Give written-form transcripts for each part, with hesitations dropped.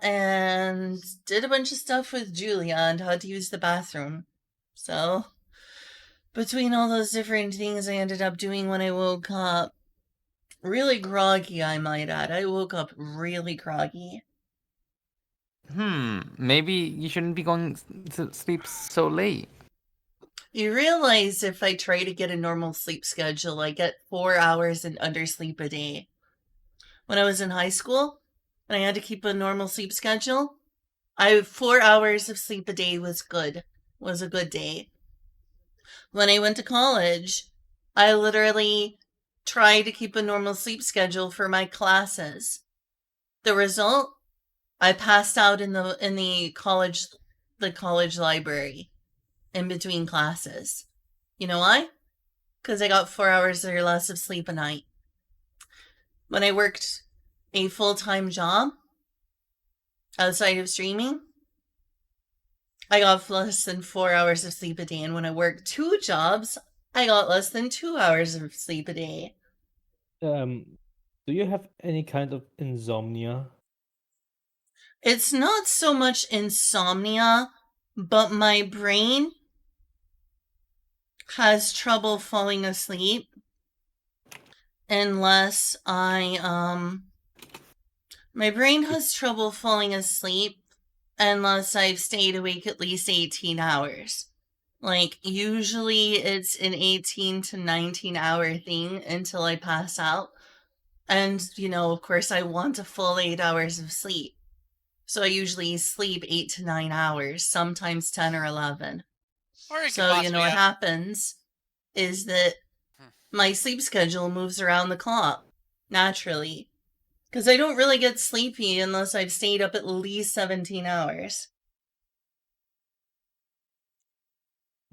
and did a bunch of stuff with Julia and had to use the bathroom. So, between all those different things I ended up doing when I woke up, really groggy, I might add. I woke up really groggy. Maybe you shouldn't be going to sleep so late. You realize if I try to get a normal sleep schedule, I get 4 hours and undersleep a day. When I was in high school and I had to keep a normal sleep schedule, 4 hours of sleep a day was a good day. When I went to college, I literally tried to keep a normal sleep schedule for my classes. The result, I passed out in the college library in between classes. You know why? Because I got 4 hours or less of sleep a night. When I worked a full-time job outside of streaming, I got less than 4 hours of sleep a day. And when I worked 2 jobs, I got less than 2 hours of sleep a day. Do you have any kind of insomnia? It's not so much insomnia, but my brain has trouble falling asleep unless my brain has trouble falling asleep unless I've stayed awake at least 18 hours. Like, usually it's an 18 to 19-hour thing until I pass out. And, of course, I want a full 8 hours of sleep. So I usually sleep 8 to 9 hours, sometimes 10 or 11. Or you could So, possibly what have... happens is that my sleep schedule moves around the clock, naturally. Because I don't really get sleepy unless I've stayed up at least 17 hours.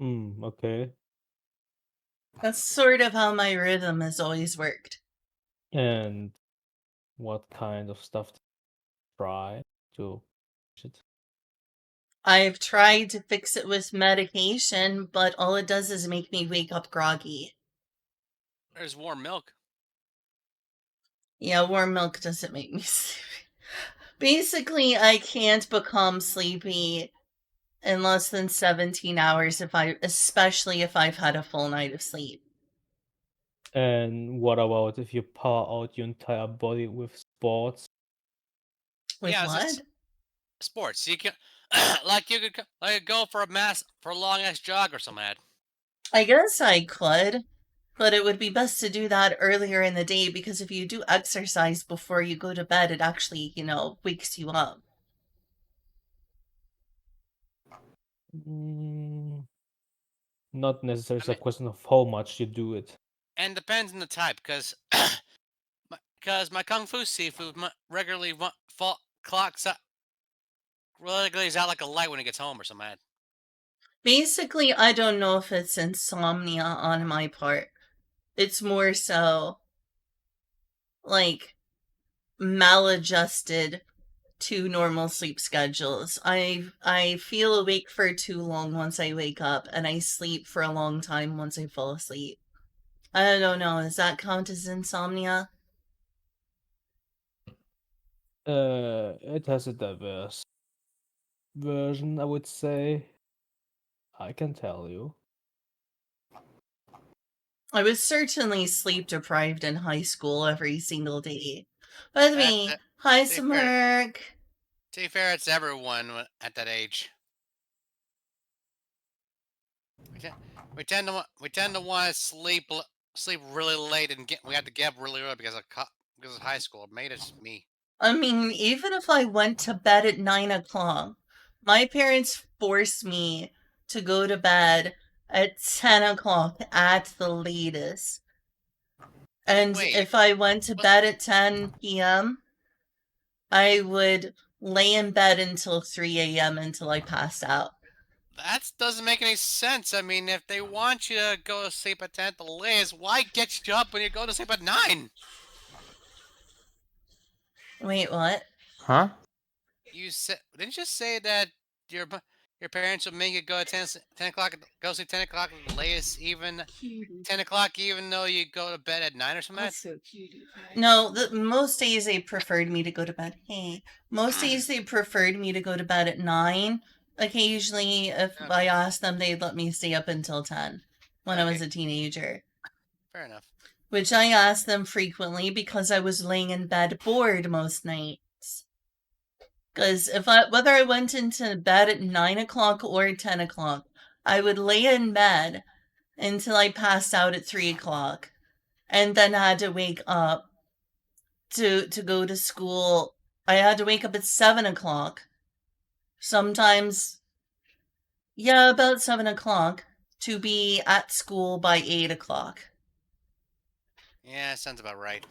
Okay. That's sort of how my rhythm has always worked. And what kind of stuff to try to fix it? I've tried to fix it with medication, but all it does is make me wake up groggy. There's warm milk. Yeah, warm milk doesn't make me sleepy. Basically, I can't become sleepy in less than 17 hours especially if I've had a full night of sleep. And what about if you power out your entire body with sports? With Yeah, what? it's sports. You can, you could go for a long ass jog or something. I guess I could, but it would be best to do that earlier in the day because if you do exercise before you go to bed, it actually, wakes you up. Not necessarily I mean, a question of how much you do it. and depends on the type, because my kung fu seafood regularly clocks up, regularly is out like a light when he gets home or something. Basically, I don't know if it's insomnia on my part. It's more so like maladjusted to normal sleep schedules. I feel awake for too long once I wake up, and I sleep for a long time once I fall asleep. I don't know. Does that count as insomnia? It has a diverse version, I would say. I can tell you. I was certainly sleep deprived in high school every single day. By the way, hi, Smirk. To be fair, it's everyone at that age. We tend to want to sleep really late and we have to get up really early because of high school. Maybe it's me. I mean, even if I went to bed at 9 o'clock, my parents forced me to go to bed at 10 o'clock at the latest. And Wait, if I went to bed at 10 p.m., I would lay in bed until 3 a.m. until I passed out. that doesn't make any sense. I mean, if they want you to go to sleep at 10 at the latest, why get you up when you go to sleep at 9? Wait, what? Huh? Didn't you say that your Your parents would make you go at 10 o'clock, go sleep 10 o'clock at the latest, even 10 o'clock, even though you go to bed at 9 or something. No, most days they preferred me to go to bed. Hey, most days they preferred me to go to bed at 9. Occasionally, if I Okay. asked them, they'd let me stay up until 10 when I was Okay. a teenager. Fair enough. Which I asked them frequently because I was laying in bed bored most nights. Because whether I went into bed at 9 o'clock or 10 o'clock, I would lay in bed until I passed out at 3 o'clock, and then had to wake up to go to school. I had to wake up at 7 o'clock. Sometimes, yeah, about 7 o'clock to be at school by 8 o'clock. Yeah, sounds about right.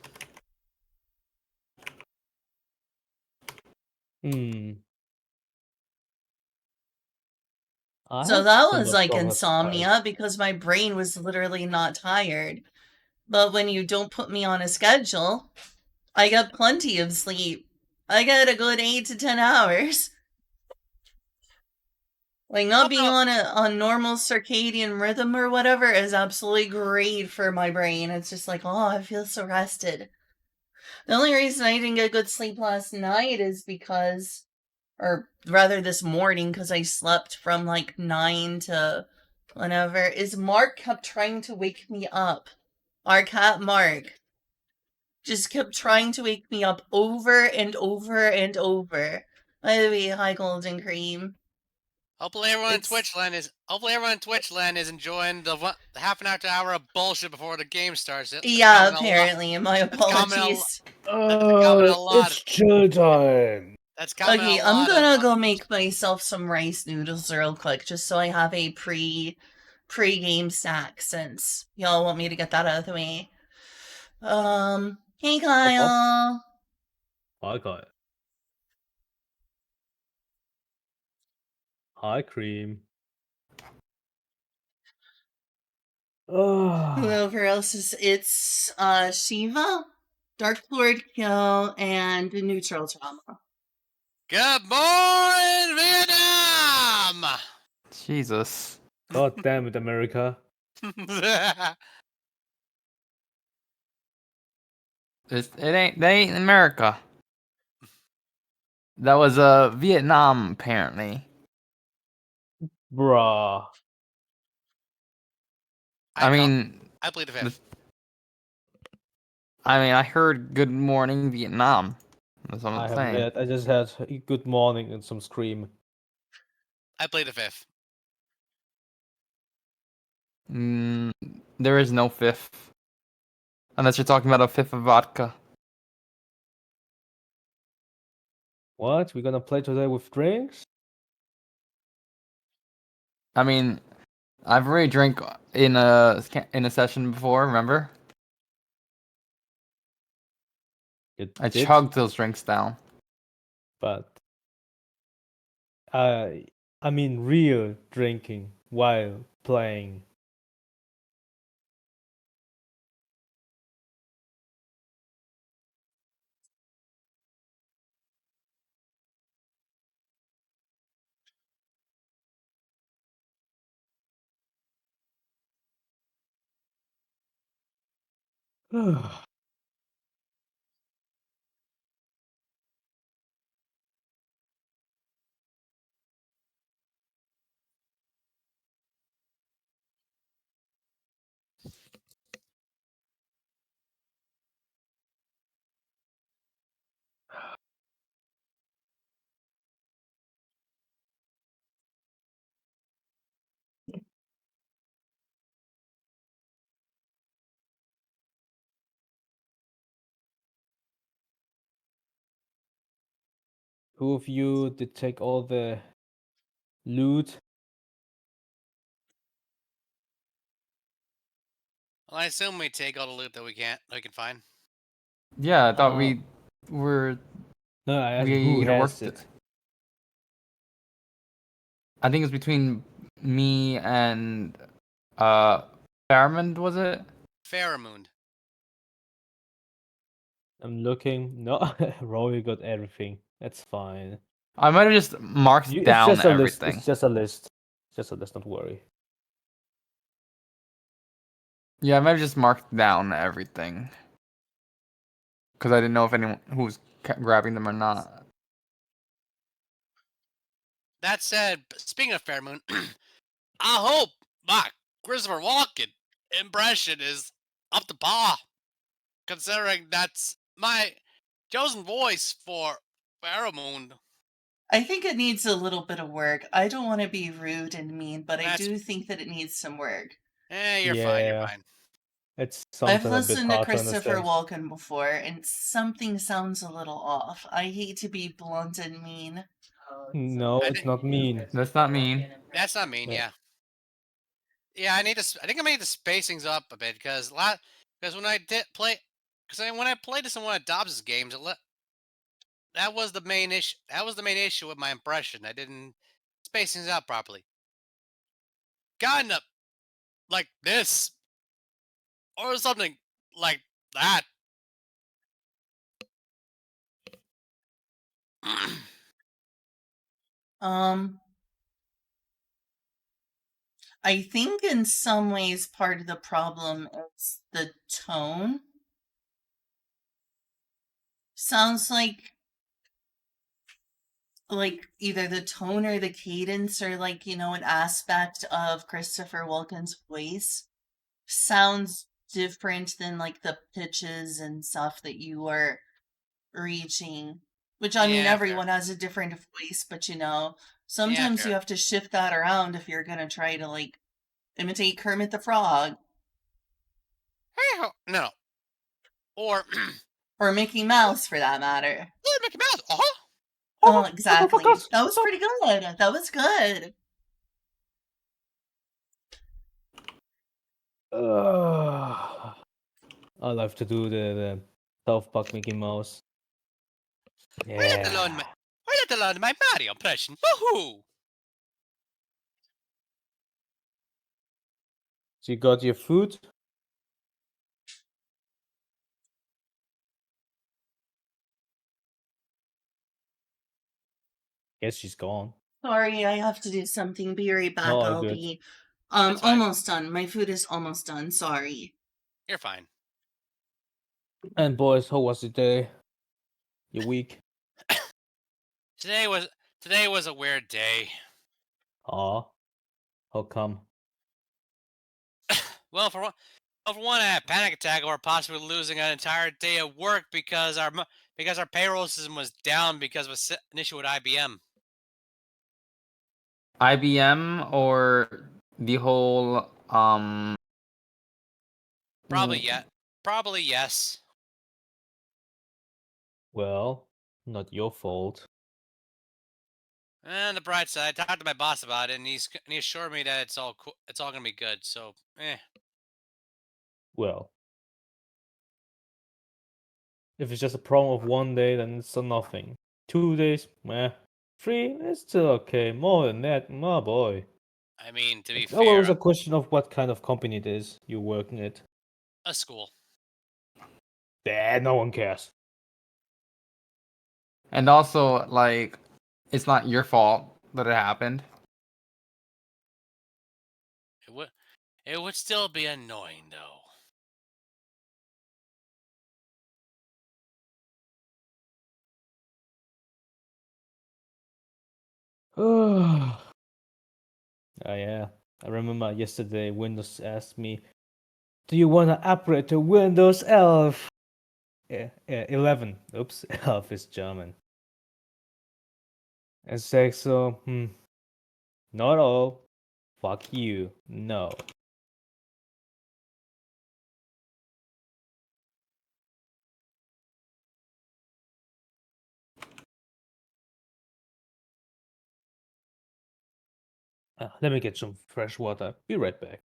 I So have that was somewhat like strong appetite. insomnia because my brain was literally not tired. But when you don't put me on a schedule, I get plenty of sleep. I get a good 8 to 10 hours. Like, not being on a normal circadian rhythm or whatever is absolutely great for my brain. It's just like, oh, I feel so rested. The only reason I didn't get good sleep last night is because, or rather this morning, because I slept from like 9 to whenever, is Mark kept trying to wake me up. Our cat Mark just kept trying to wake me up over and over and over. By the way, hi Golden Cream. Hopefully everyone in Twitchland is enjoying the half an hour to hour of bullshit before the game starts. Yeah, apparently. My apologies. Comment a lot. It's chill time. That's comment Okay, a I'm lot gonna of go make myself some rice noodles real quick, just so I have a pre-game snack, since y'all want me to get that out of the way. Hey Kyle. Okay. Hi, Cream. Whoever else is, it's Shiva, Dark Lord Kill, and Neutral Trauma. Good morning, Vietnam! Jesus. God damn it, America. They ain't America. That was Vietnam apparently. Bruh. I mean, I plead the fifth. I heard Good Morning Vietnam. That's what I'm saying. I just had a good morning and some scream. I plead the fifth. There is no fifth. Unless you're talking about a fifth of vodka. What? We're gonna play today with drinks? I mean, I've already drank in a session before. Remember? I Did, chugged those drinks down. but I mean real drinking while playing. Who of you did take all the loot? Well, I assume we take all the loot that we can find. Yeah, I thought we were. No, I asked who had has worked it. I think it's between me and Fairmond, was it? Pheromone. I'm looking. No, Roy got everything. That's fine. I might have just marked It's down just a list. everything. It's just a list. Just a list. Don't worry. Yeah, I might have just marked down everything. Because I didn't know if anyone who was grabbing them or not. That said, speaking of Fairmoon, I hope my Christopher Walken impression is up to par, considering that's my chosen voice for Pheromone. I think it needs a little bit of work. I don't want to be rude and mean, but I That's do think that it needs some work. you're fine. You're Yeah, fine. it's I've something a bit listened to hard to Christopher understand. Walken before, and something sounds a little off. I hate to be blunt and mean. No, I it's think not mean. That's not mean. that's not mean. Yeah. Yeah. I need to. I think I made the spacings up a bit because when I did play, when I played this in one of Dobbs' games, that was the main issue. That was the main issue with my impression. I didn't space things out properly. Kind of like this or something like that. Um, I think in some ways part of the problem is the tone. Sounds like either the tone or the cadence or like, an aspect of Christopher Walken's voice sounds different than like the pitches and stuff that you are reaching. Which I mean Yeah, fair. everyone has a different voice, but Yeah, sometimes you fair. have to shift that around if you're gonna try to like imitate Kermit the Frog Hey, no. Or or Mickey Mouse for that matter. Mickey Mouse. Uh-huh. Oh, Oh, exactly. motherfuckers! That was Stop! pretty good. That was good. I love to do the South Park Mickey Mouse. Why let alone Yeah. my Mario impression? Woohoo! So you got your food? Guess she's gone. Sorry, I have to do something. Be right back. No, all I'll good. be That's fine. almost done. My food is almost done. Sorry. You're fine. And boys, how was your day? Your week? Today was a weird day. Aw, how come? Well, for one, I had a panic attack over possibly losing an entire day of work because our payroll system was down because of an issue with IBM. IBM or the whole Probably yet. Probably yes. Well, not your fault. And the bright side, I talked to my boss about it, and he assured me that it's all cool. It's all gonna be good. So, Well, if it's just a problem of one day, then it's a nothing. 2 days, meh. 3, it's still okay. More than that, my boy. I mean, to be It's always fair, a question of what kind of company it is you're working at. a school. No one cares. and also like it's not your fault that it happened. It would still be annoying though. Oh yeah, I remember yesterday Windows asked me, "Do you want to upgrade to Windows 11?" 11. Oops, 11 is German. And say so, not all. Fuck you. No. Let me get some fresh water. Be right back.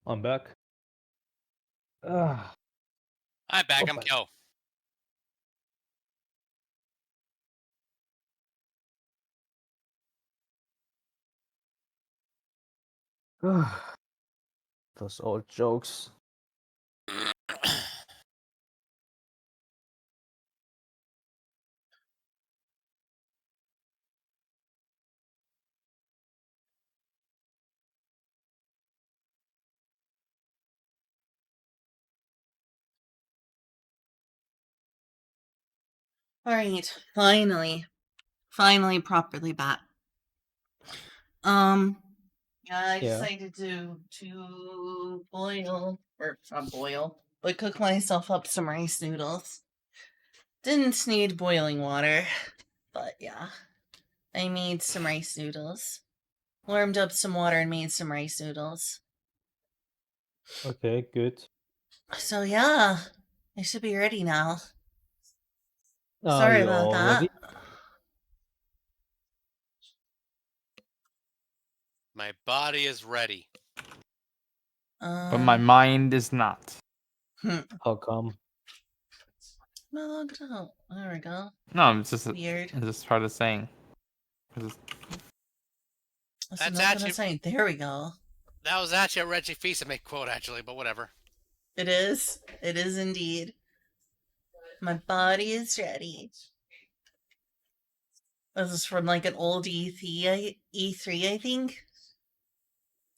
I'm back. Ah, I'm back. oh I'm my- Kyo. Those old jokes. All right, finally properly back. Yeah, I Yeah. decided to boil, or not boil, but cook myself up some rice noodles. Didn't need boiling water, but yeah, I made some rice noodles. Warmed up some water and made some rice noodles. Okay, good. So yeah, I should be ready now. Are Sorry you about all that. ready? My body is ready. But my Um, mind is not. How come? logged out. There we go. No, it's Weird. just part of the saying. 'Cause That's That's not gonna actually say. There we go. that was actually a Reggie Fils-Aimé quote, actually, but whatever. It is. It is indeed. My body is ready. This is from like an old E3, I think.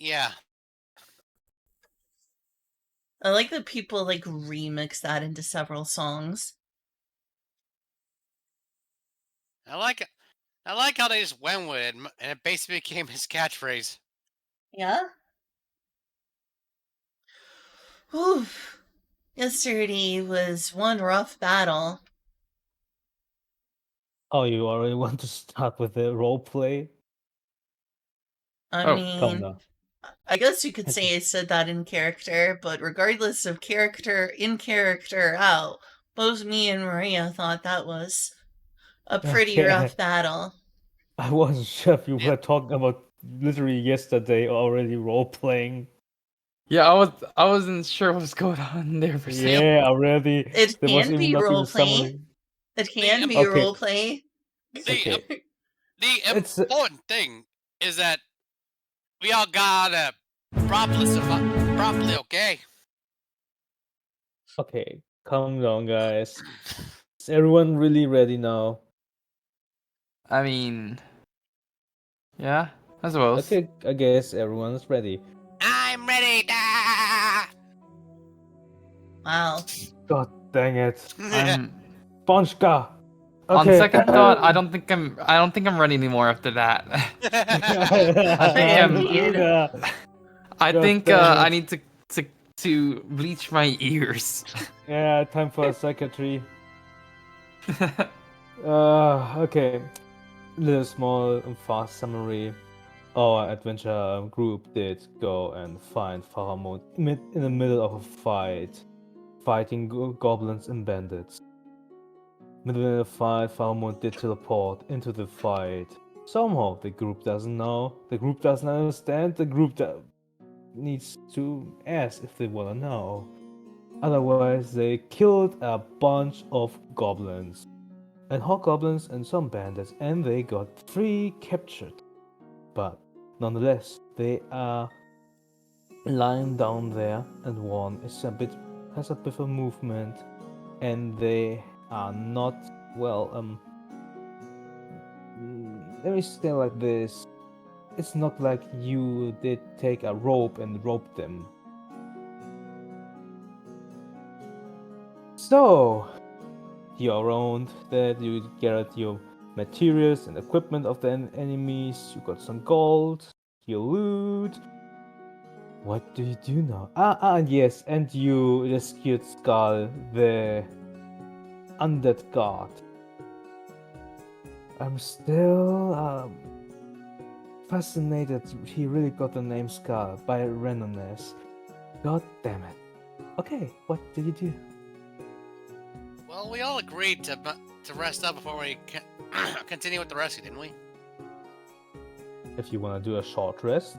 Yeah, I like that people like remix that into several songs. I like it. I like how they just went with it, and it basically became his catchphrase. Yeah. Whew. Yesterday was one rough battle. Oh, you already want to start with the role play? I Oh, Come mean, now. I guess you could say I said that in character, but regardless of character, in character, out, both me and Maria thought that was a pretty Okay. rough battle. I wasn't sure if you Yeah. were talking about literally yesterday already role playing. yeah, I wasn't sure what was going on there for a second. Yeah, already. It There was can even be not even role a play. summary. It can be Okay. role play. The Okay. the It's important thing is that we all gotta properly survive. Properly, okay? okay. Calm down, guys. Is everyone really ready now? I mean, yeah, I suppose. Okay, I guess everyone's ready. I'm ready. Da! Wow. God dang it. I'm Bonchka! on Okay. second thought. I don't think I'm ready anymore after that. I think Indeed. I God think dang I it. need to bleach my ears. Yeah, time for a psychiatry. Okay. Little small and fast summary. Our adventure group did go and find Faramond in the middle of a fight, fighting goblins and bandits. Middle of the fight, Faramond did teleport into the fight. Somehow the group doesn't know, the group doesn't understand, the group needs to ask if they wanna know. Otherwise, they killed a bunch of goblins and hobgoblins and some bandits, and they got 3 captured. But nonetheless, they are lying down there, and one has a bit of movement, and they are not well. Let me say like this: it's not like you did take a rope and rope them. So you're around that, you get your materials and equipment of the enemies, you got some gold, you loot. What do you do now? Yes, and you rescued Skull, the undead god. I'm still fascinated he really got the name Skull by randomness. God damn it. Okay, what did you do? Well, we all agreed to rest up before we continue with the rescue, didn't we? If you wanna do a short rest,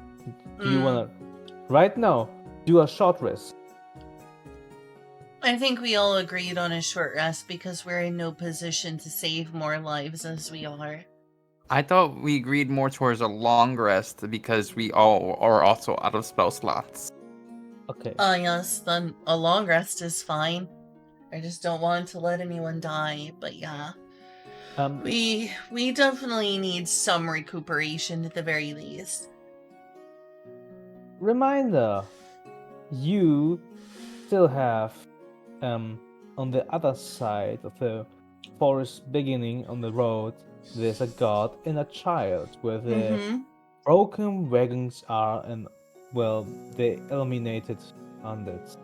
do you Mm. wanna right now? do a short rest. I think we all agreed on a short rest because we're in no position to save more lives as we are. I thought we agreed more towards a long rest because we all are also out of spell slots. Okay. Yes, then a long rest is fine. I just don't want to let anyone die, but yeah. We definitely need some recuperation at the very least. Reminder, you still have on the other side of the forest beginning on the road, there's a god and a child where the Mm-hmm. broken wagons are, and well, they eliminated undeads.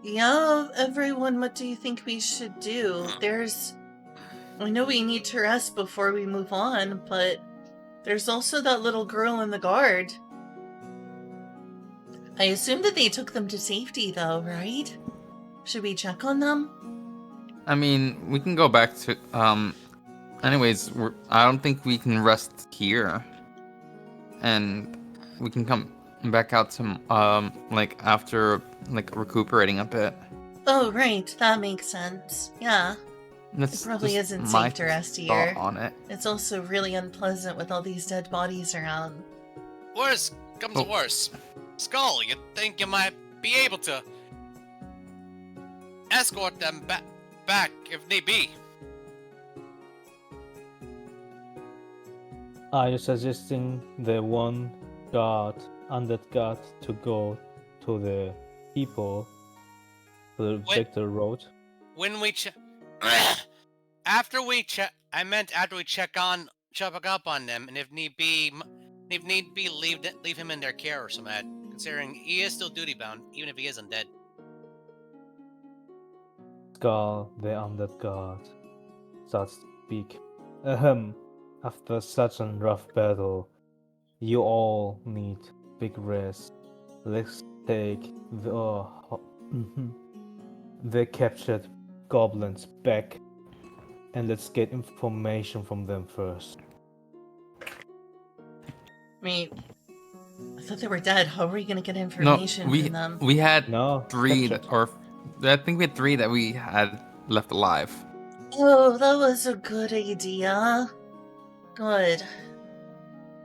Yeah, everyone, what do you think we should do? I know we need to rest before we move on, but there's also that little girl in the guard. I assume that they took them to safety, though, right? Should we check on them? I mean, we can go back to anyways, I don't think we can rest here, and we can come back out to like after like recuperating a bit. Oh, right, that makes sense. Yeah, That's it probably just isn't my safe to rest thought here. on it. It's also really unpleasant with all these dead bodies around. Worse comes to Oh. worse. Skull, you think you might be able to escort them back if need be. Are you suggesting the one god, undead god, to go to the people, to the Wait. Victor Road? When we after we check, I meant after we check up on them, and if need be, leave him in their care or something. Considering he is still duty bound, even if he is undead. Skull, the undead god, starts to speak. Ahem. After such a rough battle, you all need big rest. Let's take the captured goblins back, and let's get information from them first. Wait, I thought they were dead. How are we gonna get No, information from them? we had No, three captured. or I think we had three that we had left alive. Oh, that was a good idea. Good.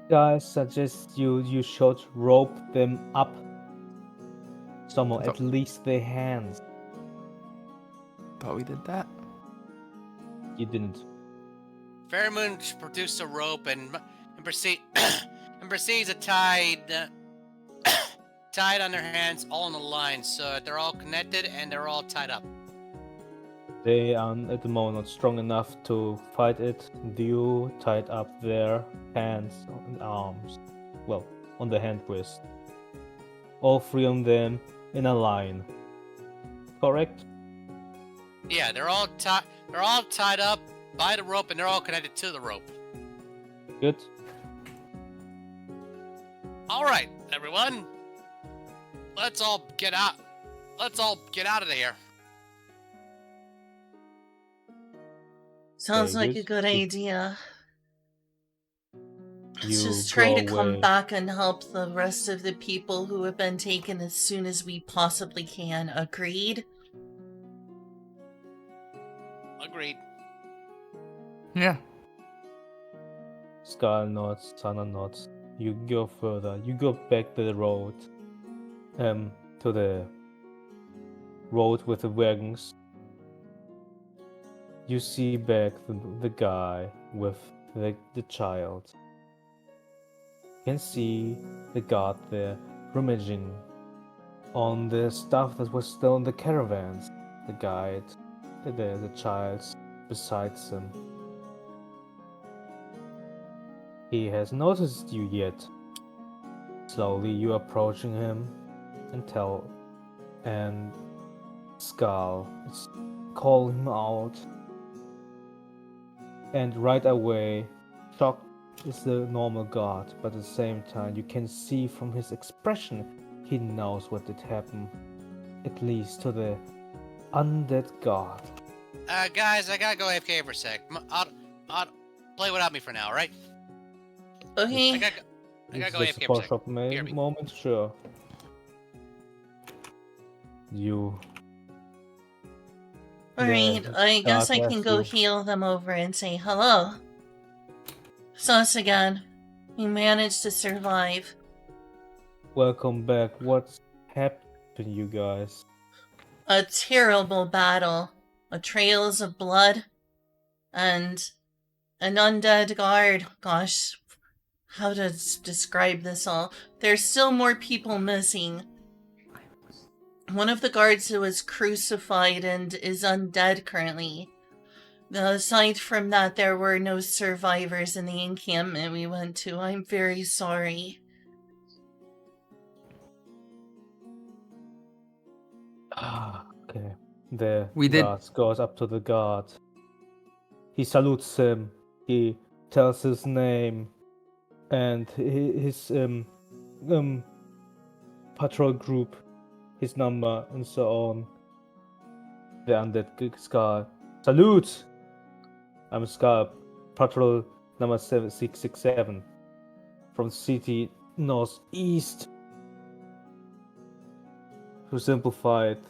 Guys, suggest you should rope them up. Somehow, at least their hands. Thought we did that. You didn't. Fairmoon produced a rope and proceeds to tied on their hands, all in a line, so they're all connected and they're all tied up. They are at the moment not strong enough to fight it. You tied up their hands and arms. Well, on the hand wrist. All three of them in a line. Correct? Yeah, they're all tied up by the rope and they're all connected to the rope. Good. All right, everyone. Let's all get out. Let's all get out of here. Sounds Very like a good You- idea. Let's You just try to go come away. back and help the rest of the people who have been taken as soon as we possibly can. Agreed? Agreed. Yeah. Skull nods, Sana nods. You go further. You go back to the road. To the road with the wagons. You see back the guy with the child. You can see the guard there rummaging on the stuff that was still in the caravans. The guide, the child besides him. He has noticed you yet. Slowly you approaching him and Skull is calling him out. And right away, shock is the normal god, but at the same time you can see from his expression he knows what did happen. At least to the undead god. Guys, I gotta go AFK for a sec. I'll play without me for now, right? Okay. I gotta Is go this AFK a for a part second. of BRB. moment? Sure. You. Alright, The I guess guard I can has go you. heal them over and say hello. It's us again. We managed to survive. Welcome back. What's happened, you guys? A terrible battle. A trails of blood. And an undead guard. Gosh, how to describe this all? There's still more people missing. One of the guards who was crucified and is undead currently. Aside from that, there were no survivors in the encampment we went to. I'm very sorry. Okay. The We did- guard goes up to the guard. He salutes him. He tells his name and his patrol group, his number, and so on. The undead Scar. Salute! I'm Scar, patrol number 7667 from city northeast. To simplify it,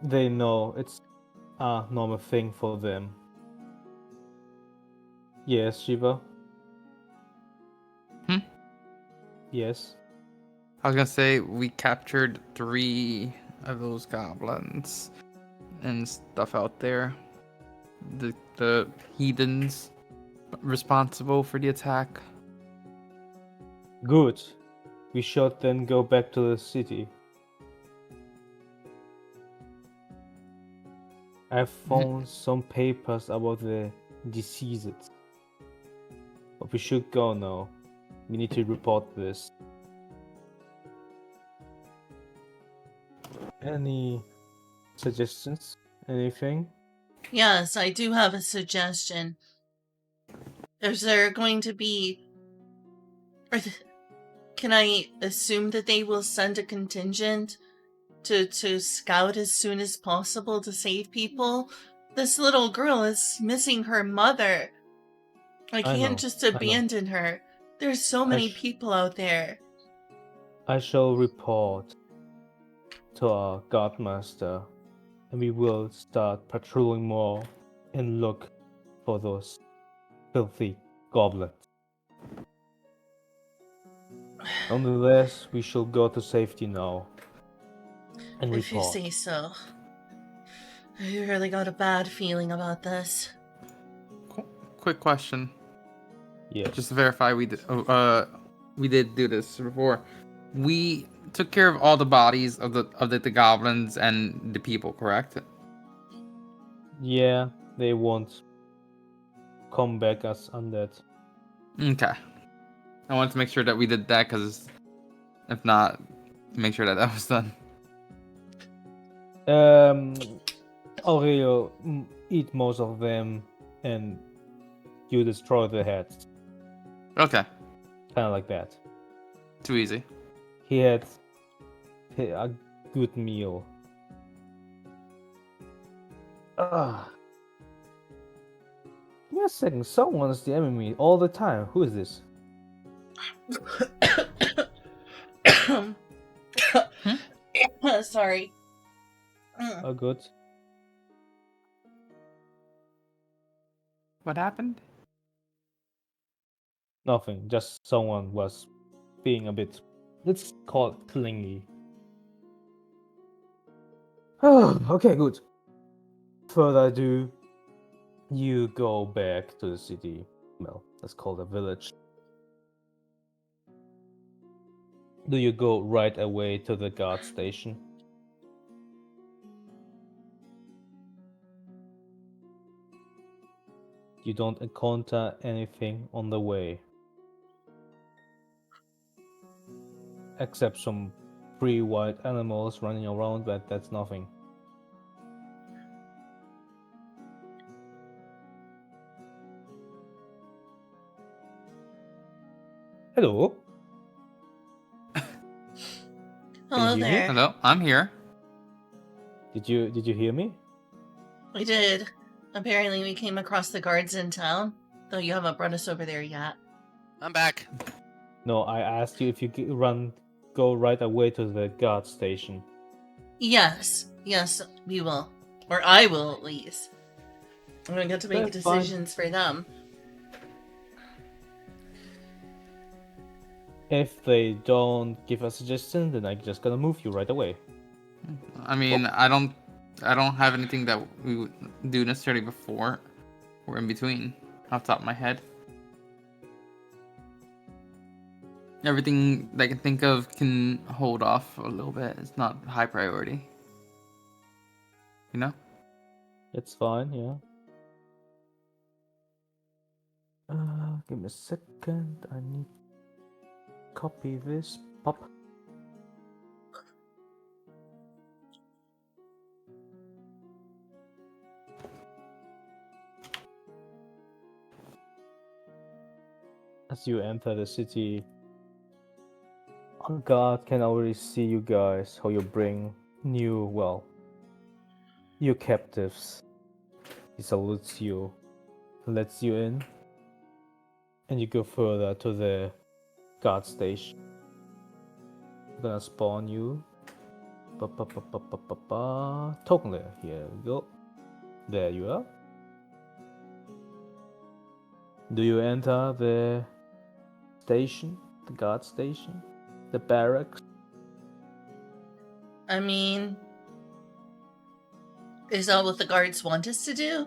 they know it's a normal thing for them. Yes, Shiva? Hmm? Yes. I was gonna say we captured 3 of those goblins and stuff out there. The heathens responsible for the attack. Good. We should then go back to the city. I found some papers about the diseases. But we should go now. We need to report this. Any suggestions? Anything? Yes, I do have a suggestion. Is there going to be... Can I assume that they will send a contingent to scout as soon as possible to save people? This little girl is missing her mother. I can't just I know. abandon her. There's so many people out there. I shall report to our guardmaster, and we will start patrolling more and look for those filthy goblins. Nonetheless, we shall go to safety now and If you report. say so. I really got a bad feeling about this. Quick question, Yes. just to verify we did do this before. We took care of all the bodies of the goblins and the people, correct? Yeah, they won't come back as undead. Okay. I wanted to make sure that we did that, because if not, make sure that that was done. Aurelio, eat most of them, and you destroy the heads. Okay. Kind of like that. Too easy. He had a good meal. Give me a second. Someone's DMing me all the time. Who is this? Sorry. Oh, good. What happened? Nothing. Just someone was being a bit, let's call it clingy. Okay, good. Further ado, you go back to the city. Well, let's call it a village. Do you go right away to the guard station? You don't encounter anything on the way. Except some 3 white animals running around, but that's nothing. Hello? Hello hear me? there. Hello, I'm here. Did you hear me? We did. Apparently we came across the guards in town, though you haven't brought us over there yet. I'm back. No, I asked you if you go right away to the guard station. Yes, we will. Or I will, at least. I don't get to make That's fine. decisions for them. If they don't give a suggestion, then I'm just gonna move you right away. I mean, I don't have anything that we would do necessarily before or in between off the top of my head. Everything that I can think of can hold off a little bit. It's not high priority. You know? It's fine, yeah. Give me a second. I need to copy this. Pop. As you enter the city, a guard can already see you guys, how you bring new captives. He salutes you, lets you in, and you go further to the guard station. I'm gonna spawn you. Token layer, here we go. There you are. Do you enter the station, the guard station, the barracks? I mean, is that what the guards want us to do?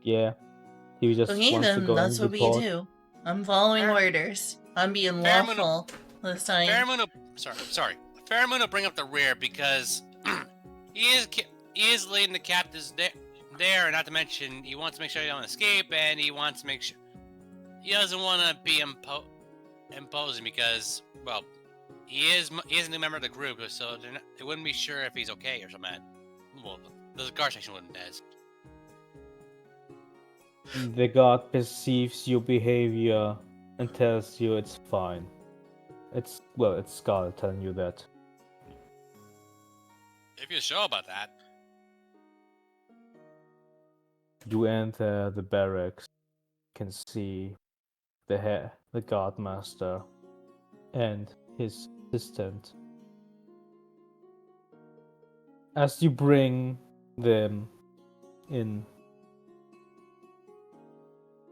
Yeah. He just Okay, wants to then go that's and what we report. do. I'm following Fair- orders. I'm being Fairmoon- lawful this time. Fairmoon will, sorry. Fairmoon will bring up the rear because he is leading the captives there, and not to mention he wants to make sure they don't escape, and he wants to make sure he doesn't want to be imposing because, well, he is a new member of the group, so they wouldn't be sure if he's okay or something. Well, the guard station wouldn't as. The guard perceives your behavior and tells you it's fine. It's Skull telling you that. If you're sure about that. You enter the barracks, can see the guard master and his assistant. As you bring them in,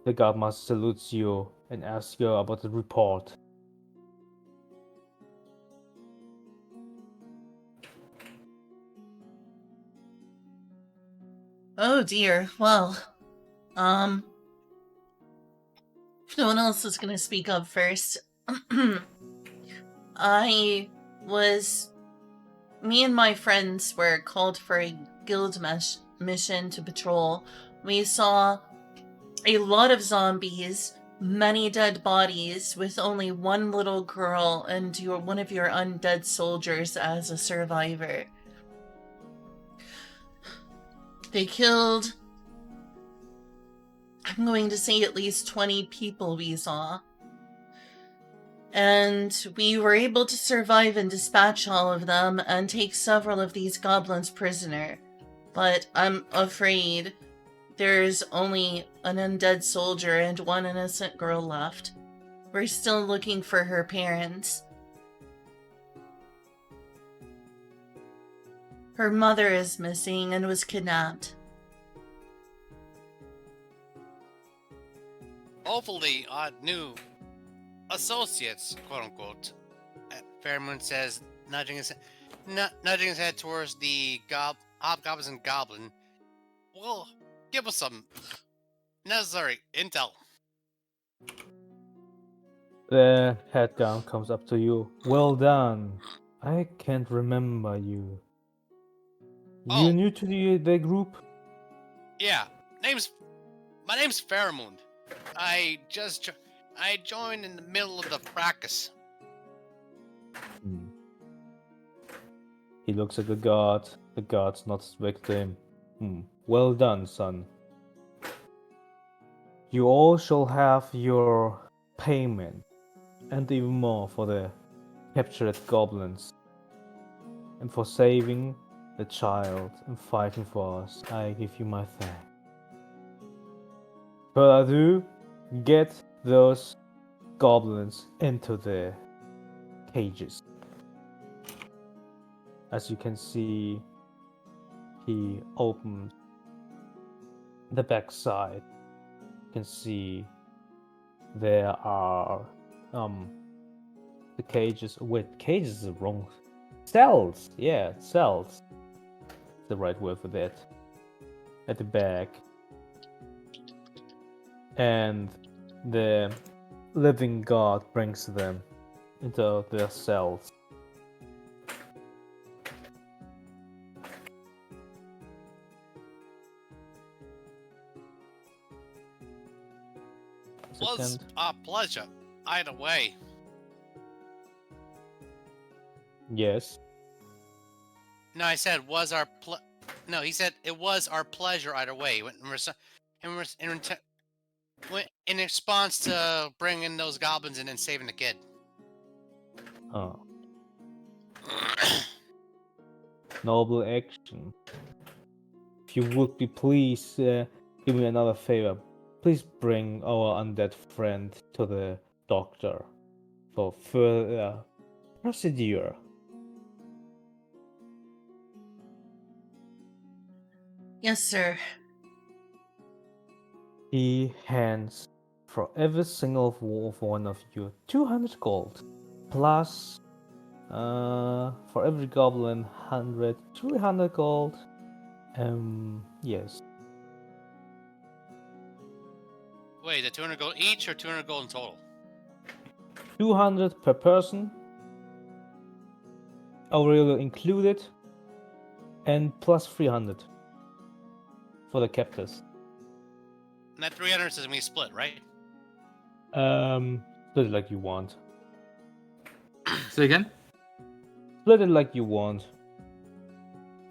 the guard master salutes you and asks you about the report. Oh dear. Well, if no one else is gonna speak up first, me and my friends were called for a guild mission to patrol. We saw a lot of zombies, many dead bodies, with only one little girl and one of your undead soldiers as a survivor. They killed, I'm going to say, at least 20 people we saw. And we were able to survive and dispatch all of them and take several of these goblins prisoner. But I'm afraid there's only an undead soldier and one innocent girl left. We're still looking for her parents. Her mother is missing and was kidnapped. Hopefully, new associates, quote unquote. Fairmoon says, nudging his head towards the hobgoblins and goblin. Well, give us some necessary intel. The head gun comes up to you. Well done. I can't remember you. Oh. You new to the group? Yeah, my name's Fairmoon. I joined in the middle of the fracas. He looks at the guard. The guard's not back to him. Well done, son. You all shall have your payment, and even more for the captured goblins. And for saving the child and fighting for us, I give you my thanks. Further ado, get those goblins into the cages. As you can see, he opens the back side. You can see there are the cages. Wait, cages is the wrong. Cells. Yeah, cells. The right word for that. At the back. And the living god brings them into their cells. Was Second. a pleasure. Either way. Yes. No, I said was our No, he said it was our pleasure either way. In response to bringing those goblins in and saving the kid. Oh. Noble action. If you would be please give me another favor. Please bring our undead friend to the doctor for further procedure. Yes, sir. He hands for every single one of you 200 gold plus for every goblin 100 300 gold. Yes. Wait, the 200 gold each or 200 gold in total? 200 per person, Aurelio included, and plus 300 for the captors. And that 300 is gonna be split, right? Split it like you want. Say again? Split it like you want.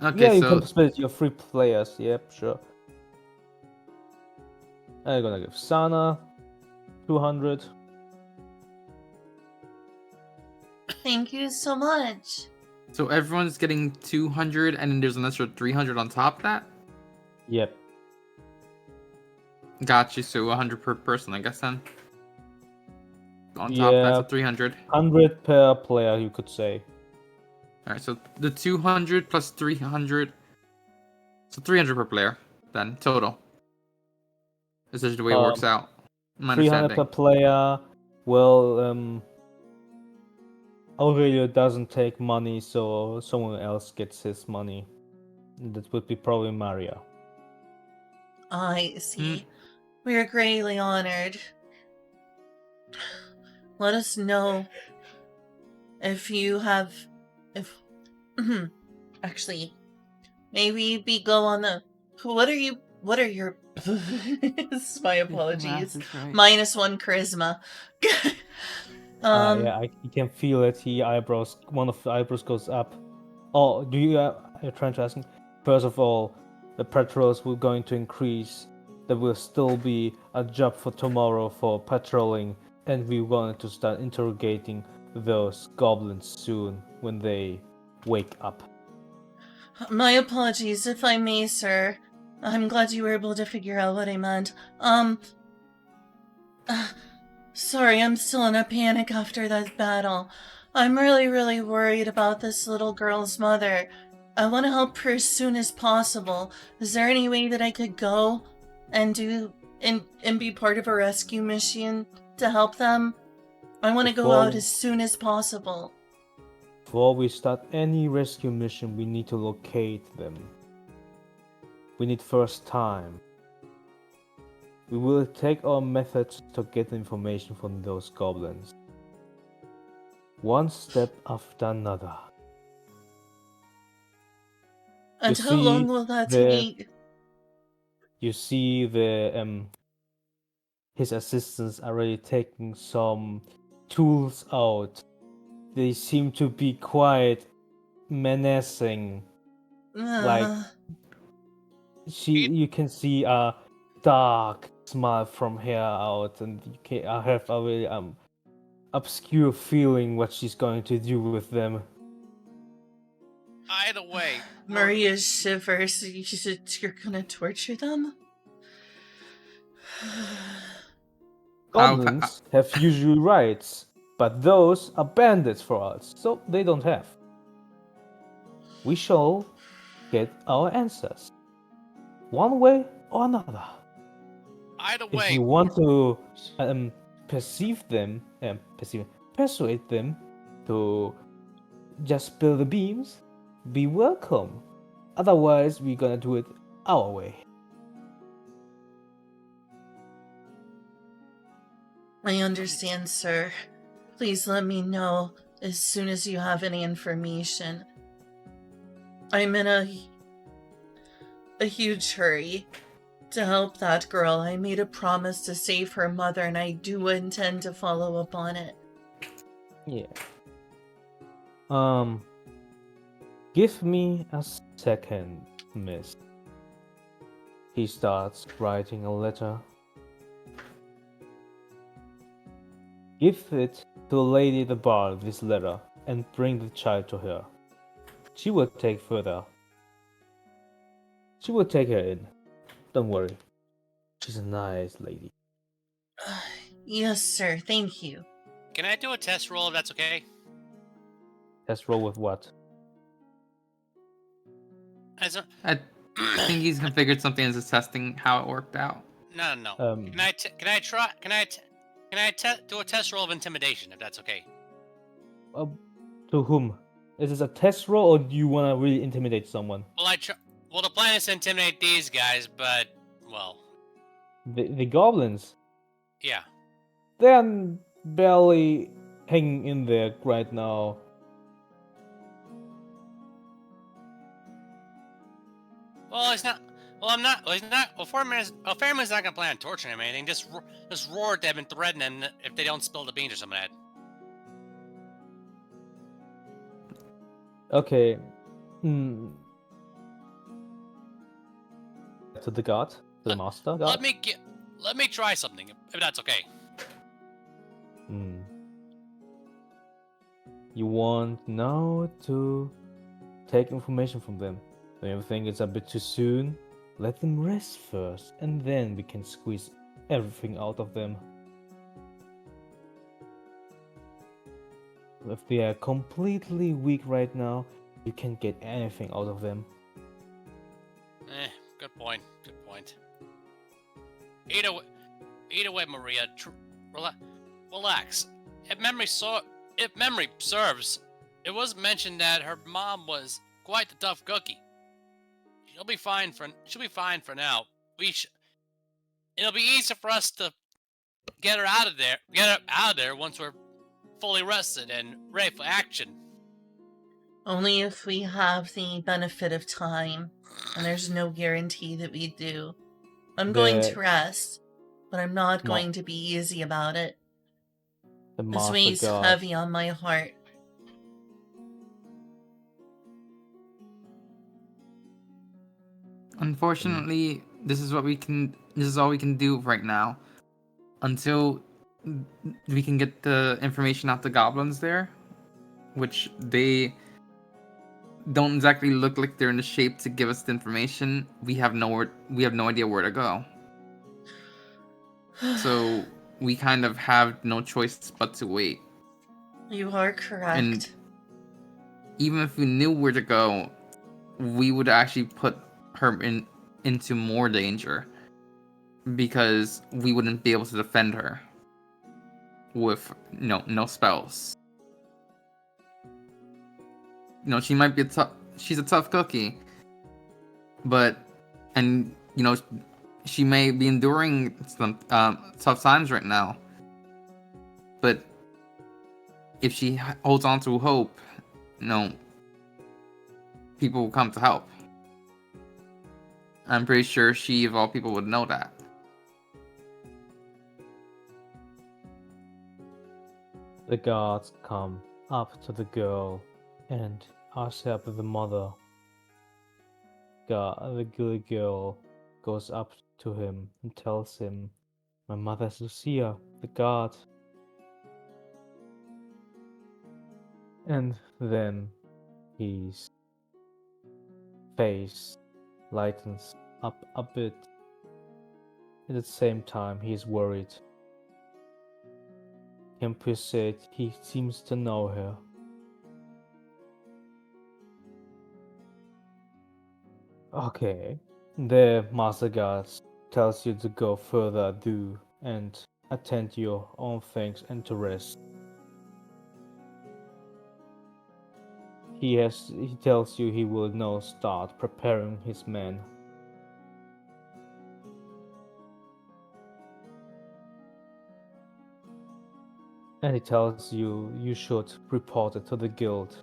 Okay, Yeah, you so can split it, your 3 players. Yep, sure. I'm gonna give Sana 200. Thank you so much. so everyone's getting 200, and then there's an extra 300 on top of that. Yep. Got you. So 100 per person, I guess then. On top, that's Yeah, a 300. 100 per player, you could say. All right, so the 200 plus 300, so 300 per player then total. Is this the way it works out? My 300 per understanding. player. Well, Aurelio doesn't take money, so someone else gets his money. That would be probably Maria. I see. We are greatly honored. Let us know if you have, if, actually, maybe go on the, what are your, my apologies, -1 charisma. Yeah, you can feel it. One of the eyebrows goes up. Oh, you're trying to ask me? First of all, the patrols were going to increase. There will still be a job for tomorrow for patrolling, and we wanted to start interrogating those goblins soon when they wake up. My apologies, if I may, sir. I'm glad you were able to figure out what I meant. Sorry, I'm still in a panic after that battle. I'm really, really worried about this little girl's mother. I want to help her as soon as possible. Is there any way that I could go and be part of a rescue mission to help them? I want to go out as soon as possible. Before we start any rescue mission, we need to locate them. We need first time. We will take our methods to get information from those goblins. One step after another. And how long will that take? You see his assistants are already taking some tools out. They seem to be quite menacing. Like you can see a dark smile from her out, and I have a really obscure feeling what she's going to do with them. Either way, Maria shivers. You're gonna torture them? Goblins have usually rights, but those are bandits for us, so they don't have. We shall get our answers, one way or another. Either If way, you want to persuade them to just build the beams, be welcome. Otherwise, we're gonna do it our way. I understand, sir. Please let me know as soon as you have any information. I'm in a huge hurry to help that girl. I made a promise to save her mother, and I do intend to follow up on it. Yeah. Give me a second, miss. He starts writing a letter. Give it to Lady the Bard, this letter, and bring the child to her. She will take further. She will take her in. Don't worry. She's a nice lady. Yes, sir. Thank you. can I do a test roll if that's okay? Let's roll with what? As a, I think he's configured something as testing how it worked out. no. Um, Can I try? Can I do a test roll of intimidation if that's okay? To whom? Is this a test roll, or do you want to really intimidate someone? Well, the plan is to intimidate these guys, but well, The goblins. yeah. They're barely hanging in there right now. Well, he's not. Well, I'm not. Well, he's not. Well, Fairman's not gonna plan on torturing him or anything. Just roar at them and threaten them if they don't spill the beans or something like that. Okay. To the god, to the master god. Let me try something if that's okay. You want now to take information from them. Don't you think it's a bit too soon? Let them rest first, and then we can squeeze everything out of them. If they are completely weak right now, you can't get anything out of them. Good point. Good point. Either way, Maria. Relax. If memory serves, it was mentioned that her mom was quite the tough cookie. She'll be fine for now. It'll be easier for us to get her out of there once we're fully rested and ready for action. Only if we have the benefit of time, and there's no guarantee that we do. I'm going to rest, but I'm not going to be easy about it. The This master weighs god. heavy on my heart. Unfortunately, this is all we can do right now. Until we can get the information out the goblins there, which they don't exactly look like they're in the shape to give us the information. We have no idea where to go. So we kind of have no choice but to wait. You are correct. And even if we knew where to go, we would actually put her into more danger, because we wouldn't be able to defend her with no spells. She might be she's a tough cookie, but she may be enduring some tough times right now. But if she holds on to hope, people will come to help. I'm pretty sure she, of all people, would know that. The guards come up to the girl and ask help with the mother. The good girl goes up to him and tells him, "My mother's Lucia, the guard." And then his face lightens up a bit. At the same time, he is worried. Kempis said he seems to know her. Okay. The Master Guard tells you to go further ado and attend to your own things and to rest. He tells you he will now start preparing his men. And he tells you you should report it to the guild.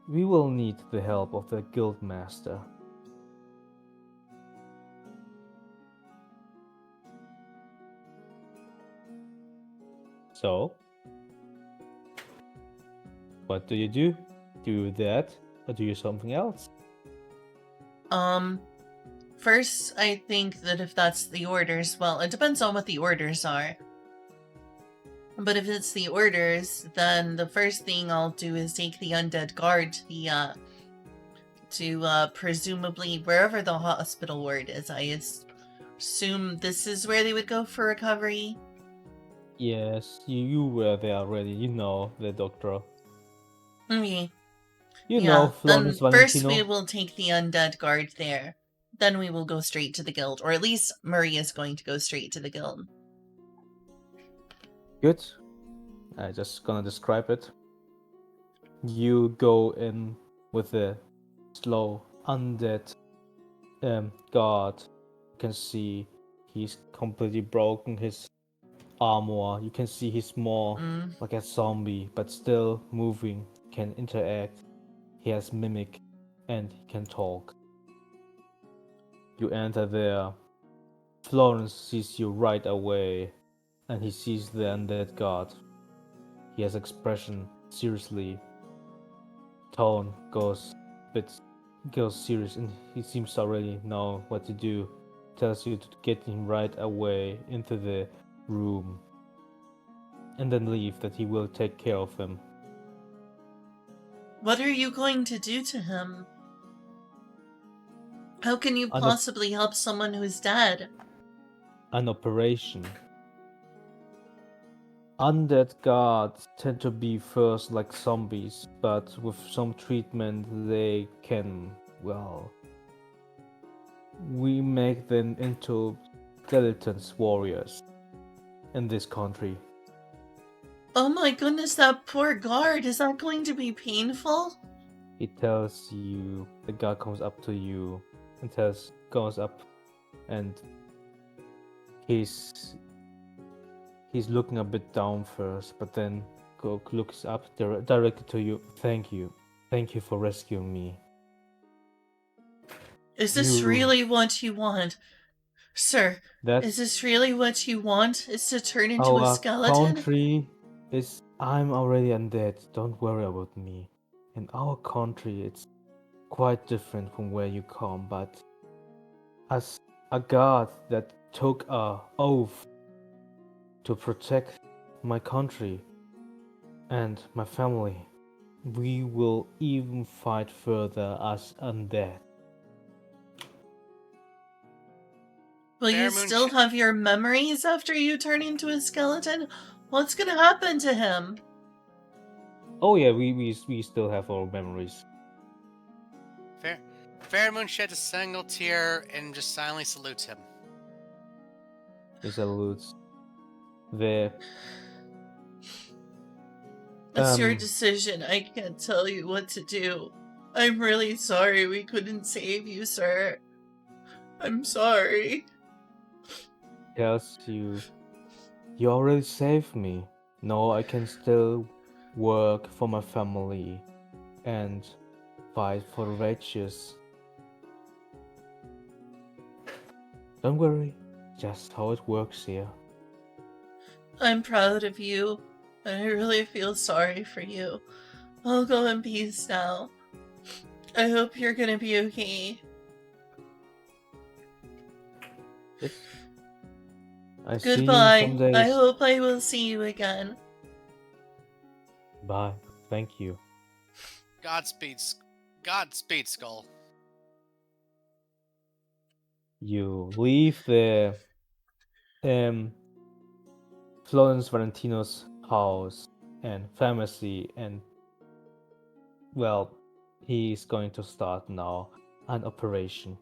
We will need the help of the guild master. So, what do you do? Do you that, or do you something else? First, I think that if that's the orders, well, it depends on what the orders are. But if it's the orders, then the first thing I'll do is take the undead guard to presumably wherever the hospital ward is. I assume this is where they would go for recovery. Yes, you were there already. You know the doctor. Okay. You Yeah, know Florence then first we Valentino. will take the undead guard there. Then we will go straight to the guild, or at least Murray is going to go straight to the guild. Good. I just gonna describe it. You go in with the slow undead guard. You can see he's completely broken his armor. You can see he's more like a zombie, but still moving, can interact. He has mimic and he can talk. You enter there. Florence sees you right away, and he sees the undead god. He has expression seriously. Tone goes serious, and he seems to already know what to do. Tells you to get him right away into the room, and then leave. That he will take care of him. What are you going to do to him? How can you possibly help someone who's dead? An operation. Undead gods tend to be first like zombies, but with some treatment they can, well, we make them into skeletons warriors in this country. Oh my goodness, that poor guard. Is that going to be painful? He tells you, the guard comes up to you and goes up, and he's looking a bit down first, but then looks up directly to you. Thank you for rescuing me. Is this really what you want? Sir, is this really what you want? Is to turn into a skeleton? Country is, I'm already undead, don't worry about me. In our country it's quite different from where you come, but as a god that took a oath to protect my country and my family, we will even fight further as undead. Will you still have your memories after you turn into a skeleton? What's gonna happen to him? Oh yeah, we still have our memories. Fairmoon sheds a single tear and just silently salutes him. He salutes. The It's your decision. I can't tell you what to do. I'm really sorry we couldn't save you, sir. I'm sorry. Tells you, you already saved me. No, I can still work for my family and fight for the righteous. Don't worry, just how it works here. I'm proud of you, and I really feel sorry for you. I'll go in peace now. I hope you're gonna be okay. Yes. I Goodbye. see you some days. I hope I will see you again. Bye. Thank you. Godspeed, Skull. You leave the Florence Valentino's house and pharmacy, and well, he's going to start now an operation.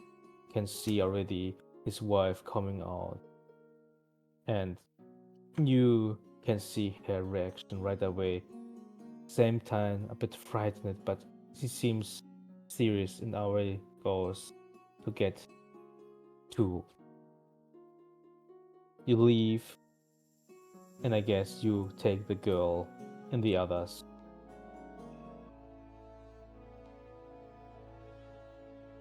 Can see already his wife coming out, and you can see her reaction right away. Same time, a bit frightened, but she seems serious and already goes to get to. You leave, and I guess you take the girl and the others.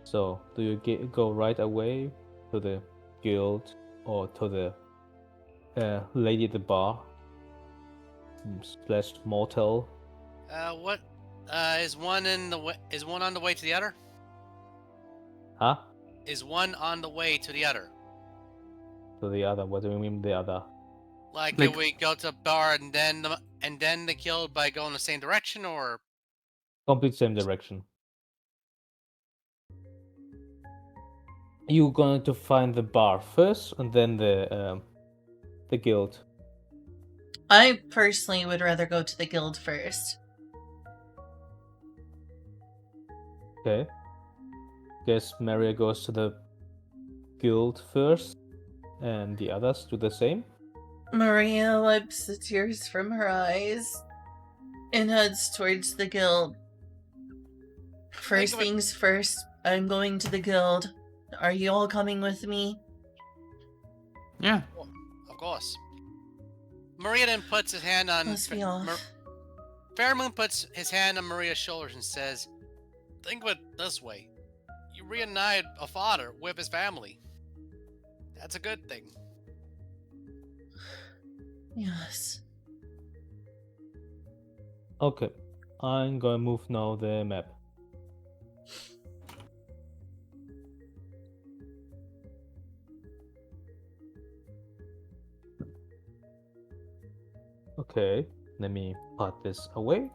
So, do you go right away to the guild or to the lady at the bar slash motel? What? Is one in the way? Is one on the way to the other? Huh? Is one on the way to the other? To the other. What do you mean the other? Like, Like- if we go to a bar and then the guild by going the same direction, or Complete same direction. You're going to find the bar first, and then the guild. I personally would rather go to the guild first. Okay. Guess Maria goes to the guild first, and the others do the same. Maria wipes the tears from her eyes and heads towards the guild. First of it- things first, I'm going to the guild. Are you all coming with me? Yeah. of course. Maria then puts his hand on. Must be off. Fairmoon puts his hand on Maria's shoulders and says, "Think of it this way: you reunite a father with his family. That's a good thing." Yes. Okay. I'm gonna move now the map. Okay, let me put this away.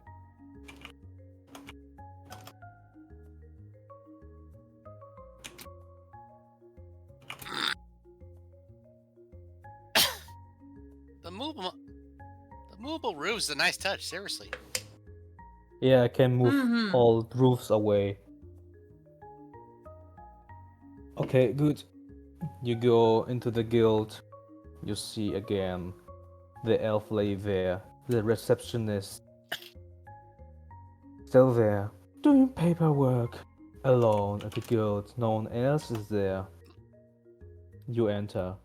The movable roof is a nice touch. Seriously. Yeah, I can move Mhm. all roofs away. Okay, good. You go into the guild. You see again the elf lady there, the receptionist still there, doing paperwork, alone at the guild. No one else is there. You enter.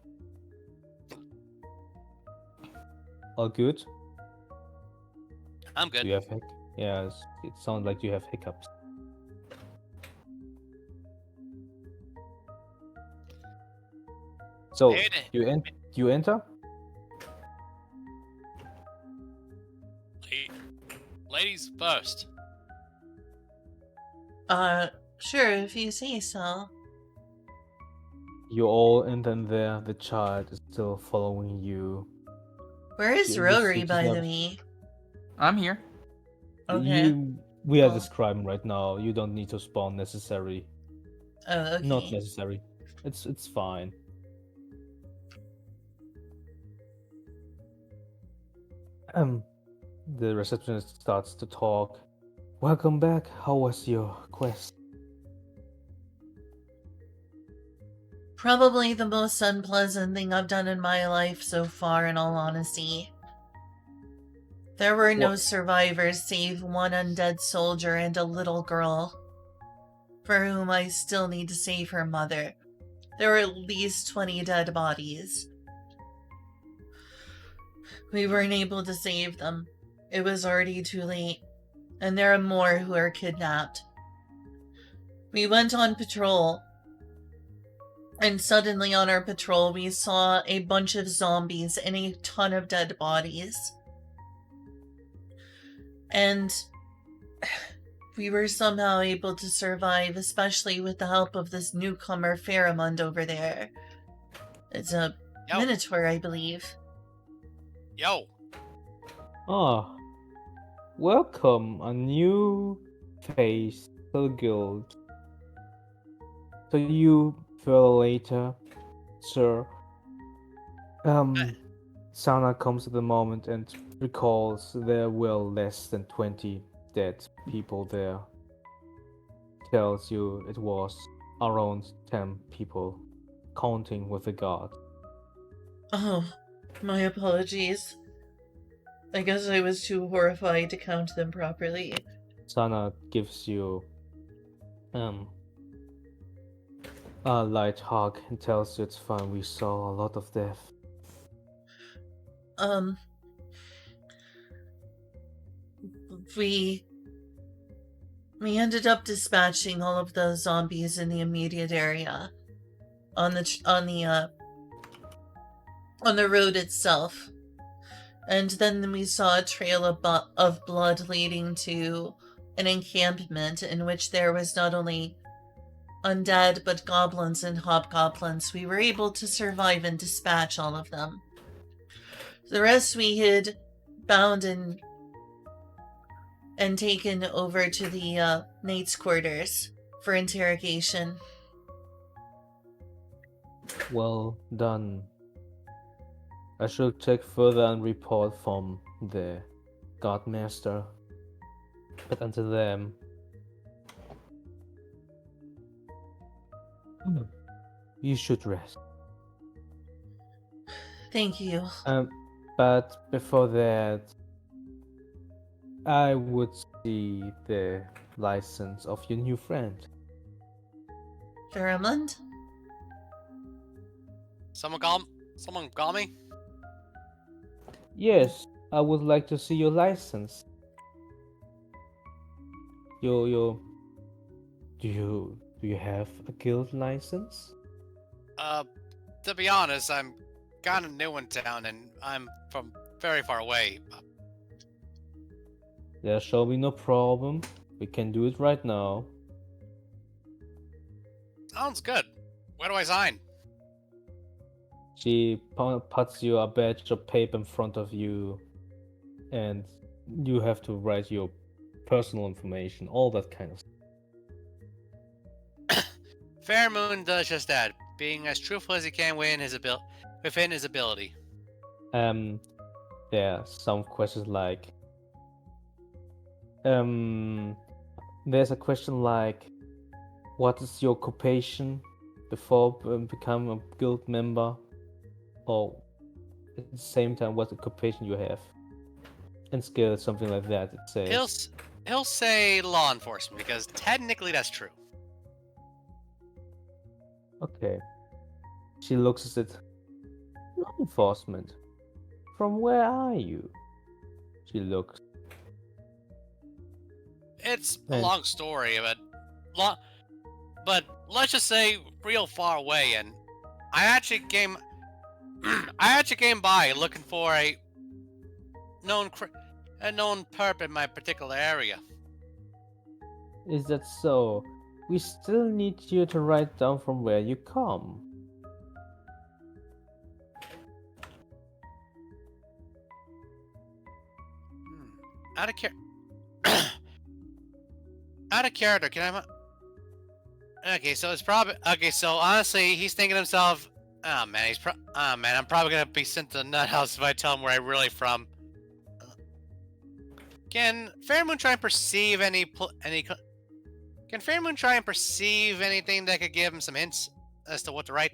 All good? I'm good. Do you have Yes, it sounds like you have hiccups. So Maybe- you enter. Ladies first. Sure, if you say so. You all enter there. The child is still following you. Where is You Rory, see by the them. way? I'm here. Okay. We are Cool. describing right now. You don't need to spawn necessary. Oh, okay. Not necessary. It's fine. The receptionist starts to talk. Welcome back. How was your quest? Probably the most unpleasant thing I've done in my life so far, in all honesty. There were no What? survivors save one undead soldier and a little girl, for whom I still need to save her mother. There were at least 20 dead bodies. We weren't able to save them. It was already too late, and there are more who are kidnapped. We went on patrol, and suddenly on our patrol we saw a bunch of zombies and a ton of dead bodies. And we were somehow able to survive, especially with the help of this newcomer Pharamond over there. It's a Yo, minotaur, I believe. yo. Ah, welcome, a new face to the guild. So you further later, sir. Sana comes at the moment and recalls there were less than 20 dead people there. Tells you it was around 10 people, counting with the guard. Oh, my apologies. I guess I was too horrified to count them properly. Sana gives you a light hug and tells you it's fine. We saw a lot of death. We ended up dispatching all of the zombies in the immediate area on the road itself. And then we saw a trail of blood leading to an encampment in which there was not only undead but goblins and hobgoblins. We were able to survive and dispatch all of them. The rest we had bound and taken over to the Nate's quarters for interrogation. Well done. I should check further and report from the guardmaster. But until then, you should rest. Thank you. But before that, I would see the license of your new friend. Faramund? Someone call me? Yes, I would like to see your license. Do you have a guild license? To be honest, I'm kind of new in town and I'm from very far away. There shall be no problem. We can do it right now. Sounds good. Where do I sign? She puts you a batch of paper in front of you, and you have to write your personal information, all that kind of stuff. Fairmoon does just that, being as truthful as he can within his ability. There are some questions like, there's a question like, what is your occupation before become a guild member? Or at the same time, what occupation you have? And skill, something like that, it says. He'll say law enforcement, because technically that's true. Okay. She looks at it. Law enforcement? From where are you? She looks. It's a long story, but let's just say real far away, and I actually came by looking for a known perp in my particular area. Is that so? We still need you to write down from where you come. Out of out of character, can I? Okay, so it's probably okay. So honestly, he's thinking to himself, "Oh man, I'm probably gonna be sent to the nut house if I tell him where I'm really from." Can Fairmoon try and perceive Can Fairmoon try and perceive anything that could give him some hints as to what to write?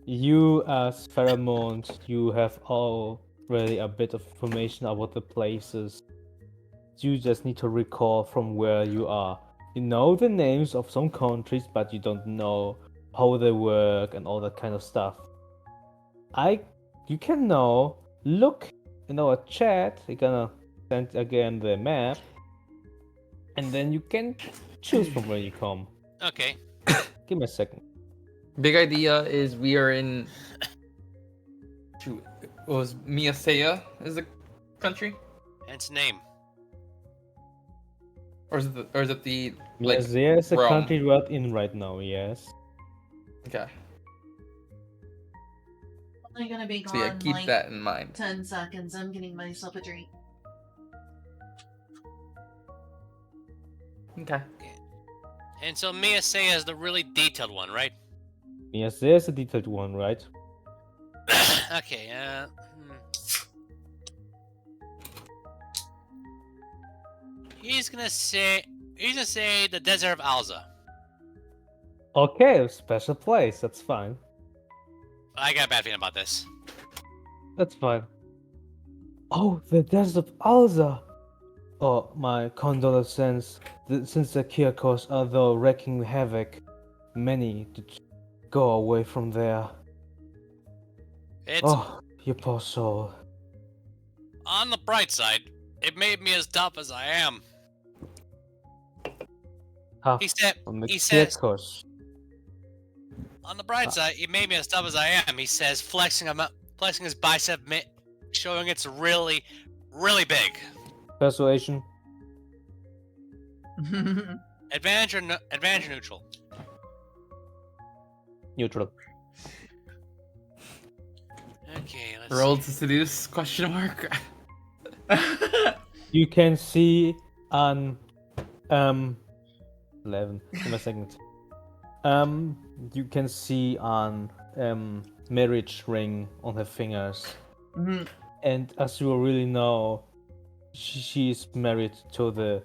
You as Pheromone, you have already a bit of information about the places. You just need to recall from where you are. You know the names of some countries, but you don't know how they work and all that kind of stuff. You can now look in our chat. You're gonna send again the map, and then you can choose from where you come. Okay. Give me a second. Big idea is we are in. Shoot, was Miyasea is the country, And its name. or is it the Yes, there's a Rome? country we're in right now. Yes. Okay, Only gonna be so yeah, gone keep like that in mind. 10 seconds. I'm getting myself a drink. Okay. And so Miyasea is the really detailed one, right? Yes, there's a detailed one, right? Okay. He's gonna say the desert of Alza. Okay, special place. That's fine. I got a bad feeling about this. That's fine. Oh, the desert of Alza. Oh, my condolences. Since the Kyokos are though wreaking havoc, many to go away from there. It's Oh, you poor soul. on the bright side. It made me as tough as I am. Half He said. from the He says. Kyokos. On the bright side, it made me as tough as I am. He says, flexing his bicep, showing it's really, really big. Persuasion. Advantage or advantage or neutral? Neutral. Okay, let's Roll see. to seduce? Question mark. You can see on 11. Give me a second. You can see on marriage ring on her fingers, Mhm. and as you already know, she is married to a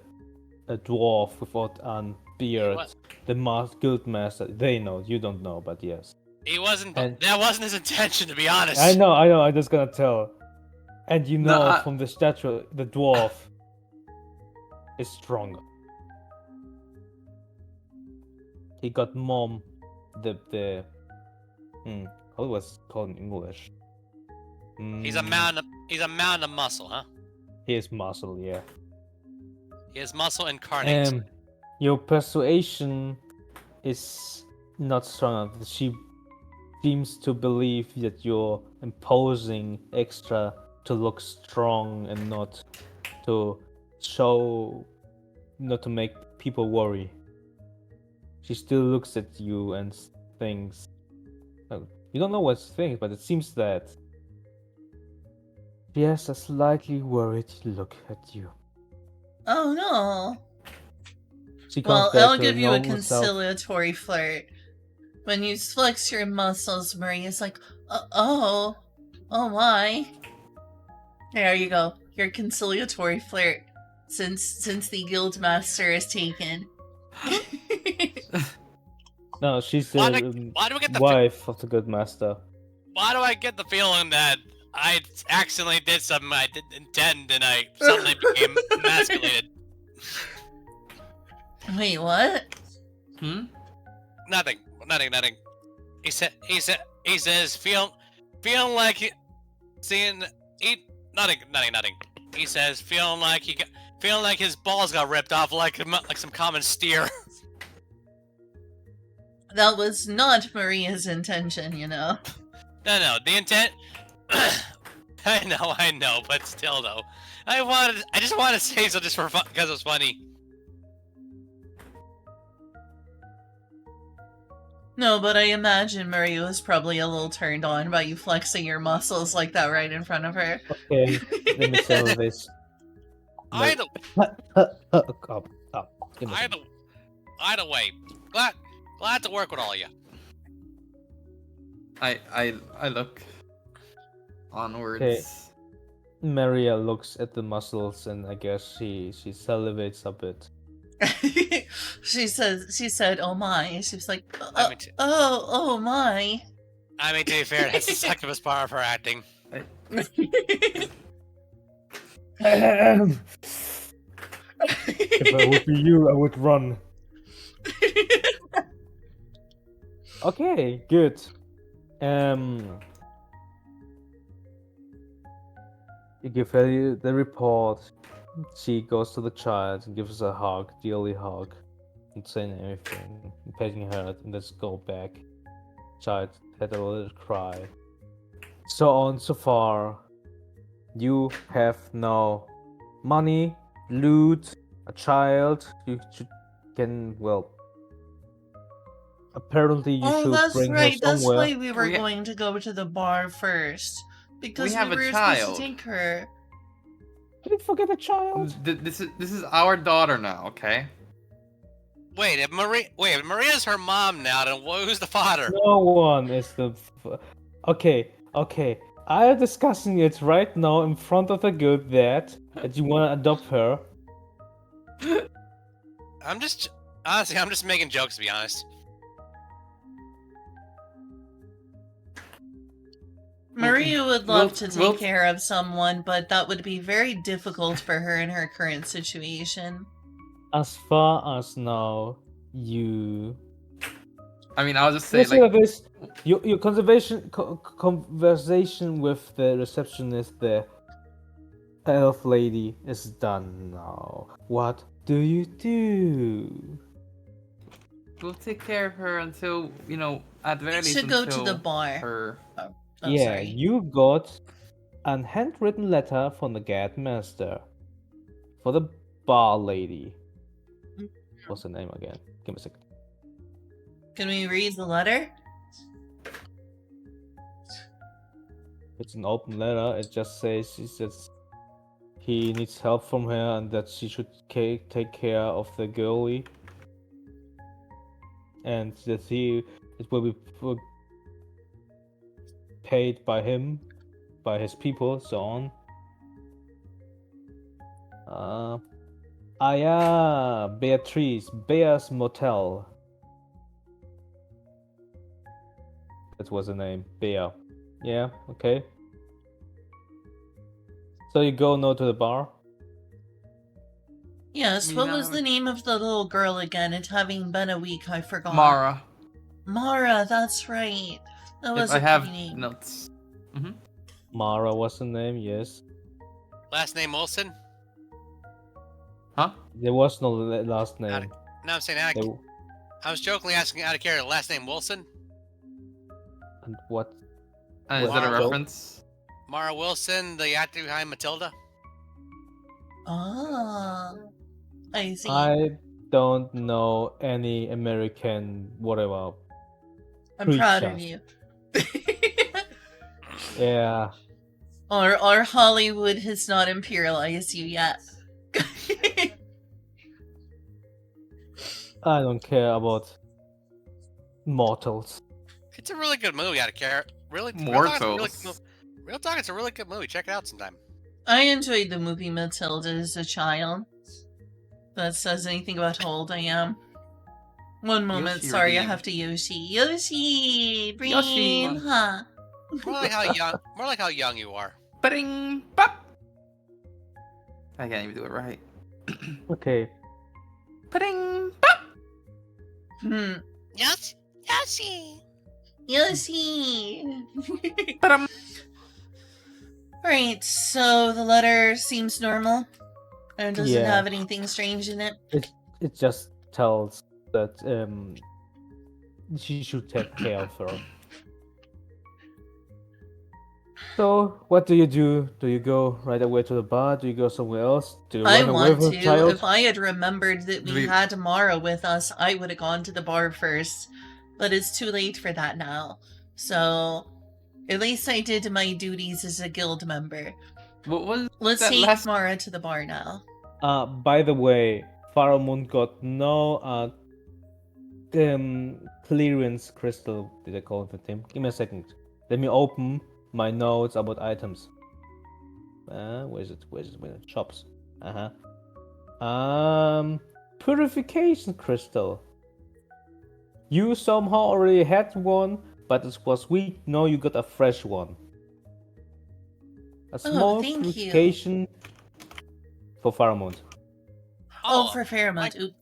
dwarf without a beard, What? the guild master. They know, you don't know, but yes. He wasn't. And- That wasn't his intention, to be honest. I know. I'm just gonna tell. And you No, know from the statue, the dwarf is stronger. He got mom, how was it called in English? He's a mountain. He's a mountain of muscle, huh? He is muscle, yeah. He has muscle incarnate. Your persuasion is not strong enough. She seems to believe that you're imposing extra to look strong and not to make people worry. She still looks at you and thinks. You don't know what she thinks, but it seems that she has a slightly worried look at you. Oh no. She comes Well, back I'll to give her you a normal self. conciliatory flirt. When you flex your muscles, Maria's like, oh my. There you go. Your conciliatory flirt. Since the guild master is taken. No, she's Why the do we get the wife of the good master. Why do I get the feeling that I accidentally did something I didn't intend and I suddenly became emasculated? Wait, what? Nothing. He says feeling like nothing. He says feeling like his balls got ripped off like some common steer. That was not Maria's intention, you know. No, the intent. I know, but still though, I just wanted to say so just for fun because it was funny. No, but I imagine Maria was probably a little turned on by you flexing your muscles like that right in front of her. Okay, let me settle this. Either Give me a second. either way, glad to work with all of you. I look onwards. Okay. Maria looks at the muscles and I guess she salivates a bit. She said, oh my. She was like, I oh my. mean, to be fair, that's the succubus part of her acting. If I would be you, I would run. Okay, good. You give her the report. She goes to the child and gives her a hug, dearly hug, and saying everything, and petting her, and let's go back. Child had a little cry. So on, so far. You have no money, loot, a child. You can, well. Apparently, you should that's bring right. her That's somewhere. why we were going to go to the bar first. Because we have a were supposed child. to take her. Didn't forget the child. This is our daughter now, okay? Wait, if Maria's her mom now, then who's the father? No one is the. Okay. I are discussing it right now in front of the guild that you want to adopt her. I'm just honestly, I'm just making jokes to be honest. Maria would we'll- love to take we'll- care of someone, but that would be very difficult for her in her current situation. As far as now, you. I mean, I'll just say Let's say like like this: your conversation with the receptionist, the elf lady, is done now. What do you do? we'll take care of her until at the very We least should go to the until bar. her. Oh, Yeah, sorry. you got a handwritten letter from the guard master for the bar lady. What's her name again? Give me a second. Can we read the letter? It's an open letter. It just says he needs help from her and that she should take care of the girlie, and that it will be paid by him, by his people, so on. Yeah, Beatrice, Bea's Motel. That was the name, Bea. Yeah, okay. So you go now to the bar? Yes, Me what not was the having- name of the little girl again? It having been a week, I forgot. Mara. Mara, that's right. That If was I a have pretty name. notes. Mara was the name, yes. Last name Olsen. Huh? There was no last Out name. No, I'm saying out There- of, I was jokingly asking out of character. Last name Wilson. and what? Is that a Mara. reference? Mara Wilson, the actor behind Matilda. Ah, I see. I don't know any American whatever. I'm proud of creatures. you. Yeah, Or Hollywood has not imperialized you yet. I don't care about mortals. It's a really good movie. Out of character. Really, Mortals. Real talk, it's a really good movie. Check it out sometime. I enjoyed the movie Matilda as a child. That says anything about how old I am. One moment, Yoshi sorry, I redeemed. have to Yoshi. Yoshi, bring Yoshi. him, huh? More like how young. More like how young you are. Ba-ding, bop. I can't even do it right. Okay, Ba-ding, bop. Yes, Yoshi. Yoshi. Ba-dum. Right, so the letter seems normal and doesn't Yeah. have anything strange in it. it just tells that she should take care of her. So, what do? Do you go right away to the bar? Do you go somewhere else? Do you I run away want from to. the child? If I had remembered that Do we we- had Mara with us, I would have gone to the bar first. But it's too late for that now. So, at least I did my duties as a guild member. What was Let's that take last? Mara to the bar now. By the way, Faramund got no clearance crystal. Did I call it the thing? Give me a second. Let me open my notes about items. Where is it? Where is it? Shops. Purification crystal. You somehow already had one, but it was weak. Now you got a fresh one. A small thank you. purification for Faramund. Oh, for Fairmont. Oop.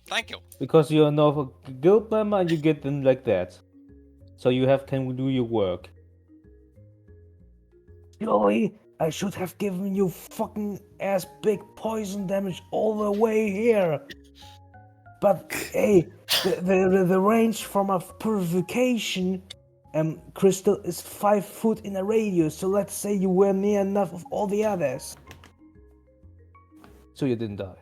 Thank you. Because you're now a guild member and you get them like that. So you can do your work. Joey, I should have given you fucking ass big poison damage all the way here. But hey, the range from a purification crystal is 5 foot in a radius, so let's say you were near enough of all the others. So you didn't die.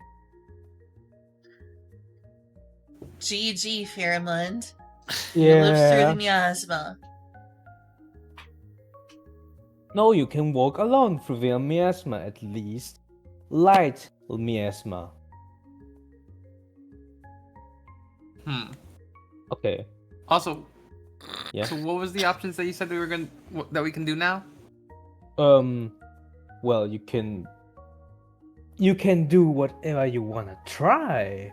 GG, Fairmont. You lived through the miasma. No, you can walk alone through the miasma at least. Light miasma. Hmm. Okay. Also, Yeah. So what was the options that you said that we can do now? Well, you can do whatever you wanna try,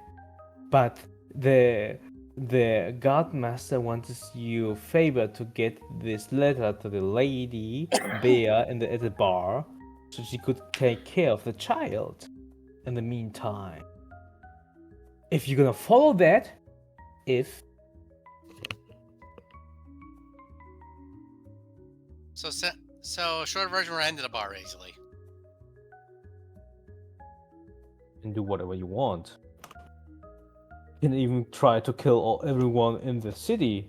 but the Godmaster wants you favor to get this letter to the lady Bear at the bar, so she could take care of the child in the meantime. If you're gonna follow that, So short version, we're ending the bar easily. and do whatever you want. You can even try to kill everyone in the city,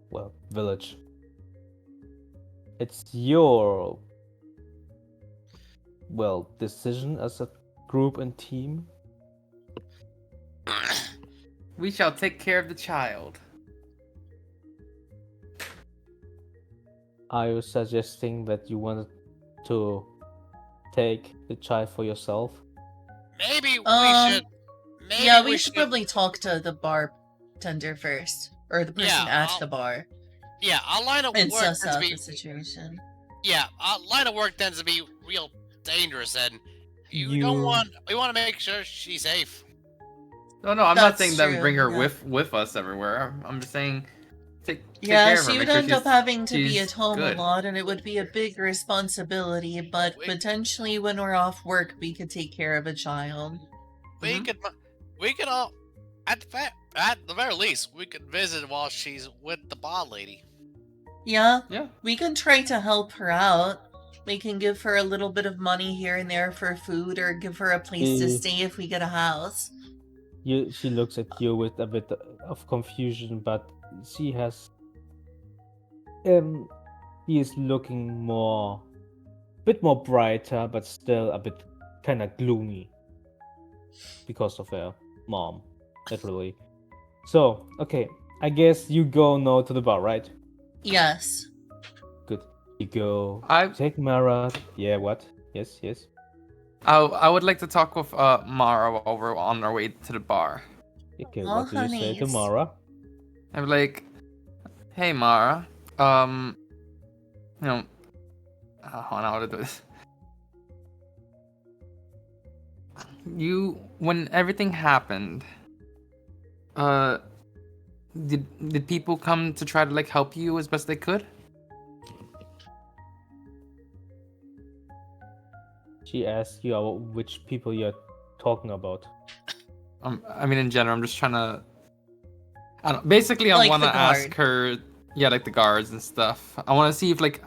well, village. It's your, well, decision as a group and team. We shall take care of the child. Are you suggesting that you wanted to take the child for yourself? Maybe we should. Maybe Yeah, we should probably talk to the bartender first, or the person Yeah, at the bar, Yeah, our line of and work suss tends to out be. the situation. Yeah, our line of work tends to be real dangerous, and we You- want to make sure she's safe. No, I'm not That's saying that we bring true, her yeah. with us everywhere. I'm just saying take Yeah, care of her. she would make sure end up she's- having to be she's at home good. a lot, and it would be a big responsibility. But We- potentially, when we're off work, we could take care of a child. We Mhm. could all, at the very least, we could visit while she's with the bar lady. Yeah, Yeah. we can try to help her out. We can give her a little bit of money here and there for food, or give her a place to Eh. stay if we get a house. She looks at you with a bit of confusion, but she has he is looking bit more brighter, but still a bit kind of gloomy because of her mom, literally. So, okay, I guess you go now to the bar, right? Yes. Good. You go. I- Take Mara. Yeah. What? Yes. Yes. I would like to talk with Mara while we're on our way to the bar. Okay. Oh, What do you say to honeys. Mara? I'm like, hey Mara, you know, hold on, how to do this. When everything happened, did people come to try to like help you as best they could? She asks you which people you're talking about. I mean, in general, I'm just trying to. I don't. Basically, I Like want the to ask guard. her. Yeah, like the guards and stuff. I want to see if like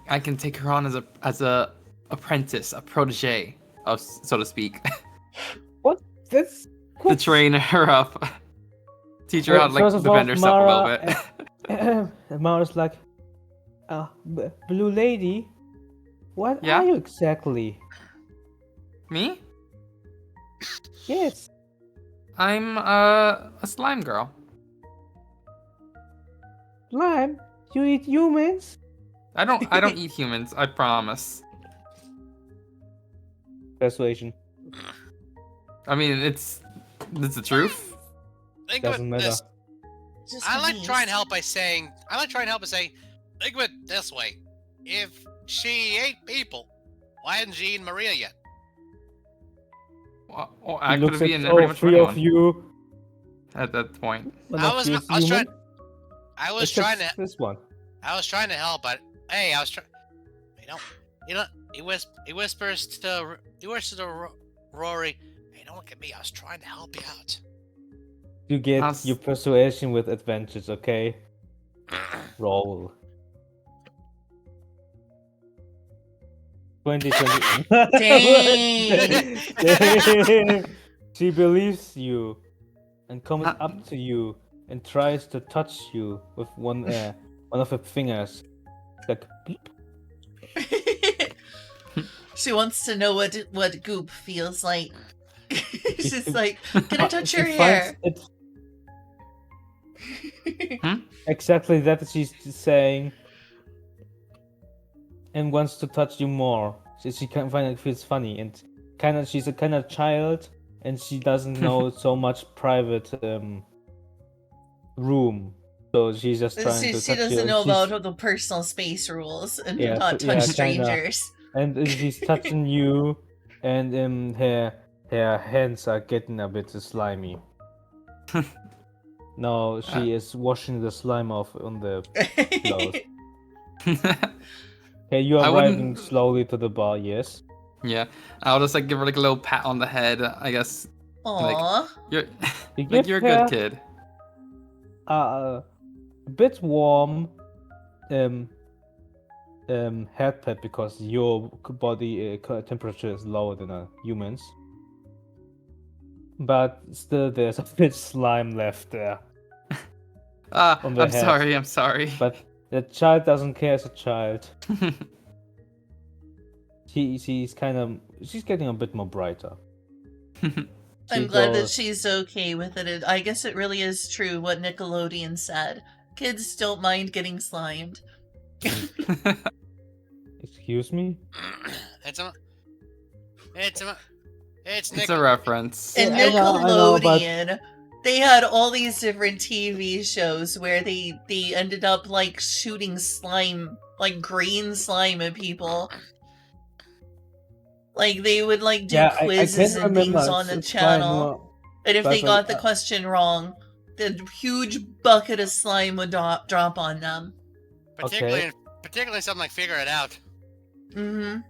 I can take her on as a apprentice, a protege, of so to speak, What? That's to train her up, teach her how to like First of all, defend herself a little Mara, bit. Mara's like, blue lady, what Yeah? are you exactly? Me? Yes. I'm a slime girl. Slime? You eat humans? I don't eat humans. I promise. Persuasion. I mean, it's the truth. Think of Doesn't it matter. this. Just I like please. try and help by saying. Think of it this way: if she ate people, why hadn't she eaten Maria yet? Well, He I could looks have at eaten all pretty much three of anyone you. at that point. One I of was you not- is I was human, I was except trying to. this one. I was trying to help, but hey, I was trying. You know. He whispers to Rory. Hey, don't look at me. I was trying to help you out. You get Us. your persuasion with advantage, okay? Roll. 20. Dang. Dang. She believes you and comes Huh. up to you and tries to touch you with one of her fingers. Like, She wants to know what goop feels like. She's like, can I touch your she hair? finds it exactly that she's saying and wants to touch you more. She can find it feels funny and she's a kind of child and she doesn't know so much private room So she's just trying She, to she touch you. doesn't And know she's, about the personal space rules and yeah, not touch yeah, kinda. strangers. And she's touching you, and her hands are getting a bit slimy. Now she is washing the slime off on the clothes. Okay, you I are arriving wouldn't. slowly to the bar. Yes. Yeah, I'll just like give her like a little pat on the head. I guess like Aw. you're You like give you're a her good kid. a bit warm um head pad because your body temperature is lower than a human's. But still, there's a bit slime left there on the I'm head. sorry. I'm sorry. But the child doesn't care as a child. She's getting a bit more brighter. I'm She glad that goes, she's okay with it. I guess it really is true what Nickelodeon said. Kids don't mind getting slimed. excuse me? it's a, it's a, it's It's a Nick. reference. And Yeah, I know, but Nickelodeon, they had all these different TV shows where they ended up like shooting slime, like green slime at people. Like they would like do yeah, I quizzes can't and things remember. on the It's fine, channel. no, And if they but got the question wrong, the huge bucket of slime would drop on them. okay. Particularly something like Figure It Out. Mm-hmm.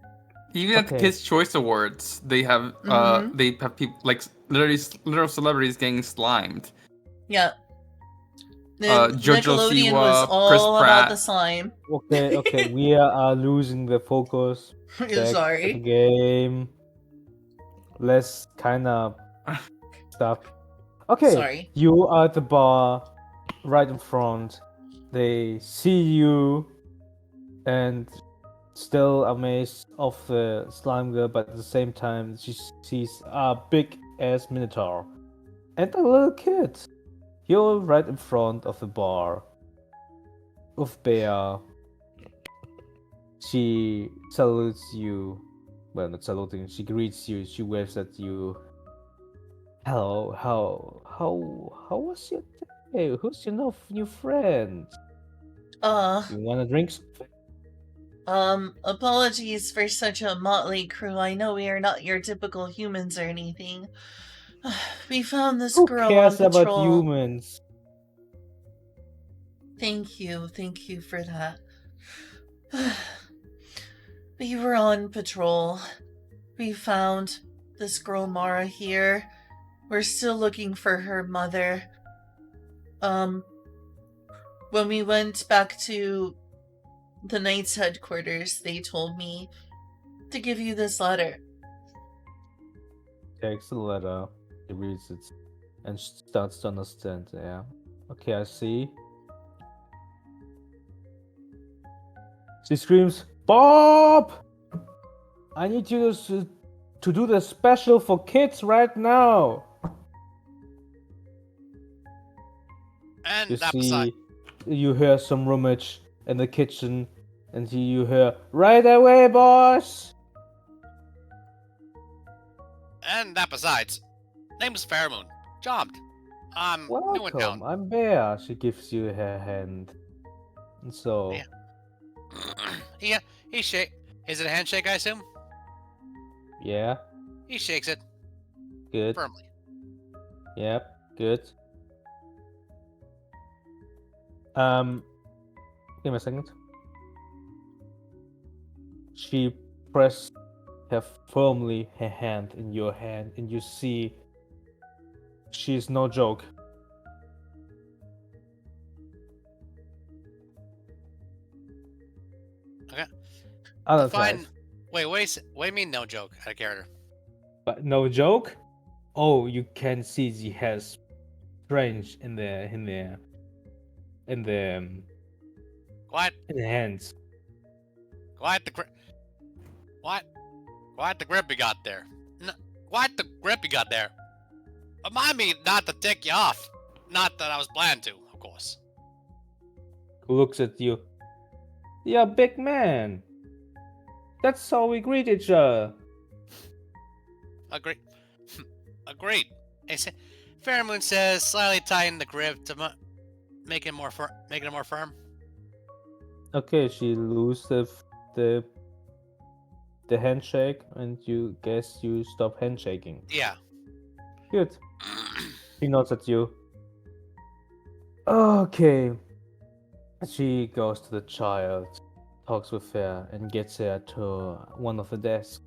Even at the Okay. Kids Choice Awards, they have Mhm. people like literally literal celebrities getting slimed. Yeah. Jojo Nickelodeon was Siwa, Chris all about the Pratt. slime. Okay, we are losing the focus. Back to the Sorry. game. Less kind of stuff. Okay, Sorry. you are at the bar, right in front. They see you, and still amazed of the slime girl, but at the same time she sees a big ass minotaur and a little kid. You're right in front of the bar with Bear. She salutes you. Well, not saluting. She greets you. She waves at you. Hello. How was your day? Who's your new friend? You wanna drink something? Apologies for such a motley crew. I know we are not your typical humans or anything. We found this Who girl on cares about patrol. humans? Thank you for that. We were on patrol. We found this girl Mara here. We're still looking for her mother. When we went back to the Knight's headquarters, they told me to give you this letter. Takes the letter. He reads it and starts to understand. Yeah. Okay, I see. She screams, "Bob! I need you to do the special for kids right now." And You that beside. see, you hear some rummage in the kitchen, and you hear, "Right away, boss!" And that besides. Name's Fairmoon. Jobbed. New in Welcome, town. I'm Bear. She gives you her hand. And so, Yeah. Yeah, he shake. Is it a handshake, I assume? yeah, He shakes it good. firmly. Yep, good. Give me a second. She pressed firmly her hand in your hand, and you see she's no joke. Okay. Other Define. side, Wait, what do you mean no joke out of character? but no joke. Oh, you can see she has strange in the Quiet, in the hands. quiet the grip. Quiet the grip you got there. Quiet the grip you got there. Remind me not to tick you off. Not that I was planning to, of course. Who looks at you? You're a big man. That's how we greet each other. Agreed. Agreed. Fairmoon says, slightly tighten the grip to make it more firm. Okay, she loses the handshake, and you guess you stop handshaking. Yeah. Good. She nods at you. Okay. She goes to the child, talks with her, and gets her to one of the desks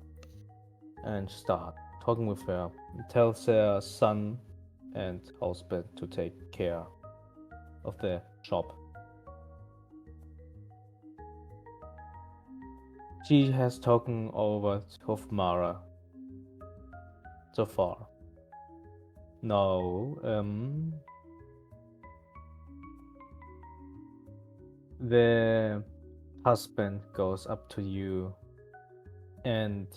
and start talking with her. Tells her son and husband to take care of the shop. She has talking over to Mara so far. No, the husband goes up to you and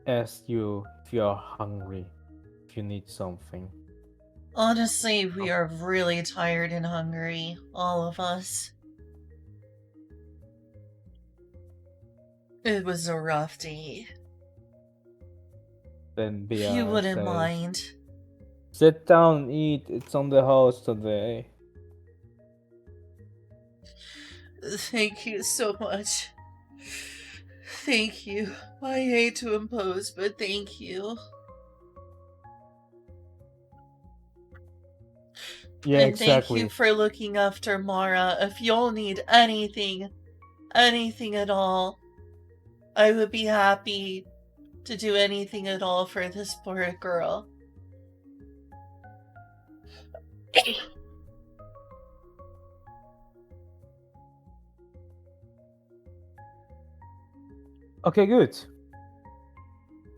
asks you if you are hungry, if you need something. Honestly, we are really tired and hungry, all of us. It was a rough day. Then If you Bia wouldn't says, mind. "Sit down and eat. It's on the house today." Thank you so much. Thank you. I hate to impose, but thank you. Yeah, And thank you exactly. for looking after Mara. If you'll need anything at all, I would be happy to do anything at all for this poor girl. Okay, good.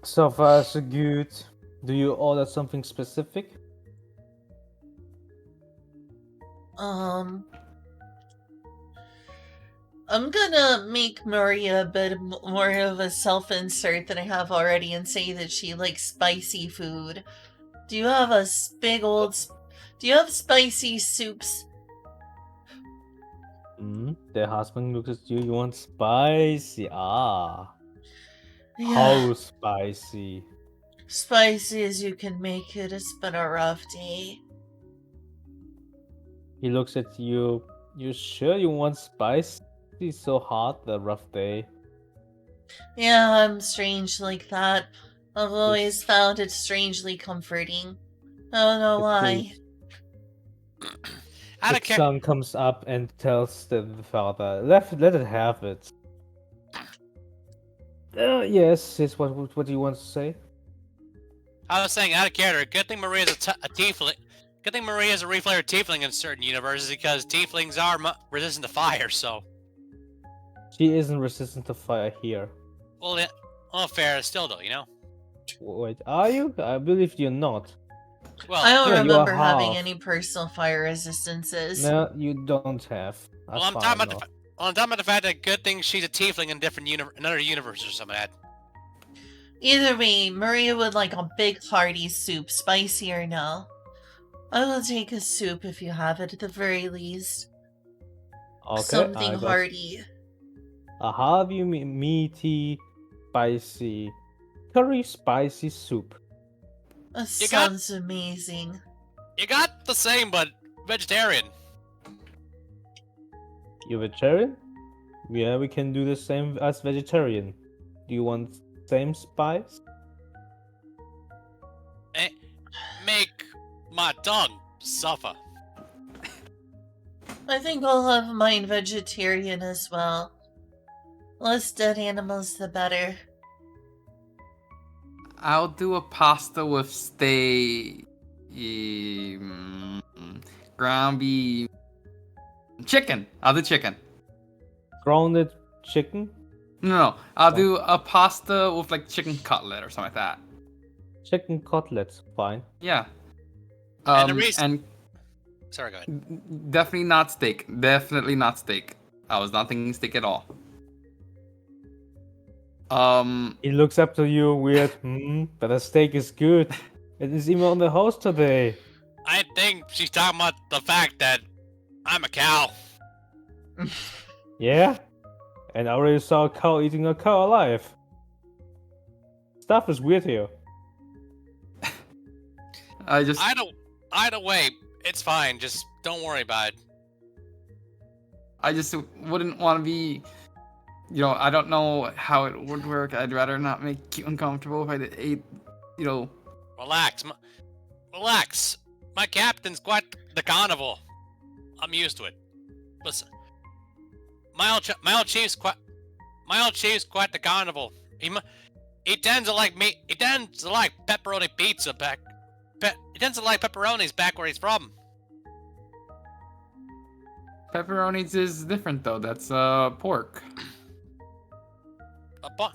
So far, so good. Do you order something specific? I'm gonna make Maria a bit more of a self-insert than I have already and say that she likes spicy food. Do you have a big old... Do you have spicy soups? The husband looks at you. You want spicy? Ah, Yeah, how spicy? spicy as you can make it. It's been a rough day. He looks at you. You sure you want spicy so hot the rough day? Yeah, I'm strange like that. I've always It's- found it strangely comforting. I don't know why. Out The of care. son comes up and tells the father, let it have it. Yes, what do you want to say? I was saying out of character. Good thing Maria's a tiefling. Good thing Maria's a reflayer tiefling in certain universes because tieflings are resistant to fire. So, She isn't resistant to fire here. well, fair still though, you know. Wait, are you? I believe you're not. Well, I don't Yeah, you are remember having half. any personal fire resistances. No, you don't have. As well, I'm far talking as I about know. I'm talking about the fact that good thing she's a tiefling in another universe or something like that. Either way, Maria would like a big hearty soup, spicy or no. I will take a soup if you have it at the very least. Okay, Something I got hearty. a heavy, meaty, spicy, curry spicy soup. That You got- sounds amazing. You got the same, but vegetarian. You vegetarian? Yeah, we can do the same as vegetarian. Do you want same spice? Make my tongue suffer. I think I'll have mine vegetarian as well. Less dead animals, the better. I'll do a pasta with ground beef, chicken. I'll do chicken. Grounded chicken? No, I'll Oh. do a pasta with like chicken cutlet or something like that. Chicken cutlets, fine. Yeah. And the reason- and Sorry, go ahead. definitely not steak. Definitely not steak. I was not thinking steak at all. He looks up to you weird. But the steak is good. It is even on the house today. I think she's talking about the fact that I'm a cow. Yeah? And I already saw a cow eating a cow alive. Stuff is weird here. I just Either way, It's fine. Just don't worry about it. I just wouldn't want to be, I don't know how it would work. I'd rather not make you uncomfortable if I ate, Relax. Relax. My captain's quite the carnival. I'm used to it. Listen, my old chief's quite the carnival. He tends to like meat. He tends to like pepperoni pizza back. He tends to like pepperonis back where he's from. Pepperonis is different though. That's pork.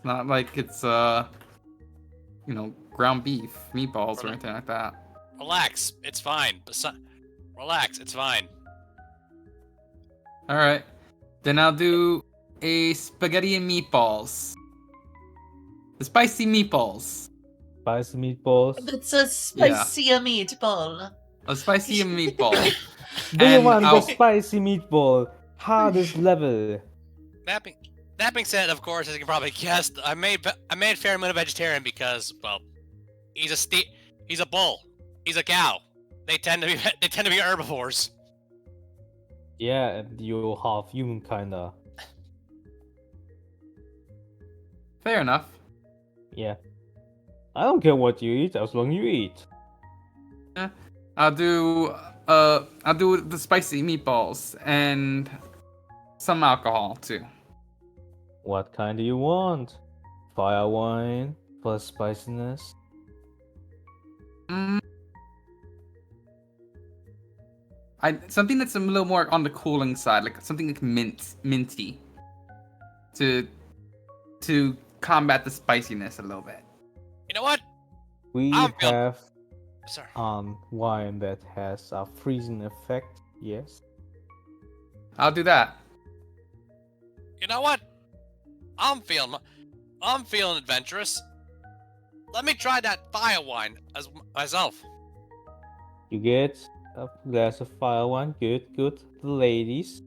Not like it's ground beef, meatballs, or anything like that. Relax. It's fine. Relax. It's fine. All right, then I'll do a spaghetti and meatballs. The spicy meatballs. Spicy meatballs. It's a spicy meatball. A spicy meatball. Do you And want the I'll- spicy meatball? Hardest level. That being said, of course, as you can probably guess, I made Fairmoon a vegetarian because, well, he's a bull, he's a cow. They tend to be herbivores. Yeah, and you're half human, kinda. Fair enough. Yeah. I don't care what you eat, as long as you eat. I'll do the spicy meatballs and some alcohol too. What kind do you want? Fire wine for the spiciness? Mm. Something that's a little more on the cooling side, like something like minty, to combat the spiciness a little bit. You know what? We I'm feeling- have Sorry. wine that has a freezing effect, yes. I'll do that. You know what? I'm feeling adventurous. Let me try that fire wine as myself. You get a glass of fire wine, good. The ladies.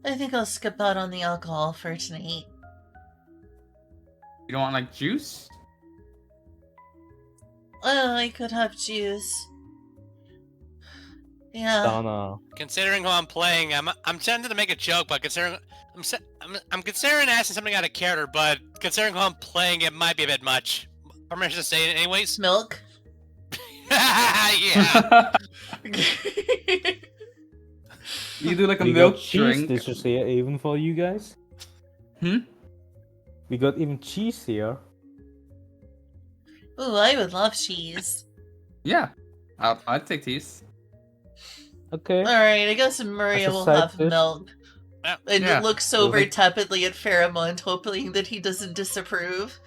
I think I'll skip out on the alcohol for tonight. You don't want like juice? Oh, I could have juice. Yeah. Donna. Considering who I'm playing, I'm tempted to make a joke, but considering I'm considering asking something out of character, but considering who I'm playing, it might be a bit much. Permission to say it anyways. Milk. Yeah. You do like a We milk got cheese drink. dishes here, even for you guys. We got even cheese here. Ooh, I would love cheese. Yeah, I'd take these. Okay. Alright, I guess Maria As a will side have dish. milk. Yeah. And Yeah. looks Well, over they- tepidly at Pheromone, hoping that he doesn't disapprove.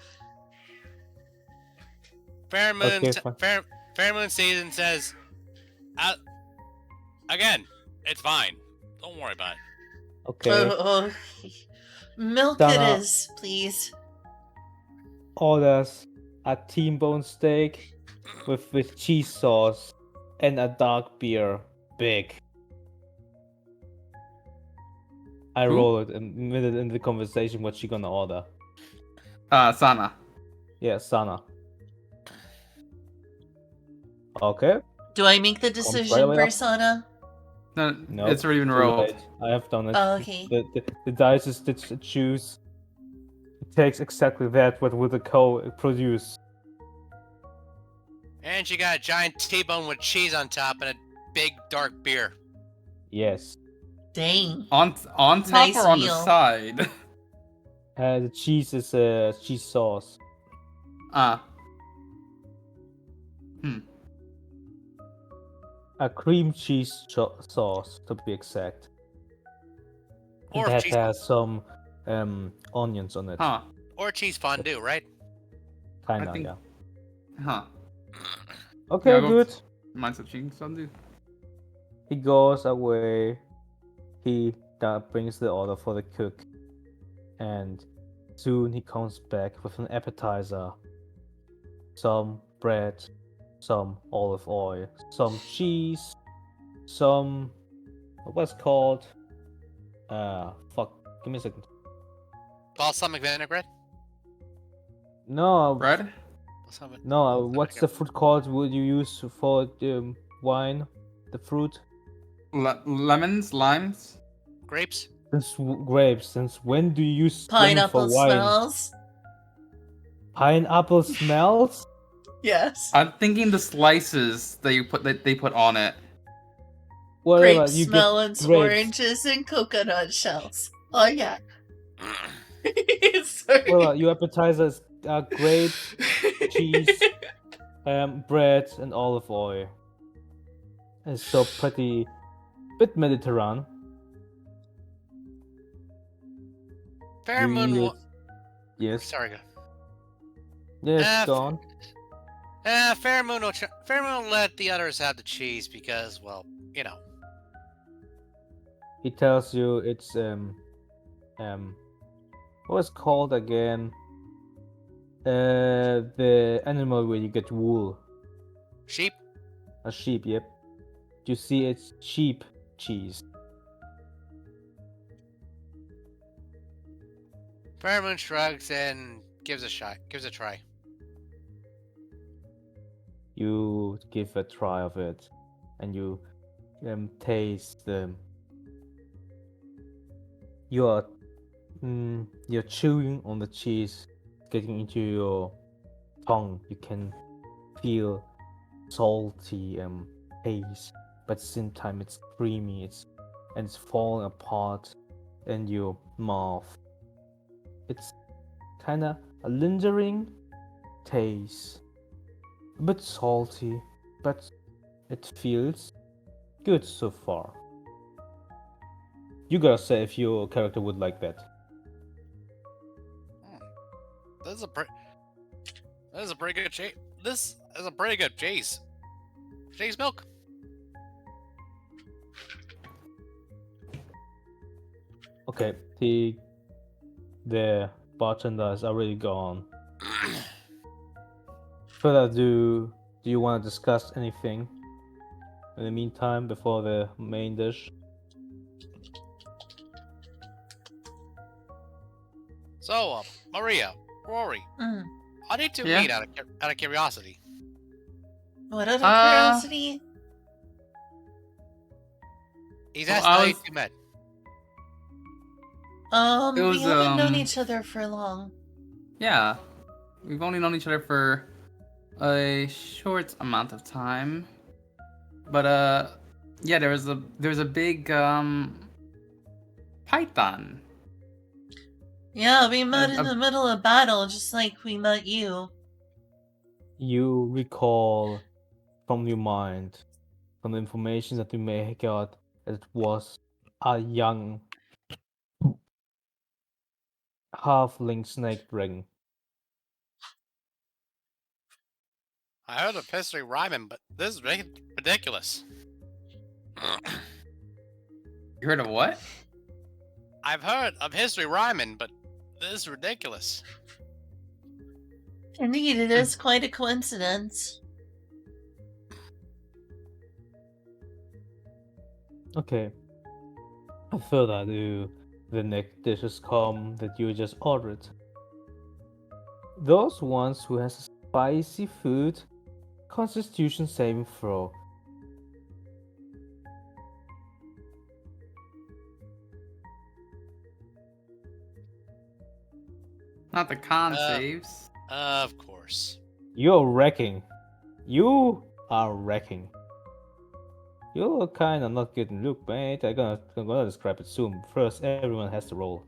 Okay, fine. Fairmoon sees and says, again, it's fine. Don't worry about it. Okay. Oh, milk Donna. it is, please. Orders a T-bone steak with cheese sauce and a dark beer. Big. I Who? roll it a minute in the conversation what she gonna order. Sana. Yeah, Sana. Okay. Do I make the right decision, away up. Persona? No, No, it's already been too rolled. late. I have done it. Oh, okay. The dice is to choose. It takes exactly that what would the produce. And she got a giant T-bone with cheese on top and a big dark beer. Yes. Dang. On top Nice or on meal. the side? The cheese is cheese sauce. A cream cheese sauce, to be exact. Or That cheese, has some onions on it. Huh. or cheese fondue, right? Kinda, I think- yeah. Huh. Okay, Yeah, go- good. Mine's a chicken fondue. He goes away. He brings the order for the cook. And soon he comes back with an appetizer. Some bread, some olive oil, some cheese, some what's it called? Fuck. Give me a second. Balsamic vinaigrette. No, Bread? Let's have it. no. have it What's here. the fruit called? Would you use for wine? The fruit? Lemons? Limes? Grapes? Grapes. Since when do you use lemon for Pineapple wine? smells. Pineapple smells? Yes. I'm thinking the slices that they put on it. Whatever. Grapes, You get melons, grapes. oranges, and coconut shells. Oh yeah. Well, Sorry. your appetizers are grapes, cheese, bread, and olive oil. It's so pretty, bit Mediterranean. Fair You Moon. use, yes, Sorry. yes, Uh, go on. Fair Moon will let the others have the cheese because, well, you know. He tells you it's what's called again? The animal where you get wool. Sheep? A sheep. Yep. You see, it's sheep cheese. Fair Moon shrugs and gives a shot. Gives a try. You give a try of it, and you taste the. You're chewing on the cheese, getting into your tongue. You can feel salty taste, but at the same time it's creamy. It's falling apart in your mouth. It's kind of a lingering taste, a bit salty, but it feels good so far. You gotta say if your character would like that. This is a pretty good cheese. This is a pretty good cheese. Cheese milk. Okay, the bartender is already gone. Further ado, do you want to discuss anything in the meantime before the main dish? So, Maria, Rory, Mm. how did you Yeah? meet out of curiosity? What other Uh, curiosity? He's Well, asking I how you was- two met. It We was, haven't known each other for long. Yeah. We've only known each other for a short amount of time. But yeah, there was a big python. Yeah, we met in a- the middle of battle, just like we met you. You recall from your mind, from the information that you may have got, that it was a young halfling snake dragon. I heard of history rhyming, but this is ridiculous. You heard of what? I've heard of history rhyming, but this is ridiculous. Indeed, it is quite a coincidence. Okay. Further ado, the next dishes come that you just ordered. Those ones who has spicy food, Constitution saving throw. Not the con Uh, saves. Of course. You're wrecking. You are wrecking. You're kinda not getting look, mate. I'm gonna describe it soon. First, everyone has to roll.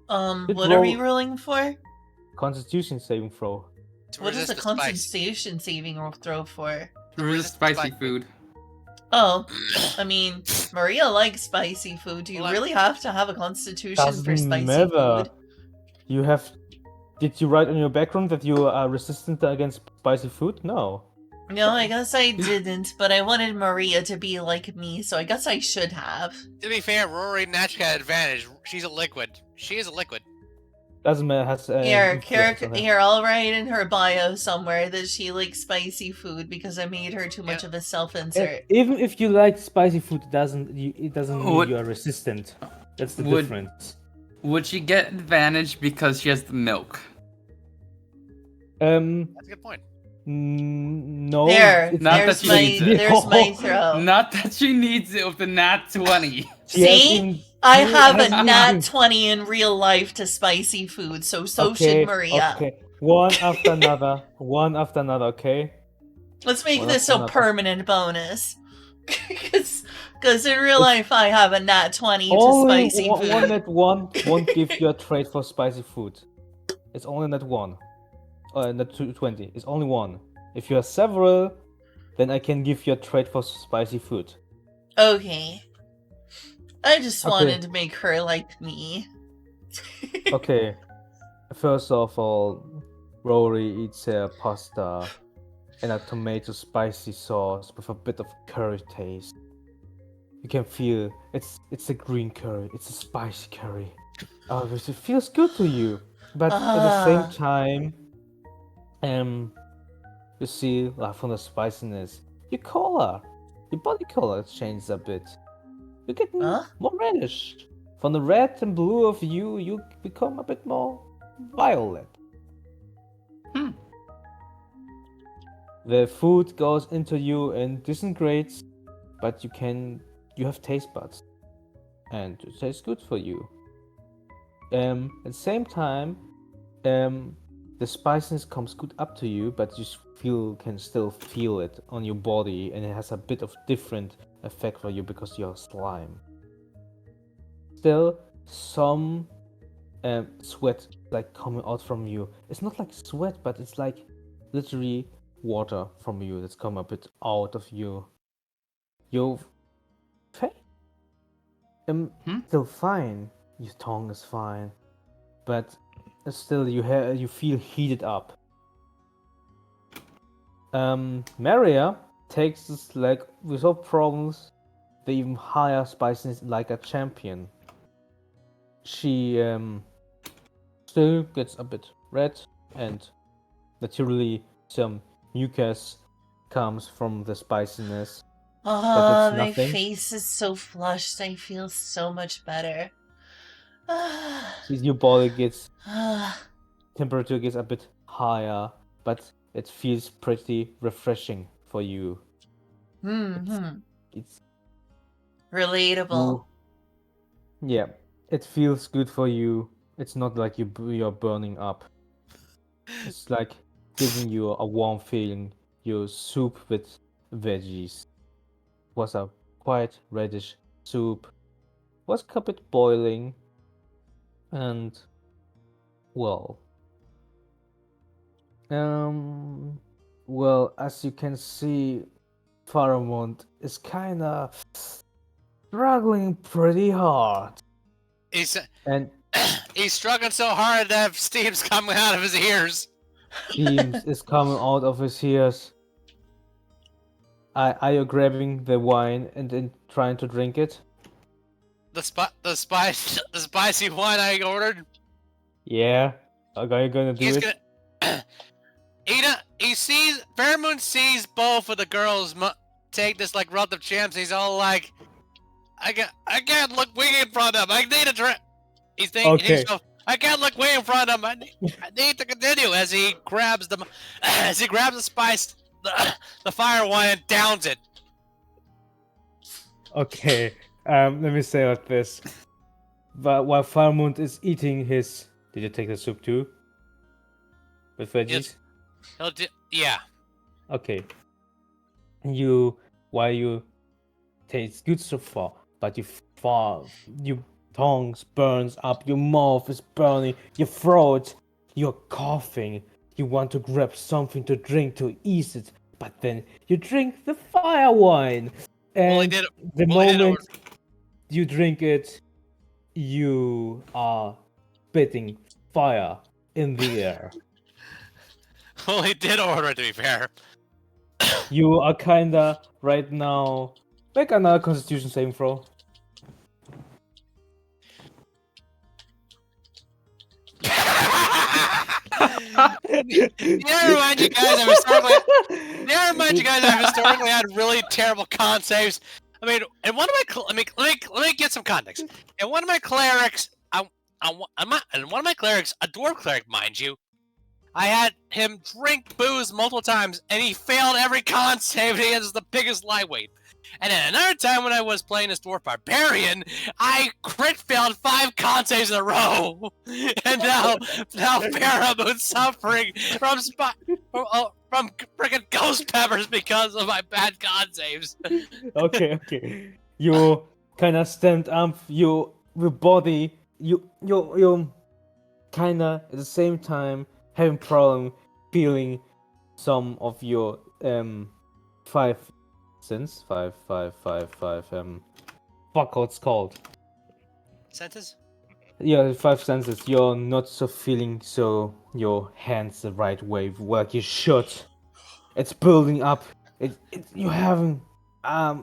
Good What are we roll. rolling for? Constitution saving throw. To What is resist the the spice. Constitution saving throw for? To resist spicy food. Oh, I mean, Maria likes spicy food. Do you Well, really have to have a Constitution for Doesn't spicy matter. food? You have. Did you write on your background that you are resistant against spicy food? No. No, I guess I didn't, but I wanted Maria to be like me, so I guess I should have. To be fair, Rory naturally had advantage. She's a liquid. She is a liquid. Doesn't matter. Has Here, influence on her. here, I'll write in her bio somewhere that she likes spicy food because I made her too much of a self-insert. Even if you like spicy food, it doesn't mean Would- you are resistant. That's the would- difference. Would she get advantage because she has the milk? That's a good point. No. There, Not that there's she my needs it. there's my throw. Not that she needs it with the nat 20. See? I have a hasn't nat even- 20 in real life to spicy food, so should Maria. Okay, one after another. One after another, okay? Let's make One this after a another. permanent bonus. Because in real life, I have a nat 20 to Only spicy one, food. one net one won't give you a trait for spicy food. It's only net one. Net 20. It's only one. If you have several, then I can give you a trait for spicy food. Okay. I just Okay. wanted to make her like me. Okay. First of all, Rory eats a pasta and a tomato spicy sauce with a bit of curry taste. You can feel it's a green curry, it's a spicy curry. Oh, it feels good to you. But at the same time, you see, like from the spiciness, your body color changes a bit. You get Huh? more reddish. From the red and blue of you become a bit more violet. Hmm. The food goes into you and disintegrates, but you have taste buds, and it tastes good for you. At the same time, the spiciness comes good up to you, but you can still feel it on your body, and it has a bit of different effect for you because you're slime. Still, some sweat like coming out from you. It's not like sweat, but it's like literally water from you that's come a bit out of you. Your face still fine. Your tongue is fine, but still you feel heated up. Maria takes this like without problems, the even higher spiciness like a champion. She still gets a bit red, and naturally some mucus comes from the spiciness. Oh, it's my nothing. face is so flushed. I feel so much better. Your body gets temperature gets a bit higher, but it feels pretty refreshing for you. It's Relatable. yeah, it feels good for you. It's not like you're burning up. It's like giving you a warm feeling. Your soup with veggies was a quite reddish soup. Was kept it boiling, and well, well, as you can see, Faramond is kinda struggling pretty hard. He's And he's struggling so hard that steam's coming out of his ears. steam is coming out of his ears. Are you grabbing the wine and then trying to drink it? The spicy wine I ordered. Yeah. Are you gonna do He's it? gonna. He sees Fairmoon sees both of the girls take this like rub of champs. He's all like, I can't look way in front of him. I need a drink. He's thinking, Okay. I can't look way in front of him. I need to continue as he grabs the spice, the fire wine and downs it. Okay. Let me say like this. But while Faramund is eating his, did you take the soup too? With veggies? Yeah. Okay. While you taste good so far, but your tongue burns up, your mouth is burning, your throat, you're coughing. You want to grab something to drink to ease it, but then you drink the fire wine. And the moment you drink it, you are spitting fire in the air. Well, he did order it, to be fair. You are kinda right now. Make another Constitution saving throw. Never mind, you guys have historically had really terrible con saves. I mean, and one of my let me get some context. And one of my clerics, I'm and one of my clerics, a dwarf cleric, mind you, I had him drink booze multiple times, and he failed every con save. He has the biggest lightweight. And then another time when I was playing as dwarf barbarian, I crit failed 5 con saves in a row, and now Paramount's suffering from freaking ghost peppers because of my bad con saves. Okay. You kind of stand up. Your body. You kind of at the same time having problem feeling some of your five sense five fuck what's called Senses? yeah 5 senses. You're not so feeling so your hands the right way like you should. It's building up. You're having a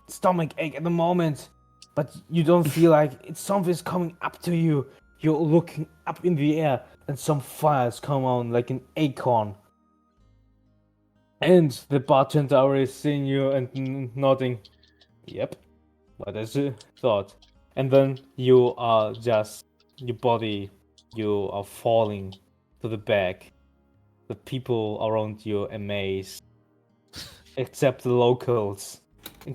stomach ache at the moment, but you don't feel like it's something's coming up to you. You're looking up in the air and some fires come on like an acorn. And the bartender already seeing you and nodding. Yep. What is it? Thought. And then you are just your body. You are falling to the back. The people around you amazed, except the locals,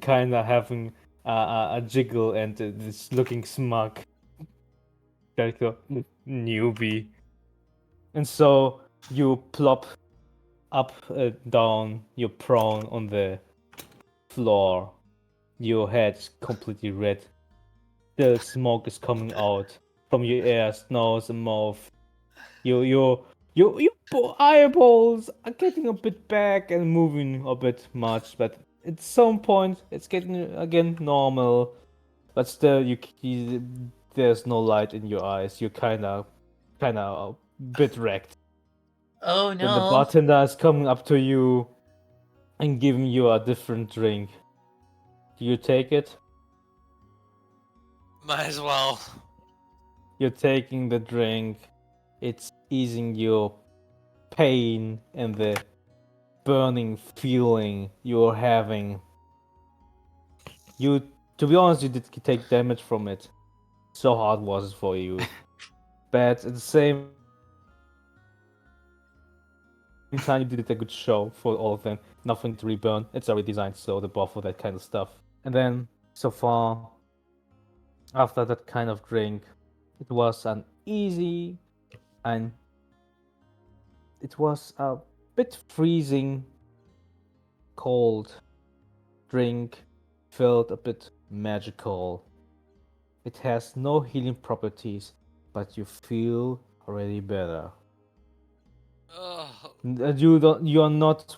kind of having a jiggle and this looking smug. Like a newbie. And so you plop up, down, you're prone on the floor. Your head's completely red. The smoke is coming out from your ears, nose, and mouth. Your eyeballs are getting a bit back and moving a bit much, but at some point it's getting again normal. But still, there's no light in your eyes. You're kind of a bit wrecked. Oh Then the no. bartender is coming up to you and giving you a different drink. Do you take it? Might as well. You're taking the drink. It's easing your pain and the burning feeling you're having. To be honest, you did take damage from it. So hard was it for you. But at the same time, you did a good show for all of them. Nothing to reburn. It's already designed so the buff for that kind of stuff. And then, so far, after that kind of drink, it was an easy and it was a bit freezing cold drink, felt a bit magical. It has no healing properties, but you feel already better. Ugh. You are not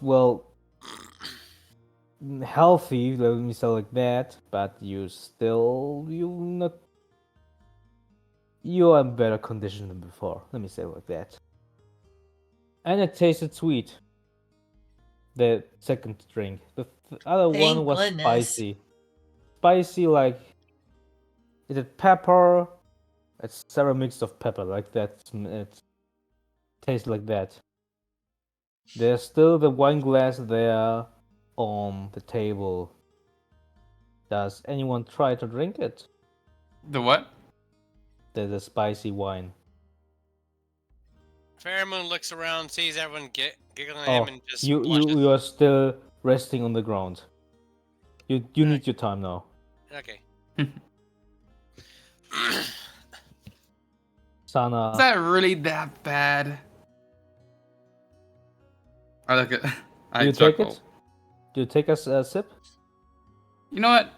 healthy, let me say like that, but you are in better condition than before, let me say like that. And it tasted sweet. The second drink. The other Thank one was goodness. spicy like is it pepper? It's several mix of pepper like that. It tastes like that. There's still the wine glass there on the table. Does anyone try to drink it? The what? The spicy wine. Fairmoon looks around, sees everyone giggling at Oh, him, and just you blushes. you are still resting on the ground. You need your time now. Okay. Sana. Is that really that bad? I look at. Do I you take chuckle. it? Do you take a sip? You know what?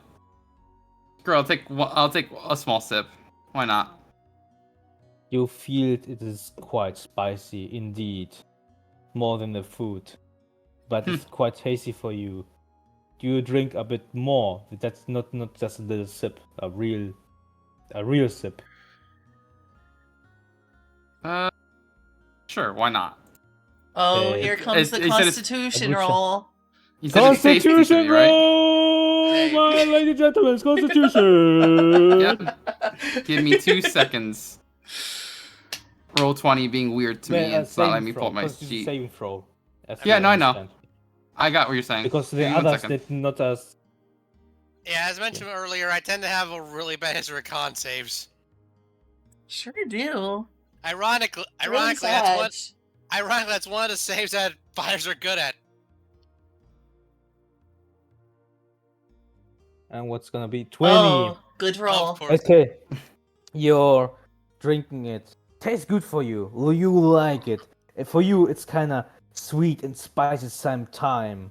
Girl, I'll take a small sip. Why not? You feel it is quite spicy indeed, more than the food, but it's quite tasty for you. Do you drink a bit more? That's not just a little sip, a real sip. Sure, why not? Oh, Okay. here comes the He said it's- Constitution a good roll. You said it's tasty to Constitution me, right? roll, Hey. my ladies and gentlemen, it's Constitution. Yep. Give me 2 seconds. Roll 20 being weird to me and it's not letting me pull up my sheet. Saving throw. as Yeah, you no, I know. understand. I got what you're saying. Because the Give me 1 others second. did not as. Yeah, as mentioned earlier, I tend to have a really bad history of con saves. Sure do. Ironically, Really that's sad. one of the saves that fighters are good at. And what's gonna be 20? Oh, good Of roll. course. Okay, you're drinking it. Tastes good for you. Will you like it? For you, it's kind of sweet and spicy at the same time.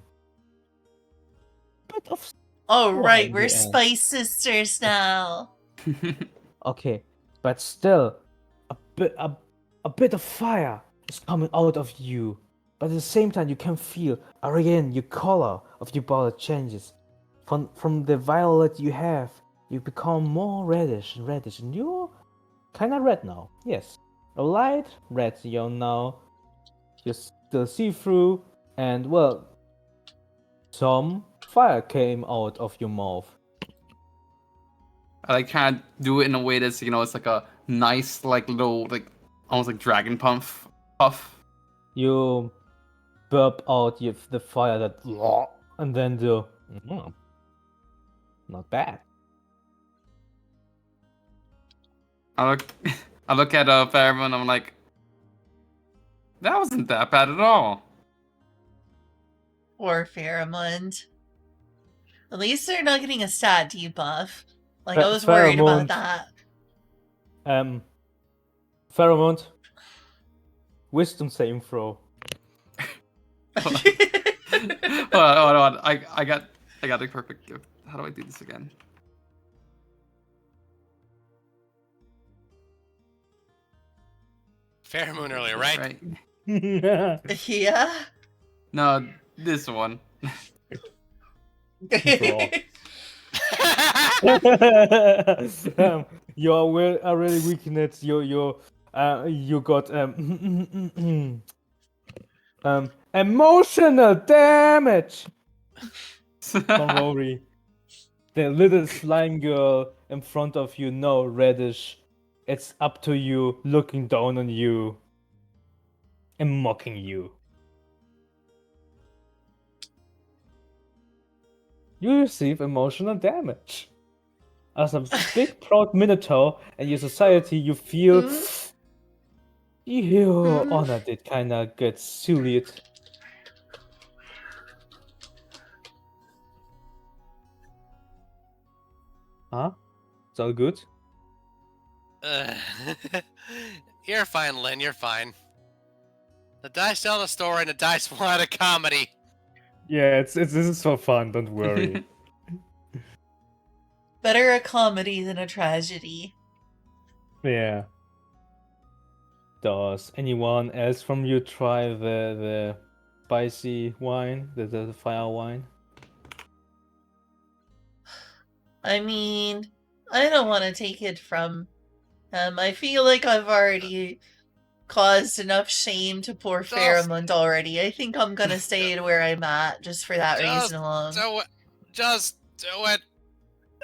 Bit of Oh, sour right. in We're the end. Spice Sisters now. Okay, but still, a bit of fire is coming out of you. But at the same time, you can feel again your color of your body changes. From the violet you have, you become more reddish, and you're kind of red now. Yes, a light red you're now. You still see through, and well, some fire came out of your mouth. I like kind of do it in a way that's it's like a nice like little like almost like dragon puff. You burp out the fire that, and then do. Not bad. I look I look at Pheromone and I'm like, that wasn't that bad at all. Poor Pheromond. At least they're not getting a stat debuff. Like, I was worried about that. Pheromone. Wisdom saving throw. Hold on. I got the perfect gift. How do I do this again? Pheromone earlier, right? Right. Yeah. No, this one. You're really weakness. You got emotional damage from Rory. The little slime girl in front of you, no reddish. It's up to you, looking down on you and mocking you. You receive emotional damage. As a big proud minotaur in your society, you feel your honor did kinda get sullied. Huh? It's all good? You're fine, Lynn. You're fine. The dice tell a story, and the dice want a comedy. Yeah, this is for fun. Don't worry. Better a comedy than a tragedy. Yeah. Does anyone else from you try the spicy wine, the fire wine? I mean, I don't want to take it from him. I feel like I've already caused enough shame to poor Just- Pheromond already. I think I'm gonna stay where I'm at just for that reason alone. Just do it.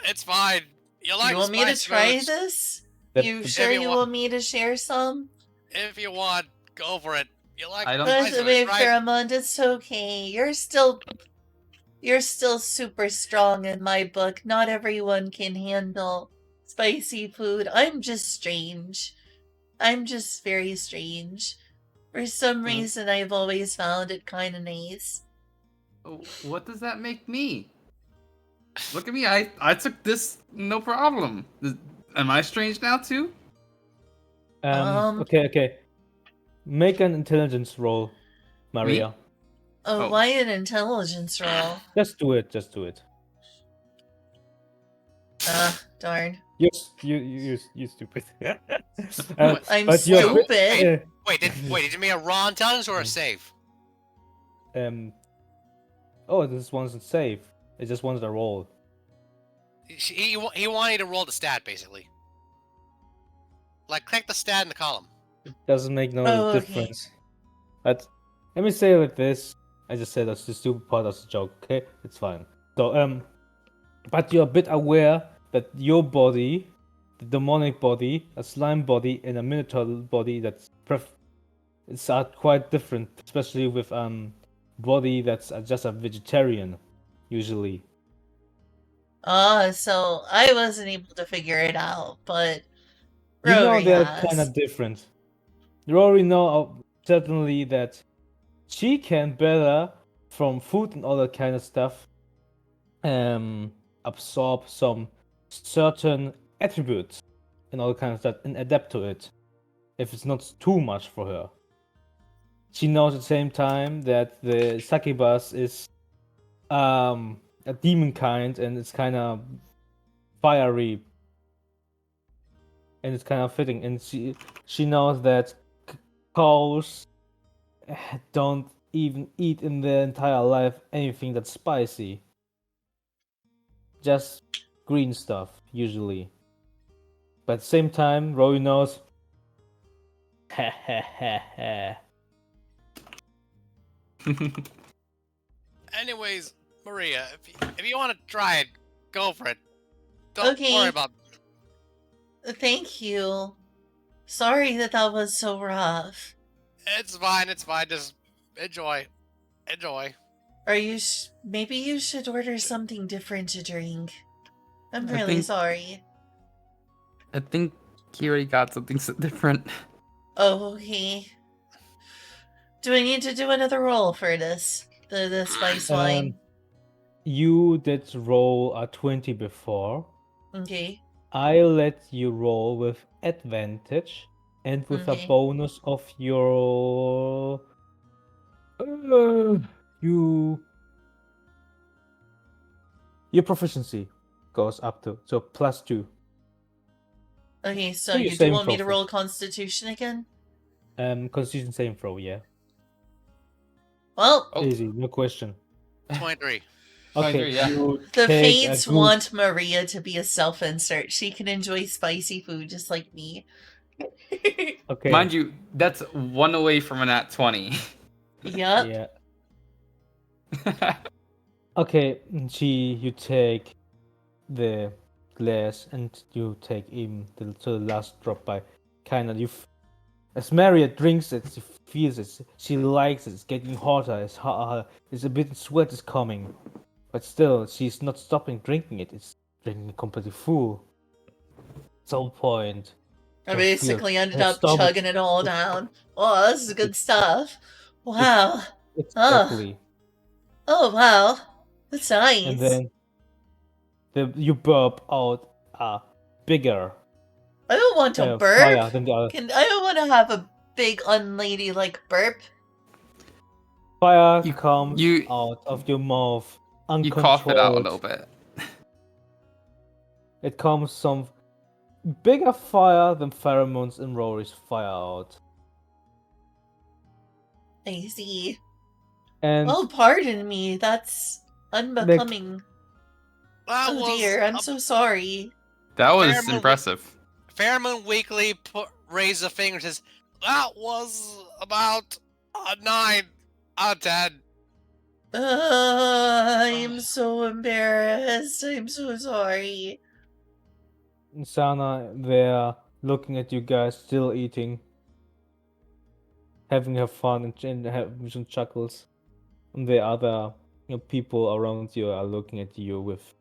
It's fine. You like You want me to spice try foods. this? That- You that- sure you you want- want me to share some? If you want, go for it. You like I don't- spice Listen, foods, right? Pheromond, it's okay. You're still super strong in my book. Not everyone can handle spicy food. I'm just strange. I'm just very strange. For some reason, I've always found it kind of nice. What does that make me? Look at me. I took this no problem. Am I strange now too? Okay. Make an intelligence roll, Maria. Oh. Why an intelligence roll? Just do it. Darn. You stupid. I'm but you're- stupid. Wait, did you mean a raw intelligence or a save? Oh, this one's a save. It just wants a roll. He wanted you to roll the stat, basically. Like, click the stat in the column. Doesn't make no Okay. difference. But let me say it like this. I just said that's the stupid part of the joke. Okay, it's fine. So but you're a bit aware that your body, the demonic body, a slime body, and a minotaur body it's quite different, especially with body that's just a vegetarian, usually. So I wasn't able to figure it out, but You know Rory they're kind has. of different. Rory know certainly that she can better from food and all that kind of stuff absorb some certain attributes and all kind of stuff and adapt to it if it's not too much for her. She knows at the same time that the succubus is a demon kind and it's kind of fiery and it's kind of fitting, and she knows that cows don't even eat in their entire life anything that's spicy, just green stuff usually. But at the same time, Rory knows. Ha ha ha ha. Anyways, Maria, if you want to try it, go for it. Don't Okay. worry about. Thank you. Sorry that was so rough. It's fine. It's fine. Just enjoy. Enjoy. Are you maybe you should order something different to drink. I'm I really think- sorry. I think he already got something different. Oh, okay. Do I need to do another roll for this? The spice wine? You did roll a 20 before. Okay. I let you roll with advantage and with a Okay. bonus of your your proficiency goes up to so +2. Okay, so So you you do same want me to throw roll Constitution again? Constitution same throw, yeah. Well, Oh. Easy, no question. 23. Okay, 23, yeah. you the take a Fates good- want Maria to be a self-insert. She can enjoy spicy food just like me. Okay. Mind you, that's one away from an at 20. Yep. Yeah. Okay, you take the glass and you take even to the last drop by kind of as Maria drinks it, she feels it, she likes it, it's getting hotter, it's a bit sweat is coming, but still she's not stopping drinking it, it's drinking it completely full. At some point, I she'll basically feel ended her up stomach- chugging it all down. Oh, this is good stuff. Wow. Exactly. Oh, wow. That's nice. And then you burp out a bigger I don't want to burp. fire than the other. I don't want to have a big unladylike burp. Fire You- comes you- out of your mouth You cough it out a uncontrolled. little bit. It comes some bigger fire than pheromones in Rory's fire out. I see. And Oh, pardon me. That's unbecoming. That Oh was dear, I'm a- so sorry. That was Pheromone- impressive. Pheromone Weekly raised a finger and says, that was about a 9 out of 10. I'm so embarrassed. I'm so sorry. Sana there looking at you guys still eating. Having her fun and having some chuckles. And the other people around you are looking at you with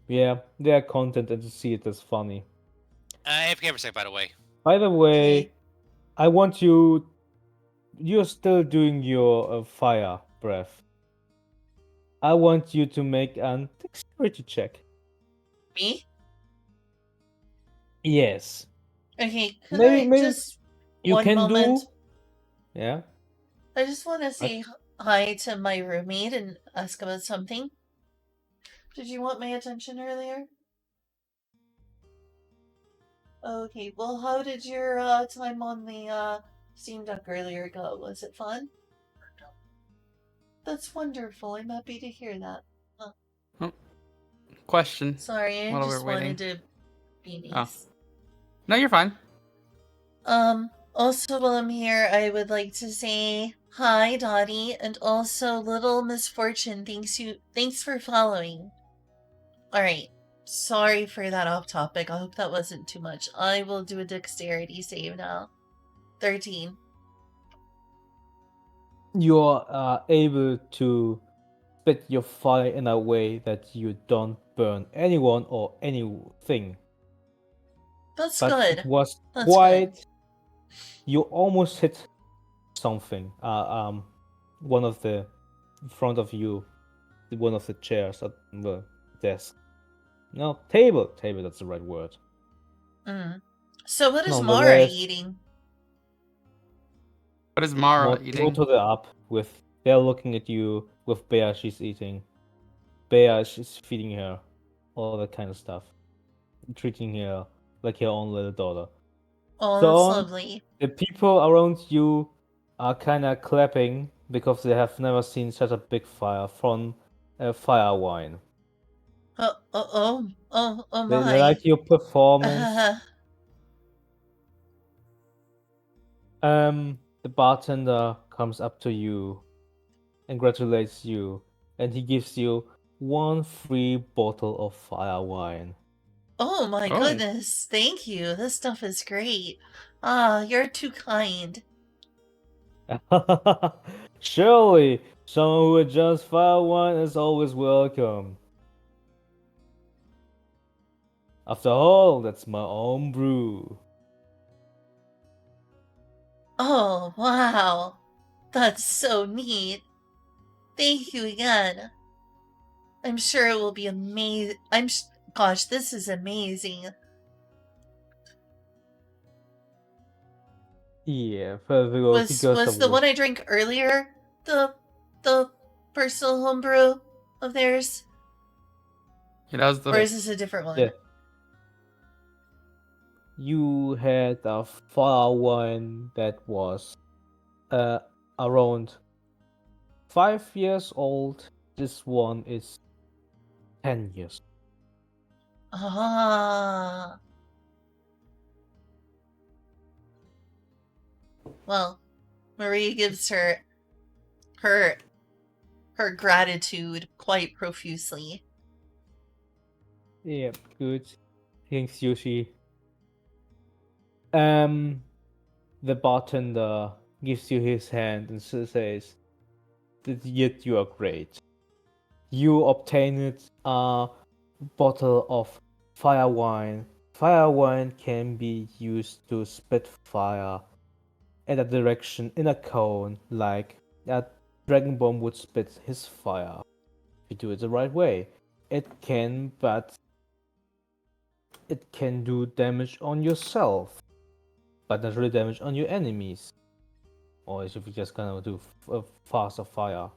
they are content and to see it as funny. AFK for a sec, by the way. By the way, Okay. I want you're still doing your fire breath. I want you to make an dexterity check. Me? Yes. Okay, could Maybe just you one can moment. Yeah. I just want to say hi to my roommate and ask about something. Did you want my attention earlier? Okay, well, how did your time on the Steam Deck earlier go? Was it fun? That's wonderful. I'm happy to hear that. Question. Sorry, I While just we're wanted to be Oh. nice. No, you're fine. Also while I'm here, I would like to say hi, Dottie, and also Little Misfortune, thanks for following. Alright. Sorry for that off topic. I hope that wasn't too much. I will do a dexterity save now. 13. You're able to spit your fire in a way that you don't burn anyone or anything. That's but it good. was That's good. quite. You almost hit something. One of the in front of you, one of the chairs at the desk. No, table. Table. That's the right word. Mm. So what is Mara Nonetheless, eating? What is Mara more eating? to the up with they're looking at you with Bear. She's eating. Bear. She's feeding her, all that kind of stuff, treating her like her own little daughter. Oh, So that's on. lovely. The people around you are kind of clapping because they have never seen such a big fire from a fire wine. Oh They my. like your performance. Uh, The bartender comes up to you and congratulates you, and he gives you one free bottle of fire wine. oh my Oh, goodness. Thank you. This stuff is great. Ah, you're too kind. Surely, someone who adjusts fire wine is always welcome. After all, that's my own brew. Oh, wow. That's so neat. Thank you again. I'm sure it will be amazing. Gosh, this is amazing. Yeah, further he goes Was the away. one I drank earlier the personal homebrew of theirs? yeah, that was Or the. is this a different one? Yeah, you had a fire wine that was uh around 5 years old. This one is 10 years. Ah. Well, Marie gives her her gratitude quite profusely. Yeah, good. Thanks, Yoshi. Um, the bartender gives you his hand and says that yet you are great. You obtained a bottle of fire wine. Fire wine can be used to spit fire in a direction in a cone, like a dragon bomb would spit his fire. If you do it the right way, but it can do damage on yourself, but not really damage on your enemies. Or if you just gonna do faster fire.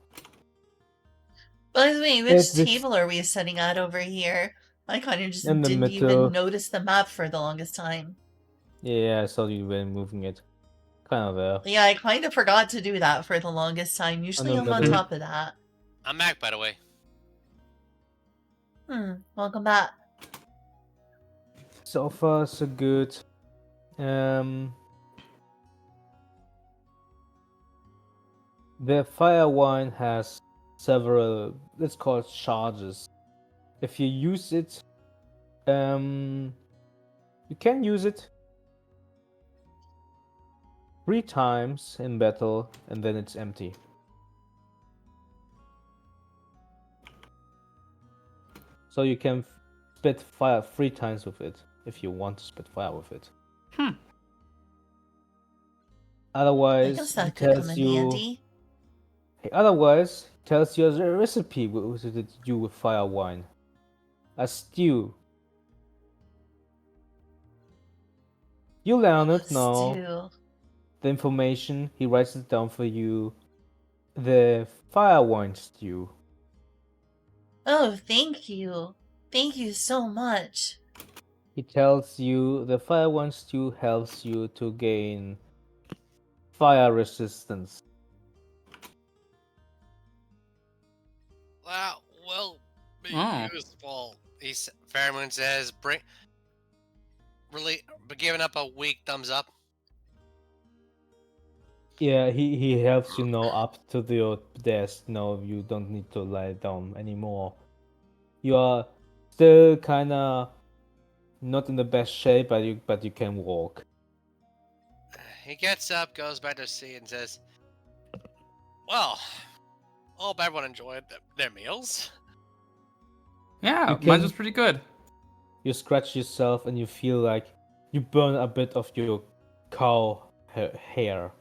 By the way, which This table are we sitting at over here? I kind of just in the didn't even middle. notice the map for the longest time. Yeah, I saw you when moving it. Kind of there. Yeah, I kind of forgot to do that for the longest time. In Usually the I'm on middle. top of that. I'm back, by the way. Welcome back. So far, so good. Um, the fire wine has several, let's call it charges. If you use it, you can use it 3 times in battle, and then it's empty. So you can spit fire 3 times with it if you want to spit fire with it. Hmm. I Otherwise, guess he that could come tells in you. handy. Otherwise, he tells you a recipe to do with fire wine. A stew. You learn it Let's now. do. The information, he writes it down for you. The fire wine stew. Oh, thank you. Thank you so much. He tells you the fire wine stew helps you to gain fire resistance. That will be Oh. useful. Fairmoon says, really giving up a weak thumbs up. Yeah, he helps you now up to your desk. No, you don't need to lie down anymore. You are still kinda not in the best shape, but you can walk. He gets up, goes back to his seat, and says, "Well, hope everyone enjoyed their meals." Yeah, You mine can was pretty good. you scratch yourself and you feel like you burn a bit of your cow hair.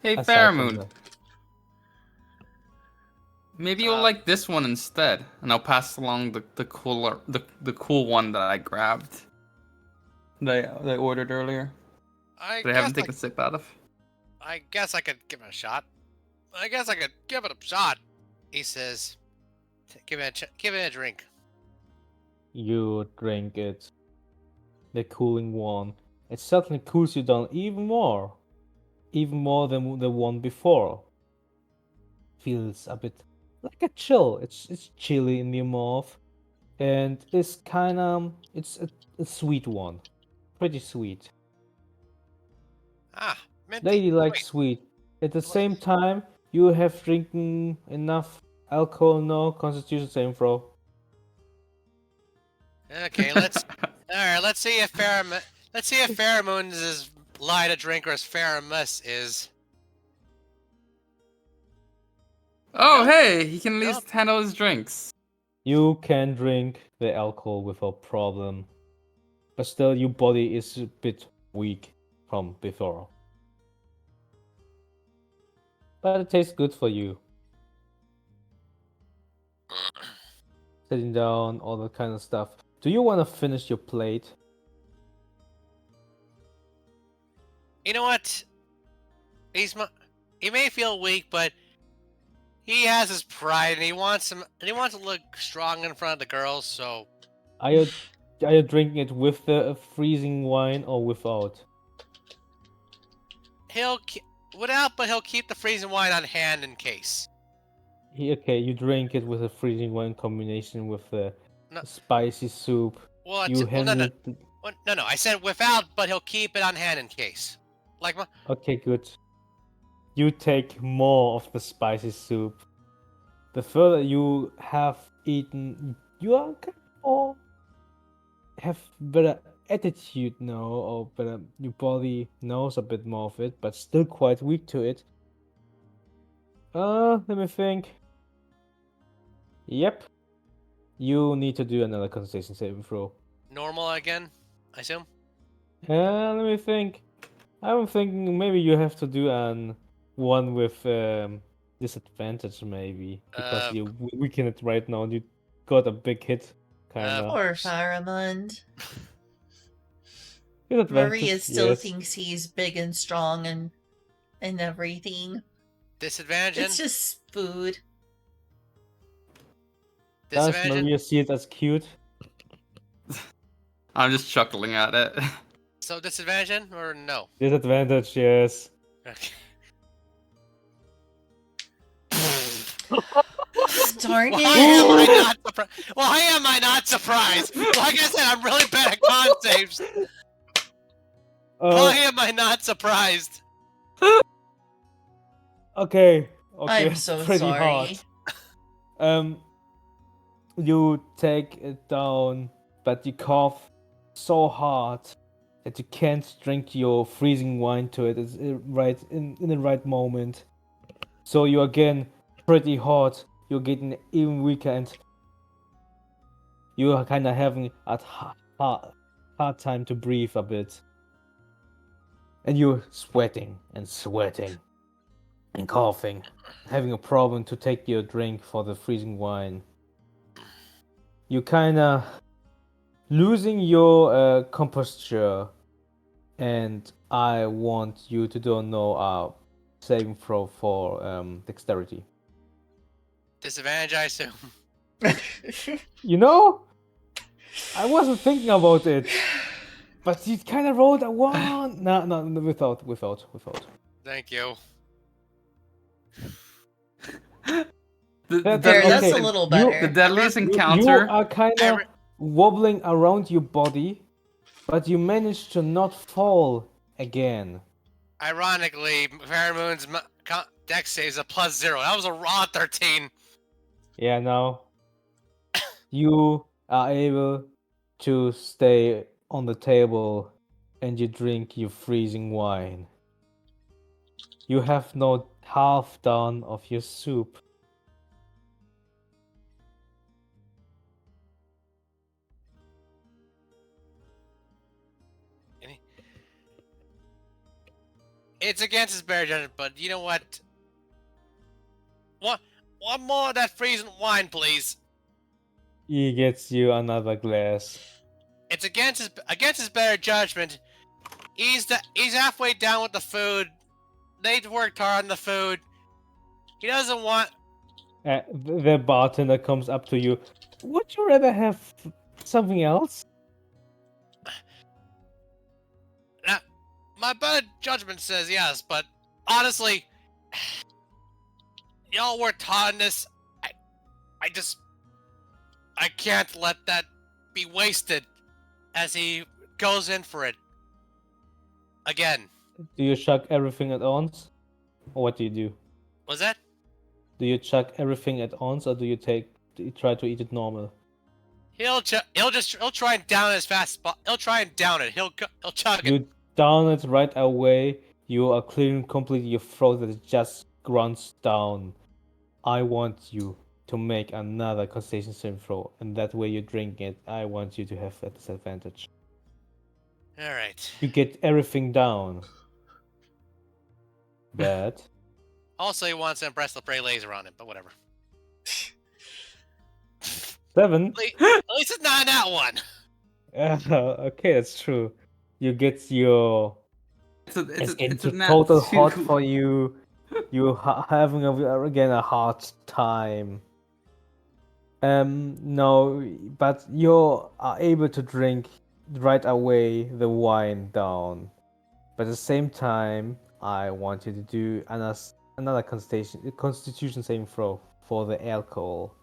Hey, Aside from Fairmoon, that, maybe you'll like this one instead, and I'll pass along the cool one that I grabbed. That I ordered earlier. I That I guess haven't taken a sip out of. I guess I could give it a shot. I guess I could give it a shot. He says, give it a drink. you drink it, the cooling one. It certainly cools you down even more than the one before. Feels a bit like a chill. It's chilly in your mouth, and it's it's a sweet one, pretty sweet. Ah, minty. Lady like Wait, sweet. At the like- same time, you have drinking enough alcohol. No constitution saving throw. okay, let's. All right, let's see if Pheromones is lie to drink or as Pheromus is. Oh, Nope. hey, he can at Nope. least handle his drinks. You can drink the alcohol without problem, but still your body is a bit weak from before. But it tastes good for you. Sitting down, all that kind of stuff. Do you want to finish your plate? You know what? He may feel weak, but he has his pride, and he wants to look strong in front of the girls. So Are you drinking it with the freezing wine or without? but he'll keep the freezing wine on hand in case. Okay, you drink it with a freezing wine combination with the No, spicy soup. well, You well, no, no, handle it. no. I said without, but he'll keep it on hand in case. Like my, Okay, good. You take more of the spicy soup. The further you have eaten, you are kind of more have better attitude now, or better your body knows a bit more of it, but still quite weak to it. Let me think. Yep. You need to do another concentration saving throw. normal again, I assume. Let me think. I'm thinking maybe you have to do an one with disadvantage maybe because Uh, you weaken it right now. You got a big hit, kinda. Poor Faramund. Maria Disadvantage, still yes. thinks he's big and strong and everything. disadvantage. It's just food. Does Disadvantage. Maria see it as cute? I'm just chuckling at it. So disadvantage or no? Disadvantage, yes. Okay. Darn Why it. am I not surprised? Why am I not surprised? Like I said, I'm really bad at con saves. Why am I not surprised? Okay, I'm so pretty sorry. hard. You take it down, but you cough so hard that you can't drink your freezing wine to it. It's right in the right moment. So you again pretty hot. You're getting even weaker, and you are kind of having a hard time to breathe a bit. And you're sweating and sweating and coughing, having a problem to take your drink for the freezing wine. You kind of losing your composture, and I want you to do no saving throw for dexterity. Disadvantage, I assume. You know, I wasn't thinking about it, but you kind of rolled a one. No, without. Thank you. The There, that's deadliest, a little better. the deadliest You encounter. are kind I of re- wobbling around your body, but you manage to not fall again. Ironically, Pheromone's dex saves a +0. That was a raw 13. Yeah, now you are able to stay on the table and you drink your freezing wine. You have no half done of your soup. It's against his better judgment, but you know what? One more of that freezing wine, please. He gets you another glass. It's against his better judgment. He's halfway down with the food. They've worked hard on the food. He doesn't want. The bartender comes up to you. Would you rather have something else? My better judgment says yes, but honestly, y'all worked hard on this. I can't let that be wasted as he goes in for it. Again. Do you chuck everything at once? Or what do you do? Was that? Do you chuck everything at once, or do you try to eat it normal? He'll try and down it as fast as he'll try and down it. He'll chug it. You down it right away. You are clearing completely your throat that it just grunts down. I want you to make another concentration saving throw, and that way you drink it. I want you to have a disadvantage. All right. You get everything down. Bad. Also, he wants to impress the prey laser on him, but whatever. 7. At least it's not that one. Okay, that's true. You get your It's into a nat total 2. hot for you. You having again a hard time. No, but you are able to drink right away the wine down. But at the same time, I want you to do another constitution saving throw for the alcohol.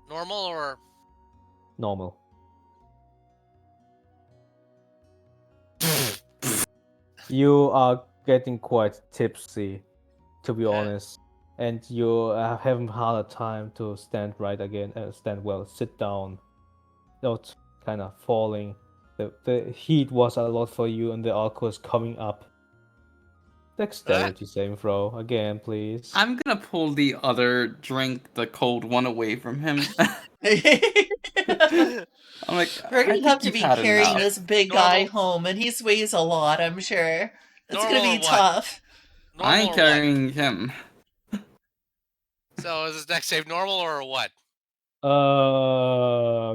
Normal or Normal. You are getting quite tipsy, to be honest, and you are having a harder time to stand right again. Stand well, sit down, not kind of falling. The heat was a lot for you, and the alcohol is coming up. Dexterity saving throw again, please. I'm gonna pull the other drink, the cold one, away from him. I'm like, We're I gonna think have to you've be had carrying enough. this big guy Normal. home, and he weighs a lot, I'm sure. It's Normal gonna be or what? tough. Normal I ain't or carrying him. what? So is this next save normal or what?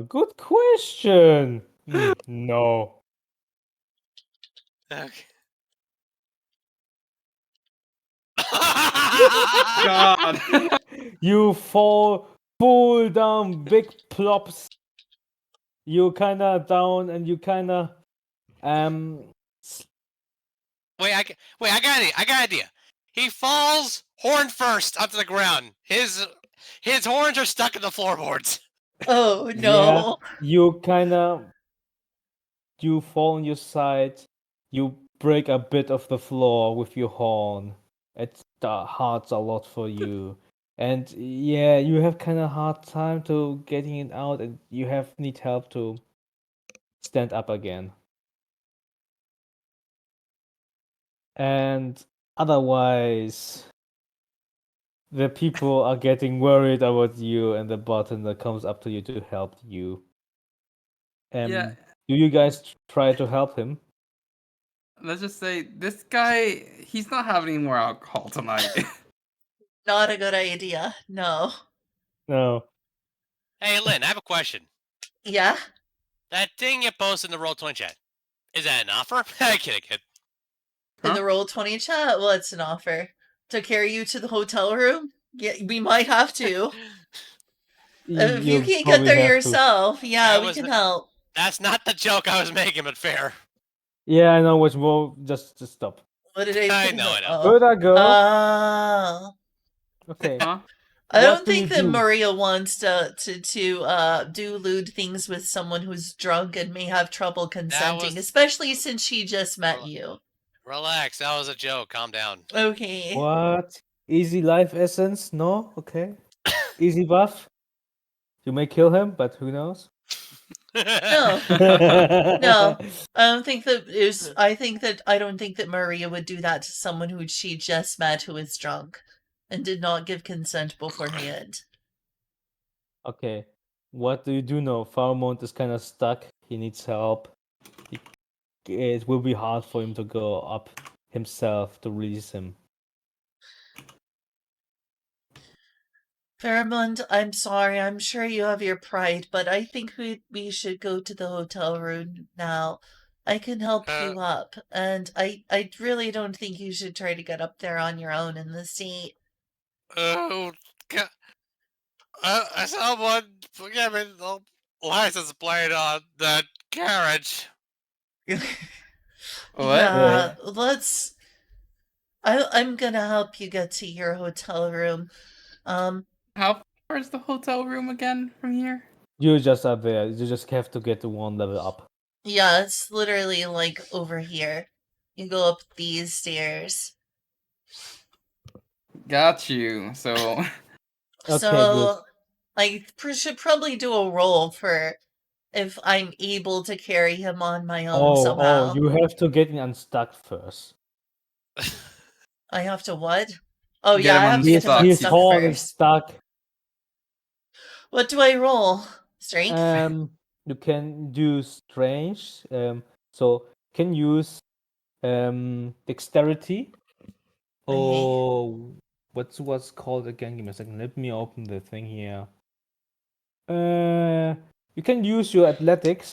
Good question. No. Okay. God. You fall full down, big plops. You kinda down, and you kinda Wait, I got an idea. He falls horn first onto the ground. His horns are stuck in the floorboards. Oh yeah, no. you fall on your side. You break a bit of the floor with your horn. It hurts a lot for you. And yeah, you have kind of hard time to getting it out, and you need help to stand up again. And otherwise, the people are getting worried about you, and the bartender comes up to you to help you. Yeah. Do you guys try to help him? Let's just say this guy, he's not having any more alcohol tonight. Not a good idea. No. No. Hey, Lynn, I have a question. Yeah? That thing you posted in the Roll20 chat, is that an offer? I kid. In Huh? the Roll20 chat? Well, it's an offer. To carry you to the hotel room? Yeah, we might have to. If you can't get probably there have to. yourself, yeah, I we was can ma- help. That's not the joke I was making, but fair. Yeah, I know which will just stop. What did I I put know, in I the- know. Oh. Where'd I go? Okay. Huh? I What don't do think you that do? Maria wants to do lewd things with someone who's drunk and may have trouble consenting, was- especially since she just met Rel- you. Relax, that was a joke. Calm down. Okay. What? Easy life essence? No? Okay. Easy buff? You may kill him, but who knows? No. No. I don't think that I don't think that Maria would do that to someone who she just met who is drunk and did not give consent beforehand. Okay. What do you do now? Faramond is kind of stuck. He needs help. It will be hard for him to go up himself to release him. Fairmont, I'm sorry. I'm sure you have your pride, but I think we should go to the hotel room now. I can help Uh, you up, and I really don't think you should try to get up there on your own in the seat. oh, someone give me the license plate on that carriage. What? Yeah, let's. I'm gonna help you get to your hotel room. How far is the hotel room again from here? You're just up there. You just have to get to one level up. Yeah, it's literally like over here. You go up these stairs. Got you. So Okay, good. So should probably do a roll for if I'm able to carry him on my own Oh, somehow. you have to get him unstuck first. I have to what? Oh Get yeah, him I have to get him unstuck. He's unstuck caught and first. stuck. What do I roll? Strength? You can do strange. So can use dexterity Okay. or what's called again? Give me a second. Let me open the thing here. You can use your athletics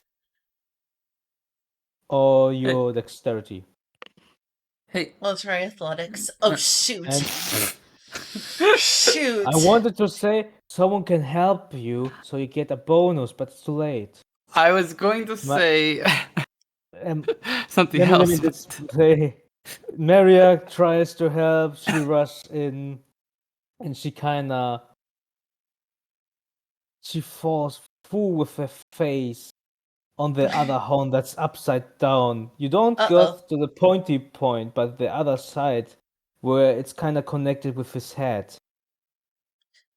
or your dexterity. hey. Let's try athletics. Oh shoot. And Shoot. I wanted to say someone can help you, so you get a bonus, but it's too late. I was going to say Um, something let me else. just say, Maria tries to help. She rushes in, and she falls full with her face on the other horn that's upside down. You don't go Uh-oh. to the pointy point, but the other side where it's kind of connected with his head.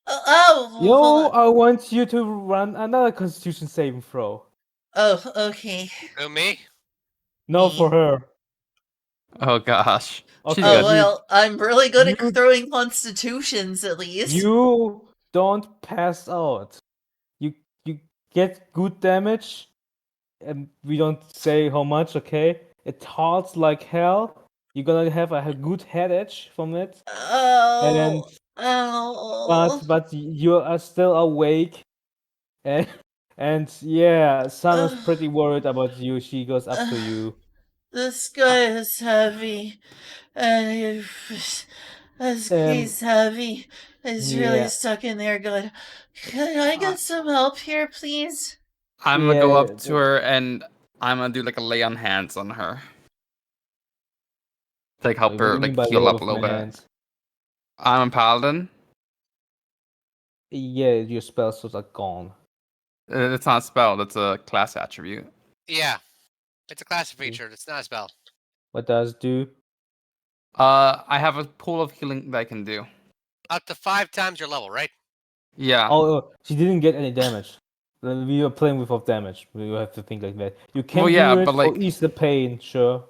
Oh, hold Yo, on. I want you to run another Constitution saving throw. Oh, okay. Who, me? No, for Me. her. Oh gosh. She's Okay, Oh good. well, I'm really good at you throwing constitutions at least. you don't pass out. You get good damage, and we don't say how much. Okay, it hurts like hell. You're gonna have a good headache from it, and Oh, oh. but you are still awake, and yeah, Sana's Ugh. pretty worried about you. She goes up to Ugh. you. This guy is heavy, and Um, he's heavy. He's really yeah, stuck in there. Good. Can I Uh, get some help here, please? I'm gonna go yeah. up to her and I'm gonna do like a lay on hands on her. To, like help What do her you mean like by heal lay up a of little bit. hands? I'm a paladin. Yeah, your spell slots are gone. It's not a spell, that's a class attribute. Yeah, it's a class Okay. feature. It's not a spell. What does it do? I have a pool of healing that I can do. Up to 5 times your level, right? Yeah. Oh, she didn't get any damage. We are playing without damage. We have to think like that. You can Well, yeah, do it but for like, ease the pain, sure.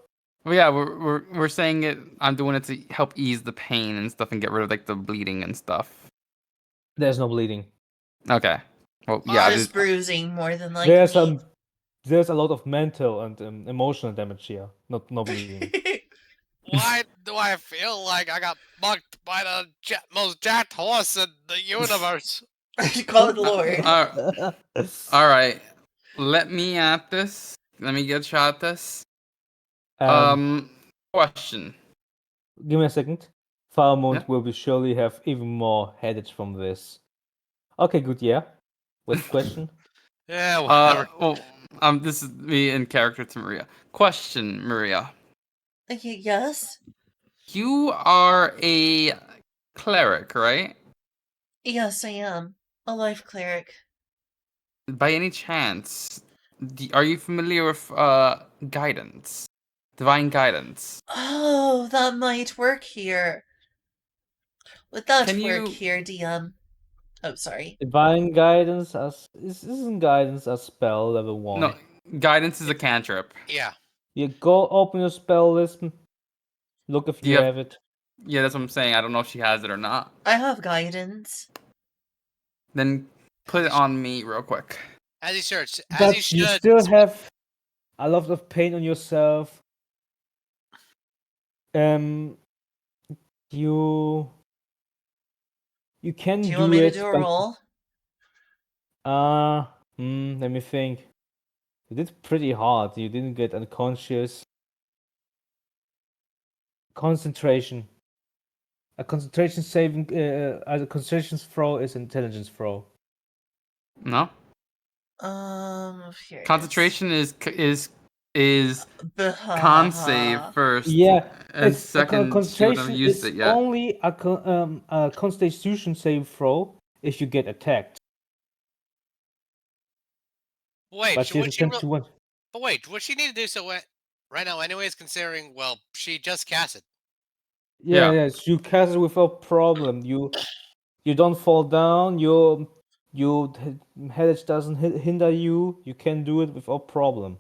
well, yeah, we're saying it. I'm doing it to help ease the pain and stuff and get rid of like the bleeding and stuff. There's no bleeding. Okay. Well, yeah. Just bruising, more than There's likely. there's a lot of mental and emotional damage here. Not no bleeding. Why do I feel like I got mugged by the most jacked horse in the universe? God Lord. All right. Let me at this. Let me get a shot at this. Question. Give me a second. Faramond Yeah. will be surely have even more headaches from this. Okay, good. Yeah. What's the question? Yeah, whatever. Well, this is me in character to Maria. Question, Maria. Okay, yes? You are a cleric, right? Yes, I am. A life cleric. By any chance, are you familiar with guidance? Divine guidance. Oh, that might work here. Would that Can work you here, DM? Oh, sorry. Divine guidance as isn't guidance a spell level 1? No, guidance is a cantrip. Yeah. You go open your spell list. Look if Do you you have have it. Yeah, that's what I'm saying. I don't know if she has it or not. I have guidance. Then put it on me real quick. As you search, as you But you should. still have a lot of pain on yourself. Um, you Do can you want do me to it, do a but roll? let me think. You did pretty hard. You didn't get unconscious. Concentration. A concentration saving. A concentration throw is intelligence throw. No. Here it Concentration is con save is. first, Yeah, and it's a second she wouldn't have concentration used is it yet. only a constitution save throw if you get attacked. Wait, But she has a would she? 10 to 1. But wait, what she need to do so right now, anyways? Considering, well, she just cast it. Yeah, Yeah. yes, you cast it without problem. You don't fall down. Your headache doesn't hinder you. You can do it without problem.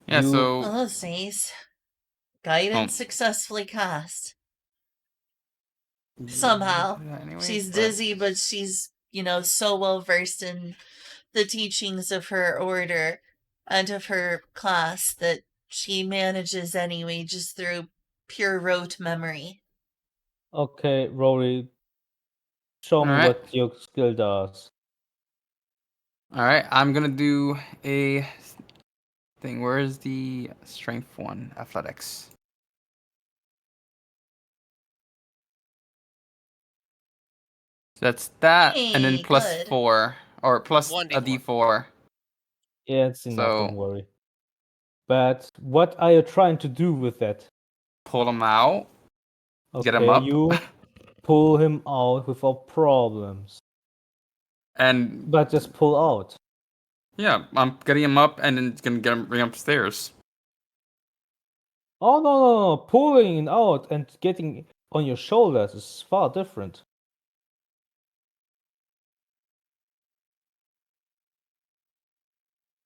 Yeah. You So. Oh, says Oh. guidance successfully cast. You Somehow. do that anyways, She's but- dizzy, but she's, so well versed in the teachings of her order and of her class that she manages anyway just through pure rote memory. okay, Rory? Show me Alright. what your skill does. All right. I'm gonna do a thing. Where is the strength one? Athletics. So that's that, and then Hey, plus good. 4 or plus a 1d4. d4. Yeah, it's enough. So Don't worry. But what are you trying to do with that? pull them out, get them Okay, up, you pull him out without problems. and But just pull out. yeah, I'm getting him up, and then gonna get him bring him upstairs. Oh no, pulling it out and getting on your shoulders is far different.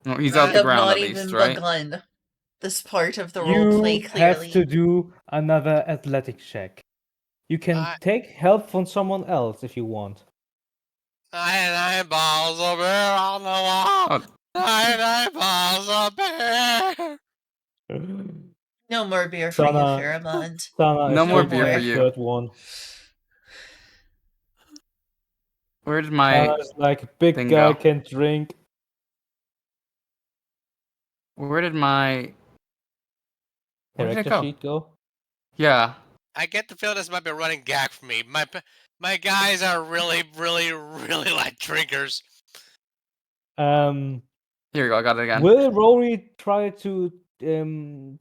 Well, he's I out We the have ground not at least, even right? begun this part of the roleplay, You have clearly. to do another athletic check. You can I- take help from someone else if you want. 99 balls of bear on the wall. Oh, 99 balls of bear. No more beer for you, Sana, Pheromond. Sana No is more taking beer the for you. third one. where did Sana my is like, big thing guy go? can drink. Where did my where did it Character go? sheet go? Yeah. I get the feeling this might be a running gag for me. My guys are really, really, really like drinkers. Um, Here we go. I got it again. will Rory try to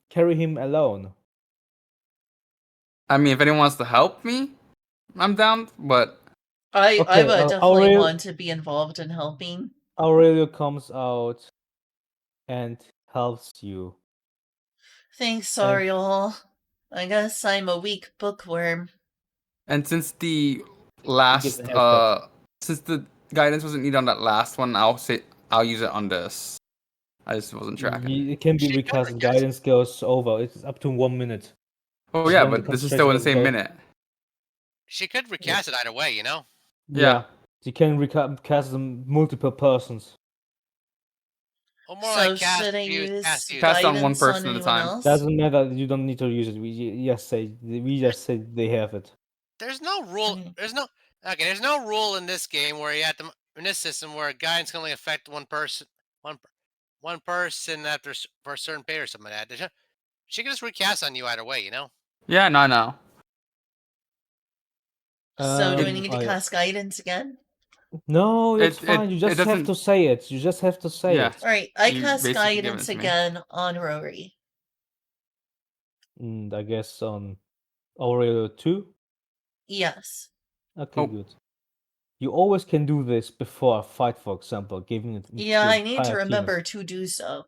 carry him alone? I mean, if anyone wants to help me, I'm down. But I Okay, would definitely Aurelio, want to be involved in helping. Aurelio comes out and helps you. Thanks, And Ariel. I guess I'm a weak bookworm. and since the you get last the headset. since the guidance wasn't needed on that last one, I'll use it on this. I just wasn't tracking. It can be She could recast and recast. guidance goes over. It's up to 1 minute. Oh As yeah, long as the but this is still in the concentration same doesn't go. minute. She could recast it either way, you know? Yeah. You can recast them multiple persons. Or more So like cast should I use, use cast use. Cast on one guidance on person at a anyone time. else? Doesn't matter. You don't need to use it. We just say they have it. There's no rule. Okay. There's no rule in this game where you have to in this system where guidance can only affect one person for a certain period or something like that. She can just recast on you either way, you know? Yeah, no, no. So do I need to Oh, yeah. cast guidance again? No, that's It fine. You just have doesn't. to say it. You just have to say Yeah. it. Alright, I You cast basically give it guidance to me. again on Rory. And I guess on Aurelio 2. Yes. Okay, Oh. good. You always can do this before a fight, for example, giving it. Yeah, the I need to entire team remember is- to do so.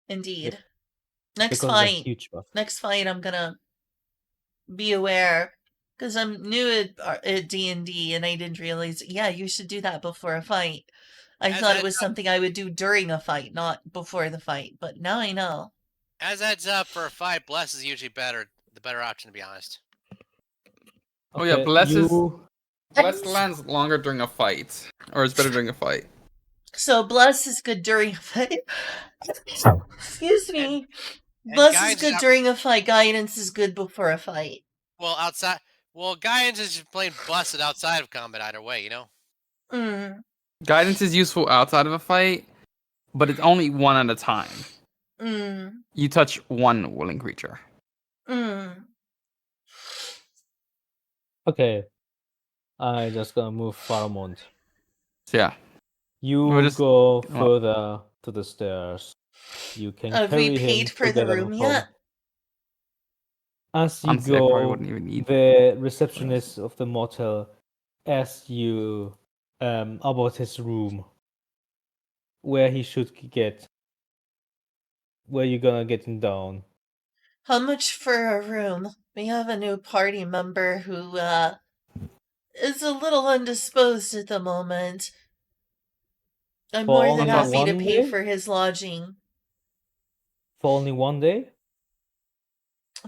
Indeed. Yep. Next because it's a fight. huge buff. Next fight, I'm gonna be aware because I'm new at D&D and I didn't realize. Yeah, you should do that before a fight. I As thought a it was heads up- something I would do during a fight, not before the fight. But now I know. As a heads up, for a fight, bless is usually the better option, to be honest. Oh yeah, Okay, bless you lands longer during a fight, or it's better during a fight. So bless is good during a fight. Excuse me. And Bless is guidance is good out, during a fight. Guidance is good before a fight. well outside. Well, guidance is just plain busted outside of combat either way, you know. Mm. Guidance is useful outside of a fight, but it's only one at a time. Mm. You touch one willing creature. Mm. Okay, I just gonna move Faramond. So yeah, You we'll just go get him up. further to the stairs. You can Have we carry him paid for the together room from. yet? As you Honestly, I probably go, wouldn't even need. the receptionist of the motel asks you about his room, where he should get, where you gonna get him down. How much for a room? We have a new party member who is a little indisposed at the moment. I'm For more only than I thought- happy to one pay day? for his lodging. For only one day?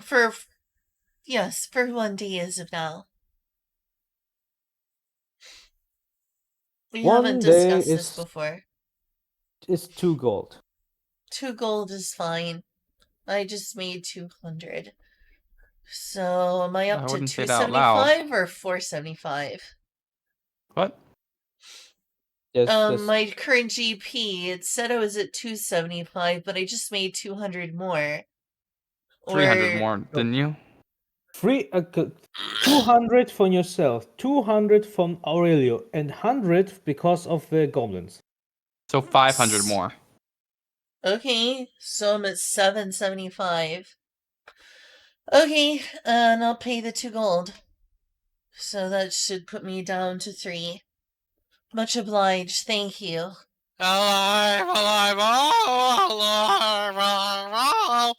For yes, for 1 day as of now. We haven't 1 day discussed this before. is 2 gold. 2 gold is fine. I just made 200. So am I up I to wouldn't say that out loud. 275 or 475? What? Just My current GP, it said I was at 275, but I just made 200 more. 300 Or- more, didn't you? free 200 from yourself, 200 from Aurelio, and 100 because of the goblins. So 500 more. Okay, so I'm at 775. Okay, and I'll pay the 2 gold. So that should put me down to 3. Much obliged, thank you. Alive, alive, oh, alive, alive, oh.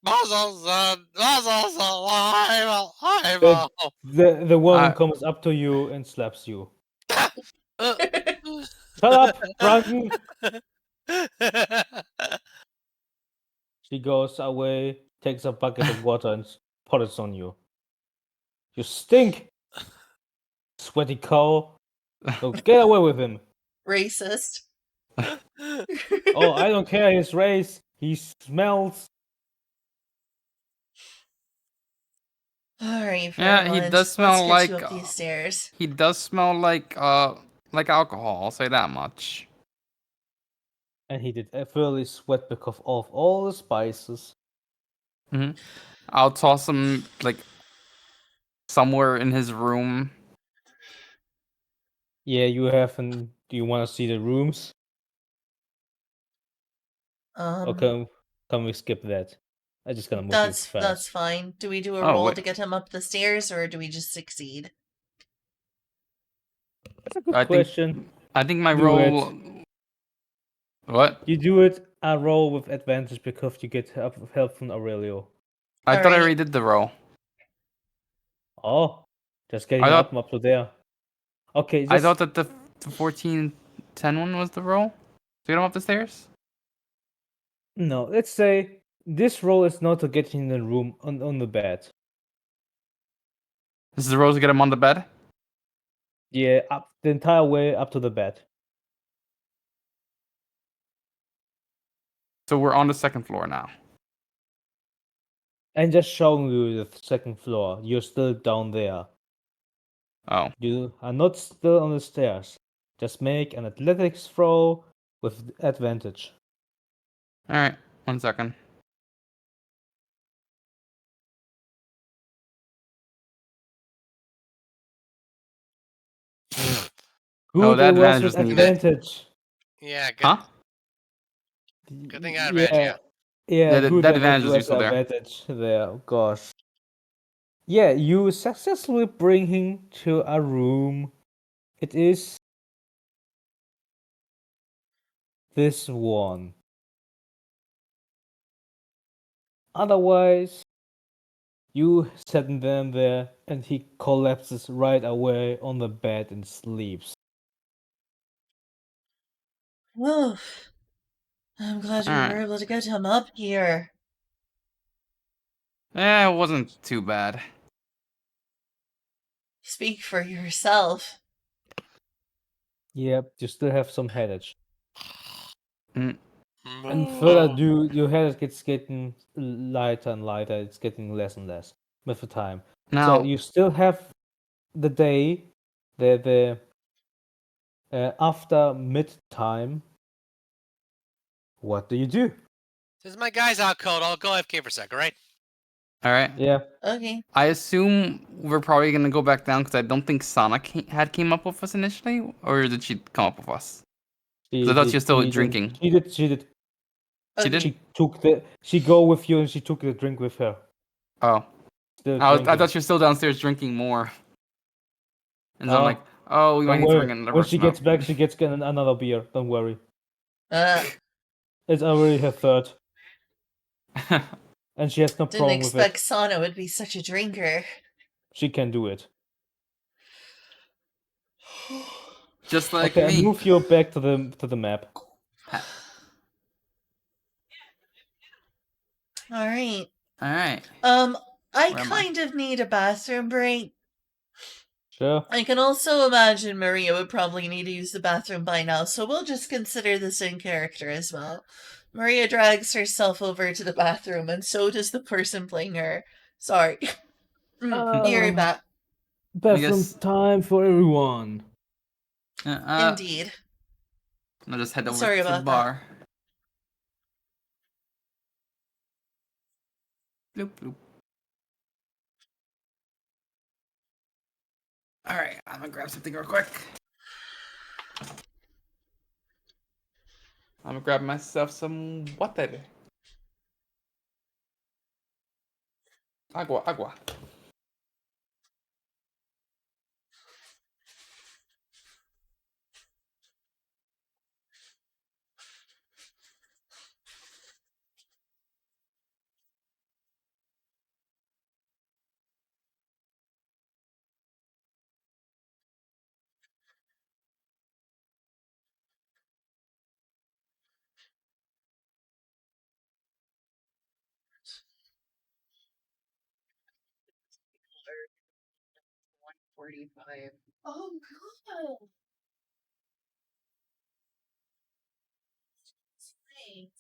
Muzzles alive, alive. The- Oh. The woman I- comes up to you and slaps you. Uh, Shut up, Franken! She goes away, takes a bucket of water and pours it on you. You stink, sweaty cow. So get away with him. Racist. Oh, I don't care his race. He smells. Alright, Yeah, he Fairmont. does smell Let's get you like, up these stairs. He does smell like alcohol. I'll say that much. And he did thoroughly sweat because of all the spices. I'll toss him like somewhere in his room. Yeah, you haven't. Do you want to see the rooms? Okay, can we skip that? I'm just gonna move you That's fast. fine. Do we do a Oh, roll wait. to get him up the stairs, or do we just succeed? That's a good I question. think my Do roll. What? You do it a roll with advantage because you get help from Aurelio. I thought I Alright. already did the roll. Oh, just getting I up thought to there. Okay, I just thought that the 14-10 one was the roll. To get him up the stairs. no. Let's say this roll is not to get in the room on the bed. This is the roll to get him on the bed. Yeah, up the entire way up to the bed. So we're on the second floor now. And just showing you the second floor. You're still down there. Oh, You are not still on the stairs. Just make an athletics throw with advantage. all right. 1 second. Oh, Good, that it was advantage with was needed. advantage. yeah, good. Huh? Good thing I had advantage, yeah. Yeah, that good advantage was was useful there. advantage there. Oh, gosh. Yeah, you successfully bring him to a room. It is this one. Otherwise, you set them there and he collapses right away on the bed and sleeps. Oof. I'm glad we Alright. were able to get him up here. Yeah, it wasn't too bad. Speak for yourself. Yep, you still have some headache. Mm. And further, your headache gets getting lighter and lighter. It's getting less and less with the time. So Now, you still have the day, the after mid time. What do you do? Since my guy's out cold, I'll go AFK for a sec, alright? all right. Yeah, Okay. I assume we're probably gonna go back down because I don't think Sonic had came up with us initially, or did she come up with us? Because I thought she was still drinking. She did. She did. She did. Okay. She took the. She go with you and she took the drink with her. Oh, Still I drinking. thought she was still downstairs drinking more. And so I'm like, Oh, oh, we might don't need to bring worry. another When she person gets up. back, she gets another beer. Don't worry. Uh, It's already her third, and she has no didn't problem with expect it. Sana would be such a drinker. She can do it. Just like Okay, me. move you back to the map. All right. All right. I Where am I? kind of need a bathroom break. Sure. I can also imagine Maria would probably need to use the bathroom by now, so we'll just consider this in character as well. Maria drags herself over to the bathroom, and so does the person playing her. Sorry. You're back. Bathroom guess- time for everyone. Indeed. I'll just head over Sorry to the about that. bar. Bloop, bloop. All right, I'm gonna grab something real quick. I'm gonna grab myself some water. Agua, agua. Oh god. Wait.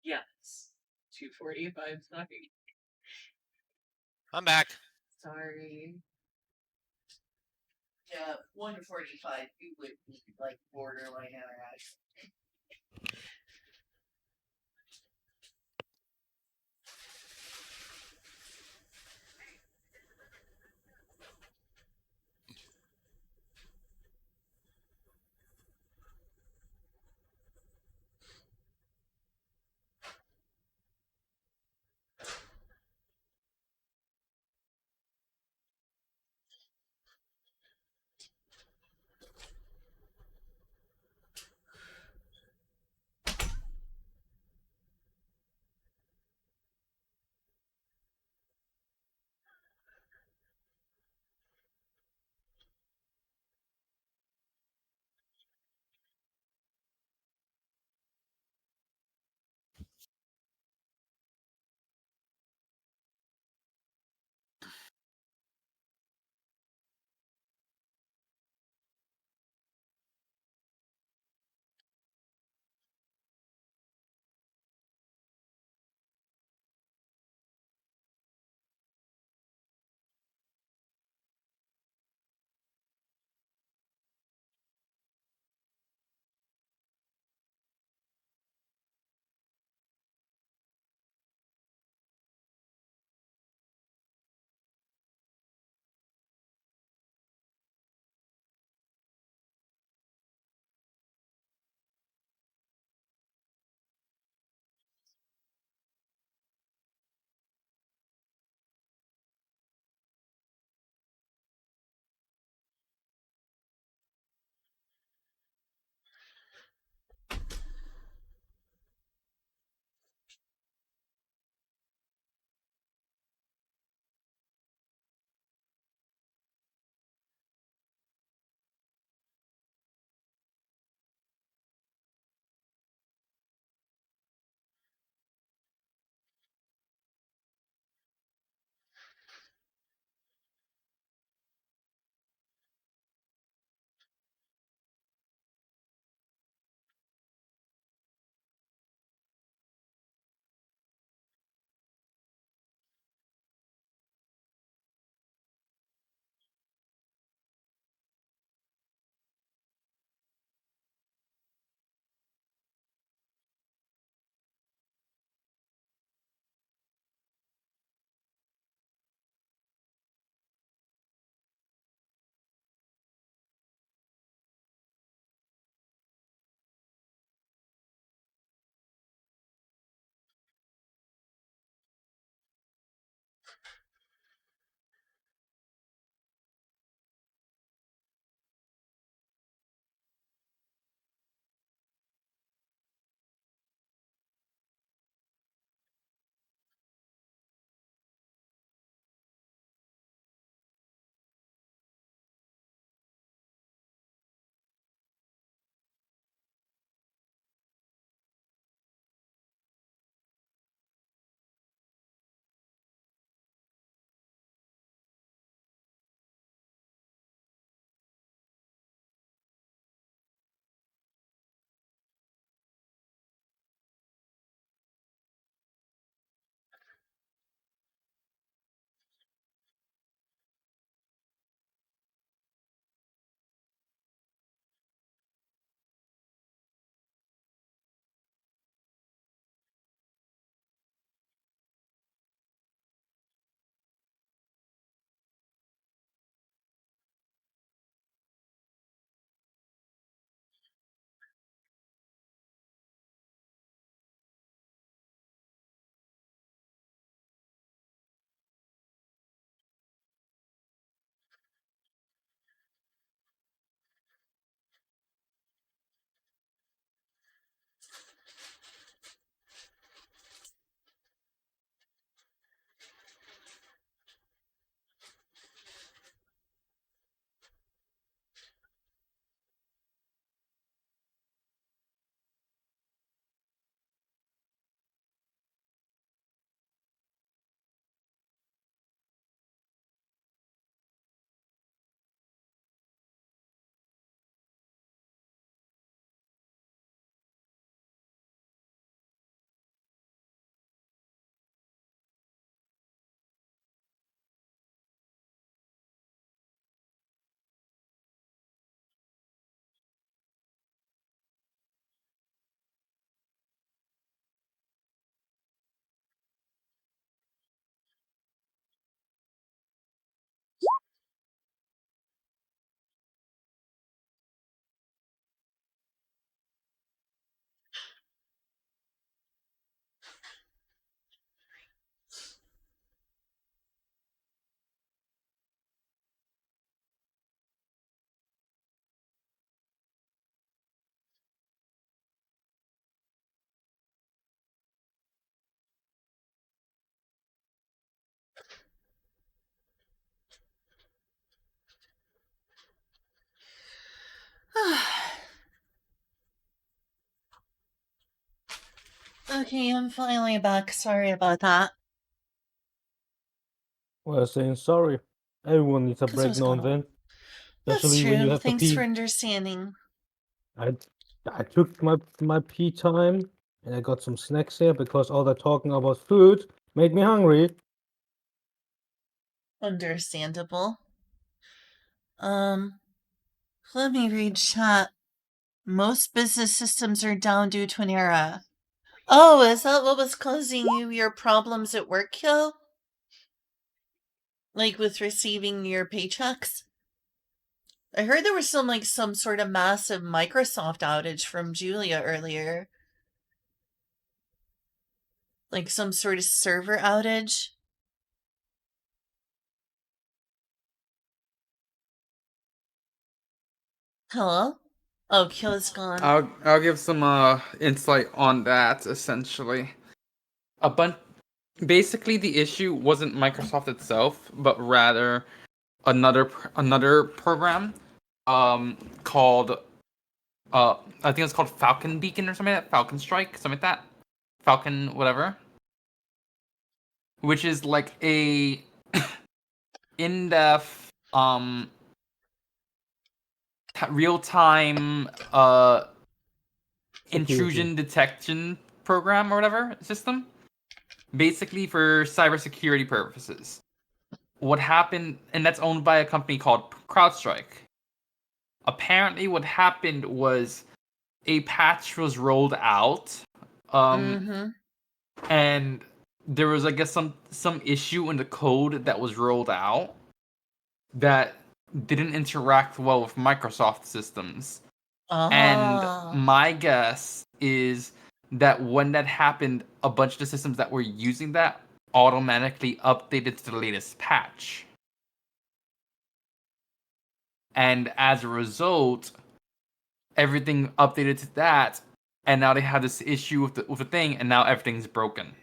Yes. 2:45. Sorry. I'm back. Sorry. Yeah, 1:45. You would be like borderline anorexic. Okay, I'm finally back. Sorry about that. Well, saying sorry. Everyone needs a 'Cause it break was now and gone. then, That's especially when you true. have to Thanks for pee. understanding. I I took my pee time and I got some snacks here because all that talking about food made me hungry. Understandable. Let me read chat. Most business systems are down due to an error. Oh, is that what was causing you your problems at work, Kyo? Like with receiving your paychecks? I heard there was some sort of massive Microsoft outage from Julia earlier. Like some sort of server outage. Hello? Oh, Kyo's gone. I'll give some insight on that. Essentially, a bunch. Basically, the issue wasn't Microsoft itself, but rather another program, called I think it's called Falcon Beacon or something like that. Falcon Strike, something like that. Falcon whatever, which is like a in-depth real-time Security. intrusion detection program or whatever system, basically for cybersecurity purposes. What happened, and that's owned by a company called CrowdStrike. Apparently, what happened was a patch was rolled out, Mm-hmm. and there was, I guess, some issue in the code that was rolled out that didn't interact well with Microsoft systems. And Ah. my guess is that when that happened, a bunch of the systems that were using that automatically updated to the latest patch. And as a result, everything updated to that, and now they have this issue with the thing, and now everything's broken.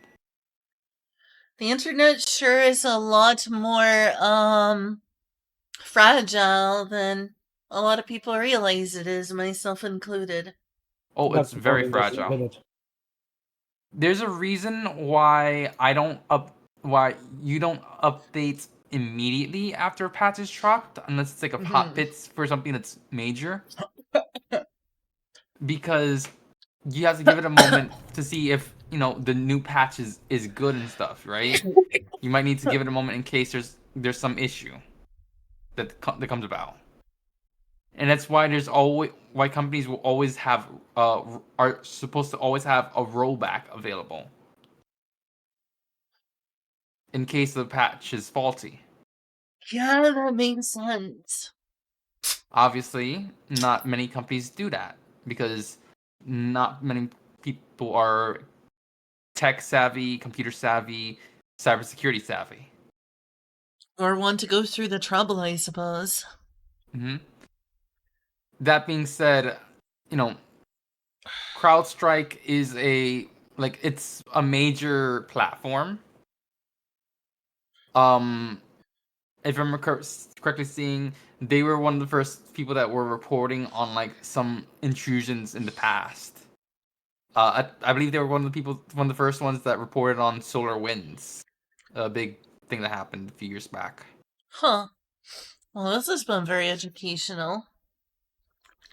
The internet sure is a lot more, fragile than a lot of people realize it is, myself included. Oh, it's That's very one that's fragile. minute. There's a reason why why you don't update immediately after a patch is dropped, unless it's like a hot Mhm. fix for something that's major, because you have to give it a moment to see if the new patch is good and stuff, right? You might need to give it a moment in case there's some issue that comes about, and that's why there's always why companies will always have are supposed to always have a rollback available in case the patch is faulty. Yeah, that makes sense. Obviously, not many companies do that because not many people are tech savvy, computer savvy, cybersecurity savvy. Or want to go through the trouble, I suppose. Hmm. That being said, you know, CrowdStrike is it's a major platform. Um, if I'm correctly seeing, they were one of the first people that were reporting on like some intrusions in the past. I believe they were one of the first ones that reported on solar winds, a big thing that happened a few years back. Huh. Well, this has been very educational.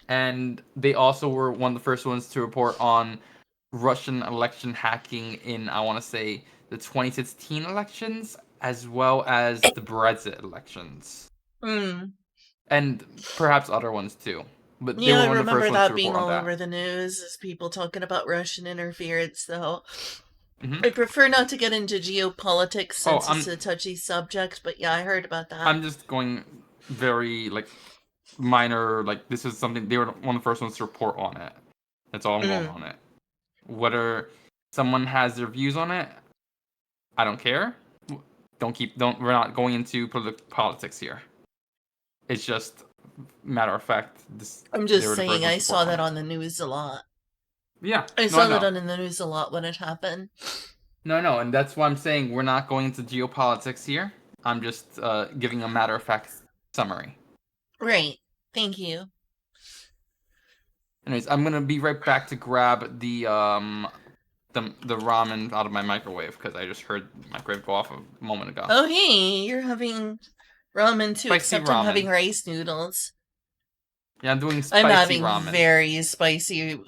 And they also were one of the first ones to report on Russian election hacking in, I want to say, the 2016 elections, as well as the Brexit elections, Hmm. and perhaps other ones too. But they Yeah, were I one of the first remember ones to that being report on all that. over the news as people talking about Russian interference, though. Hmm. I prefer not to get into geopolitics Oh, since it's a touchy subject, but yeah, I heard about that. I'm just going very minor. Like, this is something they were one of the first ones to report on it. That's all I'm going Mm. on it. Whether someone has their views on it, I don't care. Don't. We're not going into politics here. It's just matter of fact. I'm They just were the first saying, ones I to report saw on that it. on the news a lot. Yeah. I No, I saw that know. on the news a lot when it happened. No, no, and that's why I'm saying we're not going into geopolitics here. I'm just giving a matter of fact summary. Right. Thank you. Anyways, I'm gonna be right back to grab the the ramen out of my microwave because I just heard the microwave go off a moment ago. Oh, hey, you're having ramen too, Spicy except I'm having ramen. rice noodles. Yeah, I'm doing I'm spicy having ramen. very spicy,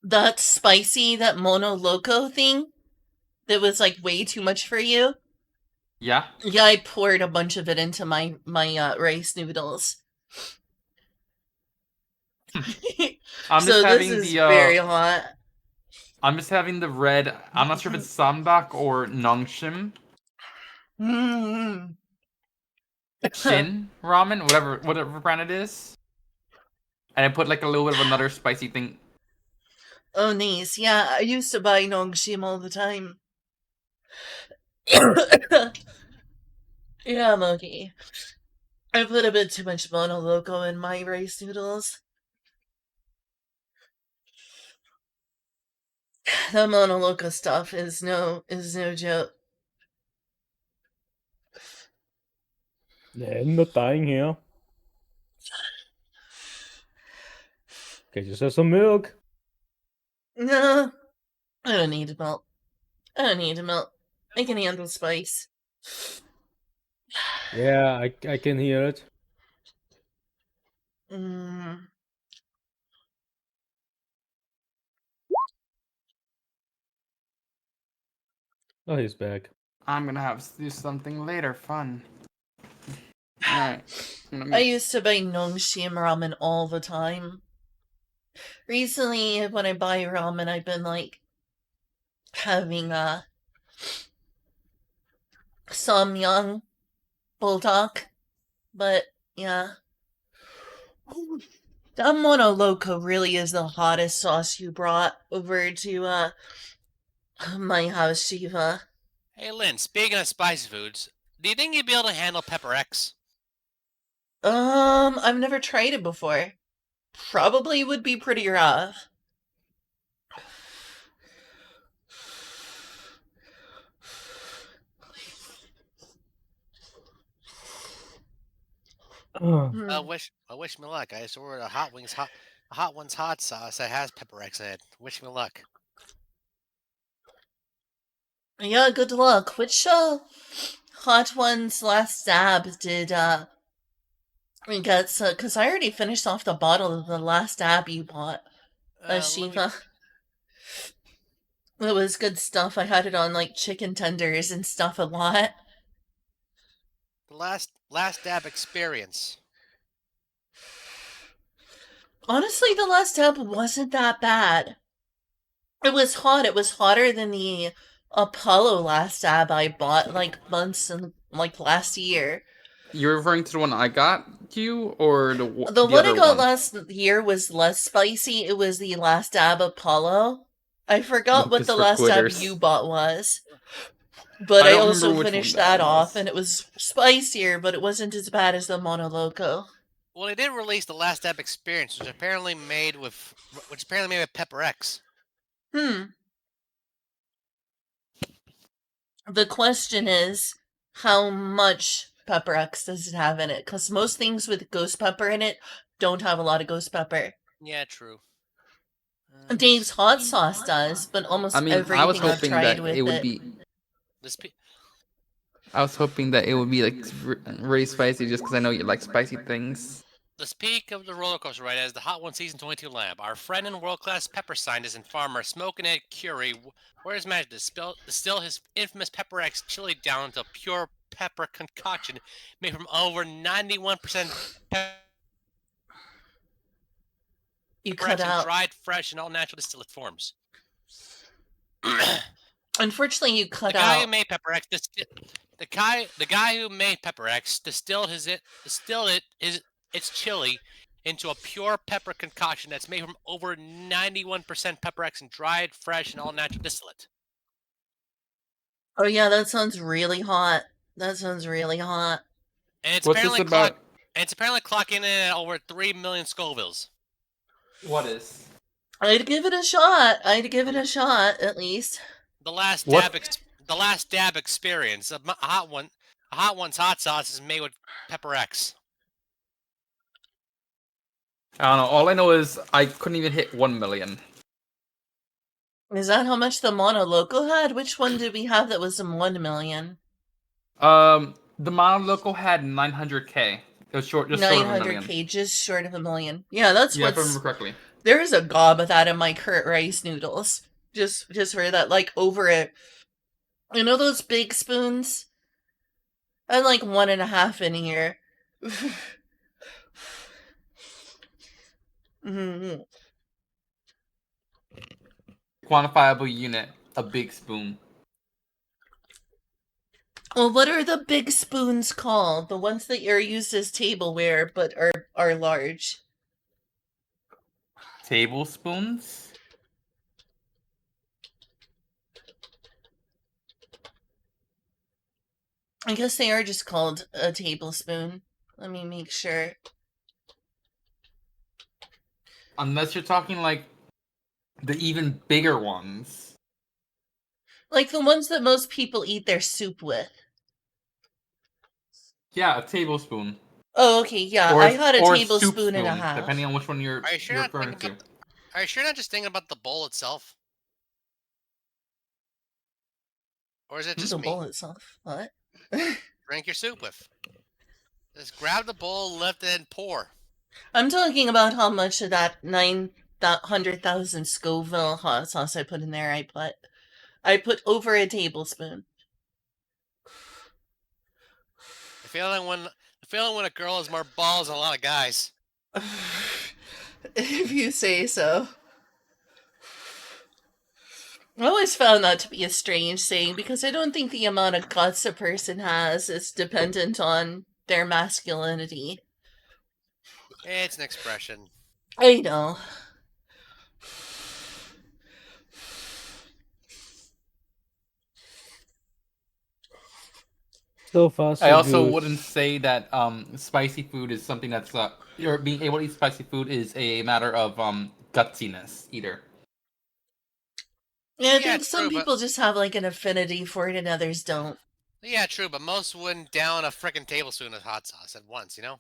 that spicy, that Mono Loco thing that was like way too much for you. Yeah. Yeah, I poured a bunch of it into my rice noodles. I'm just So this having is the very hot. I'm just having the red. I'm not sure if it's samdak or nongshim Mm. shin ramen, whatever brand it is. And I put like a little bit of another spicy thing. Oh, nice. Yeah, I used to buy Nongshim all the time. Yeah, Moki. I put a bit too much Mono Loco in my rice noodles. The Mono Loco stuff is no joke. I'm not dying here. Get yourself some milk. No, I don't need milk. I don't need milk. I can handle spice. Yeah, I can hear it. Mm. Oh, he's back. I'm gonna have to do something later. Fun. Alright. I used to buy Nongshim ramen all the time. Recently, when I buy ramen, I've been like having Samyang bulldog, but yeah. That Mono Loco really is the hottest sauce you brought over to my house, Shiva. Hey, Lynn, speaking of spicy foods, do you think you'd be able to handle Pepper X? I've never tried it before. Probably would be pretty rough. Hmm. Wish me luck. I just ordered a Hot Ones hot sauce that has Pepper X in it. Wish me luck. Yeah, good luck. Which Hot One's last dab did we get? Because I already finished off the bottle of the last dab you bought, Let me. Shiva. It was good stuff. I had it on like chicken tenders and stuff a lot. The last dab experience. Honestly, the last dab wasn't that bad. It was hot. It was hotter than the Apollo last dab I bought like months and like last year. You're referring to the one I got you, or The the one I other got one? last year was less spicy. It was the last dab Apollo. I forgot what Lucas the for last dab quitters. you bought was. But I I don't also remember which finished one that that one off, was. and it was spicier, but it wasn't as bad as the Mono Loco. Well, they did release the last dab experience, which is apparently made with Pepper X. Hmm. The question is, how much pepper X does it have in it? Because most things with ghost pepper in it don't have a lot of ghost pepper. Yeah, true. Dave's hot sauce does, but almost I mean, I was everything I've hoping tried that with it would it. be. This pe- I was hoping that it would be like really spicy, just because I know you like spicy things. The peak of the roller coaster ride is the Hot One Season 22 lab. Our friend and world-class pepper scientist and farmer, Smoke and Ed Curie, wears magic to distill his infamous Pepper X chili down into a pure pepper concoction made from over 91% pepper You cut X in out. dried, fresh, and all natural distillate forms. Unfortunately, you The cut guy who out. made Pepper X, the guy who made Pepper X distilled its chili into a pure pepper concoction that's made from over 91% Pepper X and dried, fresh, and all natural distillate. Oh yeah, that sounds really hot. That sounds really hot. And it's What's this apparently about? clocking in at over 3 million Scovilles. What is? I'd give it a shot. I'd give it a shot at least. The last What? dab experience. A hot one's hot sauce is made with Pepper X. I don't know. All I know is I couldn't even hit 1 million. Is that how much the Mono Loco had? Which one did we have that was in 1 million? The Mono Loco had 900K. It was short, just short of a million. 900K, just short of a million. Yeah, that's Yeah, if I what's. remember correctly. There's a gob of that in my current rice noodles. Just for that, like over it. You know those big spoons? I had like 1.5 in here. Mhm. Quantifiable unit, a big spoon. Well, what are the big spoons called? The ones that are used as tableware but are large. Tablespoons? I guess they are just called a tablespoon. Let me make sure. Unless you're talking like the even bigger ones. Like the ones that most people eat their soup with. Yeah, a tablespoon. Oh, okay, yeah. Or I had a or soup tablespoon and a spoon, half. depending on which one you're Are you sure you're not referring thinking to. about? Are you sure not just thinking about the bowl itself, or is it just The me? bowl itself. What? Drink your soup with. Just grab the bowl, lift it, and pour. I'm talking about how much of that 900,000 Scoville hot sauce I put in there. I put over a tablespoon. The feeling when a girl has more balls than a lot of guys. If you say so. I always found that to be a strange saying because I don't think the amount of guts a person has is dependent on their masculinity. It's an expression. I know. So far, so I also good. wouldn't say that spicy food is something that's or being able to eat spicy food is a matter of gutsiness either. Yeah, I Yeah, think some true, but people just have like an affinity for it and others don't. yeah, true, but most wouldn't down a freaking tablespoon of hot sauce at once, you know?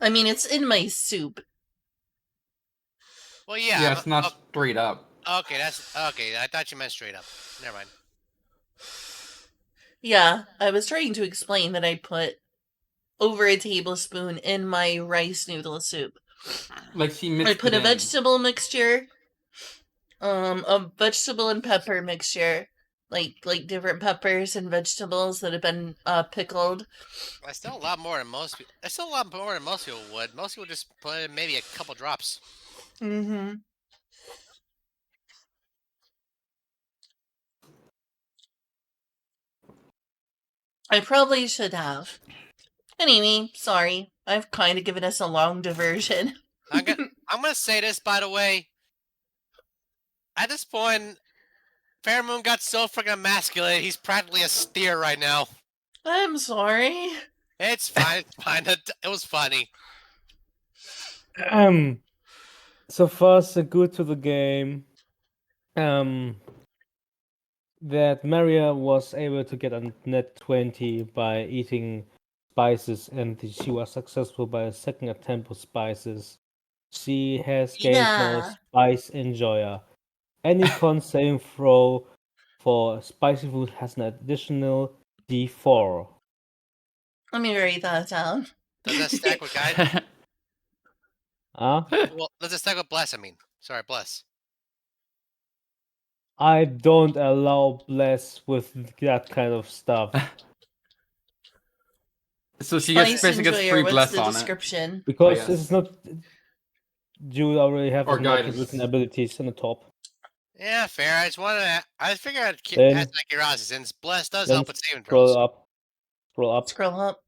I mean, it's in my soup. Well, yeah. Yeah, it's not straight up. Okay, that's okay. I thought you meant straight up. Never mind. Yeah, I was trying to explain that I put over a tablespoon in my rice noodle soup. Like she I mixed put it a in. vegetable mixture, a vegetable and pepper mixture, like different peppers and vegetables that have been pickled. That's still a lot more than most. That's still a lot more than most people would. Most people just put in maybe a couple drops. Mm-hmm. I probably should have. Anyway, sorry. I've kind of given us a long diversion. I'm gonna say this, by the way. At this point, Fairmoon got so freaking emasculated. He's practically a steer right now. I'm sorry. It's fine. It's fine. It was funny. So far, so good to the game. That Maria was able to get a net 20 by eating spices, and she was successful by a second attempt with spices. She has gained now Yeah. Spice Enjoyer. Any con saving throw for spicy food has an additional D4. Let me write that down. Does that stack with guide? Huh? Well, does it stack with bless? I mean, sorry, bless. I don't allow bless with that kind of stuff So she Spice basically gets Enjoyer, free what's bless the on description? because guess. it's not. You already have Or automatic guidance. written abilities on the top. Yeah, fair. I just wanted to. I figured I'd Then- ask that curiosity since bless does then help with saving Scroll throws. up. Scroll up. Scroll up.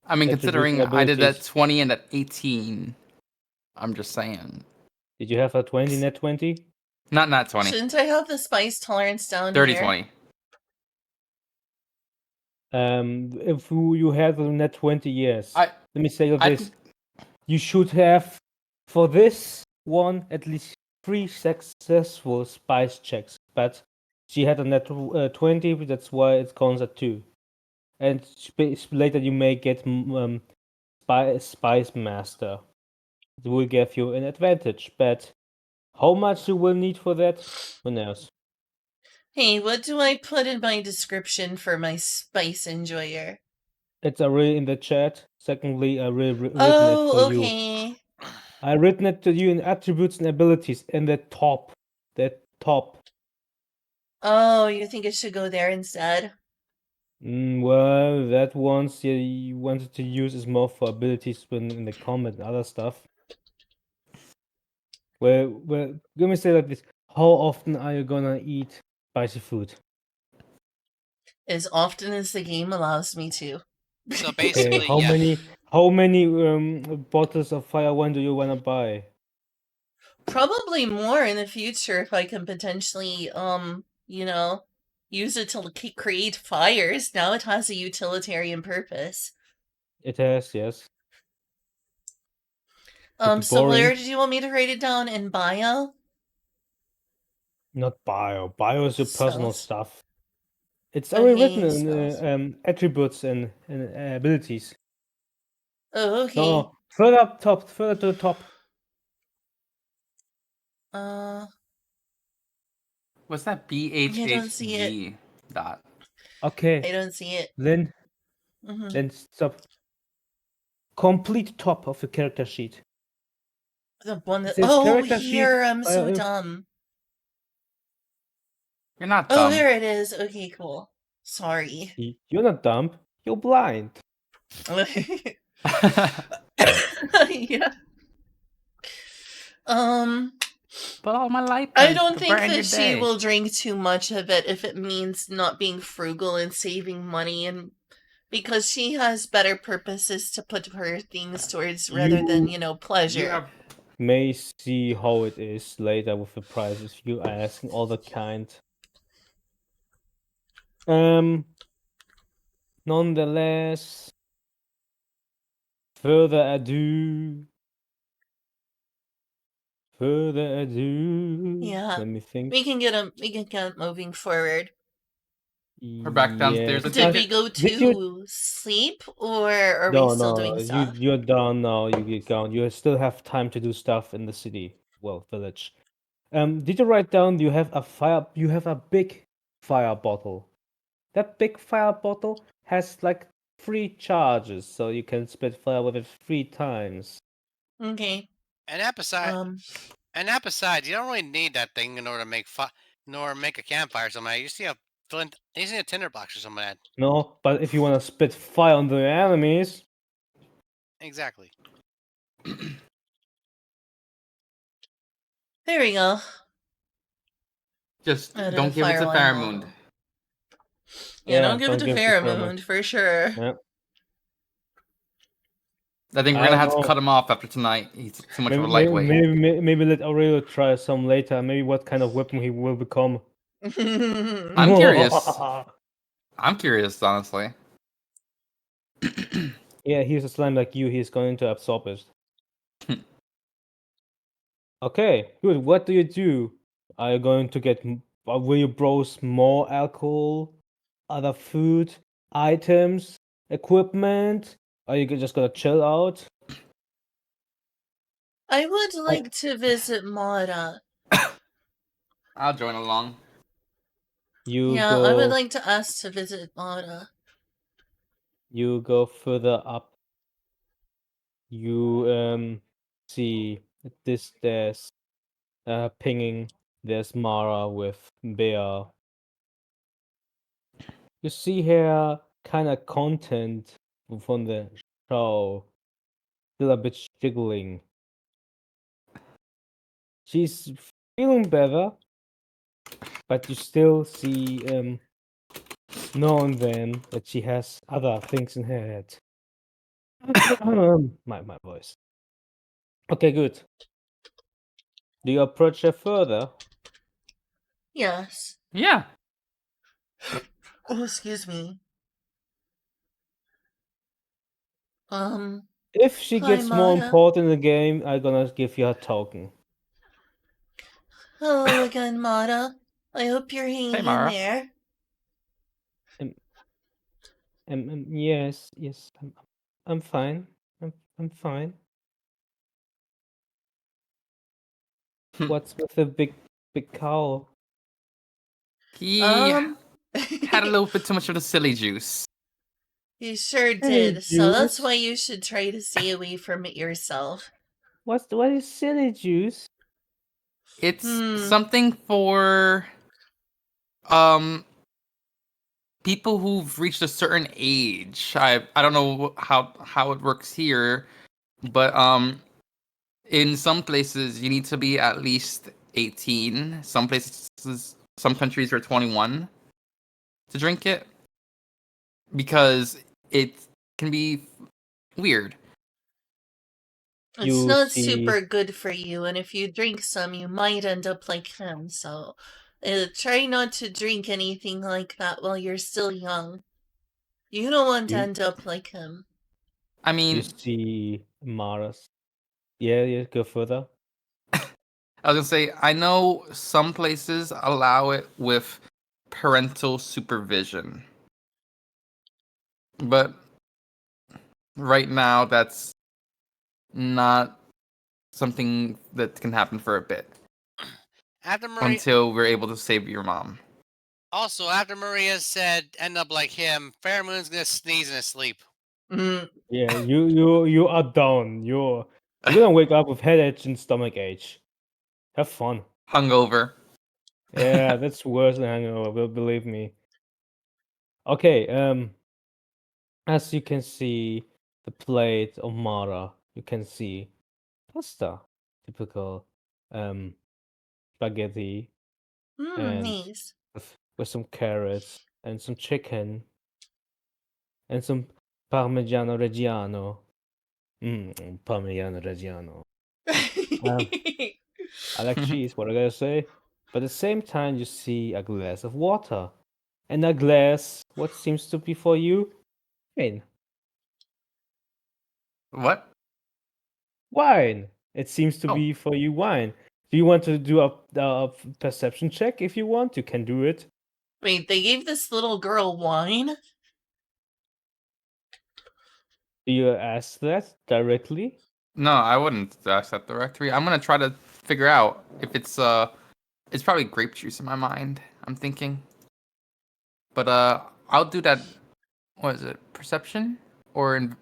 I mean, Attributes and considering I did that abilities. 20 and that 18, I'm just saying. Did you have a 20 net 20? Not 20. Shouldn't I have the spice tolerance down 30 here? 20. If you had a net 20, yes. I Let me say I this. You should have, for this one, at least 3 successful spice checks. But she had a net 20, that's why it counts at 2. And later you may get Spice Master. It will give you an advantage, but How much you will need for that? Who knows? Hey, what do I put in my description for my spice enjoyer? It's already in the chat. Secondly, I already written it for Oh, you. okay. I written it to you in attributes and abilities in the top. The top. Oh, you think it should go there instead? Well, that ones you wanted to use is more for abilities when in the combat and other stuff. Well, let me say like this. How often are you gonna eat spicy food? As often as the game allows me to. So Okay, basically, how yeah. many bottles of fire wine do you wanna buy? Probably more in the future if I can potentially, use it to create fires. Now it has a utilitarian purpose. It has, yes. Could be So where boring. did you want me to write it down? In bio? Not bio. Bio is your personal Spells. stuff. It's already written Okay, in spells. attributes and abilities. Oh, No, okay. no, further up top, further to the top. Uh, What's that I don't see it. BHHG dot? I Okay, don't see it. then Mm-hmm. stop. Complete top of the character sheet. The one It that. says Oh, character sheet. here. I'm so Inf- dumb. You're not Oh, dumb. there it is. Okay, cool. Sorry. You're not dumb. You're blind. Yeah. Um, But all my light I pens don't to think brighten your that she day. will drink too much of it if it means not being frugal and saving money, and because she has better purposes to put her things towards rather than, You pleasure. You have may see how it is later with the prices. You are asking all the kind. Nonetheless, further ado. Further ado. Yeah. Let me think. We can get moving forward. We're back downstairs. Yes. I Did take we it. go Did you? to sleep or are we No, still no. doing stuff? You're done now. You get gone. You still have time to do stuff in the city. Well, village. Did you write down you have a fire? You have a big fire bottle. That big fire bottle has like 3 charges, so you can spit fire with it 3 times. Okay. And that beside, Um you don't really need that thing in order to make make a campfire or something. You see a flint, you see a tinder box or something like that. No, but if you want to spit fire on the enemies, Exactly. there we go. Just Added a don't give it to firewine Fairmoon. model. Yeah, yeah, don't give it to give it to Fairmont. Fairmoon for sure. Yeah. I think we're I gonna don't have to know. cut him off after tonight. He's too much of a lightweight. Maybe let Aurelio try some later. Maybe what kind of weapon he will become. I'm curious. I'm curious, honestly. Yeah, he's a slime like you. He's going to absorb it. Okay, good. What do you do? Are you going to get? Will you browse more alcohol, other food, items, equipment? Are you just gonna chill out? I would like to visit Mara. I'll join along. You Yeah, I would go. like to ask to visit Mara. You go further up. You see this there's pinging. There's Mara with Bear. You see here kind of content from the show. Still a bit jiggling. She's feeling better, but you still see now and then that she has other things in her head. my voice. Okay, good. Do you approach her further? Yes. Yeah. Oh, excuse me. If she Hi, gets more Mara. important in the game, I'm gonna give you a token. Hello again, Mara. I hope you're Hey, hanging in Mara. there. Yes, I'm fine. I'm fine. What's with the big cow? He Um, had a little bit too much of the silly juice. you sure Silly did. So that's juice? why you should try to stay away from it yourself. What is silly juice? It's Hmm. something for um people who've reached a certain age. I don't know how it works here, but in some places you need to be at least 18. Some places, some countries are 21 to drink it because it can be weird. It's You not see, super good for you, and if you drink some, you might end up like him. So, try not to drink anything like that while you're still young. You don't want to you end up like him. I you mean, see Mars. Yeah, go further. I was gonna say I know some places allow it with parental supervision, but right now that's not something that can happen for a bit After Maria, until we're able to save your mom. also after Maria said, end up like him. Fairmoon's gonna sneeze in his sleep. Mm. Yeah, you are down. You're gonna wake up with headache and stomach ache. Have fun. Hungover. Yeah, that's worse than hangover. Believe me. Okay. As you can see, the plate of Mara, you can see pasta, typical spaghetti, and Nice. with some carrots and some chicken and some Parmigiano Reggiano. Parmigiano Reggiano. Um, I like cheese, what I gotta say. But at the same time, you see a glass of water. And a glass, what seems to be for you? Wine. What? Wine. It seems to Oh, be for you wine. Do you want to do a perception check? If you want, you can do it. Wait, they gave this little girl wine? Do you ask that directly? no, I wouldn't ask that directory. I'm gonna try to figure out if it's probably grape juice in my mind. I'm thinking, but I'll do that. What is it? Perception or in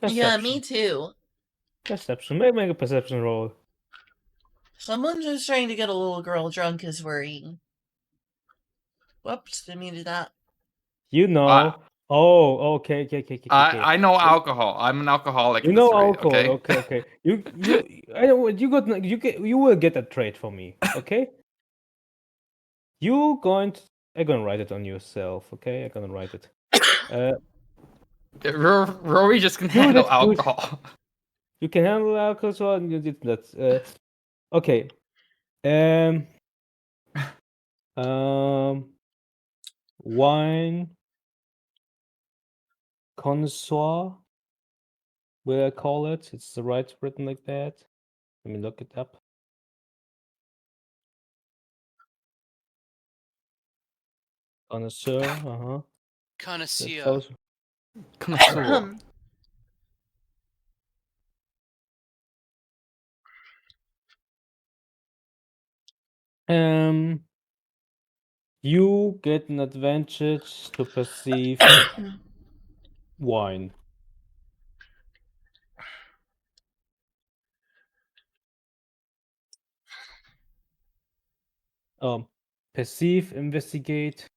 Yeah, me Perception. too. Perception. Make a perception roll. Someone just trying to get a little girl drunk is worrying. Whoops, didn't mean to do that. You I know. Oh, okay. I know alcohol. I'm an alcoholic You at this know rate. alcohol. Okay. Okay. I know what you will get a trade for me. Okay. I'm gonna write it on yourself. Okay. I'm gonna write it. Uh, Rory just can do handle that. Do it. alcohol. You can handle alcohol, and you did that. Okay. Um. Um. Wine connoisseur. Will I call it? It's the right written like that. Let me look it up. Connoisseur. That Connoisseur. sounds. Connoisseur. Um. You get an advantage to perceive wine. Um, Perceive, investigate.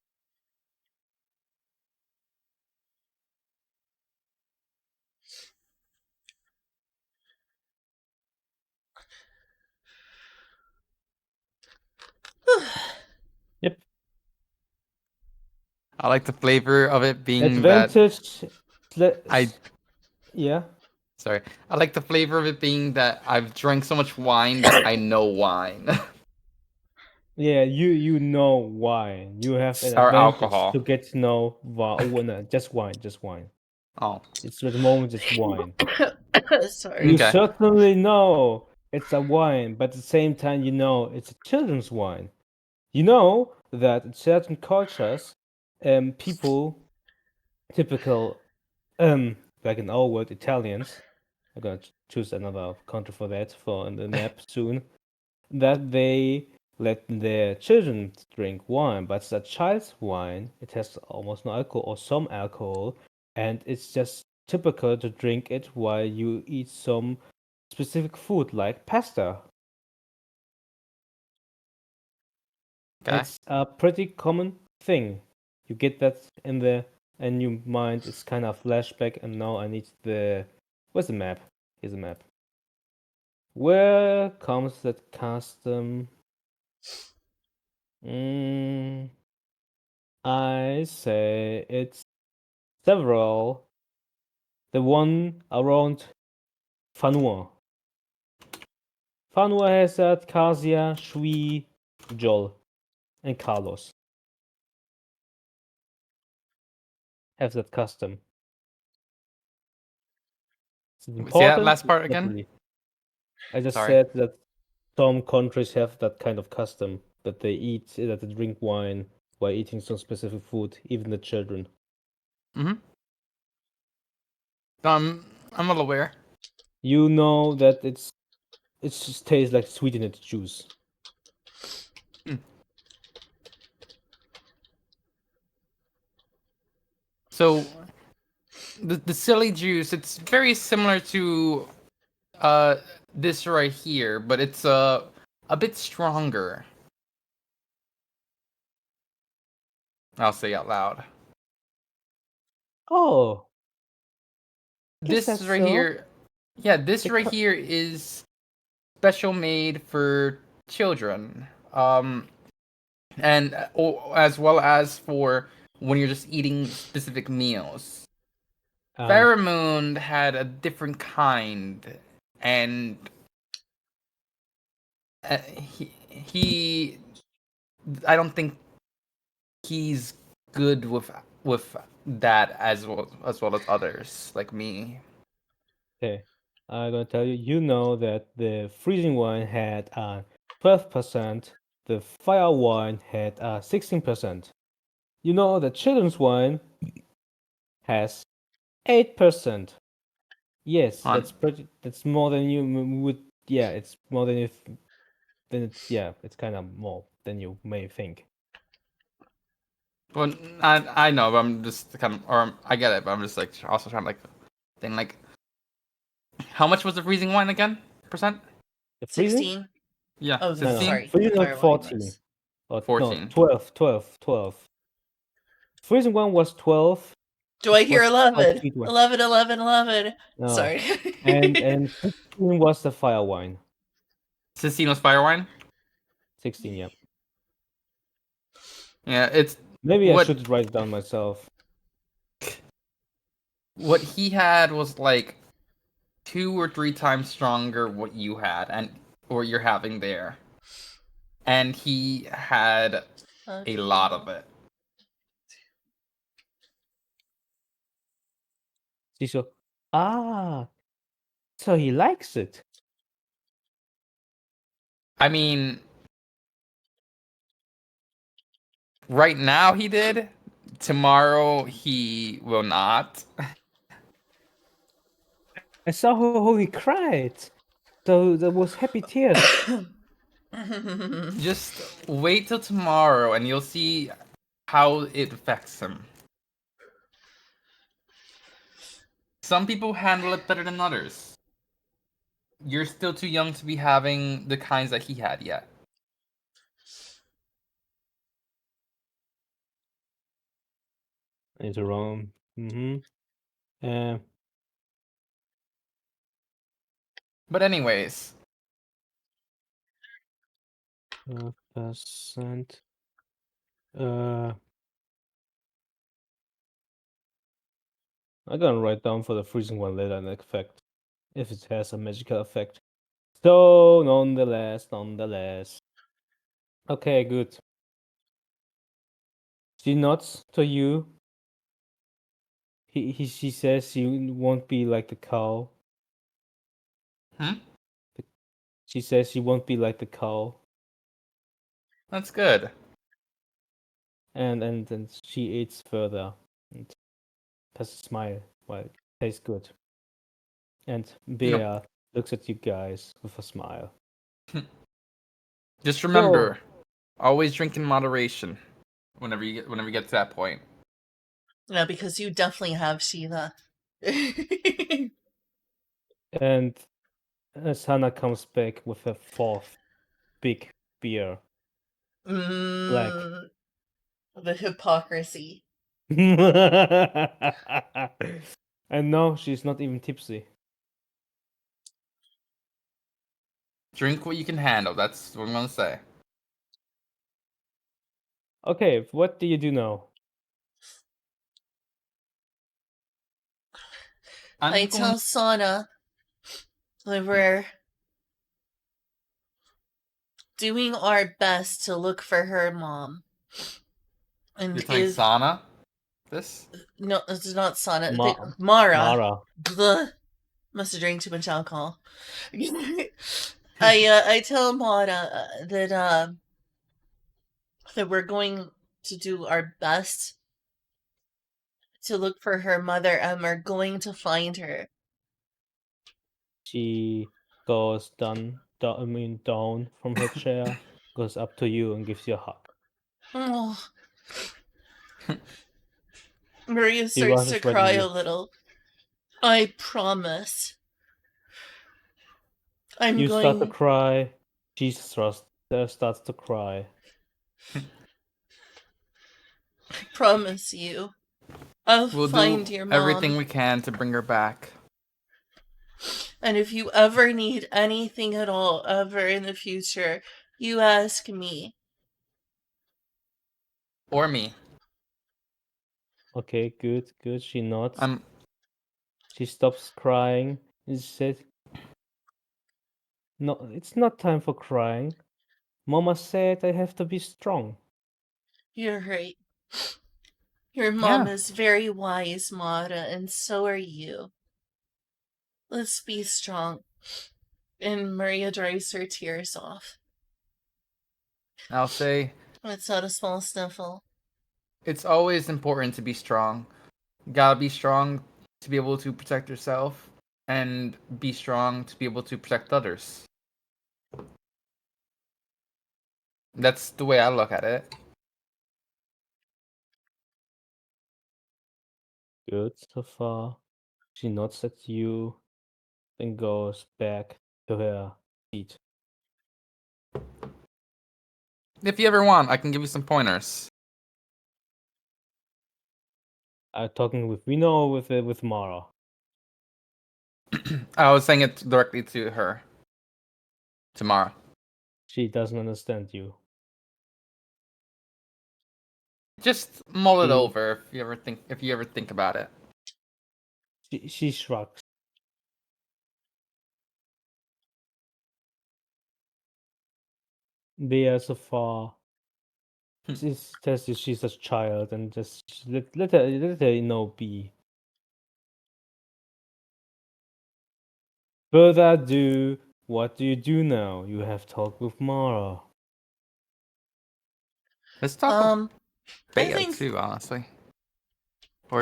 Yep. I like the flavor of it being that Advantage. I Yeah. sorry. I like the flavor of it being that I've drank so much wine that I know wine. Yeah, you know wine. You have an Or advantage to alcohol. get to know wine. Oh, no, just wine, just wine. Oh, It's at the moment it's wine. You Sorry. okay. certainly know it's a wine, but at the same time you know it's a children's wine. You know that in certain cultures, people typical like in our world, Italians. I'm gonna choose another country for that for in the map soon. that they let their children drink wine, but it's a child's wine. It has almost no alcohol or some alcohol, and it's just typical to drink it while you eat some specific food like pasta. Okay. It's a pretty common thing. You get that in your mind. It's kind of flashback, and now I need the. Where's the map? Here's the map. Where comes that custom? I say it's several. The one around Fanua. Fanua has that. Kasia, Shui, Joel, and Carlos have that custom. Is it See that important? last part Not again? really. I just Sorry. said that some countries have that kind of custom that they drink wine while eating some specific food, even the children. Mm-hmm. I'm well aware. You know that it just tastes like sweetened juice. So the silly juice, it's very similar to this right here, but it's a bit stronger. I'll say out loud. Oh, is that This right so? here, yeah, this right Because here is special made for children. And as well as for when you're just eating specific meals. Pheromone had a different kind, and he I don't think he's good with that as well as others like me. okay, I'm gonna tell you. You know that the freezing wine had 12%. The fire wine had 16%. You know the children's wine has 8%. Yes, On That's more than you would. Yeah, it's more than you. Then it's yeah, it's kind of more than you may think. well, I know, but I'm just kind of, or I get it, but I'm just like also trying to like think like, how much was the freezing wine again? Percent? The freezing? 16. Yeah, Oh, No, no. 16, sorry. The Freezing like fire wine 14. was. Or no, 14. 12, 12, 12. Freezing one was 12. Do I hear Was quite 11? sweet one. 11, 11, 11. No. Sorry. And 16 was the fire wine. 16 was fire wine. 16, yeah. Yeah, it's Maybe I what should write it down myself. what he had was like 2 or 3 times stronger what you had and or you're having there, and he had a lot of it. See, so so he likes it. I mean, right now he did. Tomorrow he will not. I saw how he cried. So there was happy tears. Just wait till tomorrow and you'll see how it affects him. Some people handle it better than others. You're still too young to be having the kinds that he had yet. It's wrong. Mm-hmm. But anyways, 12%. I'm gonna write down for the freezing one later an effect, if it has a magical effect. So, nonetheless. Okay, good. She nods to you. She says you won't be like the cow. hmm? She says she won't be like the cow. That's good. And then she eats further and has a smile while it tastes good. And You know, Bea looks at you guys with a smile. Just remember, always drink in moderation. Whenever you get to that point. Yeah, because you definitely have Shiva. And Sana comes back with a fourth big beer. Black. The hypocrisy. And no, she's not even tipsy. Drink what you can handle. That's what I'm gonna say. Okay, what do you do now? I tell Sana that we're doing our best to look for her mom. And You're telling Sana this? No, it's not Sana. Mara. Mara. Must have drank too much alcohol. I tell Mara that we're going to do our best to look for her mother, and we're going to find her. She goes down from her chair, goes up to you and gives you a hug. Oh. Maria She starts to rushes right cry in a you. little. I promise. You start to cry. She starts to cry. I promise you. I'll We'll find do your mom. everything we can to bring her back. And if you ever need anything at all, ever in the future, you ask me. Or me. Okay, good. She nods. She stops crying and she says, "No, it's not time for crying. Mama said I have to be strong." You're right. Your mom is very wise, Mara, and so are you. Let's be strong. And Maria dries her tears off. I'll say It's not a small sniffle. it's always important to be strong. You gotta be strong to be able to protect yourself, and be strong to be able to protect others. That's the way I look at it. Good so far. She nods at you, then goes back to her seat. If you ever want, I can give you some pointers. Talking with Vino or with Mara? I was saying it directly to her. Tomorrow. She doesn't understand you. Just mull it over if you ever think about it. She shrugs. Bea so far. She tells you she's a child and just let her be. Further ado, what do you do now? You have talked with Mara. Let's talk about I Bea think... too, honestly.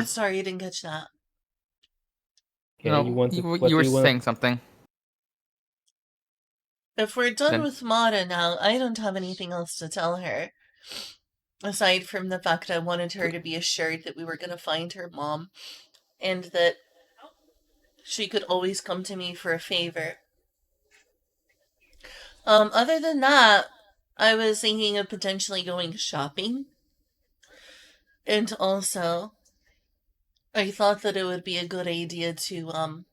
Sorry, you didn't catch that. Okay, No, you want to, you were saying something. If we're done with Mara now, I don't have anything else to tell her. Aside from the fact I wanted her to be assured that we were going to find her mom, and that she could always come to me for a favor. Other than that, I was thinking of potentially going shopping. And also, I thought that it would be a good idea to,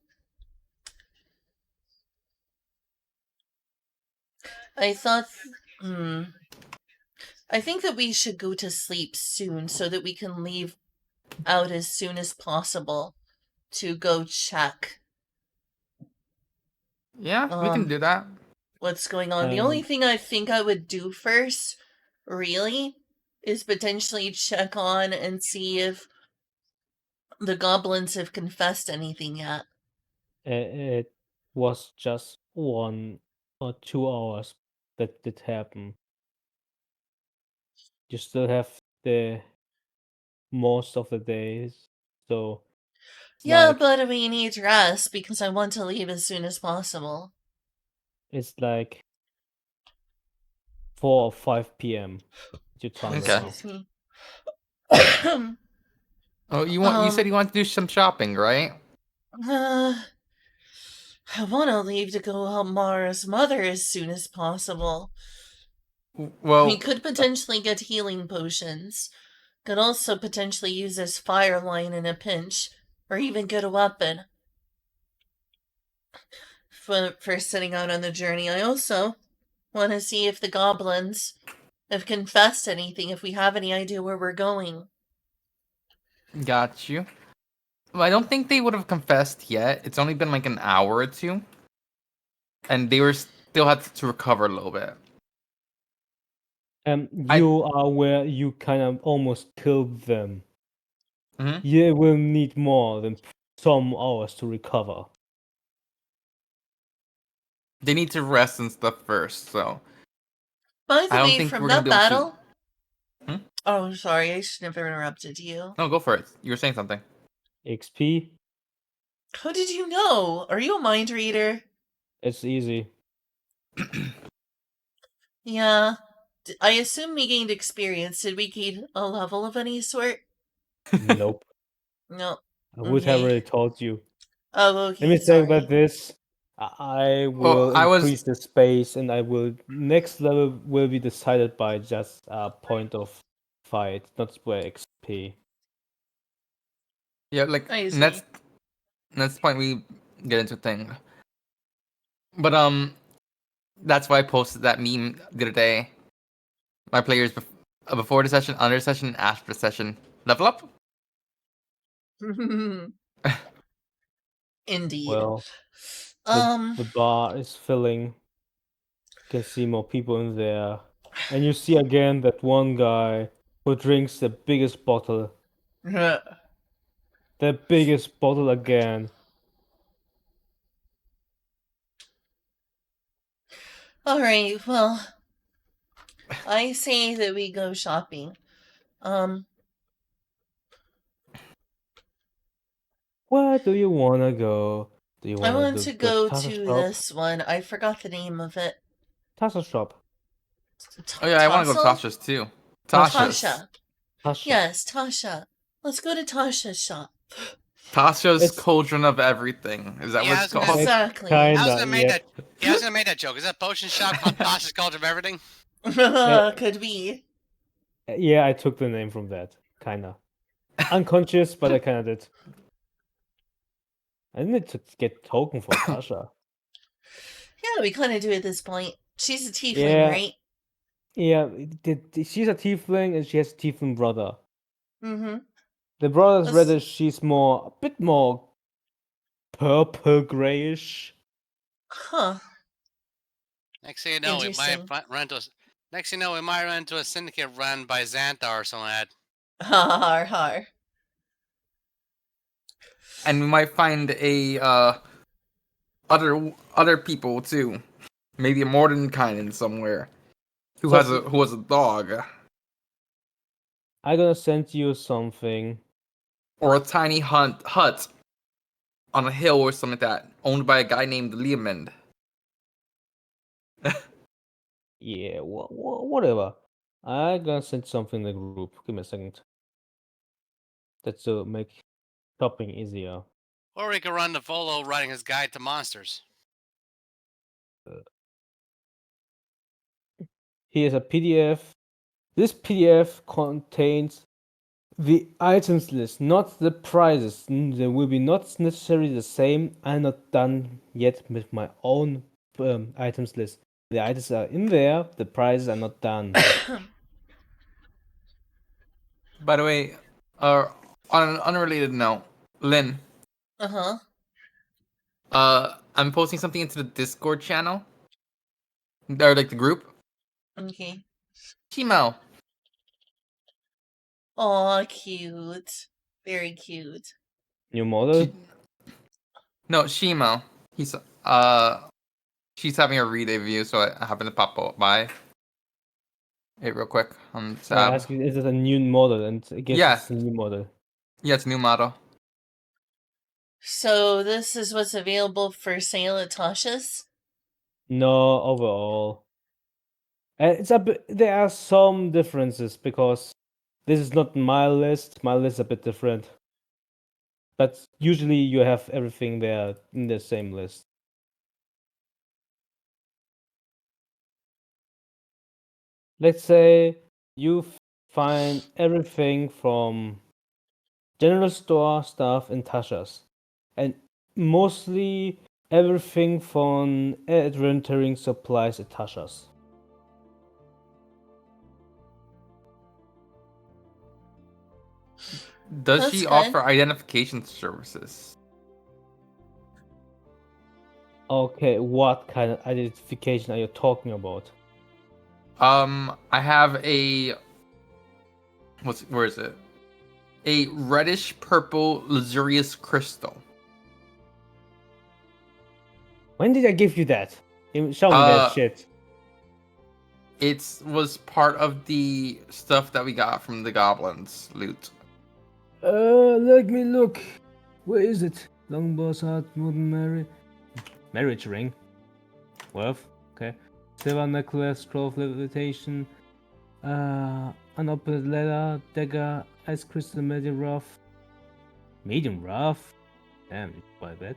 I think that we should go to sleep soon so that we can leave out as soon as possible to go check. Yeah, we can do that. What's going on? The only thing I think I would do first, really, is potentially check on and see if the goblins have confessed anything yet. It was just 1 or 2 hours that did happen. You still have the most of the days, so yeah, but we need rest because I want to leave as soon as possible. It's like 4 or 5 p.m. Your time Okay. right Excuse me. Oh, you said you want to do some shopping, right? I want to leave to go help Mara's mother as soon as possible. We Well, could potentially get healing potions. Could also potentially use this fire line in a pinch, or even get a weapon. For setting out on the journey, I also want to see if the goblins have confessed anything, if we have any idea where we're going. got you. Well, I don't think they would have confessed yet. It's only been like an hour or two, and they were still had to recover a little bit. I You are where you kind of almost killed them. Mhm. You will need more than some hours to recover. They need to rest and stuff first, so By I the don't way, think from we're gonna that be able to. battle. Hmm? Oh, sorry, I should have interrupted you. No, go for it. You were saying something. XP, How did you know? Are you a mind reader? it's easy. Yeah. I assume we gained experience. Did we gain a level of any sort? Nope. No. I would have Okay. already told you. Oh, Let okay, me say about sorry. this. I Well, will I was increase the space, and I will next level will be decided by just a point of fight, not square XP. yeah, like I and that's see. that's the point we get into thing. But that's why I posted that meme the other day. My players before the session, under session, after the session. Level up. Indeed. Well, Um, the bar is filling. You can see more people in there, and you see again that one guy who drinks the biggest bottle. The biggest bottle again. Alright, well, I say that we go shopping. Um, Where do you wanna go? Do you I wanna want do to the go Tasa to shop? this one. I forgot the name of it. Tasa shop. Oh yeah, I want to go to Tassel? Tasha's too. Tasha. Tasha's. Tasha. Tasha. Yes, Tasha. Let's go to Tasha's shop. Tasha's It's cauldron of everything. Is that what Yeah, I it's was gonna. called? Exactly. I was kinda, gonna make that. yep. Yeah, I was gonna make that joke. Is that potion shop called Tasha's Cauldron of Everything? Could be. Yeah, I took the name from that. Kinda. Unconscious, but I kinda did. I need to get token for Tasha. Yeah, we kind of do at this point. She's a tiefling, Yeah, right? yeah. She's a tiefling and she has a tiefling brother. Mm-hmm. The brother's Let's- reddish, she's a bit more purple grayish. Huh. Next thing you know, we might Interesting. run into. Next thing you know, we might run into a syndicate run by Xanthar or something like Har har. And we might find a other people too. Maybe a Mordenkainen somewhere who So has a dog I'm gonna send you something. or a tiny hut on a hill or something like that, owned by a guy named Leomund. Yeah, whatever. I'm gonna send something in the group. Give me a second. That's to make shopping easier. Or we could run to Volo writing his guide to monsters. Here's a PDF. This PDF contains the items list, not the prices. They will be not necessarily the same. I'm not done yet with my own items list. The items are in there. The prices are not done. By the way, on an unrelated note, Lynn, Uh-huh. I'm posting something into the Discord channel, or like the group. Okay. Chimo. Aw, cute. Very cute. New model. No, Shimo. He's she's having a read review, so I happened to pop by it real quick on the I tab. ask you, is it a new model? And I guess Yeah. it's a new model. Yeah, it's a new model. So this is what's available for sale at Tasha's? No, overall. It's a bit, there are some differences because this is not my list. My list is a bit different. But usually you have everything there in the same list. Let's say you find everything from general store stuff in Tasha's, and mostly everything from adventuring supplies at Tasha's. Does That's she good. offer identification services? Okay, what kind of identification are you talking about? I have a where is it? A reddish purple luxurious crystal. When did I give you that? Show me that shit. It was part of the stuff that we got from the goblins loot. Let me look. Where is it? Long boss heart, modern marriage ring. Worth. Okay. Silver necklace, scroll of levitation. Unopened leather, dagger, ice crystal, medium rough. Medium rough? Damn, you buy that.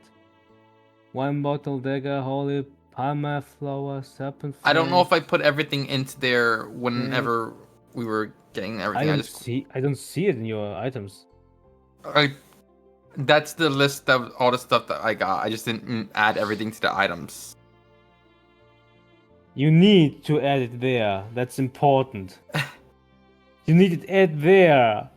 Wine bottle, dagger, holy palma flower, serpent I don't know fang. if I put everything into there whenever we were getting everything. I don't see it in your items. That's the list of all the stuff that I got. I just didn't add everything to the items. You need to add it there. That's important. You need it add there.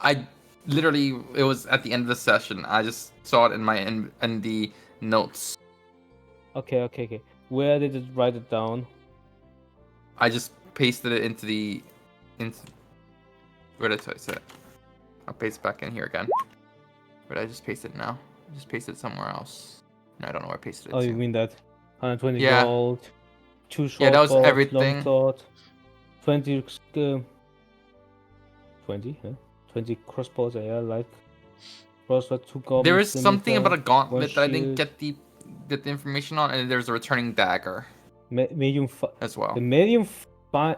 I literally, it was at the end of the session. I just saw it in the notes. Okay. Where did it write it down? I just pasted it into where did I say it? I'll paste it back in here again. Where did I just paste it now? I just pasted it somewhere else. No, I don't know where I pasted it. Oh, you mean that? 120 Yeah. gold, 2 short Yeah, that was bows, long everything. sword, 20 20, huh? 20 crossbows, yeah, like crossbow, 2 goblins. There is something about a gauntlet that I didn't shield. get the information on, and there's a returning dagger Medium as well. The medium I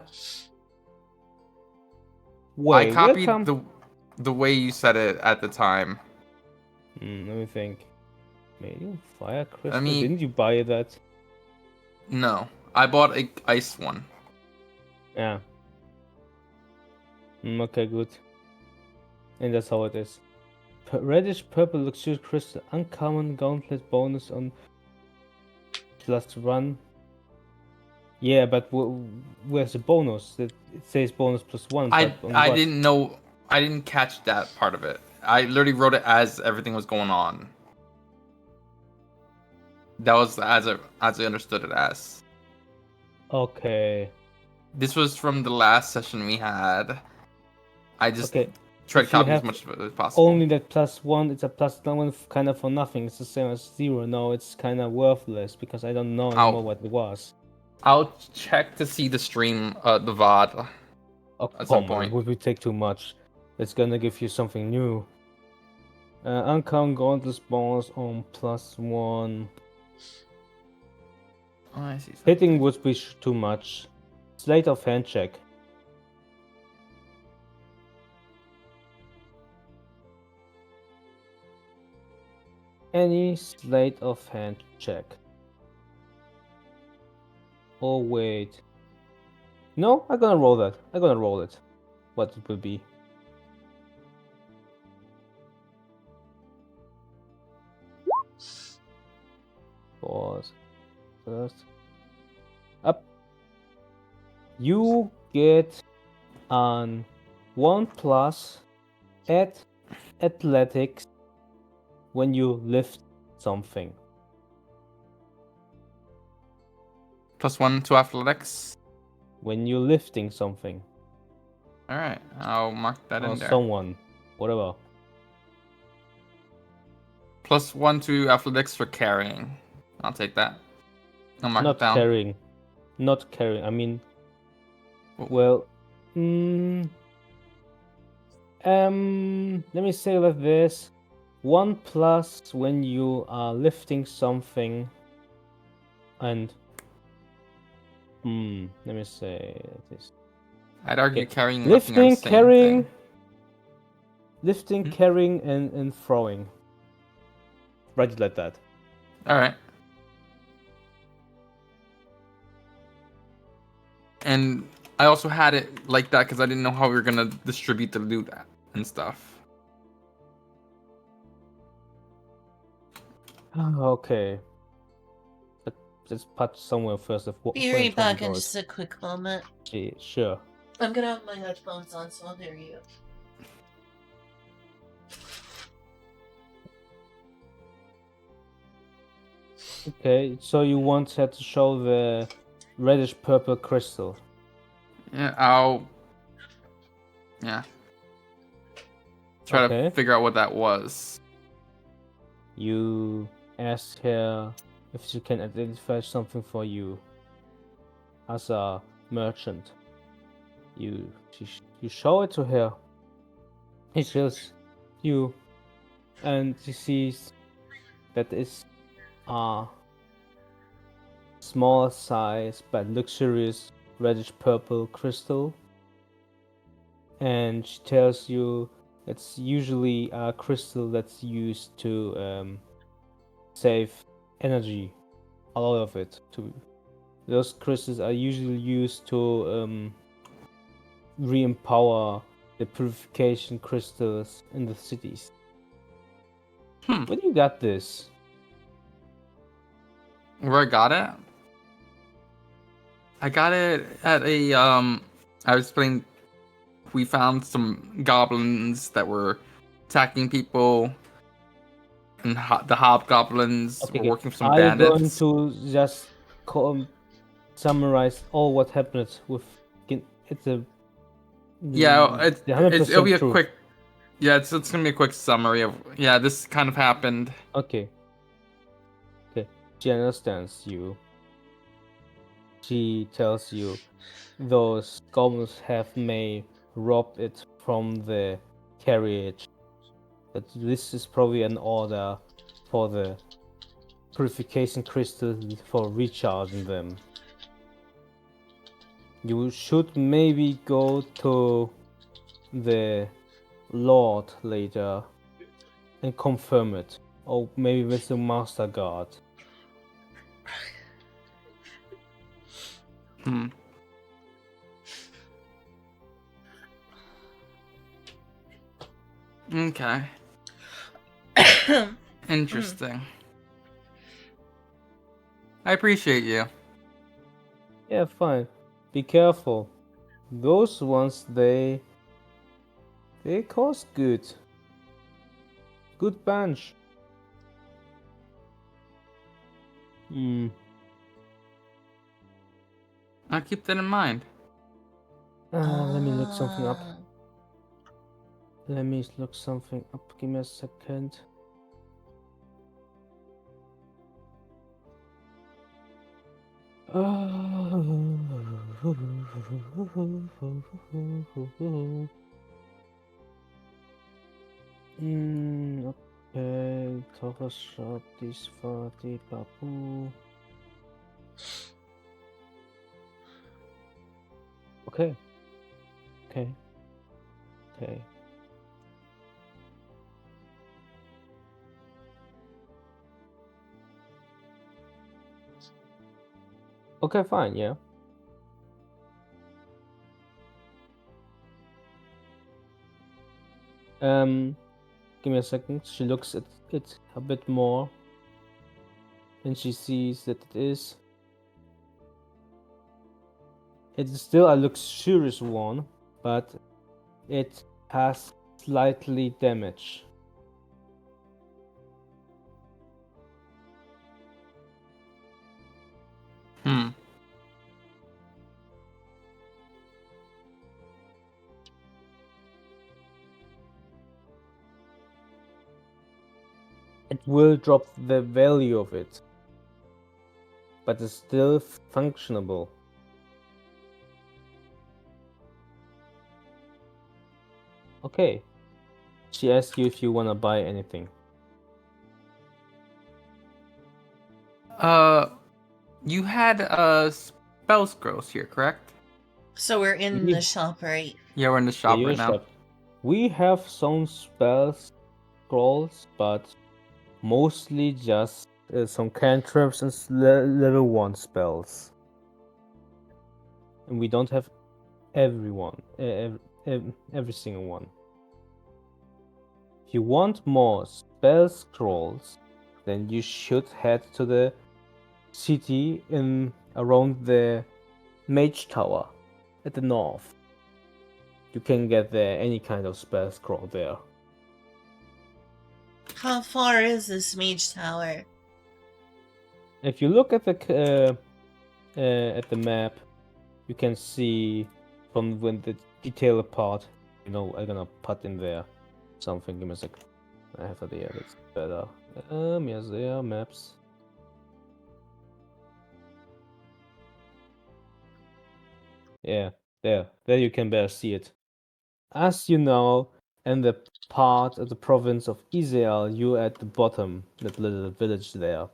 Wait, copied the way you said it at the time. let me think. Medium fire crystal? I mean, Didn't you buy that? No, I bought a ice one. Yeah. Okay, good. And that's how it is. Reddish purple luxurious crystal, uncommon gauntlet bonus on +1. Yeah, but where's the bonus? It says bonus +1. But I didn't know. I didn't catch that part of it. I literally wrote it as everything was going on. That was as I understood it as. Okay. This was from the last session we had. I just tried to If you copy as have much as possible. only that +1, it's a +1 kind of for nothing. It's the same as 0. No, it's kind of worthless because I don't know anymore what it was. I'll check to see the stream, the VOD. Oh, at some point. Would we take too much? It's gonna give you something new. Uncommon gauntlet bonus on +1. Oh, I see. Hitting would be too much. Sleight of hand check. Any sleight of hand check. Oh wait. No, I'm gonna roll that. I'm gonna roll it. What it will be. Pause. First. Up. You get an 1+ at athletics when you lift something. +1 to athletics. When you're lifting something. All right, I'll mark that in there. Someone, whatever. +1 to athletics for carrying. I'll take that. I'll mark it down. Carrying. Not carrying. I mean, well, let me say like this: 1+ when you are lifting something, and Let me say this. I'd argue Okay. carrying and lifting are the Lifting, same carrying, thing. lifting, carrying, and throwing. Write it like that. All right. And I also had it like that because I didn't know how we were gonna distribute the loot and stuff. Okay. Let's patch somewhere first. Be right back in just a quick moment. Sure. I'm gonna have my headphones on, so I'll hear you. Okay, so you once had to show the reddish purple crystal. Yeah, I'll. Yeah. Try to Okay. figure out what that was. You ask her if she can identify something for you as a merchant. You show it to her. He shows you, and she sees that it's a small size but luxurious reddish purple crystal. And she tells you it's usually a crystal that's used to save energy, a lot of it. Those crystals are usually used to re-empower the purification crystals in the cities. Where do you got this? Where I got it? I got it at a I was playing. We found some goblins that were attacking people, and the hobgoblins were Okay. working with some Are you going bandits. to just summarize all what happened with it's a Yeah, the 100% it'll be a truth? quick. Yeah, it's gonna be a quick summary of this kind of happened. Okay. She understands you. She tells you those goblins may rob it from the carriage. That this is probably an order for the purification crystals for recharging them. You should maybe go to the Lord later and confirm it. Or maybe with the Master Guard. Okay. Interesting. I appreciate you. Yeah, fine. Be careful. Those ones, they cost good. Good bunch. I'll keep that in mind. Let me look something up. Give me a second. Okay, Torres shot this for the Babu. Okay. Okay, fine, yeah. Give me a second. She looks at it a bit more. And she sees that it is still a luxurious one, but it has slightly damage. It will drop the value of it, but it's still functionable. Okay. She asks you if you want to buy anything. You had spell scrolls here, correct? So we're in Yeah. the shop, right? Yeah, we're in the shop Yeah, right now. shop. We have some spell scrolls, but mostly just some cantrips and level 1 spells. And we don't have every single one. If you want more spell scrolls, then you should head to the city in around the Mage Tower at the north. You can get there any kind of spell scroll there. How far is this mage tower? If you look at the map, you can see from when the detailed part. I'm gonna put in there something. Give me a sec. I have idea that's better. Yes, there are maps. Yeah, there you can better see it. As you know, in the part of the province of Israel, you at the bottom, that little village there.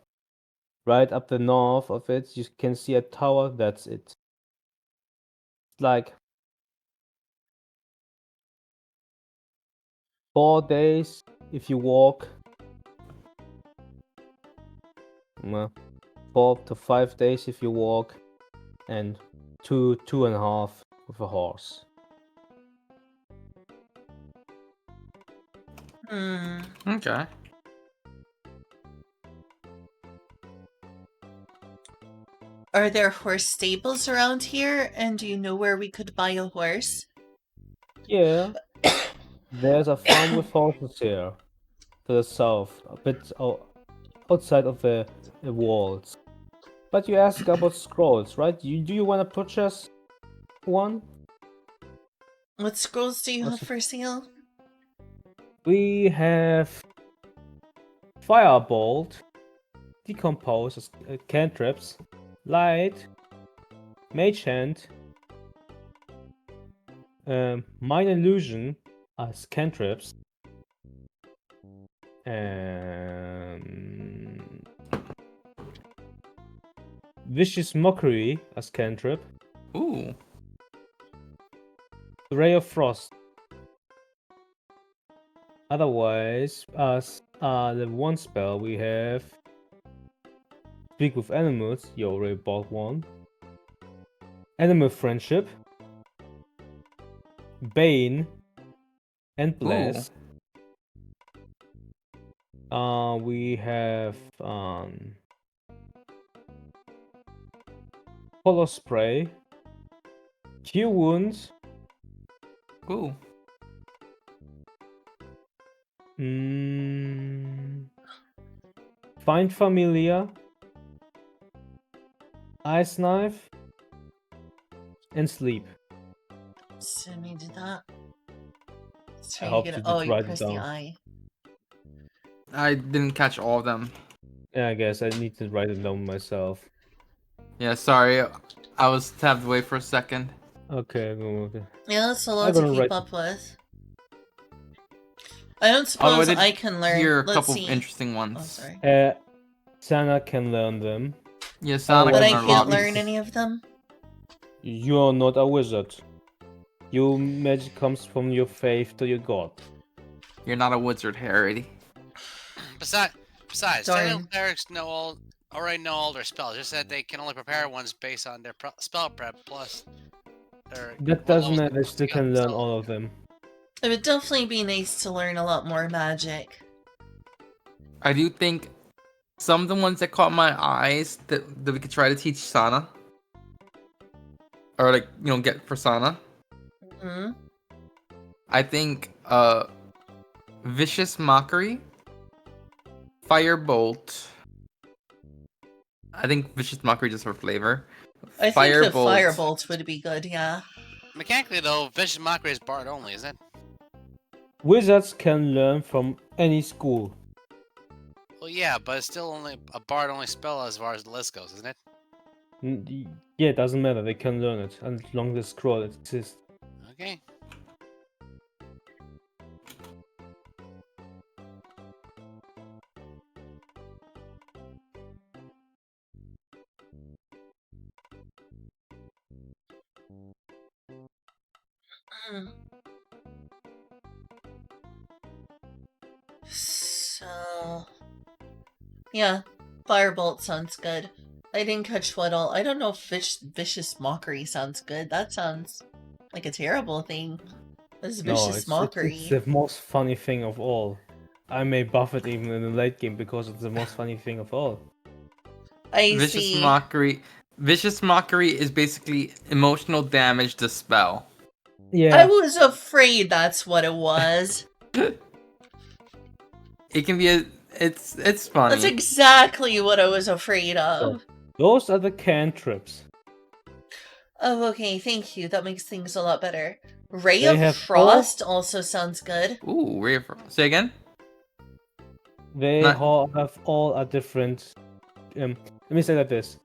Right up the north of it, you can see a tower. That's it. Like 4 days if you walk. 4 to 5 days if you walk, and 2.5 with a horse. Okay. Are there horse stables around here? And do you know where we could buy a horse? Yeah, there's a farm with horses here to the south, a bit outside of the walls. But you ask about scrolls, right? Do you want to purchase one? What scrolls do you have Also, for sale? we have Firebolt, Decompose as cantrips, Light, Mage Hand, Mind Illusion as cantrips, and Vicious Mockery as cantrip, Ooh. Ray of Frost. Otherwise, as the one spell we have Speak with Animals, you already bought one. Animal Friendship, Bane, and Bless. We have Color Spray, Cure Wounds, Ooh. Find Familiar, Ice Knife, and Sleep. So let me do that. Let's I try to hope get you it. Oh, did you write it press the down. I. I didn't catch all of them. Yeah, I guess I need to write it down myself. Yeah, sorry. I was tabbed away for a second. Okay, okay. Yeah, that's a I'm lot to gonna keep write. up with. I don't Although I suppose did I can learn. hear a Let's couple see. of interesting Oh, ones. sorry. Sana can learn them. Yeah, Sonic But Otherwise, I can learn a can't lot. learn any of them. You're not a wizard. Your magic comes from your faith to your god. You're not a wizard, Harry. Besides, technical Darn. clerics already know all their spells. Just that they can only prepare ones based on their spell prep plus their That what doesn't levels they matter, put still can learn together. all of them. It would definitely be nice to learn a lot more magic. I do think some of the ones that caught my eyes that we could try to teach Sana. Or like, get for Sana. Hmm. I think Vicious Mockery, Firebolt. I think Vicious Mockery just for flavor. I think the Firebolt. firebolt would be good, yeah. Mechanically, though, Vicious Mockery is bard only, isn't it? Wizards can learn from any school. Well, yeah, but it's still only a bard only spell as far as the list goes, isn't it? Yeah, it doesn't matter, they can learn it as long as the scroll exists. Okay. Hmm. So, yeah, Firebolt sounds good. I didn't catch what all. I don't know if Vicious Mockery sounds good. That sounds like a terrible thing. This is No, Vicious it's Mockery. the most funny thing of all. I may buff it even in the late game because it's the most funny thing of all. I Vicious see. Mockery. Vicious Mockery is basically emotional damage dispel. I Yeah. was afraid that's what it was. It can be a. It's That's funny. exactly what I was afraid of. Those are the cantrips. Oh, okay, thank you. That makes things a lot better. Ray They of have all Frost also sounds good. Ooh, say again. they Not all have all a different. Let me say like this: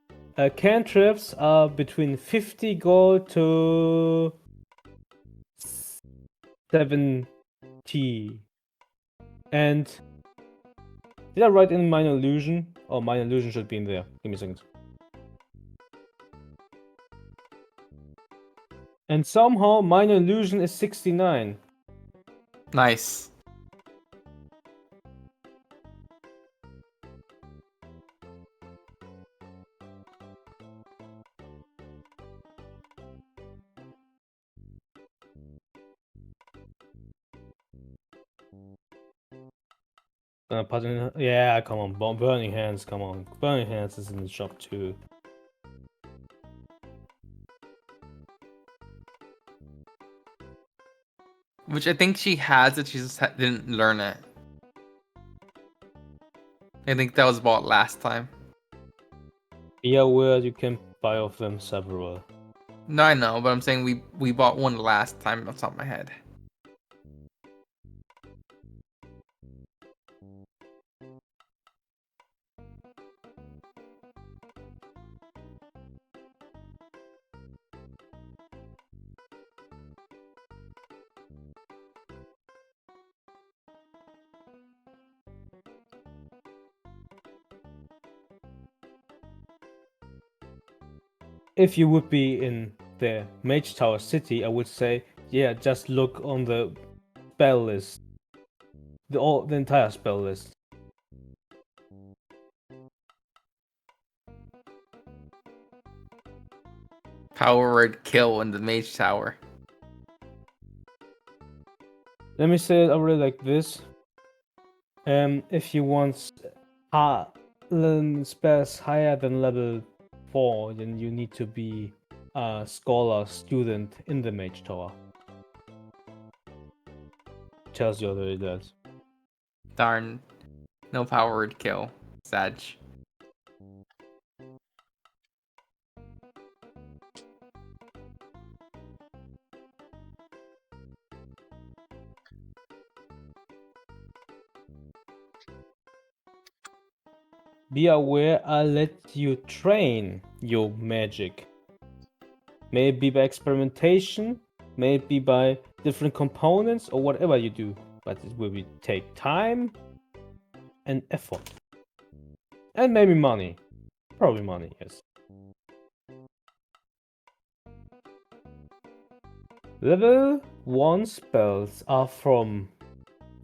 cantrips are between 50 gold to 70. And did I write in Minor Illusion? Oh, Minor Illusion should be in there. Give me a second. And somehow Minor Illusion is 69. nice. Yeah, come on. Burning Hands, come on. Burning Hands is in the shop too. Which I think she has it. She just didn't learn it. I think that was bought last time. Be aware you can buy of them several. No, I know, but I'm saying we bought one last time. Off the top of my head. If you would be in the Mage Tower City, I would say, yeah, just look on the spell list. The entire spell list. Power word kill in the Mage Tower. Let me say it already like this. If you want spells higher than level 4, then you need to be a scholar student in the Mage Tower. Tells you already that. Darn. No power word kill. Sag. Be aware, I'll let you train your magic. Maybe by experimentation, maybe by different components or whatever you do. But it will take time and effort. And maybe money. Probably money, yes. Level 1 spells are from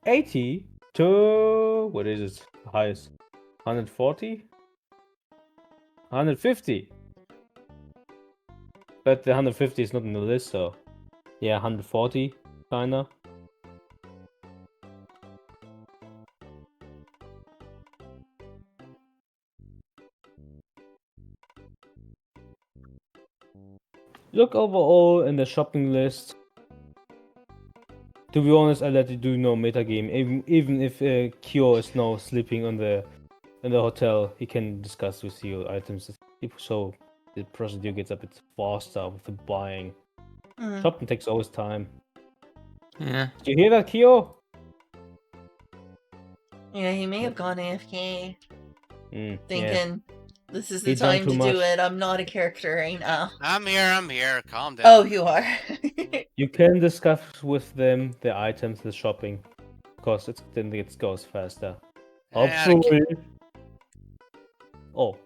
80 to... what is it? The highest? 140? 150? But the 150 is not in the list, so... yeah, 140, kinda. Look overall in the shopping list. To be honest, I let you do no metagame. Even if Kyo is now sleeping in the hotel, he can discuss with you items. So the procedure gets a bit faster with the buying. Hmm. Shopping takes always time. Yeah. Did you hear that, Kyo? Yeah, he may have gone AFK, Yeah. thinking this is the He done time too to do much. it. I'm not a character right now. I'm here. Calm down. Oh, you are. You can discuss with them the items, the shopping, because then it goes faster. Yeah, Hopefully. Oh,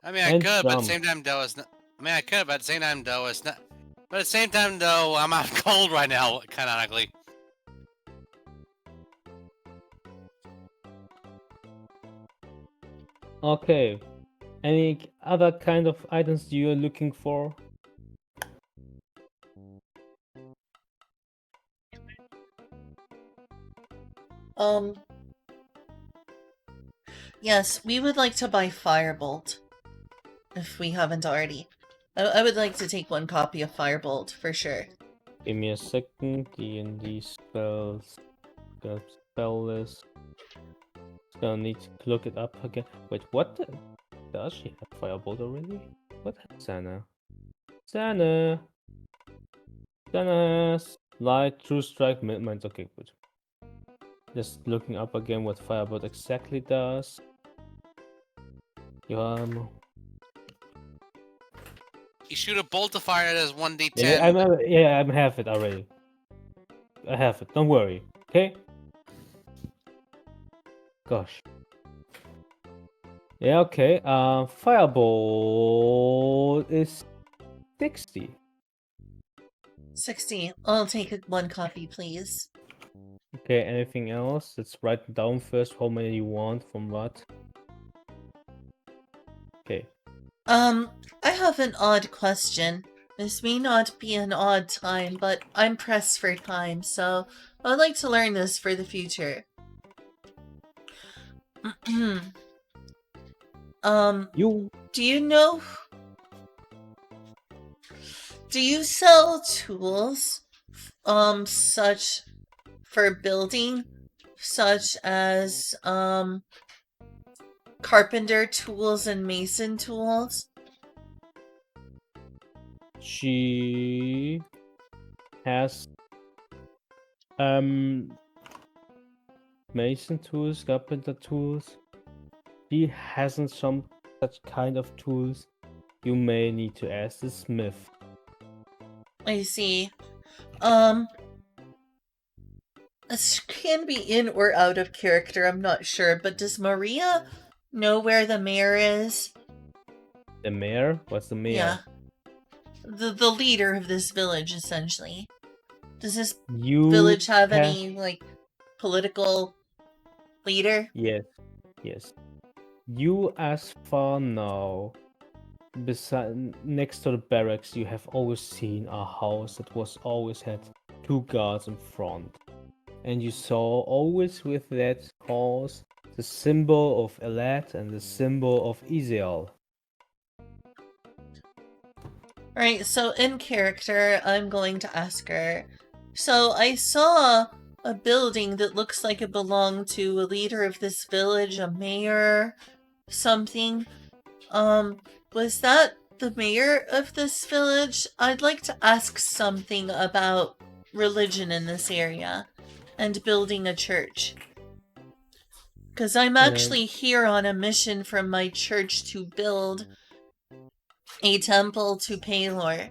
I mean, I and could, but at the jump. same time, though, it's not. I mean, I could, but at the same time, though, it's not. But at the same time, though, I'm out cold right now, canonically. Okay. Any other kind of items you're looking for? Um, yes, we would like to buy Firebolt. If we haven't already. I would like to take one copy of Firebolt, for sure. Give me a second. D&D spells. Got spell list. Gonna need to look it up again. Wait, what? Does she have Firebolt already? What has Sana? Sana! Sana has Light, True Strike, Midnight. Okay, good. Just looking up again what Firebolt exactly does. Um, You shoot a bolt of fire that is 1d10. yeah, I have it already. I have it. Don't worry. Okay. Gosh. Yeah. Okay. Firebolt is 60. 60. I'll take one copy, please. Okay. Anything else? Let's write down first how many you want from what. Okay. I have an odd question. This may not be an odd time, but I'm pressed for time, so I'd like to learn this for the future. You Do you know... Do you sell tools, such for building, such as, carpenter tools and mason tools? She has mason tools, carpenter tools. She hasn't some such kind of tools. You may need to ask the smith. I see. This can be in or out of character, I'm not sure, but does Maria know where the mayor is? The mayor? What's the mayor? Yeah. The leader of this village, essentially. Does this You village have ha- any, like, political leader? Yes, yes. You, as far now, beside next to the barracks, you have always seen a house that was always had two guards in front, and you saw always with that house the symbol of Elat and the symbol of Isiel. Right, so in character, I'm going to ask her. So I saw a building that looks like it belonged to a leader of this village, a mayor, something. Was that the mayor of this village? I'd like to ask something about religion in this area and building a church. Because I'm actually here on a mission from my church to build a temple to Paylor.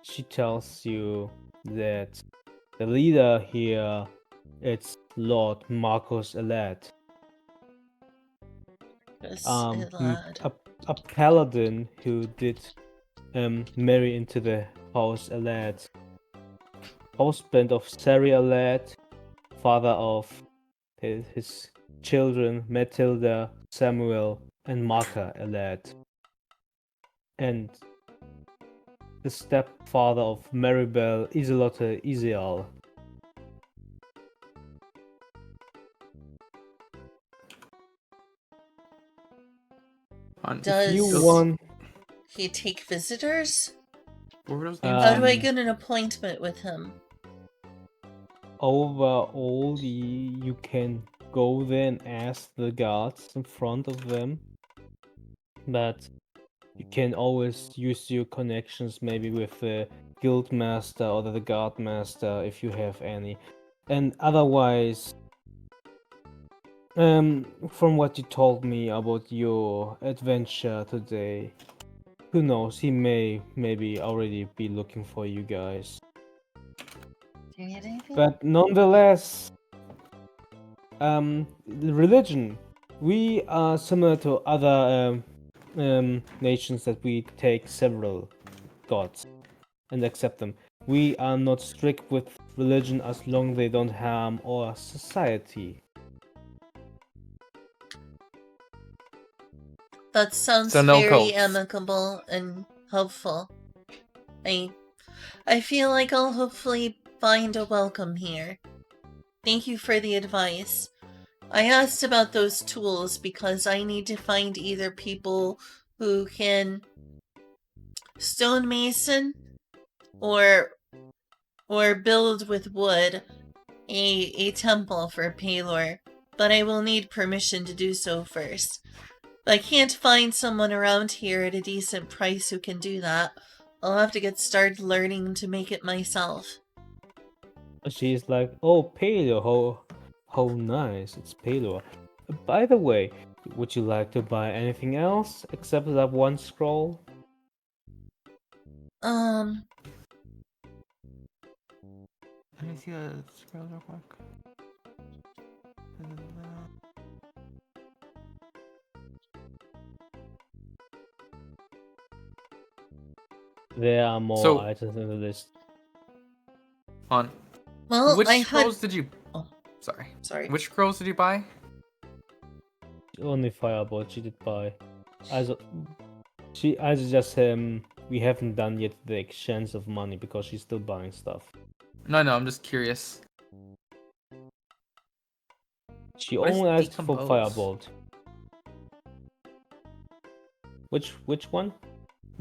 She tells you that the leader here, it's Lord Marcus Elat. A paladin who did marry into the house Elat. Husband of Sari Elat, father of his children Matilda, Samuel, and Marka Elat. And the stepfather of Maribel, Iselotte Isiel. Does You want he take visitors? What were those names? How do I get an appointment with him? overall, you can go there and ask the guards in front of them, but you can always use your connections maybe with the guild master or the guard master if you have any. And otherwise, from what you told me about your adventure today, who knows, he may maybe already be looking for you guys. Do you need anything? But nonetheless, the religion, we are similar to other nations that we take several gods and accept them. We are not strict with religion as long as they don't harm our society. That sounds So no very cults. amicable and helpful. I I feel like I'll hopefully find a welcome here. Thank you for the advice. I asked about those tools because I need to find either people who can stonemason or build with wood a temple for Palor, but I will need permission to do so first. If I can't find someone around here at a decent price who can do that, I'll have to get started learning to make it myself. She's like, "Oh, Paleo, how nice! It's Paleo. By the way, would you like to buy anything else except that one scroll?" Let me see the scrolls real quick. There are more So- items in the list. On Well, which I had. scrolls did you? Oh, Sorry. sorry. Which scrolls did you buy? Only Fireball she did buy. Also, just we haven't done yet the exchange of money because she's still buying stuff. No, I'm just curious. She What is only asked for decompose? Firebolt. Which one?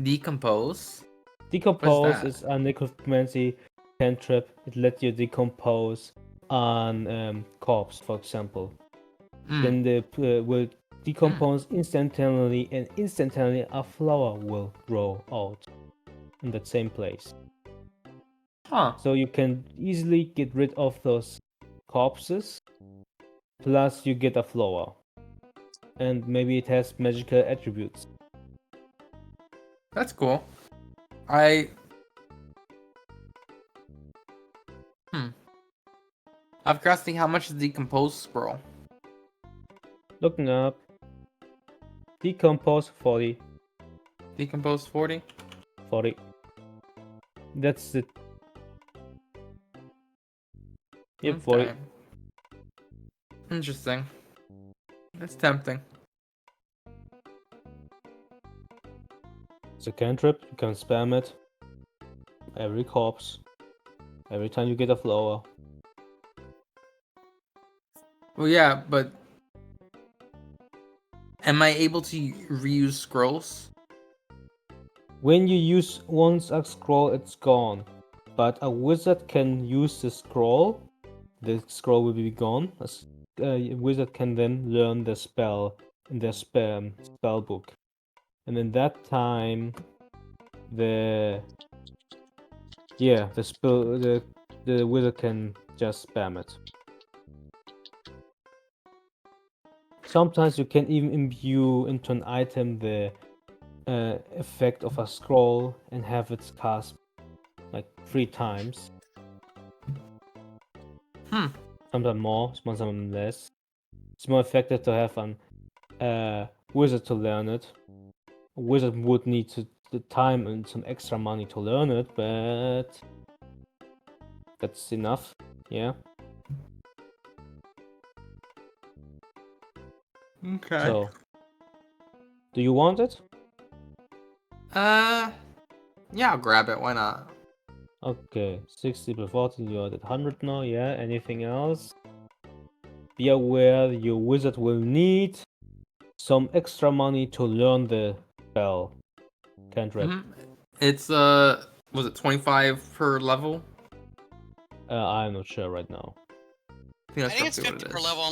Decompose. Decompose that? is a necromancy cantrip. It lets you decompose on corpse, for example. Mm. Then the will decompose instantaneously, and instantly a flower will grow out in that same place. Huh. So you can easily get rid of those corpses. Plus, you get a flower, and maybe it has magical attributes. That's cool. I've got to think how much is decompose scroll. Looking up. Decompose 40. Decompose 40. 40. That's it. Yep, 40. Okay. Interesting. It's tempting. It's a cantrip. You can spam it. Every corpse. Every time you get a flower. Well, yeah, but am I able to reuse scrolls? When you use once a scroll, it's gone. But a wizard can use the scroll. The scroll will be gone. A wizard can then learn the spell in their spell book. And in that time, the wizard can just spam it. Sometimes you can even imbue into an item the effect of a scroll and have it cast like 3 times. Sometimes more, sometimes less. It's more effective to have an wizard to learn it. A wizard would need the time and some extra money to learn it, but that's enough. Yeah. Okay. So, do you want it? Yeah, I'll grab it. Why not? Okay, 60 plus 40, you're at 100 now, yeah. Anything else? Be aware your wizard will need some extra money to learn the spell. Cantrip. It's was it 25 per level? I'm not sure right now. I I think it's roughly 50 what it per is. level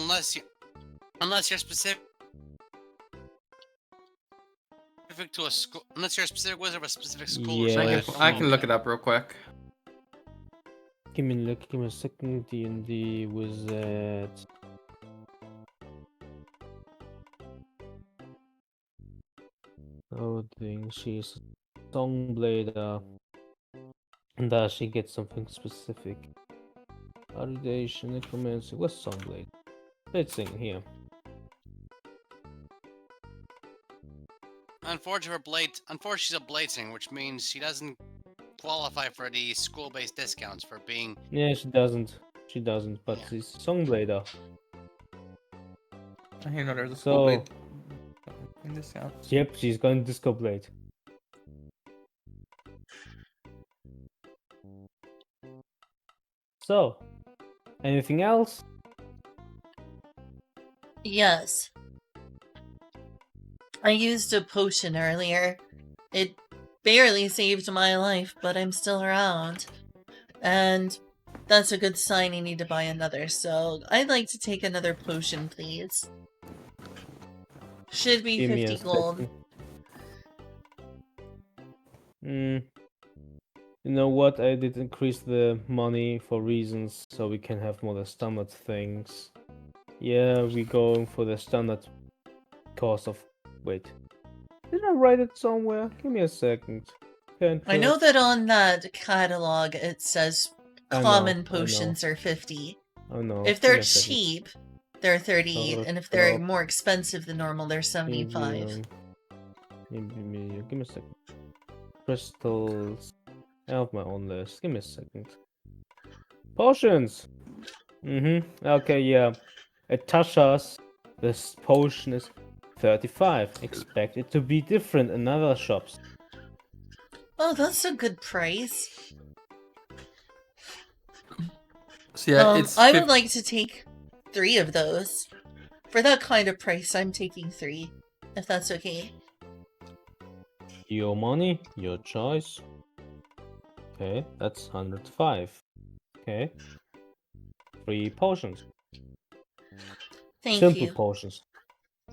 unless you're specific to a school. Unless you're a specific wizard of a specific school or Yeah, something. I can look it up real quick. Give me a second. D&D wizard. Oh, dang, she's a Songblader. And does she get something specific? Validation, necromancy. What's Songblade? Let's sing here. Unfortunately, she's a blading, which means she doesn't qualify for the school-based discounts for being. Yeah, she doesn't. She doesn't, but Yeah. she's Songblader. I hear no, there's a school So, blade in this house. yep, she's going Disco Blade. So, anything else? Yes. I used a potion earlier. It barely saved my life, but I'm still around. And that's a good sign I need to buy another, so I'd like to take another potion, please. Should be Give me 50 a gold. second. You know what? I did increase the money for reasons so we can have more the standard things. Yeah, we're going for the standard cost of. Wait. Did I write it somewhere? Give me a second. I know that on that catalog it says I know, common potions are 50. Oh no. If Give me they're a second. cheap, they're 38, and if they're more expensive than normal, they're 75. Give me a second. Crystals. I have my own list. Give me a second. Potions! Okay, yeah. At Tasha's, this potion is 35. Expect it to be different in other shops. Oh, that's a good price. So yeah, it's I would like to take 3 of those. For that kind of price, I'm taking 3, if that's okay. Your money, your choice. Okay, that's 105. Okay. 3 potions. Thank Simple you. potions.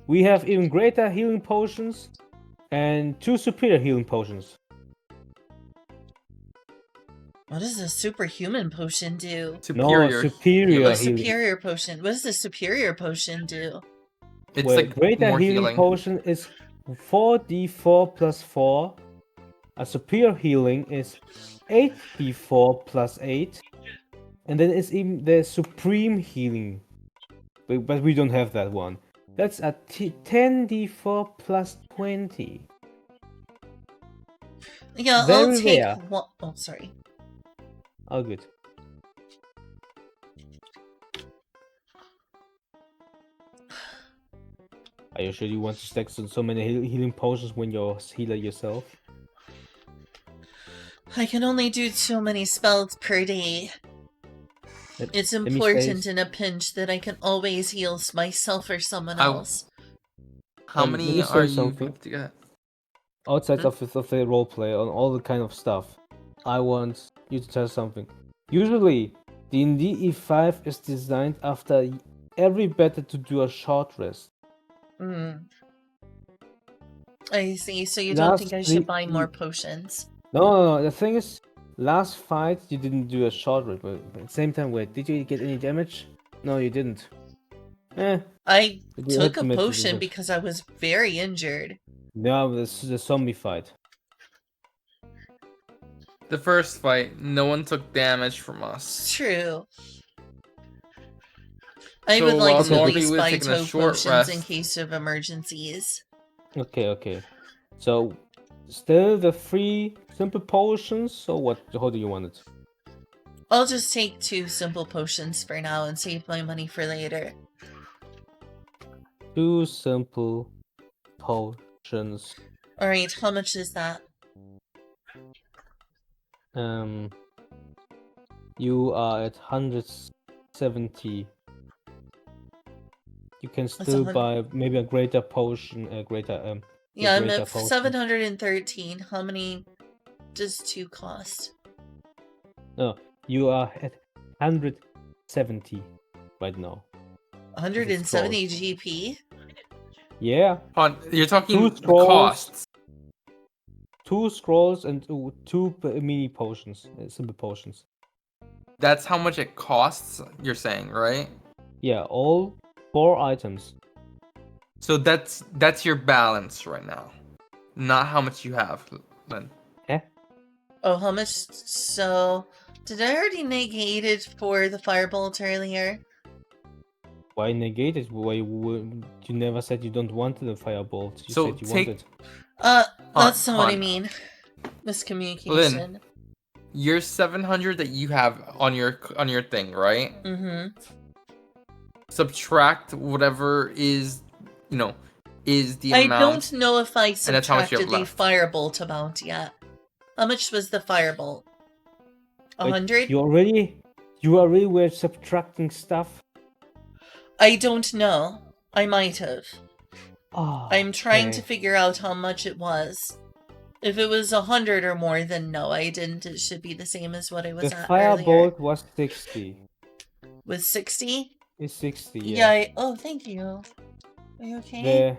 We have even greater healing potions and 2 superior healing potions. What does a superhuman potion do? No, superior. superior Oh, healing. superior potion. What does the superior potion do? It's Well, like greater more healing healing. potion is 4d4 plus 4. A superior healing is 8d4 plus 8. And then it's even the supreme healing. But we don't have that one. That's a 10d4 plus 20. Yeah, Very I'll take rare. one. Oh, sorry. Oh, good. Are you sure you want to stack so many healing potions when you're a healer yourself? I can only do so many spells per day. It's let me important say- in a pinch that I can always heal myself or someone How- else. How let many me say are you something. going to get? Outside Hmm? of the roleplay on all the kind of stuff, I want you to tell something. Usually, D&D E5 is designed after every battle to do a short rest. I see, so you don't think I should buy more potions? No. The thing is, last fight you didn't do a short rest, but at the same time, wait, did you get any damage? No, you didn't. I You took had a to make the potion difference. because I was very injured. No, this is a zombie fight. The first fight, no one took damage from us. True. I So would like while to at normally least we've buy taken a toe short potions in rest- case of emergencies. Okay. So, still the 3 simple potions, or what? How do you want it? I'll just take 2 simple potions for now and save my money for later. 2 simple potions. Alright, how much is that? You are at 170. You can That's still 100. buy maybe a greater potion, Yeah, I'm greater at potion. 713. How many does 2 cost? No, you are at 170 right now. 170 GP? Yeah, You're talking Two scrolls. costs. 2 scrolls and 2 mini potions, simple potions. That's how much it costs, you're saying, right? Yeah, all 4 items. So that's your balance right now. Not how much you have then. Oh, how much? So, did I already negate it for the firebolt earlier? Why negate it? Why you never said you don't want the firebolt? You So said you take- wanted. That's not what I Han. mean. Miscommunication. Your 700 that you have on your thing, right? Mm-hmm. Subtract whatever is the I amount. don't know if I that's how much you have subtracted the left. firebolt amount yet. How much was the firebolt? Wait, 100? You already were subtracting stuff. I don't know. I might have. Oh, I'm trying to okay. figure out how much it was. If it was 100 or more, then no, I didn't. It should be the same as what I was The at earlier. firebolt was 60. Was 60? It's 60, Yeah. yeah. Oh, thank you. Are you okay?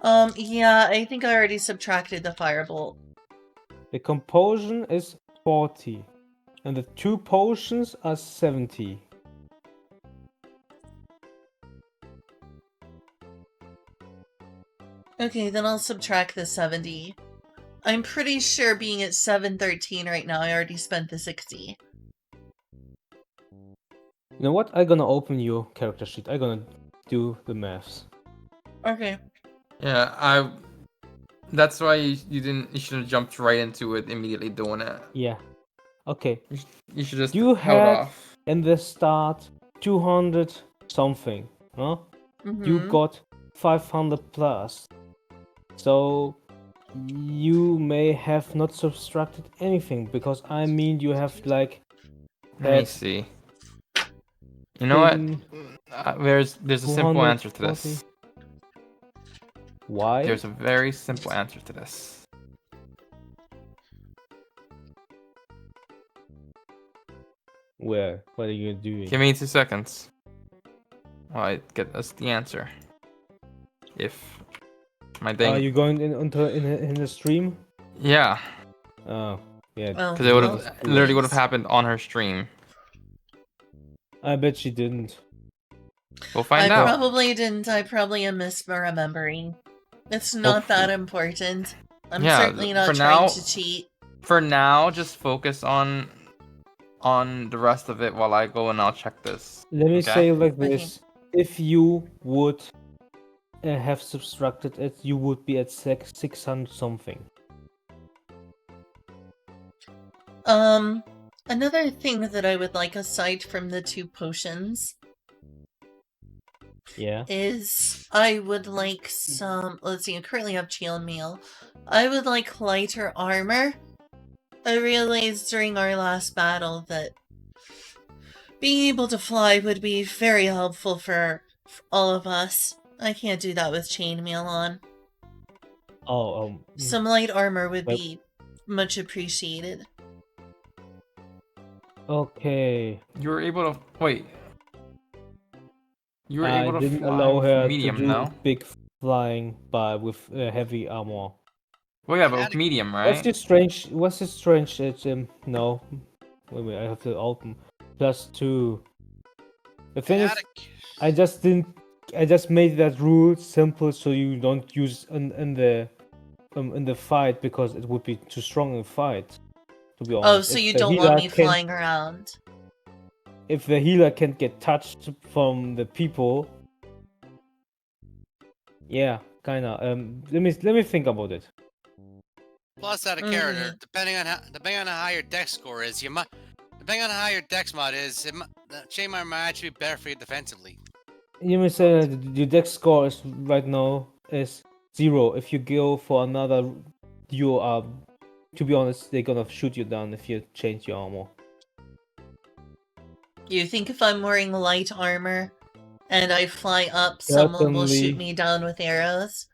The Yeah, I think I already subtracted the firebolt. the compulsion is 40, and the 2 potions are 70. Okay, then I'll subtract the 70. I'm pretty sure being at 713 right now, I already spent the 60. You know what? I'm gonna open your character sheet. I'm gonna do the maths. Okay. Yeah, that's why you shouldn't have jumped right into it immediately doing it. Yeah. Okay. You should just You held had off. in the start 200 something, huh? You Mm-hmm. got 500 plus. So you may have not subtracted anything because I mean you have like Let me had see. You know what? in There's a simple answer to 240. this. Why? There's a very simple answer to this. Where? What are you doing? Give me 2 seconds. While I get us the answer. If my Are thing. you going in the stream? Yeah, Oh, yeah. Oh, because it would well, have literally would have thanks. happened on her stream. I bet she didn't. We'll find I out. probably didn't. I probably am misremembering. It's not that important. I'm Yeah, certainly not for trying now- to cheat. For now, just focus on the rest of it while I go and I'll check this. Let me Okay. say it like Okay. this: if you would have subtracted it, you would be at 600 something. Another thing that I would like aside from the 2 potions Yeah. is I would like some, let's see, I currently have chainmail. I would like lighter armor. I realized during our last battle that being able to fly would be very helpful for all of us. I can't do that with chainmail on. Oh, Some light armor would Well- be much appreciated. okay. You were able to wait. You were I able to didn't fly allow with her medium, to do no? big flying with heavy armor. Well, yeah, but with medium, What's right? this strange? What's this strange? It's no. Wait, I have to open. +2. The thing is, I just didn't. I just made that rule simple so you don't use in the fight because it would be too strong in fight. To be honest. Oh, so If you the don't want healer me flying around? If the healer can't get touched from the people, yeah, kinda. Let me think about it. Plus, out of character, depending on how high your dex score is, depending on how high your dex mod is, the chain armor might actually be better for you defensively. You may say that your dex score is right now is 0. If you go for another, you are. To be honest, they're gonna shoot you down if you change your armor. You think if I'm wearing light armor and I fly up, someone will shoot Certainly. me down with arrows?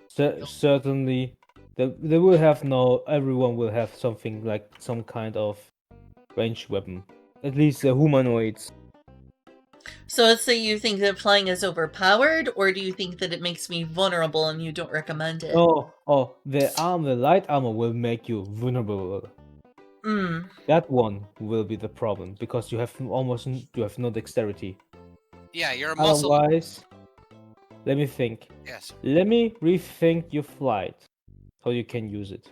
Certainly, they will have no. Everyone will have something like some kind of ranged weapon. At least the humanoids. So let's say you think that flying is overpowered, or do you think that it makes me vulnerable and you don't recommend it? Oh, the light armor will make you vulnerable. That one will be the problem because you have no dexterity. Yeah, you're a muscle. Otherwise, let me think. Yes. Let me rethink your flight, so you can use it.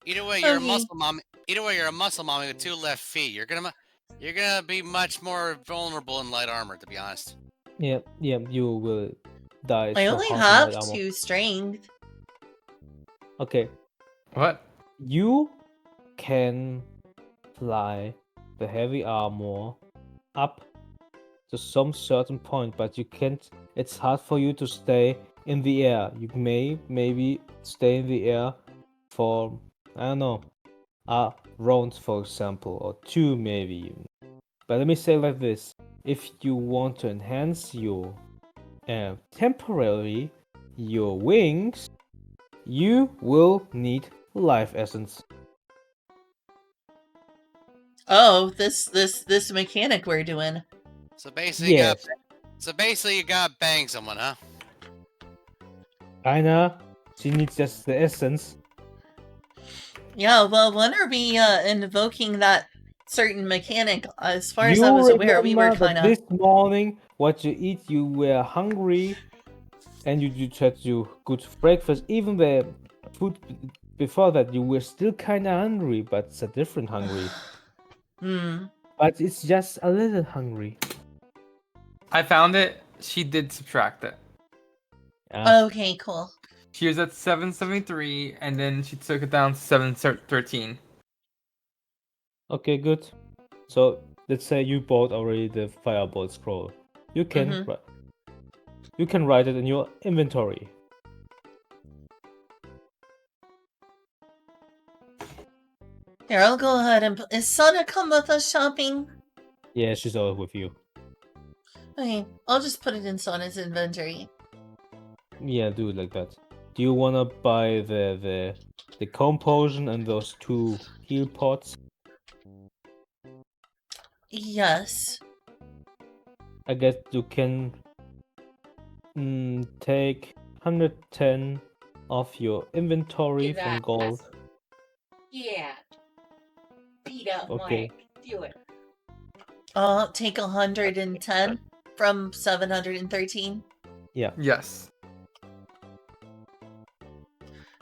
Either way, you're a Okay. muscle mommy. Either way, you're a muscle mommy with 2 left feet. You're gonna You're gonna be much more vulnerable in light armor, to be honest. Yeah, you will die I so only hard in have light armor. 2 strength. Okay, What? you can fly the heavy armor up to some certain point, but you can't. It's hard for you to stay in the air. You may maybe stay in the air for, I don't know, a round, for example, or 2 maybe even. But let me say like this: if you want to enhance your temporarily your wings, you will need life essence. Oh, this mechanic we're doing. So basically, Yes, you gotta bang someone, huh? kinda. She needs just the essence. Yeah, well, when are we invoking that certain mechanic? As far as I You was aware, we were remember kind that of. this morning, what you eat, you were hungry, and you tried to good breakfast. Even the food before that, you were still kinda hungry, but it's a different hungry. Hmm. But it's just a little hungry. I found it. She did subtract it. Yeah. Okay, cool. She was at 773, and then she took it down to 713. Okay, good. So let's say you bought already the Firebolt scroll. You can Mhm. you can write it in your inventory. Here, I'll go ahead and. Is Sana come with us shopping? Yeah, she's all with you. Okay, I'll just put it in Sana's inventory. Yeah, do it like that. Do you wanna buy the comb potion and those 2 heal pots? Yes. I guess you can take 110 of your inventory from gold. Yeah. Beat up Okay. Mike. Do it. I'll take 110 from 713. Yeah. Yes.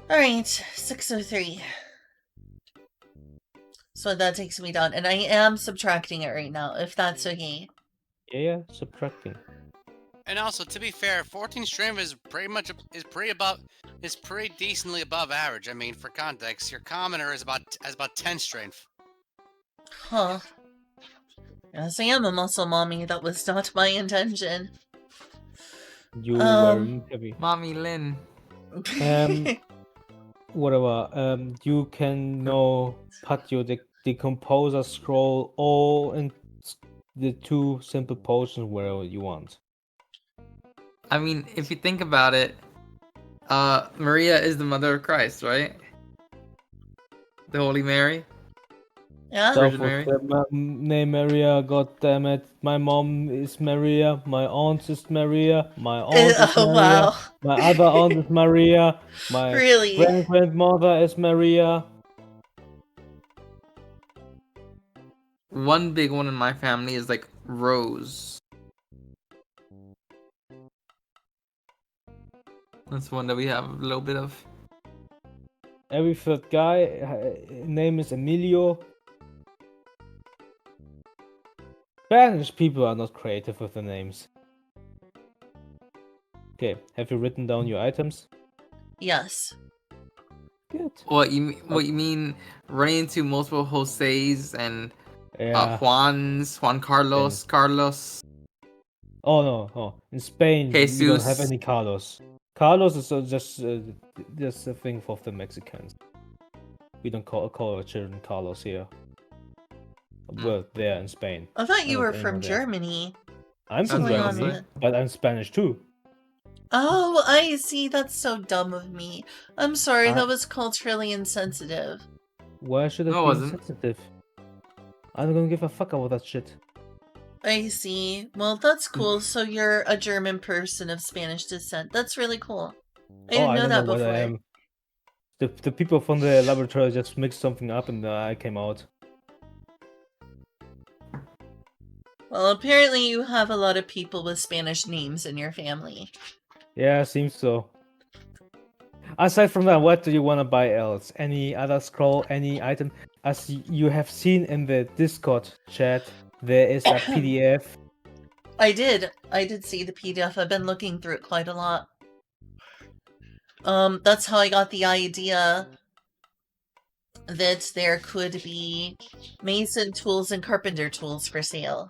Alright, 603. So that takes me down, and I am subtracting it right now, if that's okay. Yeah, subtracting. And also, to be fair, 14 strength is pretty decently above average. I mean, for context, your commoner has about 10 strength. Huh. Yes, I am a muscle mommy. That was not my intention. You were heavy. Mommy Lynn. Whatever. You can now put your decomposer scroll all in the 2 simple potions wherever you want. I mean, if you think about it, Maria is the mother of Christ, right? The Holy Mary. Yeah? So Virgin for Mary? the name Maria, god damn it. My mom is Maria, my aunt is Maria, my aunt is Oh, Maria, wow. my other aunt is Maria, my Really? grandmother is Maria. One big one in my family is like Rose. That's one that we have a little bit of. Every 3rd guy name is Emilio. Spanish people are not creative with the names. Okay, have you written down your items? Yes. Good. What you mean? Running into multiple Jose's and Yeah. Juan Carlos, Carlos, Oh no. In Spain, we don't have Jesus. any Carlos. Carlos is just a thing for the Mexicans. We don't call our children Carlos here. Well, there in Spain. I thought I you don't were know from anyone there. Germany. I'm What's from That's going on with Germany, it? but I'm Spanish too. Oh, I see. That's so dumb of me. I'm sorry, I- that was culturally insensitive. Why should No, it it be wasn't. insensitive? I don't give a fuck about that shit. I see. Well, that's cool. So you're a German person of Spanish descent. That's really cool. I didn't I know don't know that what I before. am. The people from the laboratory just mixed something up and I came out. Well, apparently you have a lot of people with Spanish names in your family. Yeah, seems so. Aside from that, what do you want to buy else? Any other scroll, any item? As you have seen in the Discord chat, there is a PDF. I did see the PDF. I've been looking through it quite a lot. That's how I got the idea that there could be mason tools and carpenter tools for sale.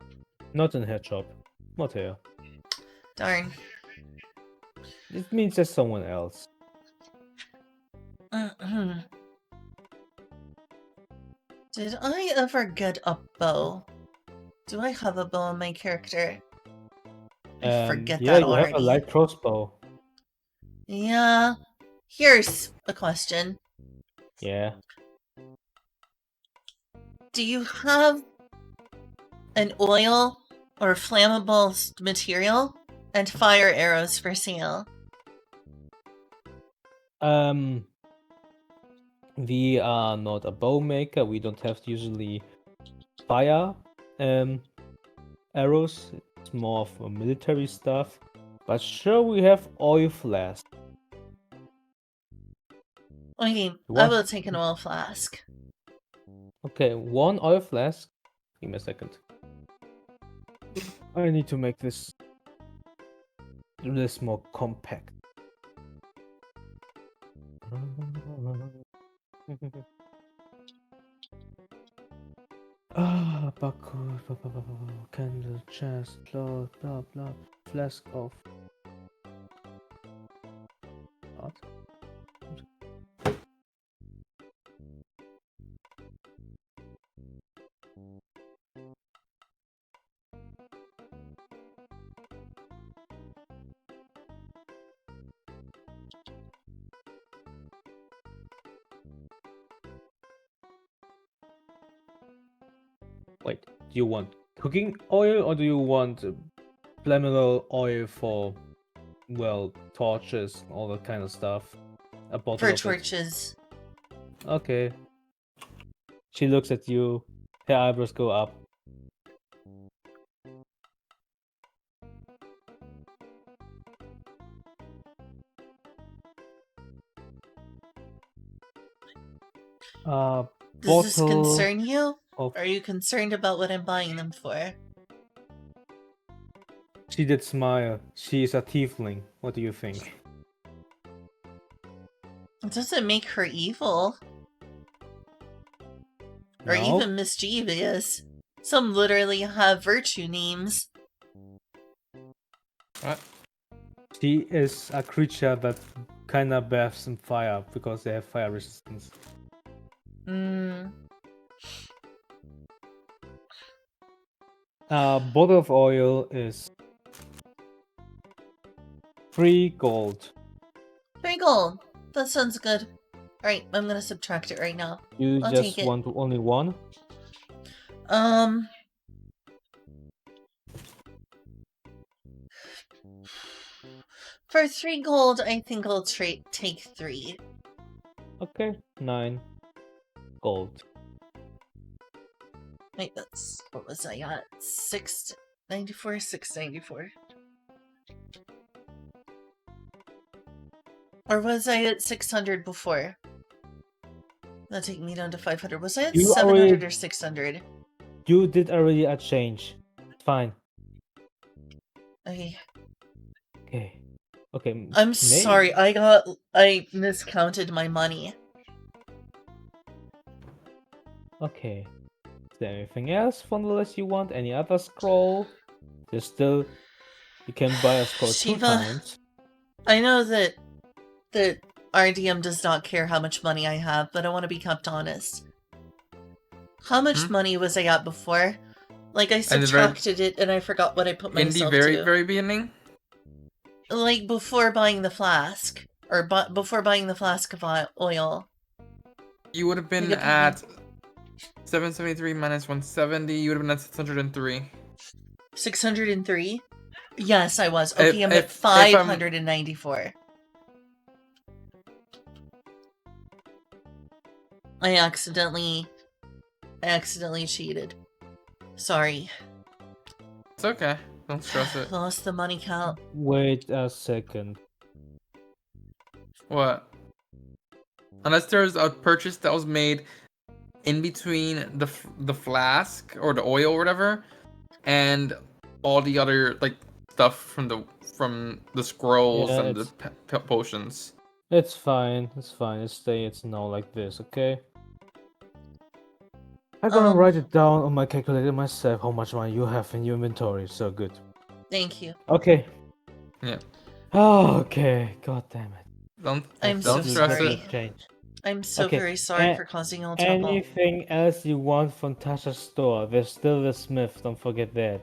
Not in her shop. Not here. Darn. It means there's someone else. Did I ever get a bow? Do I have a bow on my character? I forget Yeah, that you already. have a light crossbow. Yeah. Here's a question. Yeah. Do you have an oil or flammable material and fire arrows for sale? We are not a bow maker. We don't have usually fire arrows. It's more of a military stuff. But sure, we have oil flask. Okay, I What? will take an oil flask. Okay, 1 oil flask. Give me a second. I need to make this more compact. Baku, candle, chest, cloth, blah blah, flask of. What? Wait, do you want cooking oil or do you want flammable oil for, well, torches, all that kind of stuff? A bottle For of it. torches. Okay. She looks at you. Her eyebrows go up. Does this Bottle concern you? of. Are you concerned about what I'm buying them for? She did smile. She is a tiefling. What do you think? It doesn't make her evil. Or No? even mischievous. Some literally have virtue names. What? She is a creature that kinda baths in fire because they have fire resistance. Bottle of oil is 3 gold. 3 gold. That sounds good. Alright, I'm gonna subtract it right now. You I'll just take it. want only 1? For 3 gold, I think I'll take 3. Okay, 9 gold. Wait, that's... what was I at? 694? 694. Or was I at 600 before? That'll take me down to 500. Was I at You 700 already- or 600? You did already a change. Fine. Okay. Okay. Okay. I'm sorry, I miscounted my money. Okay. Is there anything else from the list you want? Any other scroll? There's still... You can buy a scroll 2 Shiva, times. I know that RDM does not care how much money I have, but I want to be kept honest. How much money was I at before? Like, I subtracted it and I forgot what I put In the myself very, to. very beginning? Like, before buying the flask. Or before buying the flask of oil. You would have been Like a at 773 minus 170. You would have been at 603. 603? Yes, I was. Okay, I'm at if I'm- 594. I accidentally cheated. Sorry. It's okay. Don't stress it. Lost the money count. Wait a second. What? Unless there's a purchase that was made in between the flask or the oil or whatever, and all the other like stuff from the scrolls Yeah, and the potions. it's fine. It's fine. It's now like this, okay? I'm gonna write it down on my calculator myself how much money you have in your inventory. So good. Thank you. Okay. Yeah. Oh, okay. God damn it. I'm Don't so stress sorry. it. Change. I'm so Okay, very sorry a- for causing all trouble. Anything else you want from Tasha's store? There's still the smith. Don't forget that.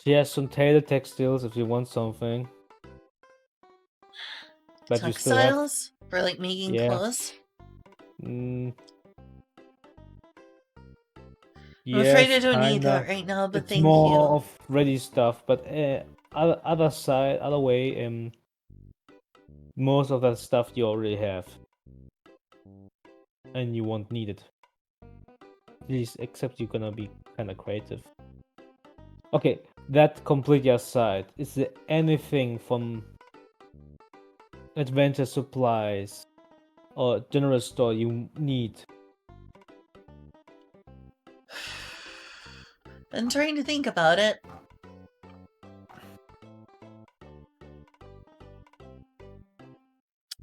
She has some tailored textiles if you want something. But you still have. Textiles for like making Yeah. clothes. Mm, I'm afraid I yes, don't need that kinda. right now, but It's thank more you. of ready stuff, but other way, most of that stuff you already have, and you won't need it. Please, except you're gonna be kind of creative. Okay, that completely aside, is there anything from Adventure Supplies or General Store you need? I'm trying to think about it.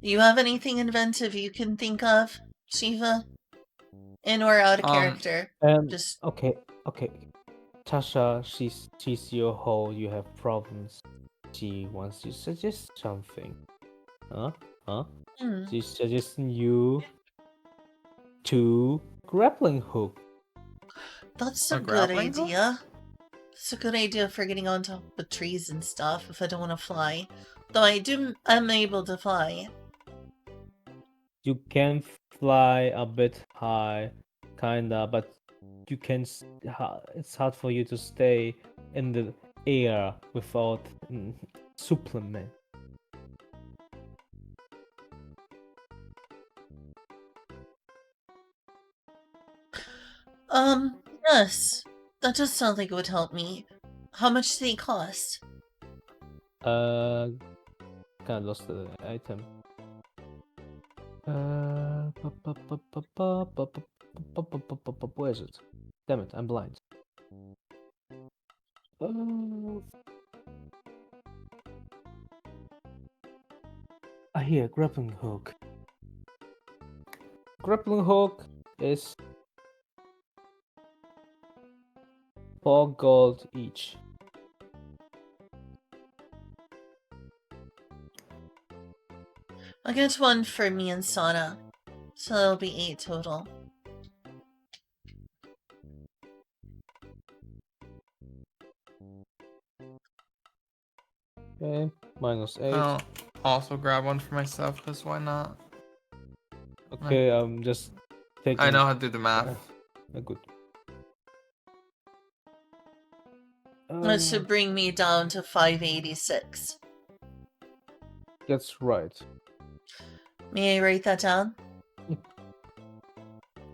You have anything inventive you can think of, Shiva? In or out of character? Just Okay. Tasha, she's your hoe. You have problems. She wants to suggest something. Huh? hmm, She's suggesting you to grappling hook. that's A a good grappling hook? idea. It's a good idea for getting on top of trees and stuff if I don't want to fly. Though I'm able to fly. You can fly a bit high, kinda, but you can. It's hard for you to stay in the air without supplement. Yes. That does sound like it would help me. How much do they cost? Uh, kind of lost the item. Where is it? Damn it, I'm blind. Here, grappling hook. Grappling hook is 4 gold each. I'll get one for me and Sana. So that'll be 8 total. Okay, -8. I'll also grab one for myself, because why not? Okay, I'm just taking. I know how to do the math. Good. That should bring me down to 586. That's right. May I write that down?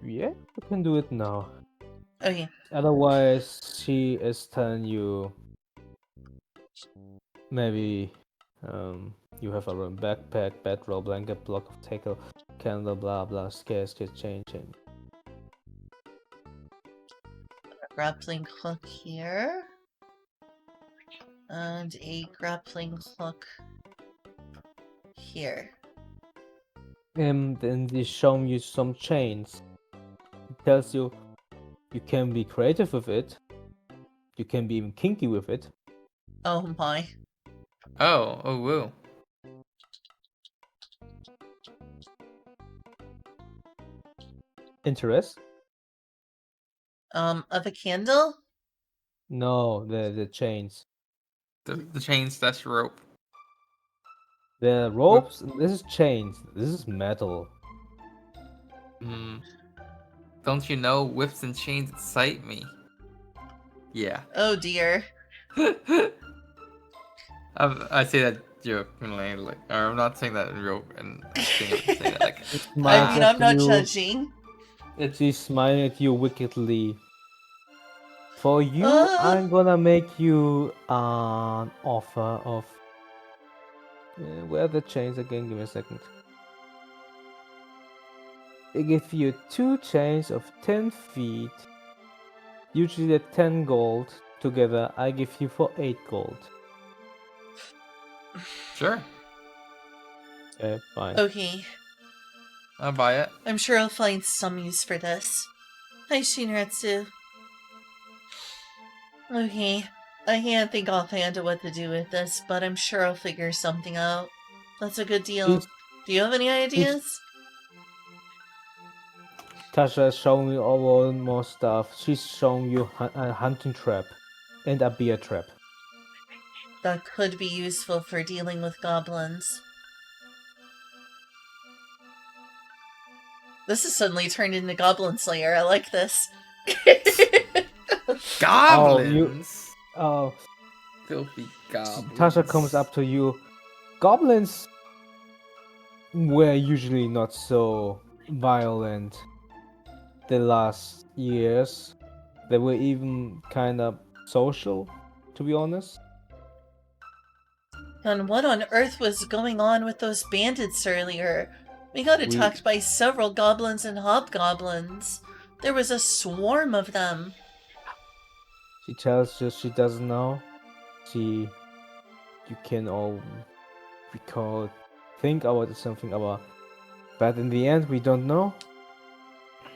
Yeah, you can do it now. Okay. Otherwise, she is telling you maybe you have a room backpack, bedroll, blanket, block of tackle, candle, blah blah, scarce, get changing. Grappling hook here. And a grappling hook here. And then they show you some chains. It tells you you can be creative with it. You can be even kinky with it. Oh my. Oh woo. Interest? Of a candle? No, the chains. The chains, that's rope. The ropes. This is chains. This is metal. Don't you know whips and chains excite me? Yeah. Oh dear. I say that jokingly, like, or I'm not saying that in real, and I'm saying that like. I mean, I'm not you. judging. She's smiling at you wickedly. For you, I'm gonna make you an offer of Where are the chains again? Give me a second. They give you 2 chains of 10 feet. Usually at 10 gold. Together, I give you for 8 gold. Sure. Okay, fine. Okay, I'll buy it. I'm sure I'll find some use for this. Hi, Shinratsu. Okay, I can't think offhand of what to do with this, but I'm sure I'll figure something out. That's a good deal. She's- Do you have any ideas? Tasha is showing me all more stuff. She's showing you a hunting trap and a bear trap. That could be useful for dealing with goblins. This is suddenly turned into Goblin Slayer. I like this. Goblins. Oh, Filthy goblins. Tasha comes up to you. Goblins were usually not so violent the last years. They were even kind of social, to be honest. And what on earth was going on with those bandits earlier? We got attacked by several goblins and hobgoblins. There was a swarm of them. She tells you she doesn't know. You can all recall, think about something about, but in the end we don't know.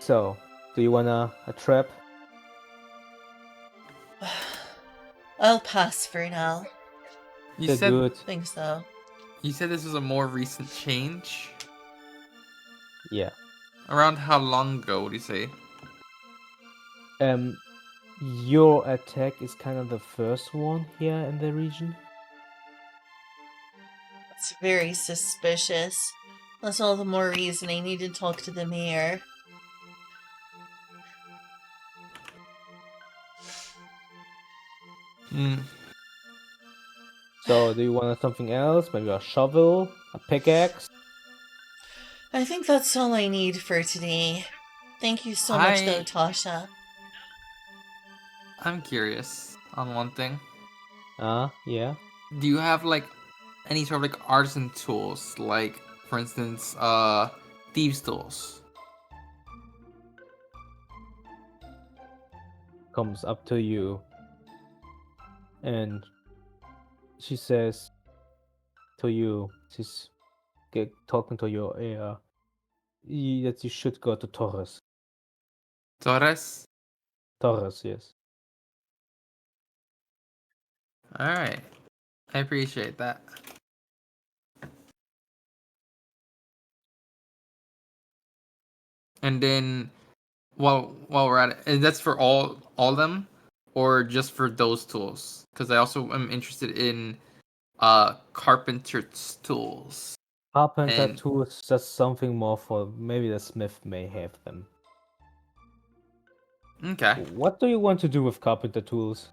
So, do you wanna a trap? I'll pass for now. You said Good. Think so. you said this was a more recent change. Yeah. Around how long ago would you say? Your attack is kind of the first one here in the region. It's very suspicious. That's all the more reason I need to talk to the mayor. Hmm. So, do you want something else? Maybe a shovel, a pickaxe? I think that's all I need for today. Thank you so much, though, Tasha. I'm curious on one thing. Yeah. Do you have like any sort of like artisan tools, like for instance, thieves' tools? Comes up to you and she says to you, she's talking to your ear, that you should go to Torres. Torres. Torres, yes. All right, I appreciate that. And then, while we're at it, and that's for all of them, or just for those tools? Because I also am interested in carpenter's tools. Carpenter And tools, just something more for maybe the smith may have them. okay. What do you want to do with carpenter tools?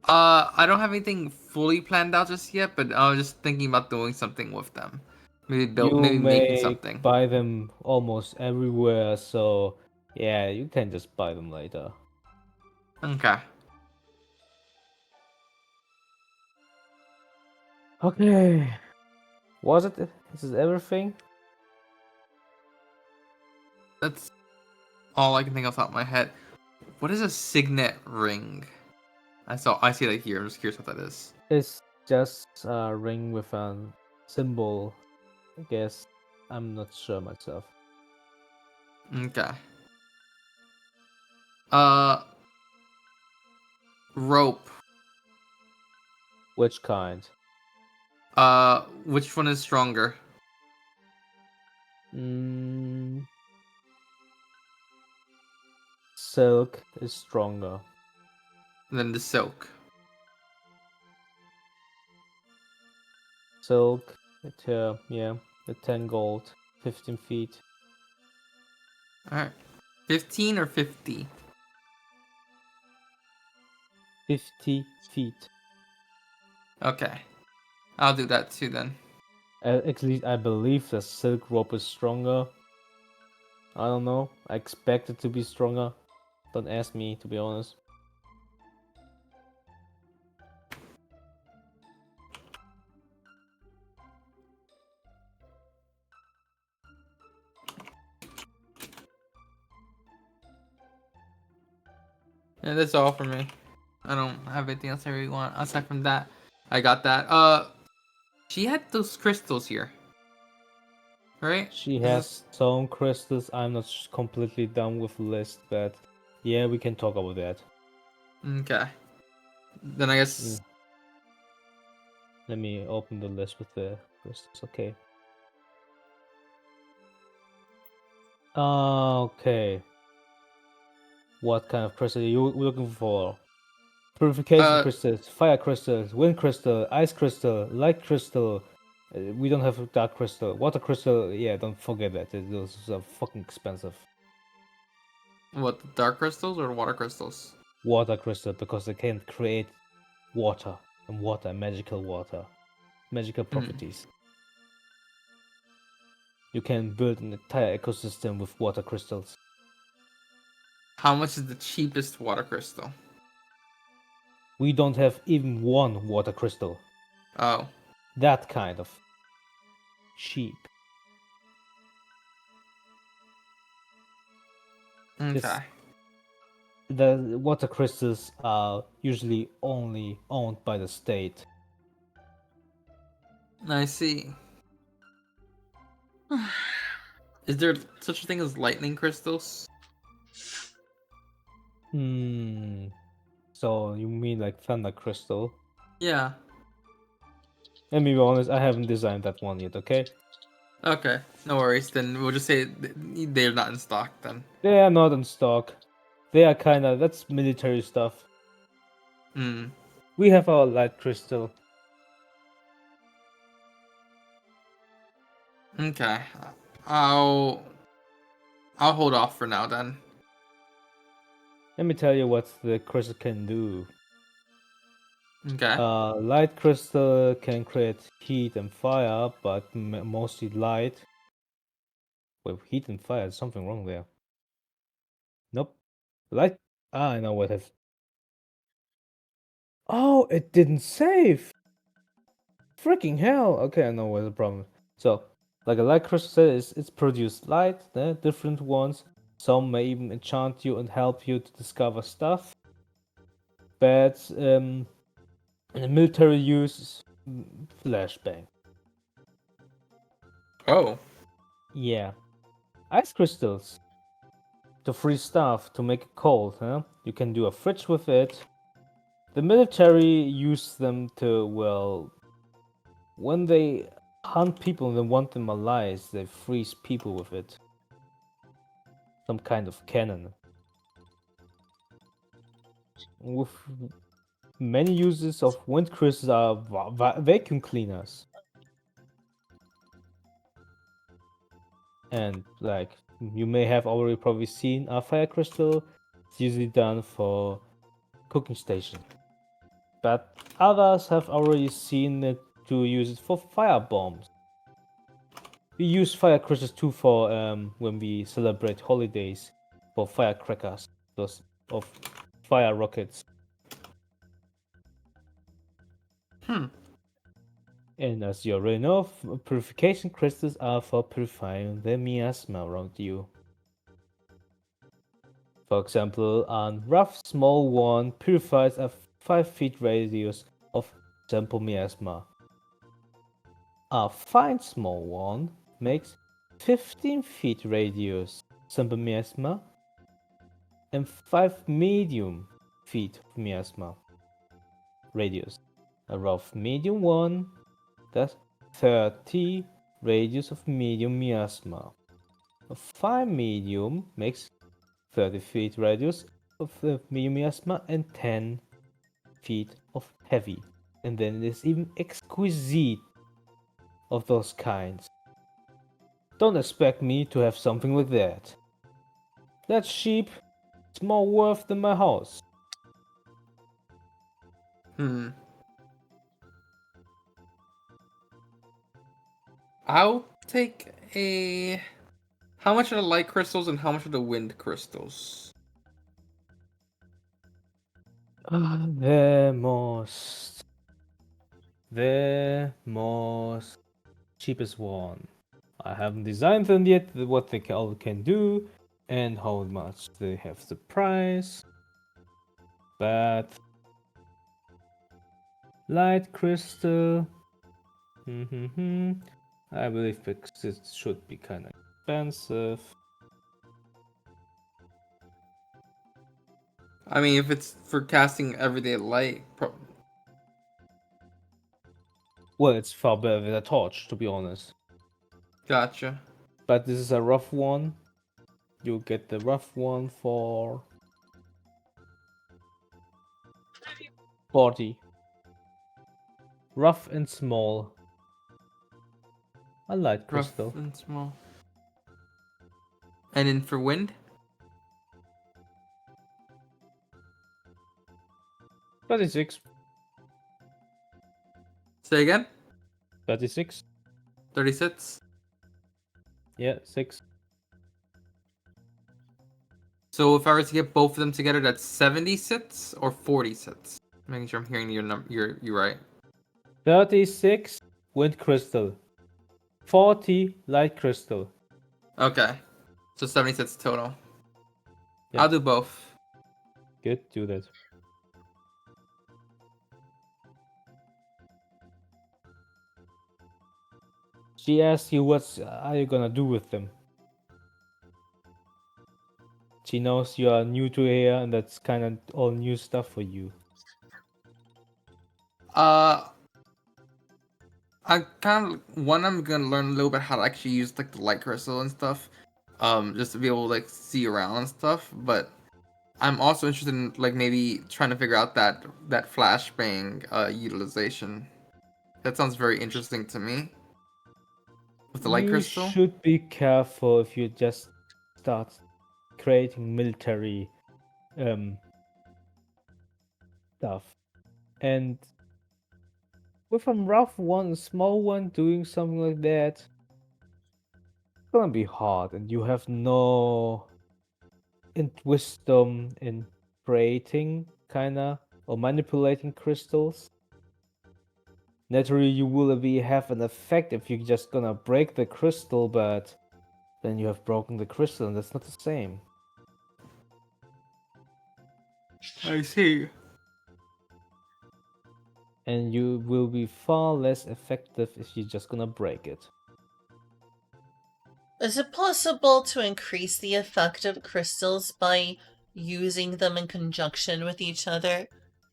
I don't have anything fully planned out just yet, but I was just thinking about doing something with them. You Maybe making may something. buy them almost everywhere, so yeah, you can just buy them later. Okay. Okay. Was it? Is this everything? That's all I can think off the top of my head. What is a signet ring? I see that here. I'm just curious what that is. It's just a ring with a symbol. I guess. I'm not sure myself. Okay. Rope. Which kind? Which one is stronger? Silk is stronger. Than the silk. Silk, yeah, the 10 gold, 15 feet. Alright. 15 or 50? 50 feet. Okay. I'll do that too then. At least I believe the silk rope is stronger. I don't know. I expect it to be stronger. Don't ask me, to be honest. Yeah, that's all for me. I don't have anything else I really want. Aside from that, I got that. She had those crystals here, right? She Is has this some crystals. I'm not completely done with the list, but yeah, we can talk about that. okay? Then I guess. Mm. Let me open the list with the crystals. Okay. Okay. What kind of crystal are you looking for? Purification Uh, crystals, fire crystals, wind crystal, ice crystal, light crystal. We don't have dark crystal. Water crystal, yeah, don't forget that. Those are fucking expensive. what, the dark crystals or water crystals? Water crystal, because they can create water, and water, magical water, magical properties. You can build an entire ecosystem with water crystals. How much is the cheapest water crystal? We don't have even one water crystal. Oh, That kind of cheap. This okay. the water crystals are usually only owned by the state. I see. Is there such a thing as lightning crystals? Hmm. So you mean like thunder crystal? Yeah. Let me be honest, I haven't designed that one yet. Okay, Okay. No worries. Then we'll just say they're not in stock then. they are not in stock. They are kind of that's military stuff. Hmm. We have our light crystal. Okay. I'll I'll hold off for now then. Let me tell you what the crystal can do. Okay. Light crystal can create heat and fire, but mostly light. Wait, heat and fire, there's something wrong there. Nope. Light. Ah, I know what it. Oh, it didn't save. Freaking hell. Okay, I know what's the problem. So, like a light crystal is, it's produced light, different ones. Some may even enchant you and help you to discover stuff. But in the military use, flashbang. Oh. Yeah. Ice crystals. To freeze stuff, to make it cold, huh? You can do a fridge with it. The military use them to, well, when they hunt people and they want them alive, they freeze people with it. Some kind of cannon. With many uses of wind crystals are vacuum cleaners. And like you may have already probably seen a fire crystal. It's usually done for cooking station. But others have already seen it to use it for fire bombs. We use fire crystals too for when we celebrate holidays for firecrackers, those of fire rockets. Hmm. And as you already know, purification crystals are for purifying the miasma around you. For example, a rough small one purifies a 5 feet radius of simple miasma. A fine small one makes 15 feet radius simple miasma and 5 medium feet of miasma radius. A rough medium one does 30 radius of medium miasma. A fine medium makes 30 feet radius of the medium miasma and 10 feet of heavy. And then there's even exquisite of those kinds. Don't expect me to have something like that. That's cheap. It's more worth than my house. Hmm. I'll take a. How much are the light crystals and how much are the wind crystals? The most cheapest one. I haven't designed them yet, what they all can do, and how much they have the price. bad. Light crystal. I believe because it should be kind of expensive. I mean, if it's for casting everyday light, Well, it's far better than a torch, to be honest. gotcha. But this is a rough one. You get the rough one for 40. Rough and small. A light Rough crystal. and small. And then for wind? 36. Say again? 36. 36? Yeah, 6. So if I were to get both of them together, that's 70 sits or 40 sits? Making sure I'm hearing your number. You're right. 36 wind crystal. 40 light crystal. Okay. So 70 sits total. Yeah. I'll do both. Good, do that. She asks you what are you gonna do with them. She knows you are new to here and that's kind of all new stuff for you. I kind of I'm gonna learn a little bit how to actually use like the light crystal and stuff, just to be able to like see around and stuff. But I'm also interested in like maybe trying to figure out that flashbang utilization. That sounds very interesting to me. With the light You crystal. should be careful if you just start creating military stuff. And with a rough one, a small one doing something like that, it's gonna be hard and you have no wisdom in creating kinda or manipulating crystals. Naturally you will have an effect if you're just gonna break the crystal, but then you have broken the crystal and that's not the same. I see. And you will be far less effective if you're just gonna break it. Is it possible to increase the effect of crystals by using them in conjunction with each other?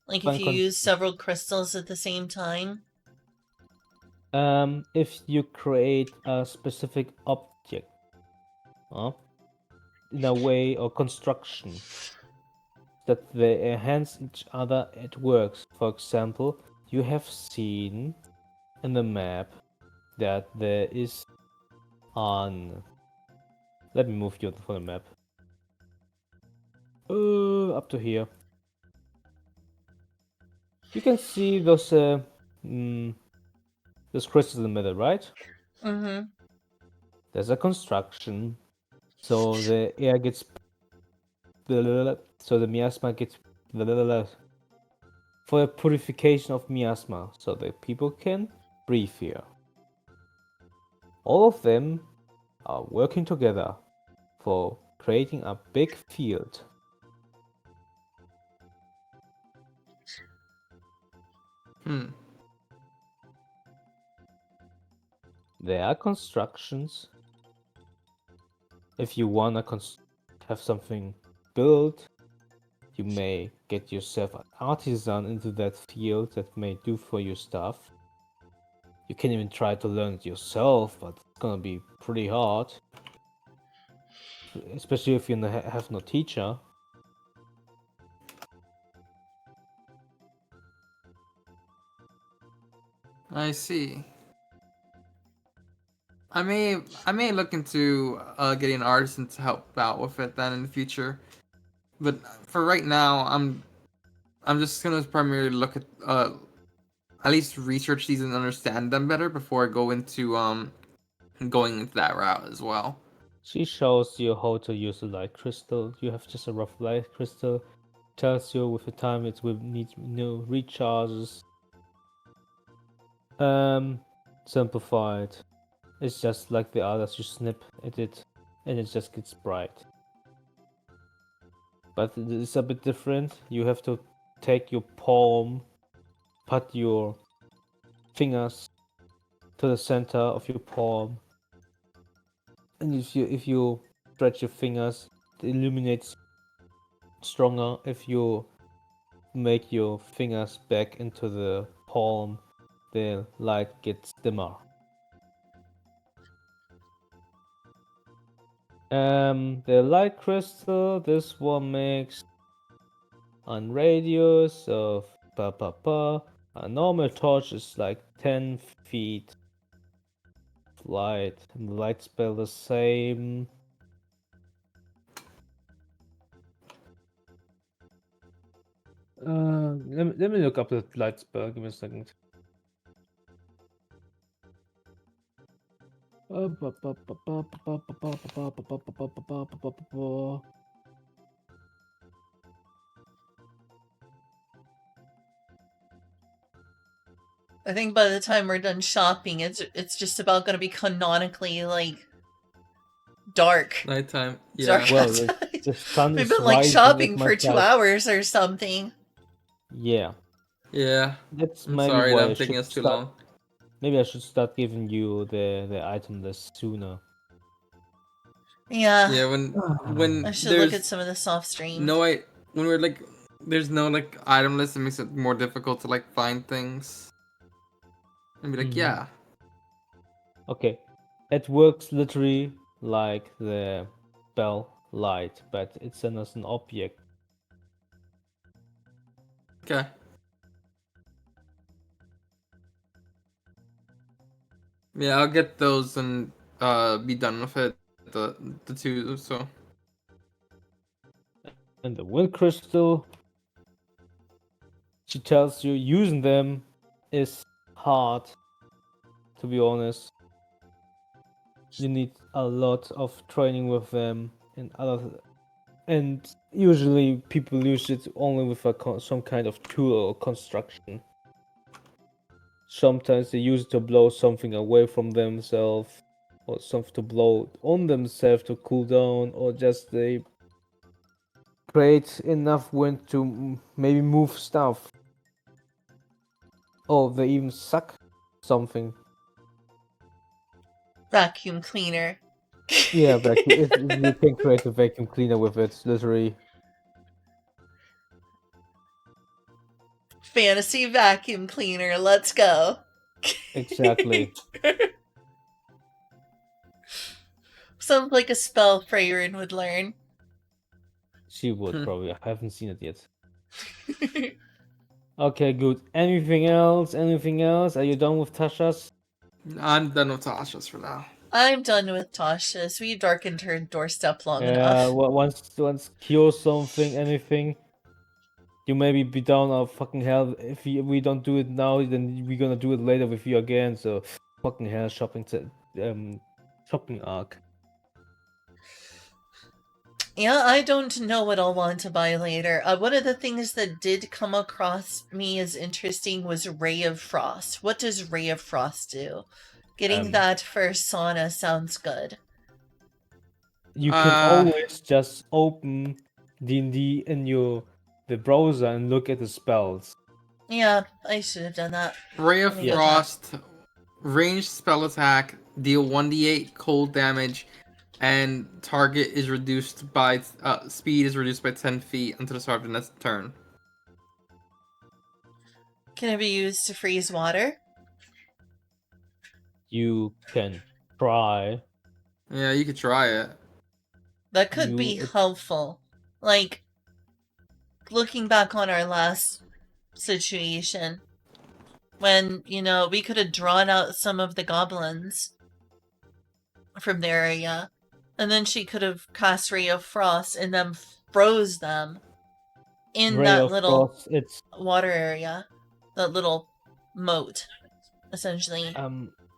Like if you use several crystals at the same time? If you create a specific object, in a way or construction that they enhance each other, it works. For example, you have seen in the map that there is on. Let me move you for the map. Up to here. You can see those crystals in the middle, right? Mm-hmm. There's a construction, so the air gets, so the miasma gets, for the purification of miasma, so that people can breathe here. All of them are working together for creating a big field. There are constructions. If you wanna have something built, you may get yourself an artisan into that field that may do for you stuff. You can even try to learn it yourself, but it's gonna be pretty hard. Especially if you have no teacher. I see. I may look into getting an artisan to help out with it then in the future. But for right now, I'm just gonna primarily look at least research these and understand them better before I go into going into that route as well. She shows you how to use a light crystal. You have just a rough light crystal. Tells you with the time it will need new recharges. Simplified. It's just like the others. You snip at it, and it just gets bright. But it's a bit different. You have to take your palm, put your fingers to the center of your palm, and if you stretch your fingers, it illuminates stronger. If you make your fingers back into the palm, the light gets dimmer. The light crystal, this one makes on radius of a normal torch is like 10 feet of light, and the light spell the same. Let me look up the light spell. Give me a second. I think by the time we're done shopping, it's just about gonna be canonically like dark. Nighttime. Dark Yeah. Well, outside. the sun We've is been like rising shopping at my for 2 side. hours or something. Yeah, Yeah. that's I'm maybe sorry why that I I'm taking should us too start. long. Maybe I should start giving you the item list sooner. Yeah, Yeah, when I should look at there's some of the soft streams. when we're like there's no like item list, it makes it more difficult to like find things. And be like, Mhm. yeah. Okay, it works literally like the bell light, but it's as an object. Okay. Yeah, I'll get those and be done with it. The two, so And the wind crystal, she tells you using them is hard, to be honest. You need a lot of training with them and usually people use it only with some kind of tool or construction. Sometimes they use it to blow something away from themselves, or something to blow on themselves to cool down, or just they create enough wind to maybe move stuff. Or they even suck something. Vacuum cleaner. Yeah, vacuum. If you can create a vacuum cleaner with it, literally. Fantasy vacuum cleaner. Let's go. Exactly. Sounds like a spell Freyrin would learn. She would probably. I haven't seen it yet. Okay, good. Anything else? Anything else? Are you done with Tasha's? I'm done with Tasha's for now. I'm done with Tasha's. We darkened her doorstep long Yeah. enough. Once cure something, anything. You maybe be down our fucking hell. If we don't do it now, then we're gonna do it later with you again. So fucking hell, shopping arc. Yeah, I don't know what I'll want to buy later. One of the things that did come across me as interesting was Ray of Frost. What does Ray of Frost do? Getting that for sauna sounds good. You can always just open D&D in the browser and look at the spells. Yeah, I should have done that. Ray of Let me get that. Frost, ranged spell attack, deal 1d8 cold damage, and target is reduced by speed is reduced by 10 feet until the start of the next turn. Can it be used to freeze water? You can try. Yeah, you could try it. That could be helpful. Like, looking back on our last situation, when, we could have drawn out some of the goblins from the area, and then she could have cast Ray of Frost and then froze them in Ray that of little Frost, it's water area, that little moat, essentially.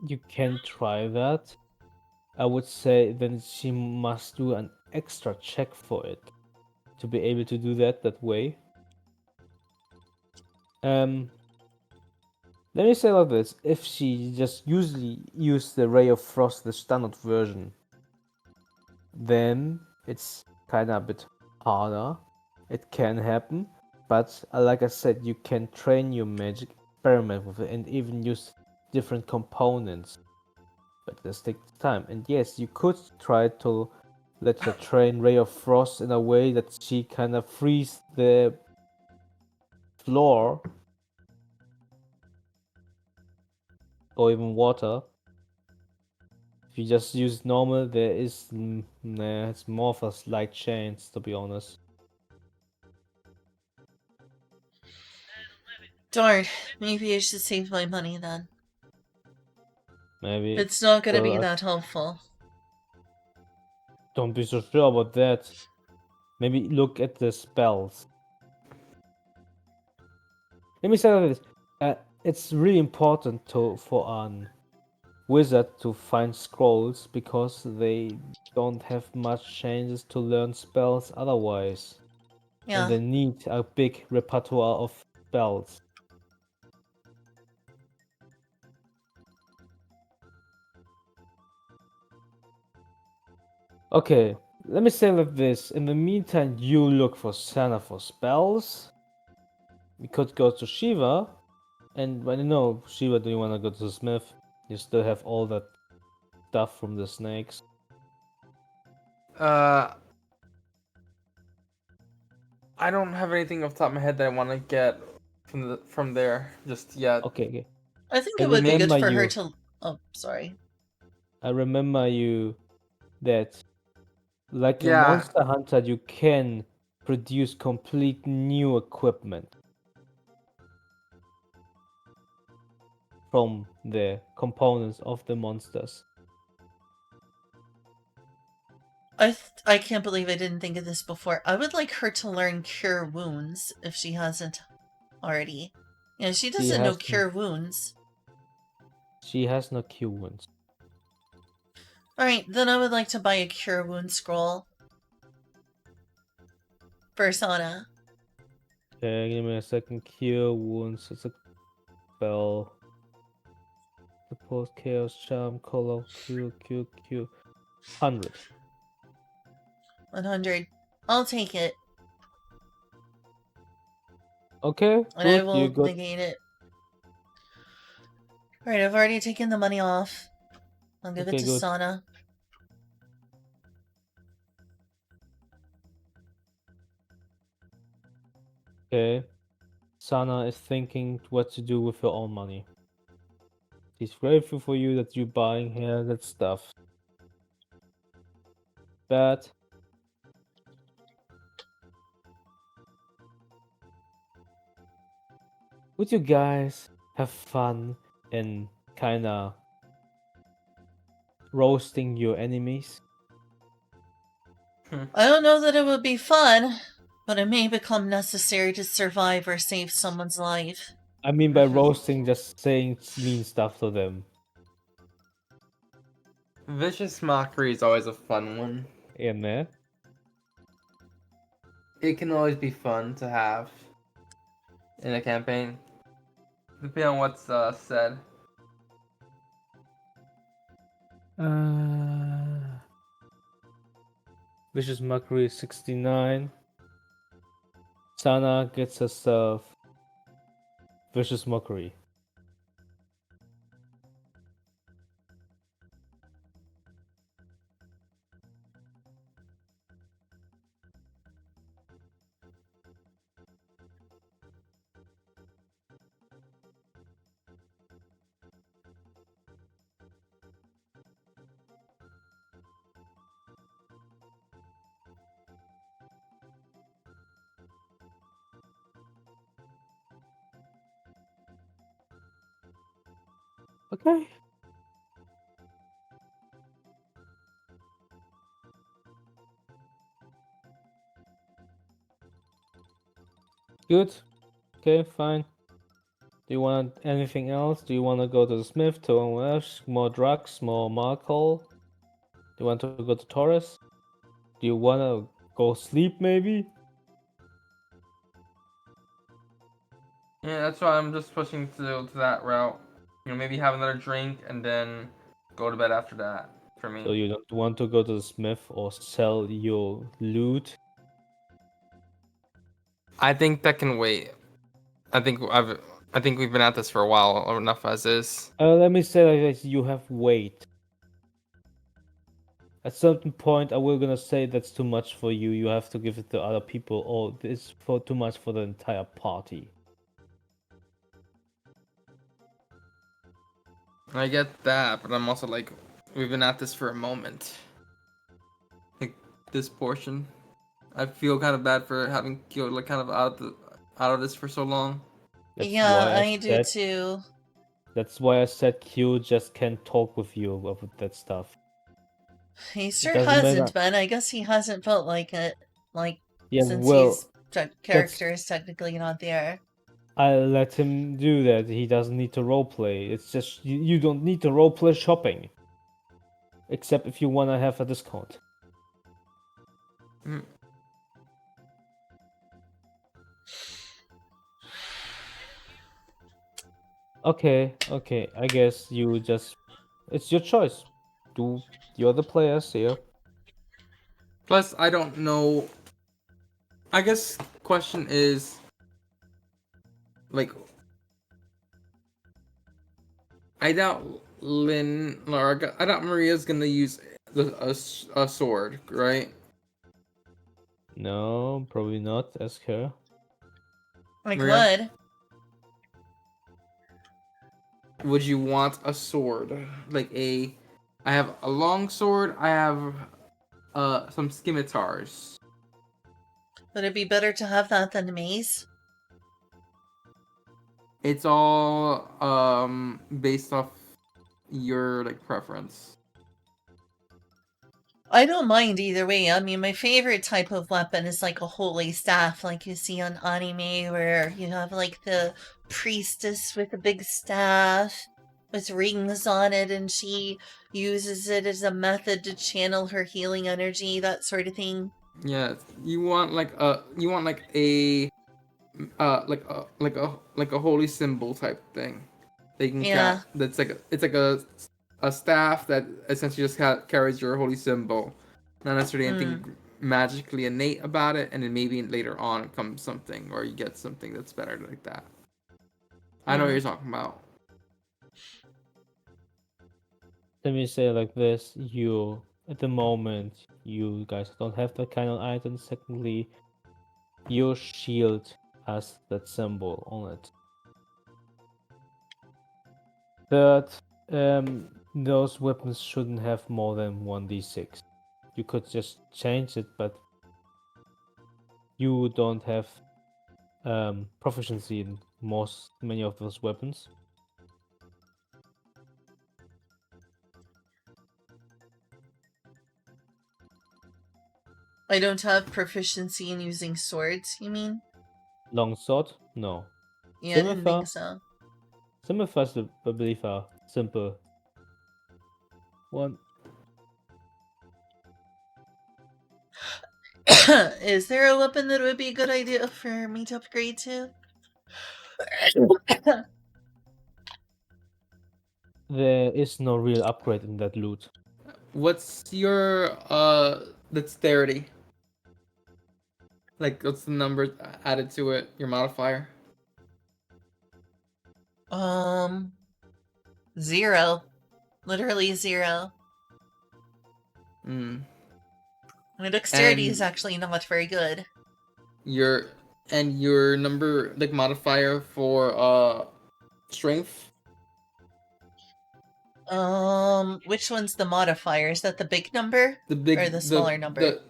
you can try that. I would say then she must do an extra check for it to be able to do that way. Let me say like this: if she just usually used the Ray of Frost, the standard version, then it's kind of a bit harder. It can happen, But like I said, you can train your magic, experiment with it, and even use different components. But this takes time. And yes, you could try to let her train Ray of Frost in a way that she kind of frees the floor or even water. If you just use normal, there is nah, it's more of a slight chance, to be honest. Darn, maybe I should save my money then. Maybe. It's not gonna So be that helpful. don't be so sure about that. Maybe look at the spells. Let me say this. It's really important for an wizard to find scrolls because they don't have much chances to learn spells otherwise. And Yeah. they need a big repertoire of spells. Okay, let me say like this. In the meantime, you look for Sana for spells. We could go to Shiva. And when you know, Shiva, do you want to go to the smith? You still have all that stuff from the snakes. I don't have anything off the top of my head that I want to get from there just yet. Okay, okay. I think I it would be good remember for her you. to. Oh, sorry. I remember you that, like a Yeah. monster hunter, you can produce complete new equipment from the components of the monsters. I can't believe I didn't think of this before. I would like her to learn Cure Wounds if she hasn't already. Yeah, she doesn't know Cure Wounds. She has no Q wounds. Alright, then I would like to buy a Cure Wound scroll. For Sana. Okay, give me a second. Cure wounds. It's a spell. Suppose chaos charm color Q 100. 100. I'll take it. Okay, And I good. You will got negate it. Alright, I've already taken the money off. I'll give it okay, to good. Sana. Okay. Sana is thinking what to do with her own money. She's grateful for you that you're buying her that stuff. But would you guys have fun in kinda roasting your enemies? I don't know that it would be fun, but it may become necessary to survive or save someone's life. I mean by roasting just saying mean stuff to them. Vicious mockery is always a fun one. In there. It can always be fun to have in a campaign, depending on what's said. Vicious Mockery 69. Sana gets herself Vicious Mockery. Okay. Good. Okay, fine. Do you want anything else? Do you want to go to the Smith, to more drugs, more alcohol? Do you want to go to Taurus? Do you want to go sleep maybe? Yeah, that's why I'm just pushing to that route. You know, maybe have another drink and then go to bed after that. For me. So you don't want to go to the Smith or sell your loot? I think that can wait. I think we've been at this for a while enough as is. Let me say like this: you have weight. At certain point, I will gonna say that's too much for you. You have to give it to other people, or it's for too much for the entire party. I get that, but I'm also like, we've been at this for a moment. Like this portion, I feel kind of bad for having killed like kind of out of this for so long. That's Yeah, why I do too. That's why I said Q just can't talk with you about that stuff. He It sure doesn't matter. hasn't been. I guess he hasn't felt like it, like, Yeah, since well, character is technically not there. I let him do that. He doesn't need to roleplay. It's just you don't need to roleplay shopping. Except if you wanna have a discount. Mm. Okay, I guess you just it's your choice. Do the other players here. Plus, I don't know. I guess question is like, I doubt I doubt Maria's gonna use a sword, right? No, probably not. Ask her. Like Maria, what? would you want a sword? I have a long sword. I have some scimitars. Would it be better to have that than mace? It's all based off your like preference. I don't mind either way. I mean, my favorite type of weapon is like a holy staff, like you see on anime, where you have like the priestess with a big staff with rings on it, and she uses it as a method to channel her healing energy, that sort of thing. Yeah, you want like a holy symbol type thing. They can Yeah. that's like it's like a staff that essentially just carries your holy symbol. Not necessarily Mm. anything magically innate about it, and then maybe later on comes something, or you get something that's better like that. I know what Mm. you're talking about. Let me say it like this: you at the moment you guys don't have that kind of item. Secondly, your shield has that symbol on it. Third, those weapons shouldn't have more than 1d6. You could just change it, but you don't have proficiency in many of those weapons. I don't have proficiency in using swords, you mean? Longsword, no. Yeah, I didn't think so. Scimitars, I believe, are simple. One. Is there a weapon that would be a good idea for me to upgrade to? There is no real upgrade in that loot. What's your dexterity? Like, what's the number added to it? Your modifier? 0. Literally 0. Mm. My dexterity is And actually not very good. your your number like modifier for strength? Which one's the modifier? Is that the big number? The Or the big smaller number?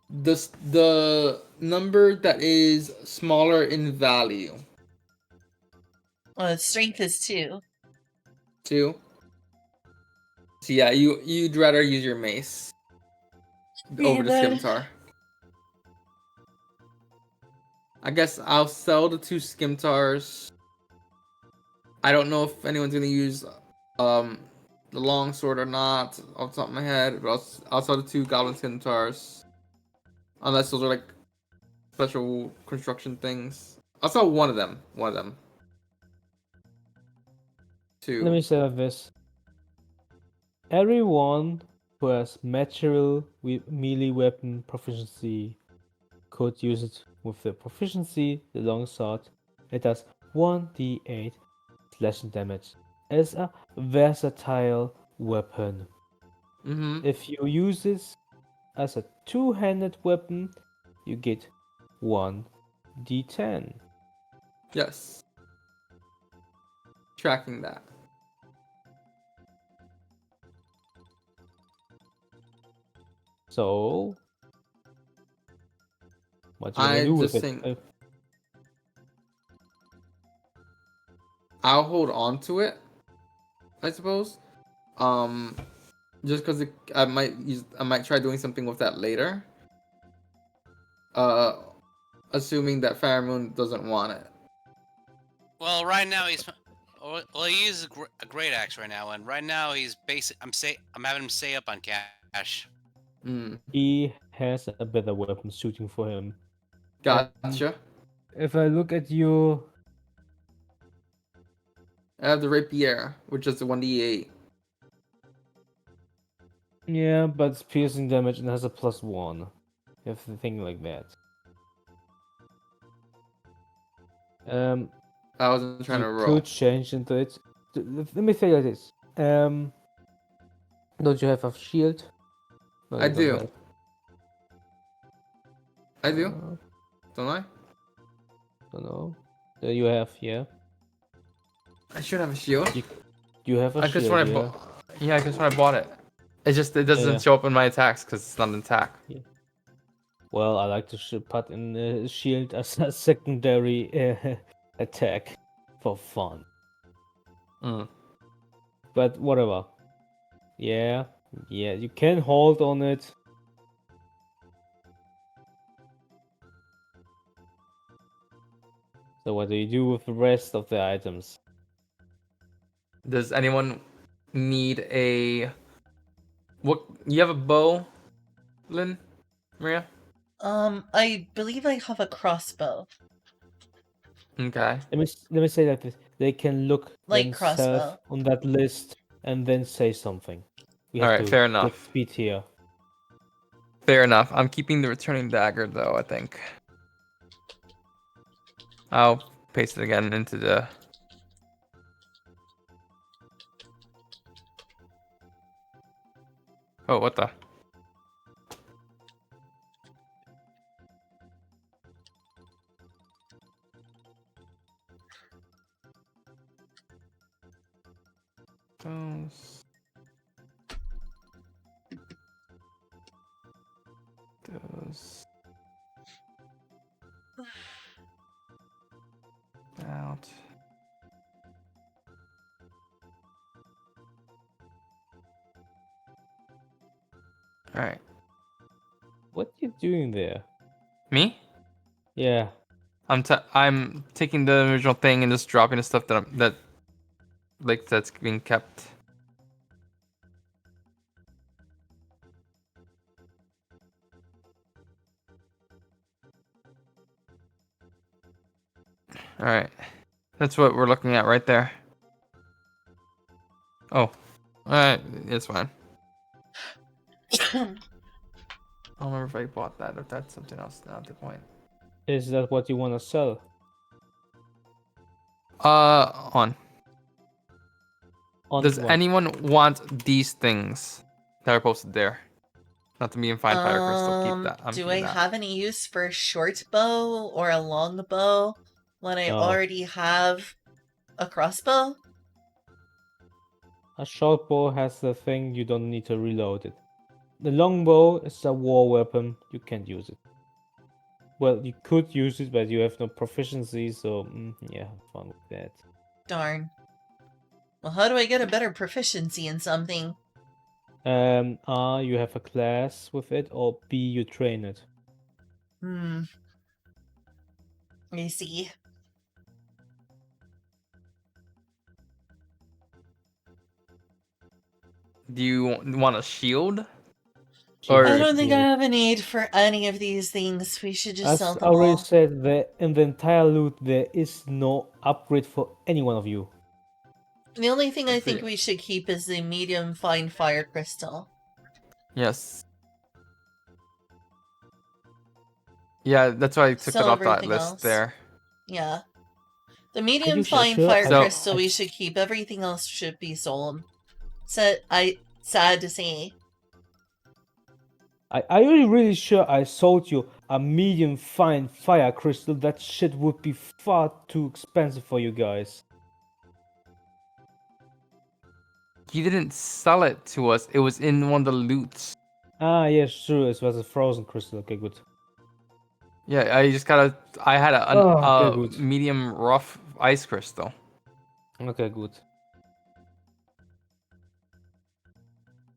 the number that is smaller in value. Strength is 2. 2. So yeah, you'd rather use your mace over And the then scimitar. I guess I'll sell the 2 scimitars. I don't know if anyone's gonna use the long sword or not off the top of my head, but I'll sell the 2 goblin scimitars. Unless those are like special construction things. I'll sell one of them. One of them. Let 2. me say like this. Everyone who has natural melee weapon proficiency could use it With the proficiency, the longsword, it does 1d8 slashing damage as a versatile weapon. Mm-hmm. If you use this as a two-handed weapon, you get 1d10. Yes. Tracking that. So, what you gonna I do with just it? think I'll hold on to it, I suppose. Um, just because I might try doing something with that later. Uh, assuming that Fairmoon doesn't want it. Well, right now he's. Well, he uses a great axe right now, and right now he's basic. I'm having him stay up on cash. Mm, He has a better weapon suiting for him. gotcha. If I look at you, I have the rapier, which is a 1d8. yeah, but it's piercing damage and has a +1. You have to think like that. I wasn't trying You to roll. could change into it. Let me say like this. Don't you have a shield? No, I you don't do. have. I do. Uh, Don't I? don't know. You have, yeah. I should have a shield. You have a I guess shield, when I yeah. yeah, I guess when I bought it. It doesn't Yeah. show up in my attacks because it's not an attack. Well, I like to put in the shield as a secondary attack for fun. Mm. But whatever. Yeah, you can hold on it. So what do you do with the rest of the items? Does anyone need a what? You have a bow, Lynn, Maria? I believe I have a crossbow. Okay. Let me say that they can look Light themselves crossbow. on that list and then say something. We All have right. to Fair get enough. speed here. Fair enough. I'm keeping the returning dagger though. I think I'll paste it again into the. Oh, what the? Those. Those. Out. All right. What you doing there? Me? Yeah. I'm taking the original thing and just dropping the stuff that's being kept. All right. That's what we're looking at right there. Oh. All right. It's fine. I don't remember if I bought that. If that's something else now at the point. Is that what you want to sell? On. On Does what? anyone want these things that are posted there? Not to be in fine fire crystal. Keep that. I'm Do keeping I that. have any use for a short bow or a long bow when I No. already have a crossbow? A short bow has the thing you don't need to reload it. The longbow is a war weapon. You can't use it. Well, you could use it, but you have no proficiency, so yeah, have fun with that. Darn. Well, how do I get a better proficiency in something? A, you have a class with it, or B, you train it. I see. Do you want a shield? She Or I has a don't think I shield. have a need for any of these things. We should just sell As I them already all. said, in the entire loot, there is no upgrade for any one of you. The only thing I Let's think see. we should keep is the medium fine fire crystal. Yes. Yeah, that's why I took it Sell off that everything list else. there. Yeah. The Are medium you fine sure? fire So- crystal we should keep. Everything else should be sold. Sad to say. Are you really sure I sold you a medium fine fire crystal? That shit would be far too expensive for you guys. You didn't sell it to us. It was in one of the loots. Ah, yes, sure. It was a frozen crystal. Okay, good. Yeah, I just got a. I had Okay, a good. medium rough ice crystal. Okay, good.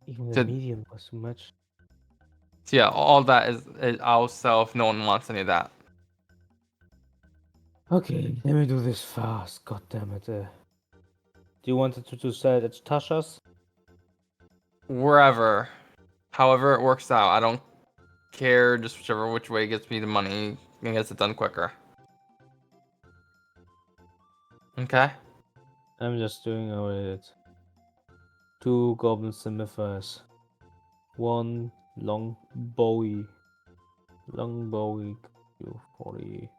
Even the To- medium was too much. So yeah, all that is I'll sell if no one wants any of that. Okay, let me do this fast. God damn it. Do you want it to sell it at Tasha's? Wherever, however it works out, I don't care. Just which way gets me the money and gets it done quicker. Okay. I'm just doing it. 2 goblin scimitas. 1 long bowie. Long bowie. 40.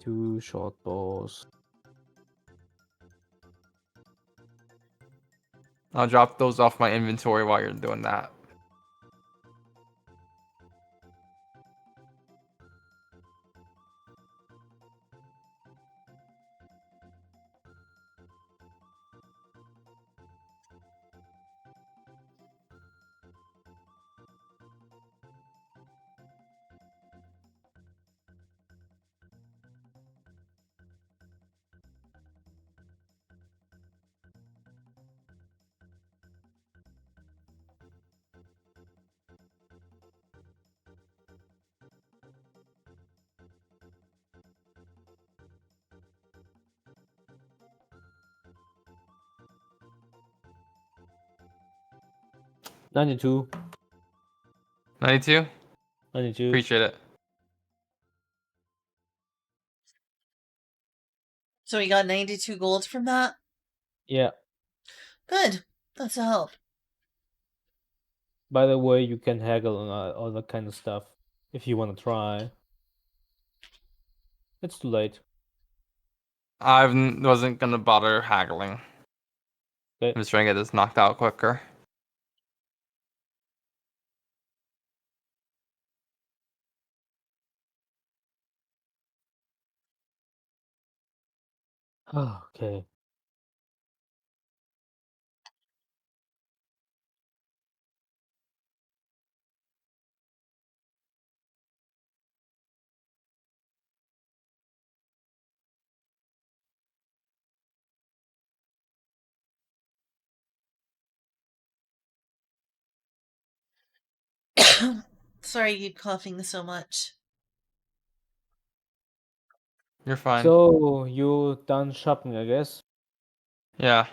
2 short bows. I'll drop those off my inventory while you're doing that. $92. 92. 92. Appreciate it. So we got 92 gold from that? Yeah. Good. That's a help. By the way, you can haggle on all that kind of stuff if you want to try. It's too late. Wasn't gonna bother haggling. Okay. I'm just trying to get this knocked out quicker. Okay. Sorry you coughing so much. You're fine. So you done shopping, I guess. Yeah.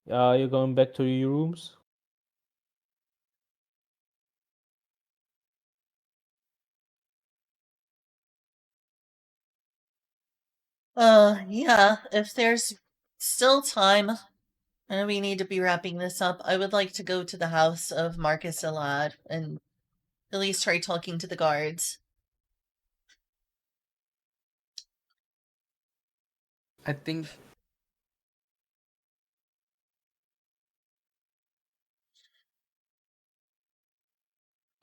You're going back to your rooms. Yeah, if there's still time, and we need to be wrapping this up, I would like to go to the house of Marcus Elad and at least try talking to the guards. I think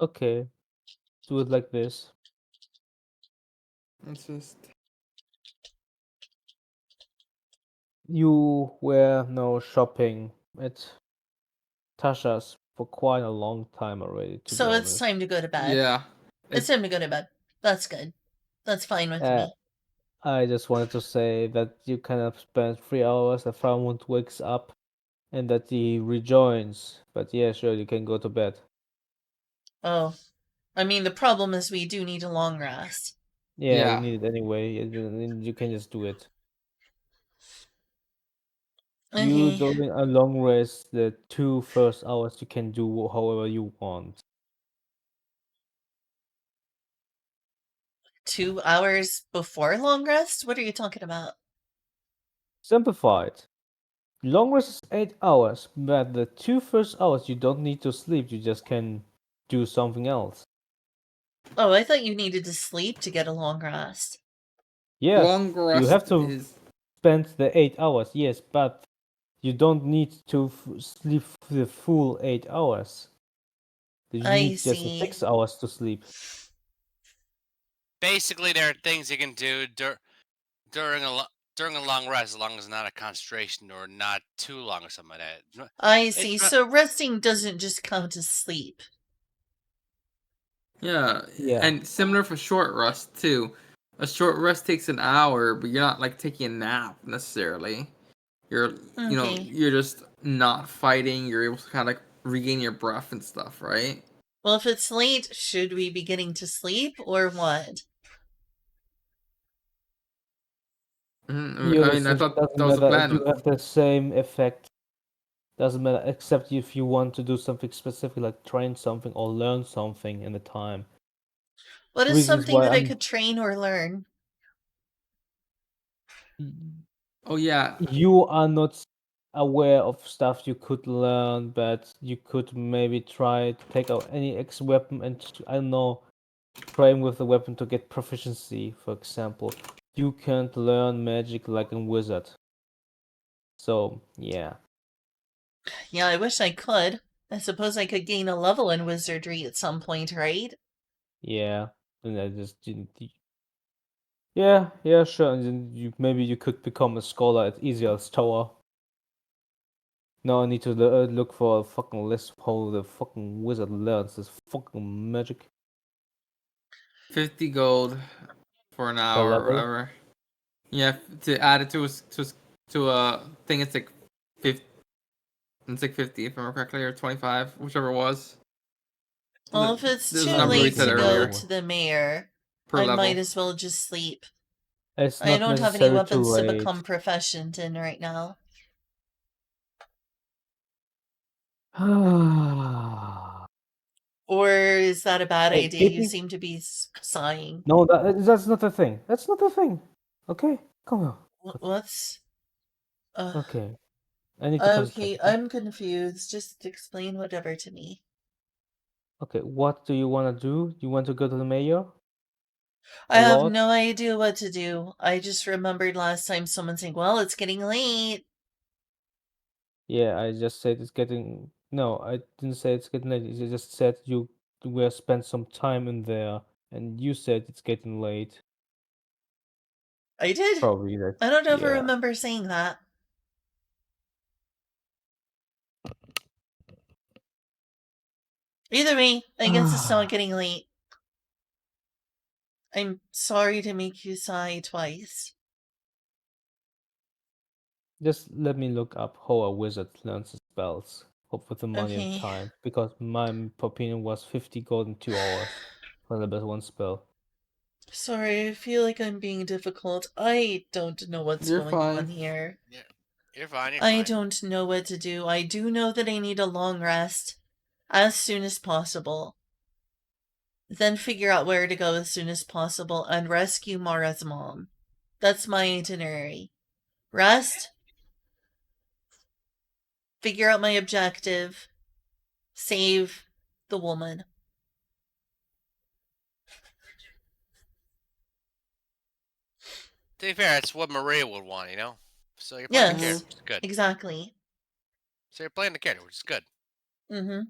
Okay. Do it like this. it's just. You were no shopping at Tasha's for quite a long time already, to be So it's honest. time to go to bed. Yeah. It's time to go to bed. That's good. That's fine with Uh, me. I just wanted to say that you kind of spent 3 hours, and Faramund wakes up, and that he rejoins. But yeah, sure, you can go to bed. Oh, I mean, the problem is we do need a long rest. Yeah, you Yeah. need it anyway. You can just do it. You Okay. doing a long rest, the 2 first hours you can do however you want. 2 hours before long rest? What are you talking about? Simplified. Long rest is 8 hours, but the 2 first hours you don't need to sleep. You just can do something else. Oh, I thought you needed to sleep to get a long rest. Yeah, Long you rest have to is spend the 8 hours. Yes, but you don't need to sleep the full 8 hours. You I need just see. 6 hours to sleep. Basically, there are things you can do during during a long rest, as long as it's not a concentration or not too long or something like that. I It's see. not- So resting doesn't just count as sleep. yeah, Yeah. and similar for short rest too. A short rest takes an hour, but you're not like taking a nap necessarily. You're Okay. you're just not fighting. You're able to kind of like regain your breath and stuff, right? Well, if it's late, should we be getting to sleep or what? I mean, I Yes, it thought that doesn't was the matter. You plan. have the same effect. Doesn't matter, except if you want to do something specific, like train something or learn something in the time. What is Reasons something why that I I'm. could train or learn? Oh yeah, You are not aware of stuff you could learn, but you could maybe try to take out any X weapon and I don't know, train with the weapon to get proficiency. For example, you can't learn magic like a wizard. So yeah, Yeah, I wish I could. I suppose I could gain a level in wizardry at some point, right? yeah, and I just didn't. Yeah, yeah, sure. And then maybe you could become a scholar at Isiel's tower. Now I need to look for a fucking list of how the fucking wizard learns this fucking magic 50 gold for an per hour or level. whatever. Yeah, to add it to a thing, it's like 50. It's like 50 if I remember correctly, or 25, whichever it was. Well, if it's There's a too number we late said to go earlier to the mayor, per I might level. as well just sleep. It's I not don't have any necessary too weapons to late. become proficient in right now. Or is that a bad Hey, idea? give You me. seem to be sighing. No, that's not a thing. That's not a thing. Okay, come on. What's. Okay, I need to concentrate. Okay, Okay. I'm confused. Just explain whatever to me. Okay, what do you want to do? You want to go to the mayor? I A have lot? no idea what to do. I just remembered last time someone saying, well, it's getting late. Yeah, I just said it's getting. No, I didn't say it's getting late. I just said you will spend some time in there, and you said it's getting late. I did? Probably that. I don't ever Yeah. remember saying that. Either way, I guess it's not getting late. I'm sorry to make you sigh twice. Just let me look up how a wizard learns his spells. Hope with the money and Okay. time, because my opinion was 50 gold in 2 hours for the best one spell. Sorry, I feel like I'm being difficult. I don't know what's You're going fine. on here. Yeah, you're fine. You're I fine. don't know what to do. I do know that I need a long rest as soon as possible. Then figure out where to go as soon as possible and rescue Mara's mom. That's my itinerary. Rest, figure out my objective, save the woman. To be fair, that's what Maria would want, you know. So you're playing the Yes, character, which is good. exactly. So you're playing the character, which is good. Mm-hmm.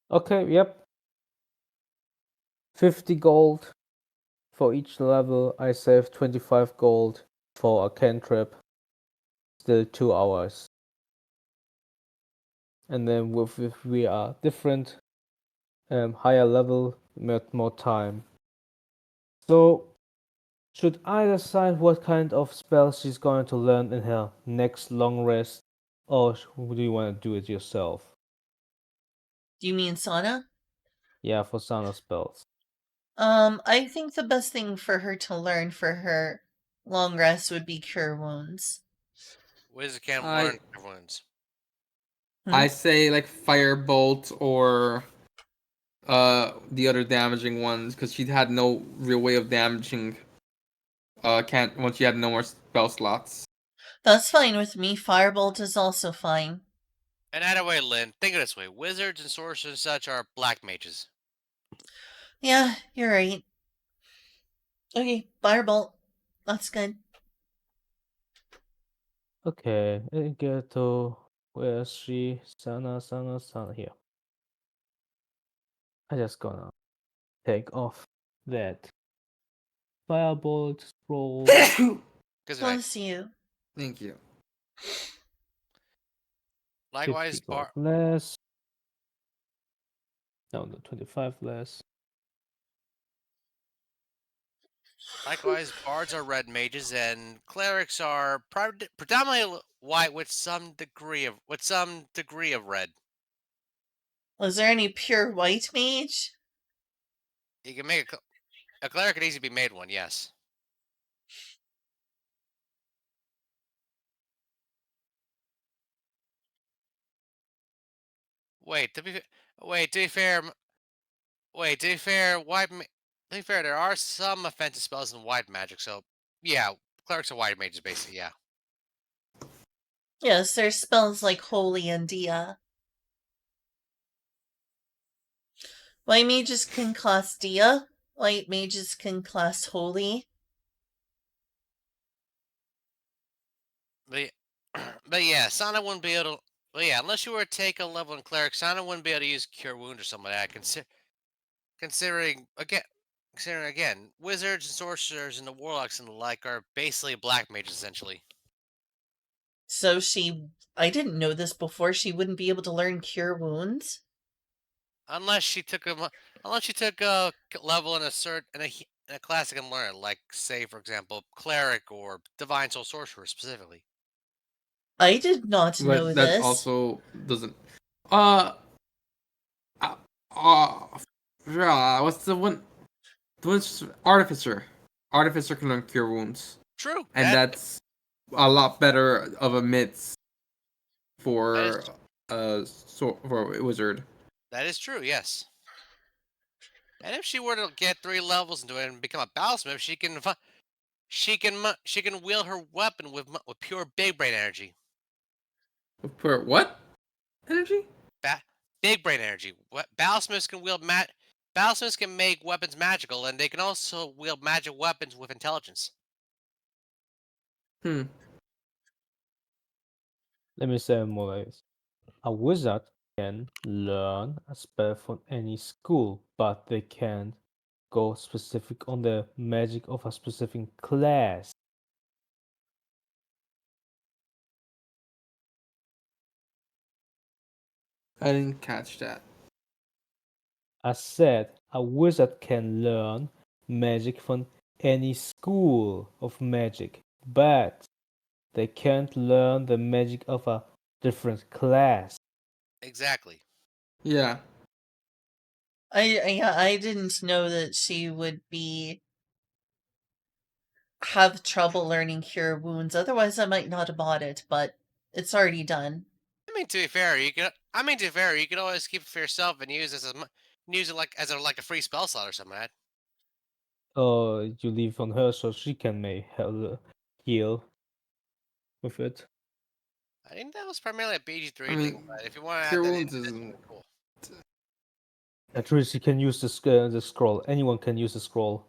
Okay, yep. 50 gold for each level. I saved 25 gold for a cantrip. Still 2 hours. And then if we are different, higher level, more time. So should I decide what kind of spell she's going to learn in her next long rest, or do you want to do it yourself? Do you mean sauna? Yeah, for sauna spells. I think the best thing for her to learn for her long rest would be cure wounds. Wizard can't I learn wounds. I say like firebolt or the other damaging ones, because she had no real way of damaging can't once she had no more spell slots. That's fine with me. Firebolt is also fine. And either way, Lynn, think of it this way: wizards and sorcerers and such are black mages. Yeah, you're right. Okay, Firebolt. That's good. Okay, Geto, where is she? Sana, here. I just gonna take off that firebolt scroll. Because Bless you. Thank you. likewise, 50 gold less. No, 25 less. bards are red mages, and clerics are predominantly white with some degree of red. Was there any pure white mage? You can make a cleric could easily be made one, yes. Wait, to be wait to be fair, wait to be fair, to be fair, there are some offensive spells in white magic, so yeah, clerics are white mages basically, yeah. Yes, there's spells like Holy and Dia. White mages can class Dia. White mages can class Holy. But but yeah, Sana wouldn't be able to. Well, yeah, unless you were to take a level in cleric, Sana wouldn't be able to use cure wound or something like that. Considering again, wizards and sorcerers and the warlocks and the like are basically black mages essentially. So I didn't know this before, she wouldn't be able to learn Cure Wounds? Unless she took a level in a classic and learn it, like say for example, cleric or divine soul sorcerer specifically. I did not know But that this. also doesn't. Uh. Uh. uh what's the one? The one's artificer. Artificer can learn cure wounds, True. and that's a lot better of a myth for for a wizard. that is true. Yes. And if she were to get 3 levels into it and become a battlesmith, she can wield her weapon with pure big brain energy. For what energy? Big brain energy. Battlesmiths can Battlesmiths can make weapons magical, and they can also wield magic weapons with intelligence. Hmm. Let me say more like this. A wizard can learn a spell from any school, but they can't go specific on the magic of a specific class. I didn't catch that. As said, a wizard can learn magic from any school of magic, but they can't learn the magic of a different class. Exactly. Yeah. I didn't know that she would have trouble learning Cure Wounds. Otherwise, I might not have bought it, but it's already done. I mean, to be fair, you could always keep it for yourself and use it like as a free spell slot or something like that. You leave on her so she can make heal with it. I think that was primarily a BG3 I thing, mean, but if you want to add cure that in, wounds that's isn't cool. Actually, she can use the scroll. Anyone can use the scroll.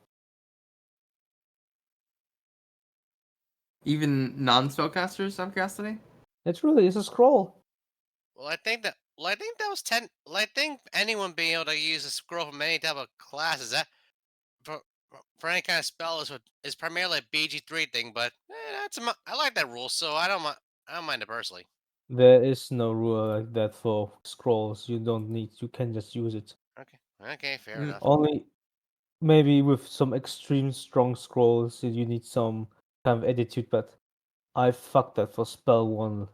even non-spellcasters have castity. It really is a scroll. I think that was 10. Well, I think anyone being able to use a scroll from any type of class is that for for any kind of spell is primarily a BG3 thing, but I like that rule, so I don't mind it personally. There is no rule like that for scrolls. You don't need. You can just use it. Okay, fair Mm. enough. Only maybe with some extreme strong scrolls, you need some kind of attitude. But I fucked that for spell one.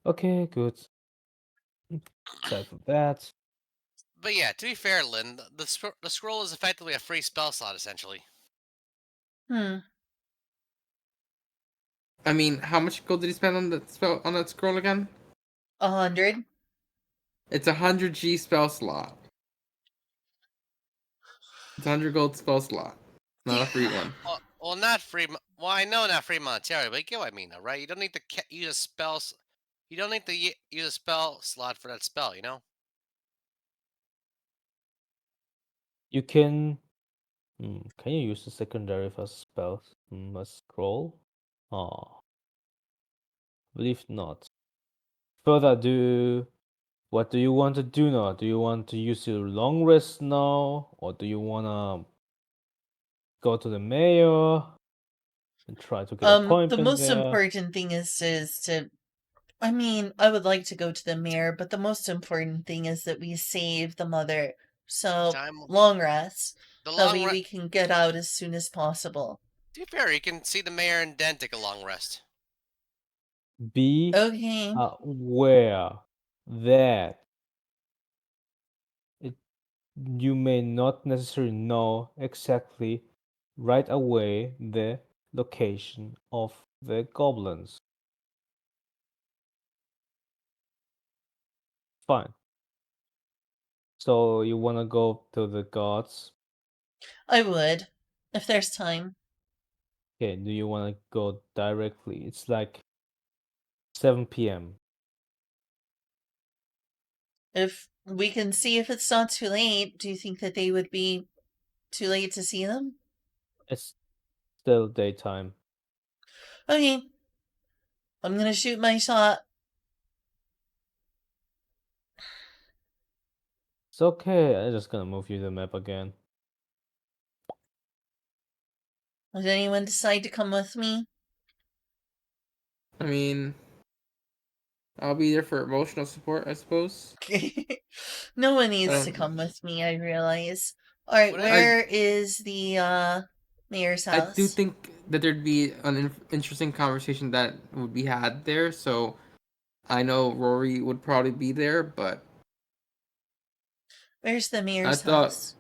Okay, good. Aside from that, But yeah, to be fair, Lynn, the scroll is effectively a free spell slot, essentially. Hmm. I mean, how much gold did he spend on that spell on that scroll again? 100? It's 100 G spell slot. It's 100 gold spell slot, not a free one. Well, not free. Well, I know not free monetarily, but you get what I mean, though, right? You don't need to use a spell. You don't need to use a spell slot for that spell. You know. You can. Can you use the secondary for spells? A scroll? Oh, believe not. Further ado, what do you want to do now? Do you want to use your long rest now, or do you wanna go to the mayor and try to get The appointment most there? important thing is to I mean, I would like to go to the mayor, but the most important thing is that we save the mother. So, Time. long rest. The That long way rest. we can get out as soon as possible. To be fair, you can see the mayor and then take a long rest. Be Okay. aware that it, you may not necessarily know exactly right away the location of the goblins. Fine. So you wanna go to the gods? I would, if there's time. Okay, do you wanna go directly? It's like 7 p.m. If we can see if it's not too late, do you think that they would be too late to see them? It's still daytime. Okay. I'm gonna shoot my shot. It's okay, I'm just gonna move you the map again. Would anyone decide to come with me? I mean, I'll be there for emotional support, I suppose. No one I needs to don't. come with me, I realize. Alright, What I I where is the mayor's I do house? think that there'd be an interesting conversation that would be had there. So I know Rory would probably be there, but Where's the I mayor's thought house?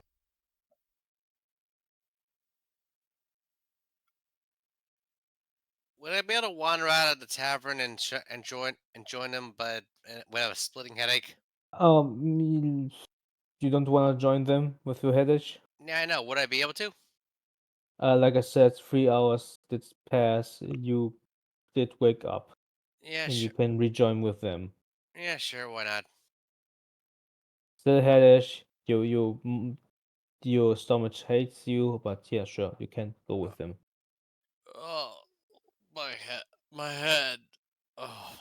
would I be able to wander out of the tavern and join them, but when I have a splitting headache? You don't wanna join them with your headache? Yeah, I know. Would I be able to? Like I said, 3 hours did pass. You did wake up, Yeah, and you sure. can rejoin with them. Yeah, sure. Why not? Still headache. Your stomach hates you, but yeah, sure, you can go with them. Oh, my head. My head. Oh.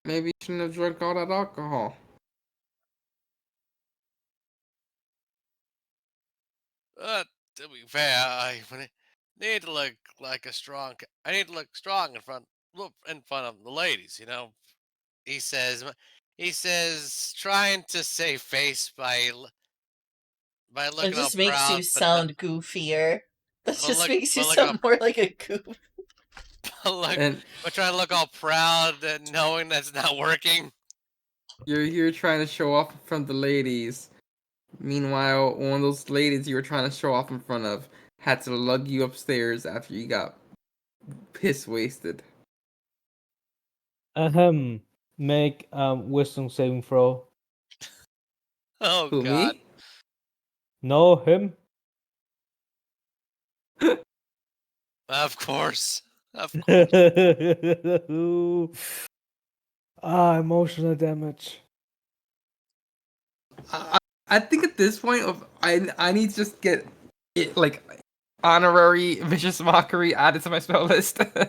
maybe you shouldn't have drunk all that alcohol. To be fair, need to look like a strong. I need to look strong in front of the ladies. You know, he says. He says, trying to save face by It looking all just makes you proud, but not, sound goofier. That just makes you but looking sound more like a goof. And but trying to look all proud and knowing that's not working. you're trying to show off in front of the ladies. Meanwhile, one of those ladies you were trying to show off in front of had to lug you upstairs after you got piss wasted. Ahem. Make wisdom saving throw. Oh Who, God. me? No, him. Of course. Of course. Emotional damage. I, I think at this point of I need to just get it like honorary vicious mockery added to my spell list. I,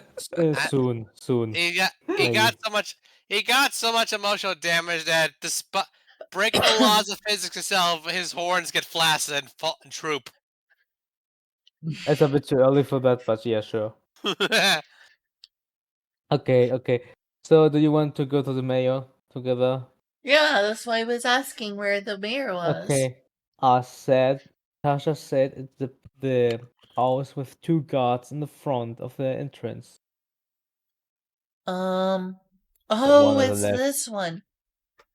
Soon. he got Maybe. so much emotional damage that despite breaking the laws of physics itself, his horns get flaccid and fall and droop. It's a bit too early for that, but yeah, sure. Okay. So, do you want to go to the mayor together? Yeah, that's why I was asking where the mayor was. Okay. Tasha said it's the house with two guards in the front of the entrance. Um, The one oh, on the it's left. this one.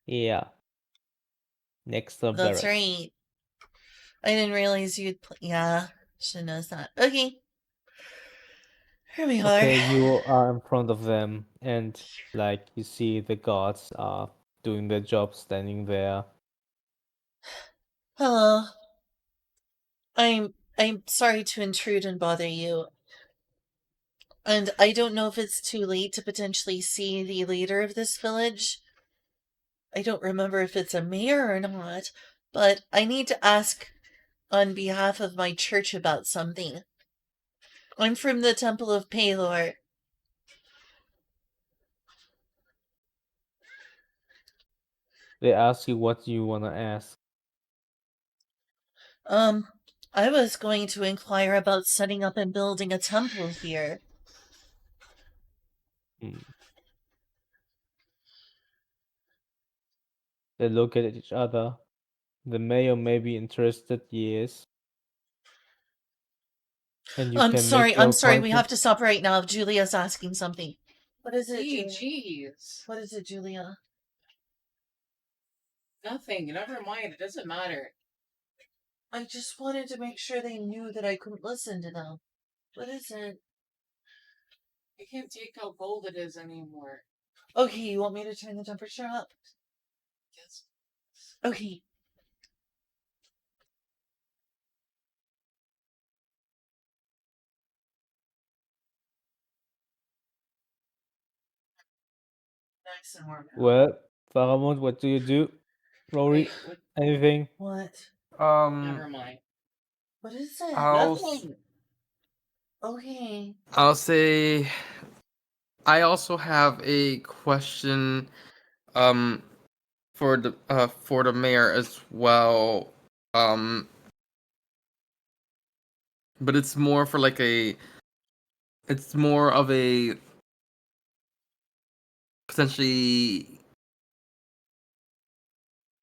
Yeah, next to That's barracks. right. I didn't realize you'd. Yeah, should knows that. Okay, here we are. Okay, you are in front of them, and like you see the guards are doing their job, standing there. Hello. I'm I'm sorry to intrude and bother you. And I don't know if it's too late to potentially see the leader of this village. I don't remember if it's a mayor or not, but I need to ask on behalf of my church about something. I'm from the Temple of Palor. They ask you what you want to ask. I was going to inquire about setting up and building a temple here. Hmm. They look at each other. The mayor may be interested, yes. And you I'm can make sorry, your I'm sorry, we appointment. have to stop right now. Julia's asking something. What is it, Gee, Julia? jeez. What is it, Julia? Nothing. Never mind. It doesn't matter. I just wanted to make sure they knew that I couldn't listen to them. What is it? I can't take how cold it is anymore. Okay, you want me to turn the temperature up? Yes. Okay. Nice and warm now. Well, Paramount, what do you do? Rory, Wait, what? anything? What? Never mind. What is it? Nothing. Okay. I'll say I also have a question for the mayor as well. Um but it's more for like it's more of a potentially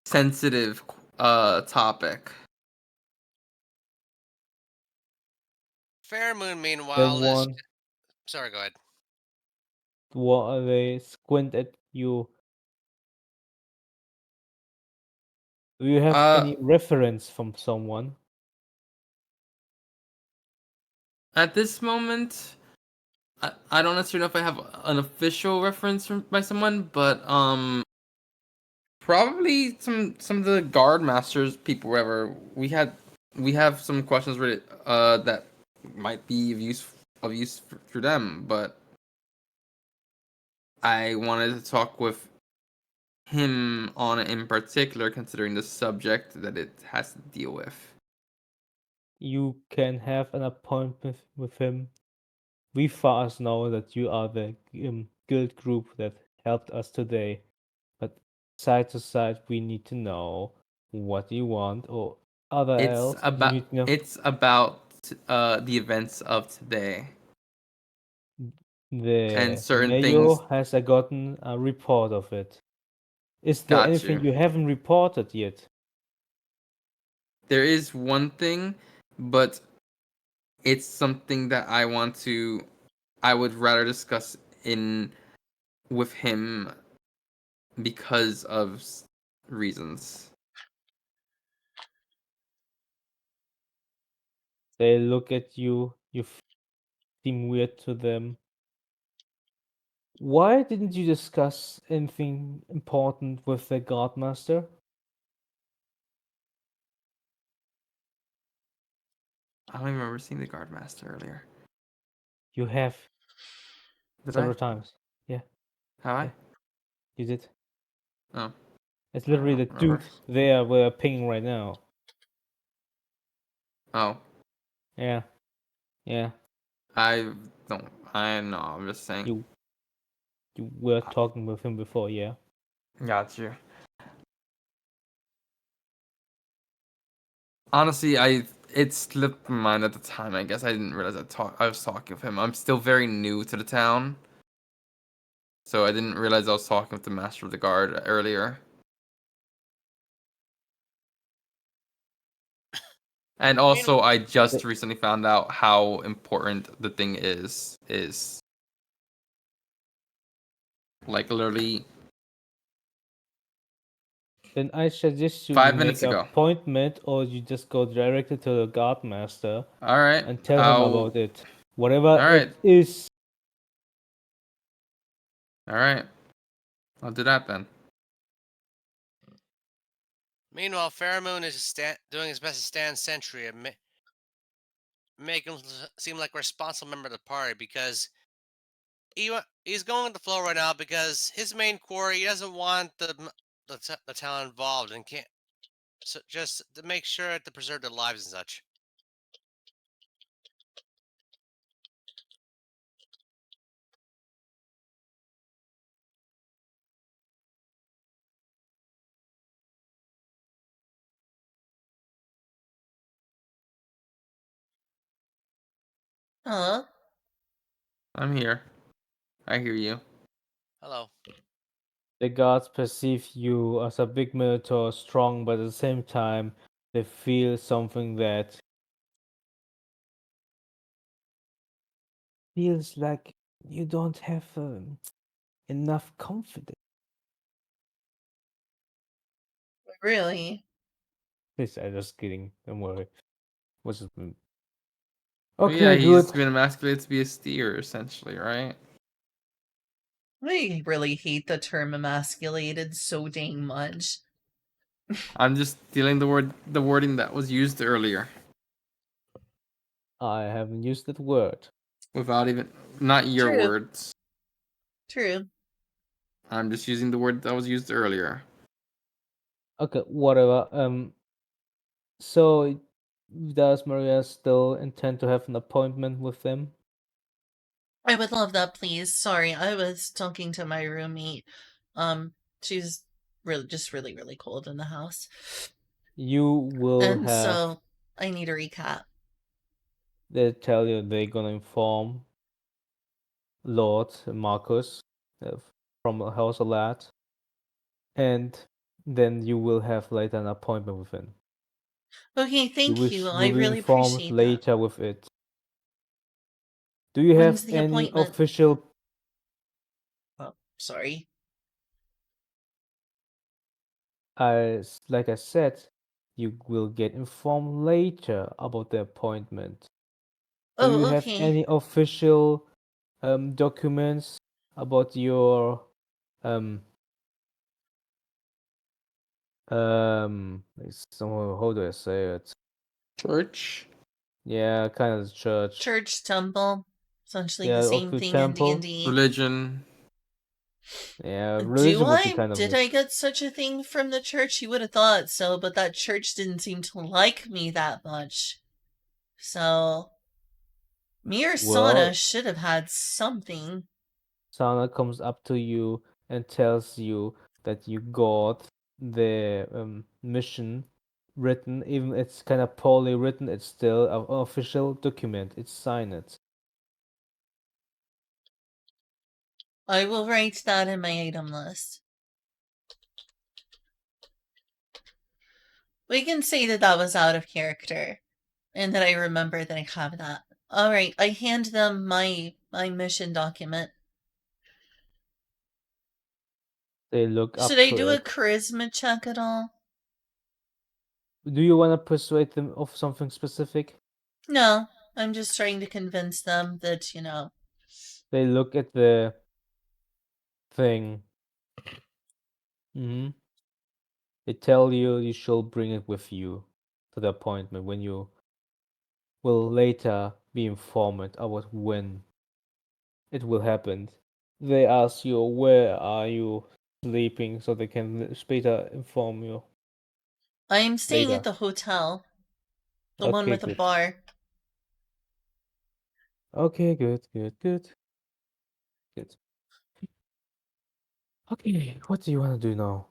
sensitive topic. Fairmoon, The meanwhile, is. one, Sorry, go ahead. what they squint at you. Do you have Uh any reference from someone? at this moment I don't necessarily know if I have an official reference from by someone, but probably some of the guard masters people wherever we have some questions ready that might be of use for them, but I wanted to talk with him on it in particular, considering the subject that it has to deal with. You can have an appointment with him. We first know that you are the guild group that helped us today, but side to side, we need to know what you want, or other else, you need to know It's about the events of today and the certain mayor things. has gotten a report of it. Is there Got anything you. you haven't reported yet? There is one thing, but it's something that I would rather discuss in with him because of reasons. They look at you, you seem weird to them. Why didn't you discuss anything important with the guardmaster? I don't even remember seeing the guard master earlier. You have Did I? several times. Yeah, Have I? yeah, you did. Oh, It's I literally don't the remember. dude there we're pinging right now. Oh, Yeah, yeah. I don't. I know. I'm just saying. You you were talking with him before, yeah. Got you. Honestly, it slipped my mind at the time. I guess I didn't realize I was talking with him. I'm still very new to the town, so I didn't realize I was talking with the master of the guard earlier. And also, Meanwhile, I just Th- recently found out how important the thing is like literally Then I suggest you 5 minutes make an ago. appointment or you just go directly to the guardmaster All right, and tell him I'll. about it. Whatever All right, it is. all right. I'll do that then. Meanwhile, Fairmoon is doing his best to stand sentry make him seem like a responsible member of the party because he's going with the flow right now because his main core he doesn't want the town involved and can't so just to make sure to preserve their lives and such. Huh? I'm here. I hear you. Hello. The gods perceive you as a big minotaur, strong, but at the same time, they feel something that feels like you don't have enough confidence. Really? Please, I'm just kidding. Don't worry. What's it? But yeah, Okay, he's good. been emasculated to be a steer, essentially, right? I really hate the term emasculated so dang much. I'm just stealing the wording that was used earlier, I haven't used that word. without even not your True. words. True. I'm just using the word that was used earlier. Okay, whatever. So does Maria still intend to have an appointment with them? I would love that, please. Sorry, I was talking to my roommate. She's really, really cold in the house. You will And have. so I need a recap. They tell you they're gonna inform Lord Marcus uh, from House of Lad, and then you will have later an appointment with him. Okay, thank you. I Will be really informed appreciate that. later with it. Do you have When's the any appointment? official? Oh, sorry. Like I said, you will get informed later about the appointment. Do you Oh, have okay. any official documents about your um how do I say it? Church? Yeah, kind of the church. Church, temple, essentially the Yeah, of same the thing in temple. D&D. Religion? Yeah, Do religion would be I? kind of Did it. I get such a thing from the church? You would have thought so, but that church didn't seem to like me that much. So, me or Sana Well, should have had something. Sana comes up to you and tells you that you got the mission written, even it's kind of poorly written, it's still an official document. It's signed. I will write that in my item list. We can say that that was out of character, and that I remember that I have that. All right, I hand them my mission document. They look Should up I to do a it. charisma check at all? Do you want to persuade them of something specific? No, I'm just trying to convince them that. They look at the thing. hmm They tell you you should bring it with you to the appointment when you will later be informed about when it will happen. They ask you where are you sleeping so they can later inform you I am staying at later. the hotel, the one Okay, with a good. bar. Okay, good, good, good, good. Okay, what do you want to do now?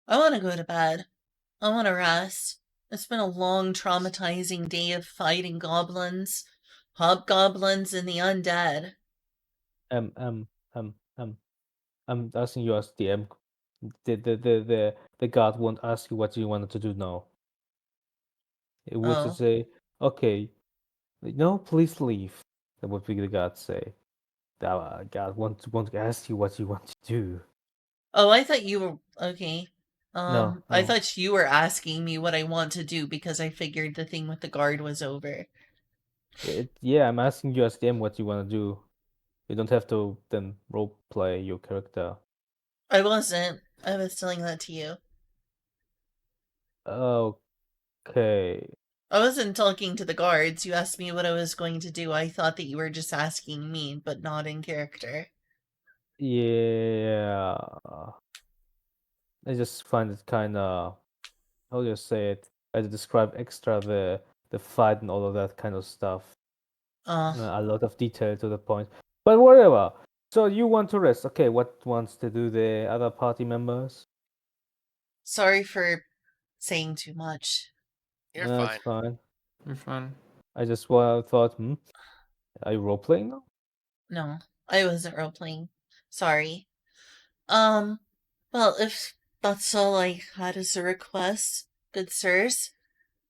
I want to go to bed. I want to rest. It's been a long, traumatizing day of fighting goblins, hobgoblins, and the undead. Um, um, um, um. I'm asking you as DM. The guard won't ask you what you wanted to do now. It would just Oh. say, okay, no, please leave. That would be the guard say. The guard won't ask you what you want to do. Oh, I thought you were okay. No, I no. thought you were asking me what I want to do because I figured the thing with the guard was over. Yeah, I'm asking you as DM what you want to do. You don't have to then role play your character. I wasn't. I was telling that to you. Okay. I wasn't talking to the guards. You asked me what I was going to do. I thought that you were just asking me, but not in character. Yeah. I just find it kind of, how do you say it? I describe extra the fight and all of that kind of stuff. A lot of detail to the point. But whatever. So you want to rest. Okay, what wants to do the other party members? Sorry for saying too much. You're No, fine. it's fine. You're fine. I just thought, are you role playing now? No, I wasn't role playing. Sorry. Well, if that's all I had as a request, good sirs,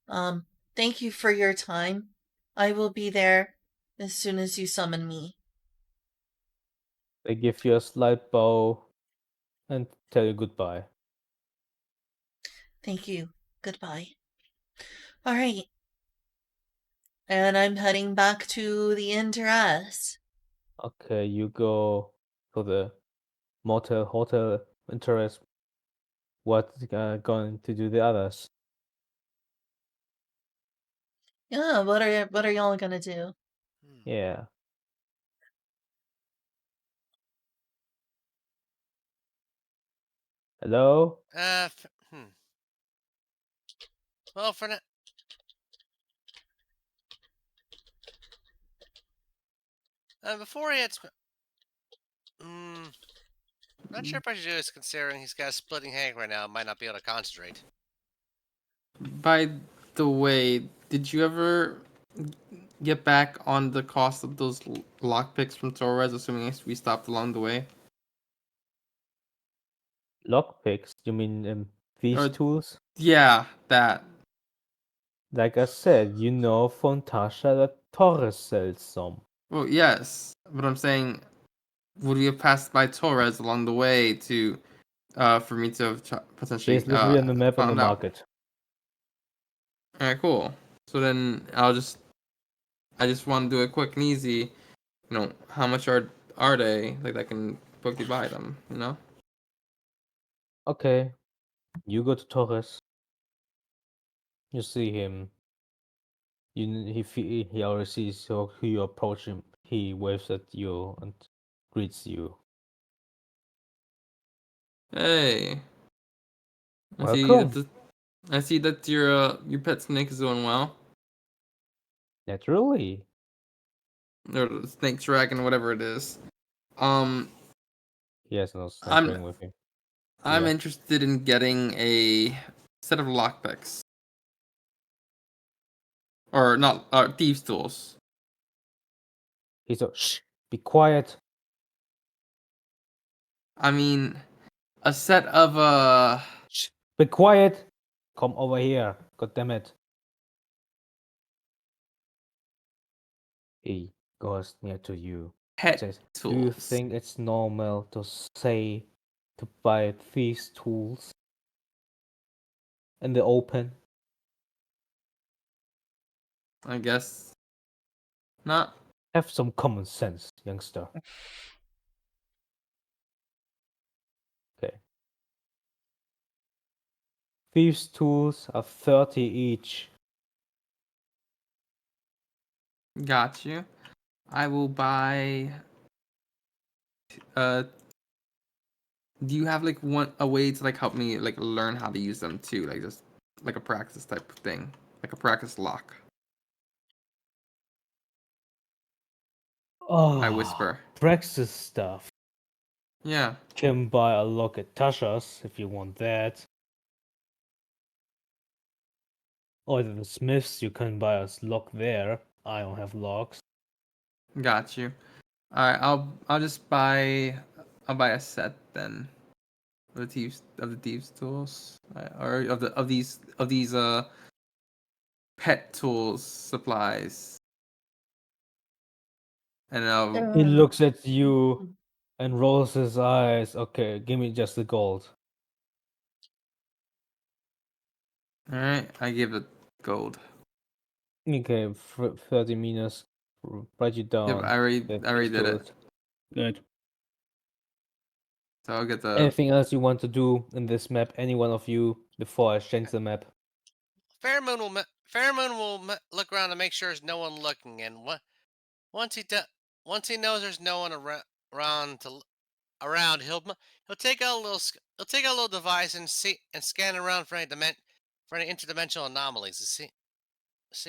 thank you for your time. I will be there as soon as you summon me. They give you a slight bow and tell you goodbye. Thank you. Goodbye. All right. And I'm heading back to the inn to rest. Okay, you go to the hotel interest. What's going to do the others? Yeah, what are y'all gonna do? Hmm. Yeah. Hello? Hmm. Well, for now, before he hits, not sure if I should do this considering he's got a splitting headache right now. Might not be able to concentrate. By the way, did you ever get back on the cost of those lockpicks from Torres, assuming we stopped along the way? Lockpicks? You mean these Or tools? yeah, that. Like I said, you know von Tasha that Torres sells some. Well, yes, but I'm saying, would we have passed by Torres along the way to, for me to have potentially There's literally on the map on the found out? market. All right, cool. So then I just want to do it quick and easy. You know, how much are they? Like I can quickly buy them. You know. Okay, you go to Torres. You see him. He already sees who you approach him. He waves at you and greets you. Hey, Welcome. I see that your pet snake is doing well, Naturally. or the snake dragon, whatever it is. Um, He has no snake I'm ring with him. I'm Yeah. interested in getting a set of lockpicks, or not, thieves tools. He's a shh. Be quiet. I mean, a set of Shh. Be quiet. Come over here. God damn it. He goes near to you. pet Says, "Do you tools. think it's normal to say to buy these tools in the open?" I guess not. Have some common sense, youngster. Okay. Thieves' tools are 30 each. Got you. I will buy. Uh, do you have like a way to like help me like learn how to use them too? Like just like a practice type of thing, like a practice lock. I Oh, whisper. Praxis stuff. Yeah, Can buy a lock at Tasha's if you want that. Or at the Smiths, you can buy a lock there. I don't have locks. got you. All right, I'll just buy. I'll buy a set then. Of the thieves tools, or of these pet tools supplies, and I'll. He looks at you and rolls his eyes. Okay, give me just the gold. All right, I give it gold. Okay, 30 minus. Write you Yep, down. The I already thieves' did it. tools. Good. So I'll get the. Anything else you want to do in this map? Any one of you before I change the map? Fairmoon will look around to make sure there's no one looking, and once he once he knows there's no one around, he'll take out a little device and scan around for any interdimensional anomalies to see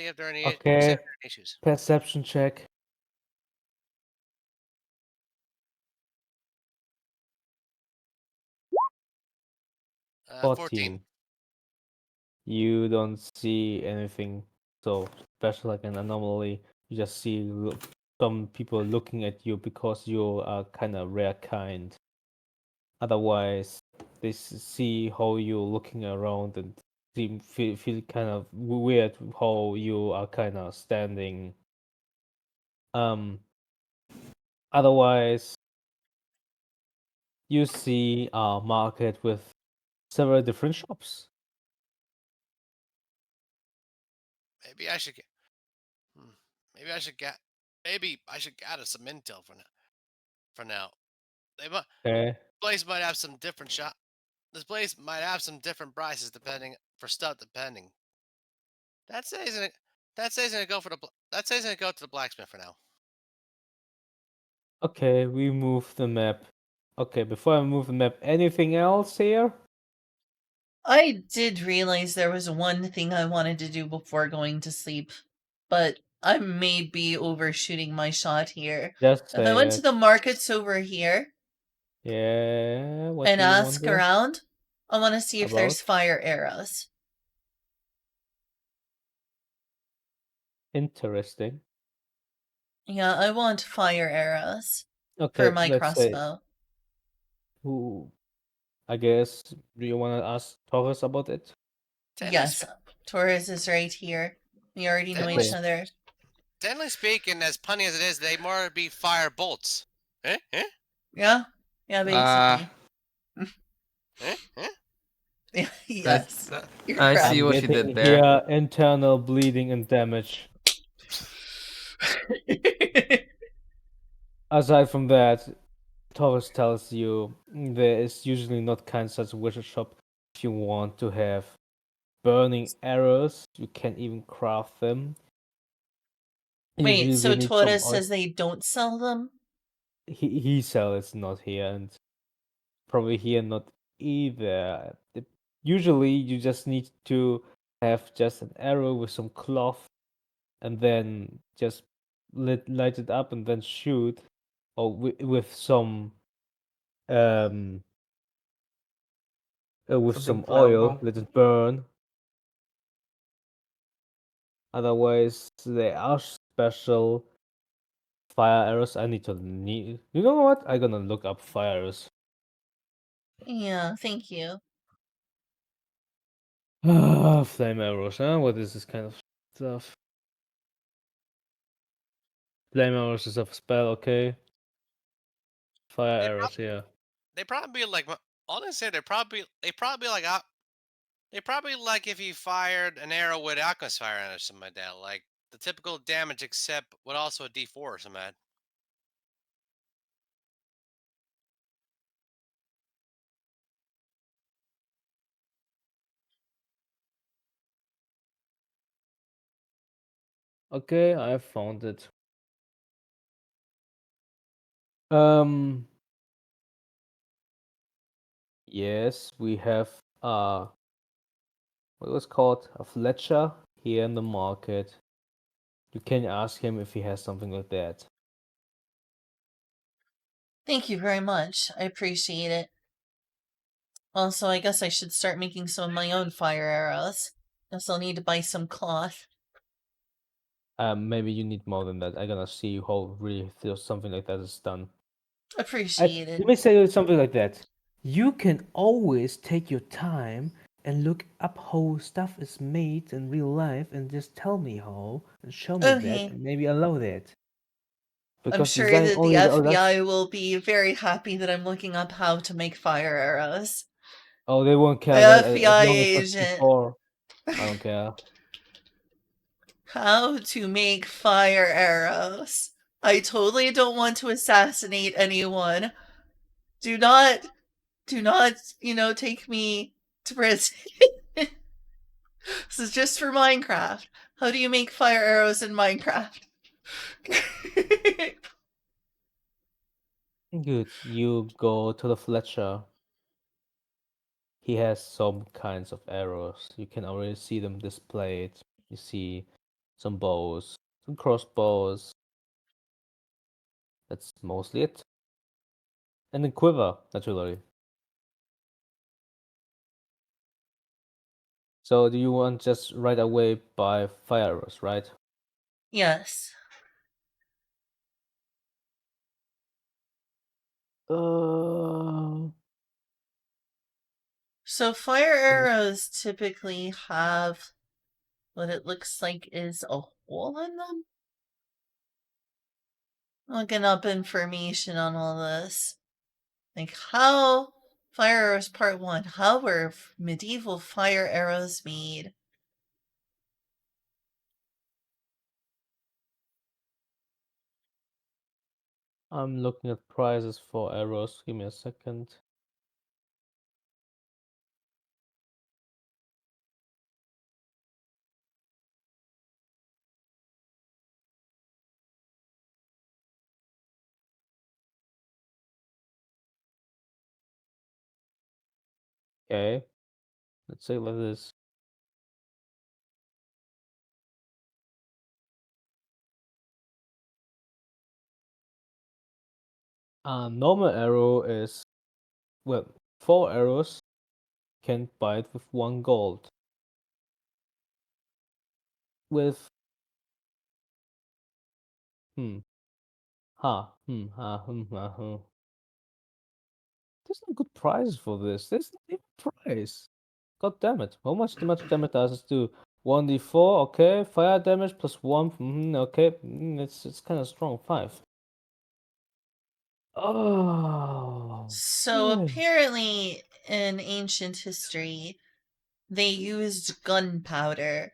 if there are any Okay, issues. perception check. 14. You don't see anything so special like an anomaly. You just see some people looking at you because you are kind of rare kind. Otherwise, they see how you're looking around and feel kind of weird how you are kind of standing. Otherwise, you see a market with several different shops. Maybe I should get. Maybe I should get. Maybe I should gather some intel for now. For now, they might. Okay. Place might have some different shop. This place might have some different prices depending for stuff depending. That says it. That says it go for the. That says it go to the blacksmith for now. Okay, we move the map. Okay, before I move the map, anything else here? I did realize there was one thing I wanted to do before going to sleep, but I may be overshooting my shot here. Just If I say went to it. the markets over here Yeah, what and do you want ask there? around, I want to see if About? there's fire arrows. Interesting. Yeah, I want fire arrows for Okay, my let's say crossbow. who I guess do you want to ask Torres about it? Yes, Taurus is right here. We already know each Okay. other. Generally speaking, as punny as it is, they more be fire bolts. Eh? Eh? Yeah? Yeah, basically. Eh? Eh? Yes. You're I correct. see I'm what you getting did there. here internal bleeding and damage. Aside from that, Torres tells you there is usually not kind such a wizard shop. If you want to have burning arrows, you can even craft them. Wait, Usually so we need some Taurus says they don't sell them? he sells not here and probably here not either. Usually you just need to have just an arrow with some cloth and then just light it up and then shoot, or with some um with Something some oil, flammable. let it burn. Otherwise, there are special fire arrows. I need to need. You know what? I'm gonna look up fire arrows. Yeah, thank you. Flame arrows, huh? What is this kind of stuff? Flame arrows is a spell, okay. Fire They arrows, probably, yeah. they probably like. All I say, they probably like if you fired an arrow with alchemist fire on it or something like that. Like the typical damage, except with also a D4 or something like that. Okay, I found it. Um, yes, we have what was called a Fletcher here in the market. You can ask him if he has something like that. Thank you very much. I appreciate it. Also, I guess I should start making some of my own fire arrows. Guess I'll need to buy some cloth. Maybe you need more than that. I'm gonna see how really feels something like that is done. Appreciate it. Let me say something like that. You can always take your time and look up how stuff is made in real life and just tell me how and show me that Okay. and maybe allow that. I'm Because sure design that the only that's FBI will be very happy that I'm looking up how to make fire arrows. oh they won't care that as FBI long as it's agent. before. I don't care. How to make fire arrows. I totally don't want to assassinate anyone. Do not, take me to prison. This is just for Minecraft. How do you make fire arrows in Minecraft? Good. You go to the Fletcher. He has some kinds of arrows. You can already see them displayed. You see some bows, some crossbows. That's mostly it. And a quiver, naturally. So do you want just right away by fire arrows, right? Yes. Uh, So fire arrows typically have what it looks like is a hole in them. Looking up information on all this. Like how fire arrows part 1. How were medieval fire arrows made? I'm looking at prices for arrows. Give me a second. Okay, let's say like this. A normal arrow is, well, 4 arrows can buy it with 1 gold. With ha. There's no good price for this. There's not even a price. God damn it. How much damage does it do? 1d4, okay. Fire damage plus 1, okay. It's kind of strong. 5. Oh, So okay. apparently in ancient history, they used gunpowder.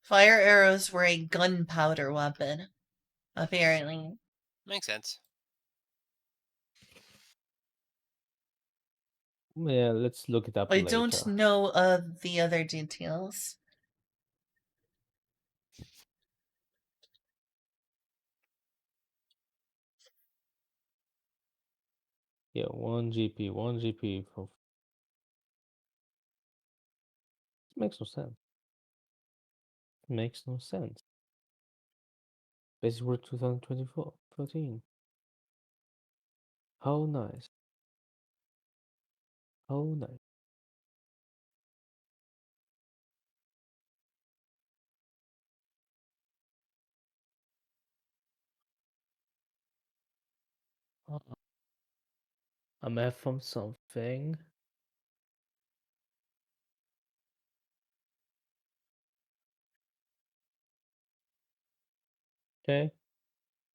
Fire arrows were a gunpowder weapon, apparently. Makes sense. Yeah, let's look it up I later. don't know of the other details. Yeah, 1 GP, 1 GP. Makes no sense. Makes no sense. Basic Word 2024, 13. How nice. How nice. I may have found something. Okay,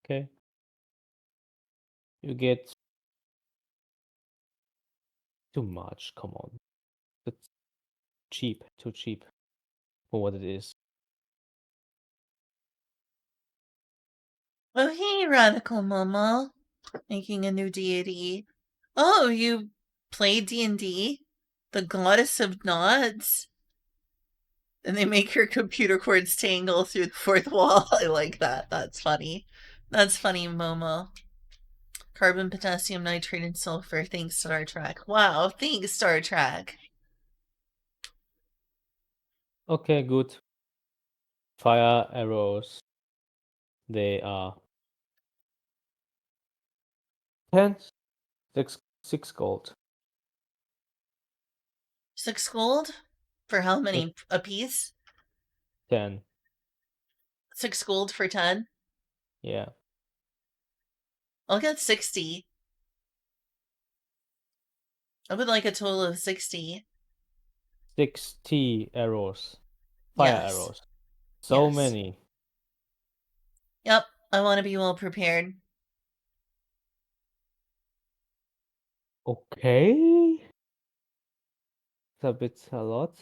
okay. You get too much. Come on. That's cheap. Too cheap for what it is. Oh, hey, Radical Mama. Making a new deity. Oh, you play D&D? The Goddess of Knots? And they make your computer cords tangle through the fourth wall. I like that. That's funny. That's funny, Momo. Carbon, potassium, nitrate, and sulfur. Thanks, Star Trek. Wow, thanks, Star Trek. Okay, good. Fire arrows. They are 10, 6 gold. 6 gold? For how Yep, many a piece? 10. 6 gold for 10? Yeah. I'll get 60. I would like a total of 60. 60 arrows. Fire Yes. arrows. So Yes. many. Yep, I want to be well prepared. Okay. It's a lot.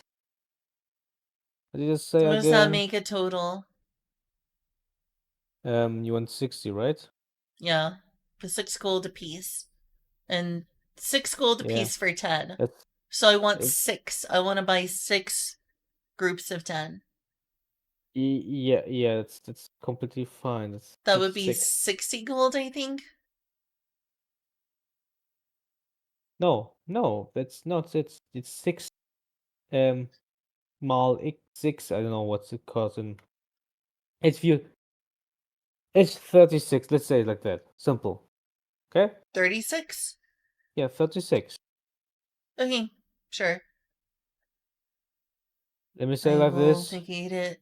What did you say So what does that again? make a total? You want 60, right? Yeah, for 6 gold a piece. And 6 gold a Yeah. piece for 10. That's So I want Uh, 6. I want to buy 6 groups of 10. Yeah, that's completely fine. That That's would be 6. 60 gold, I think. No, that's not. It's 6 um mal x6. I don't know what's it called in. It's you. It's 36. Let's say it like that. Simple. Okay. 36? Yeah, 36. Okay, sure. Let me say it I like will this. negate it.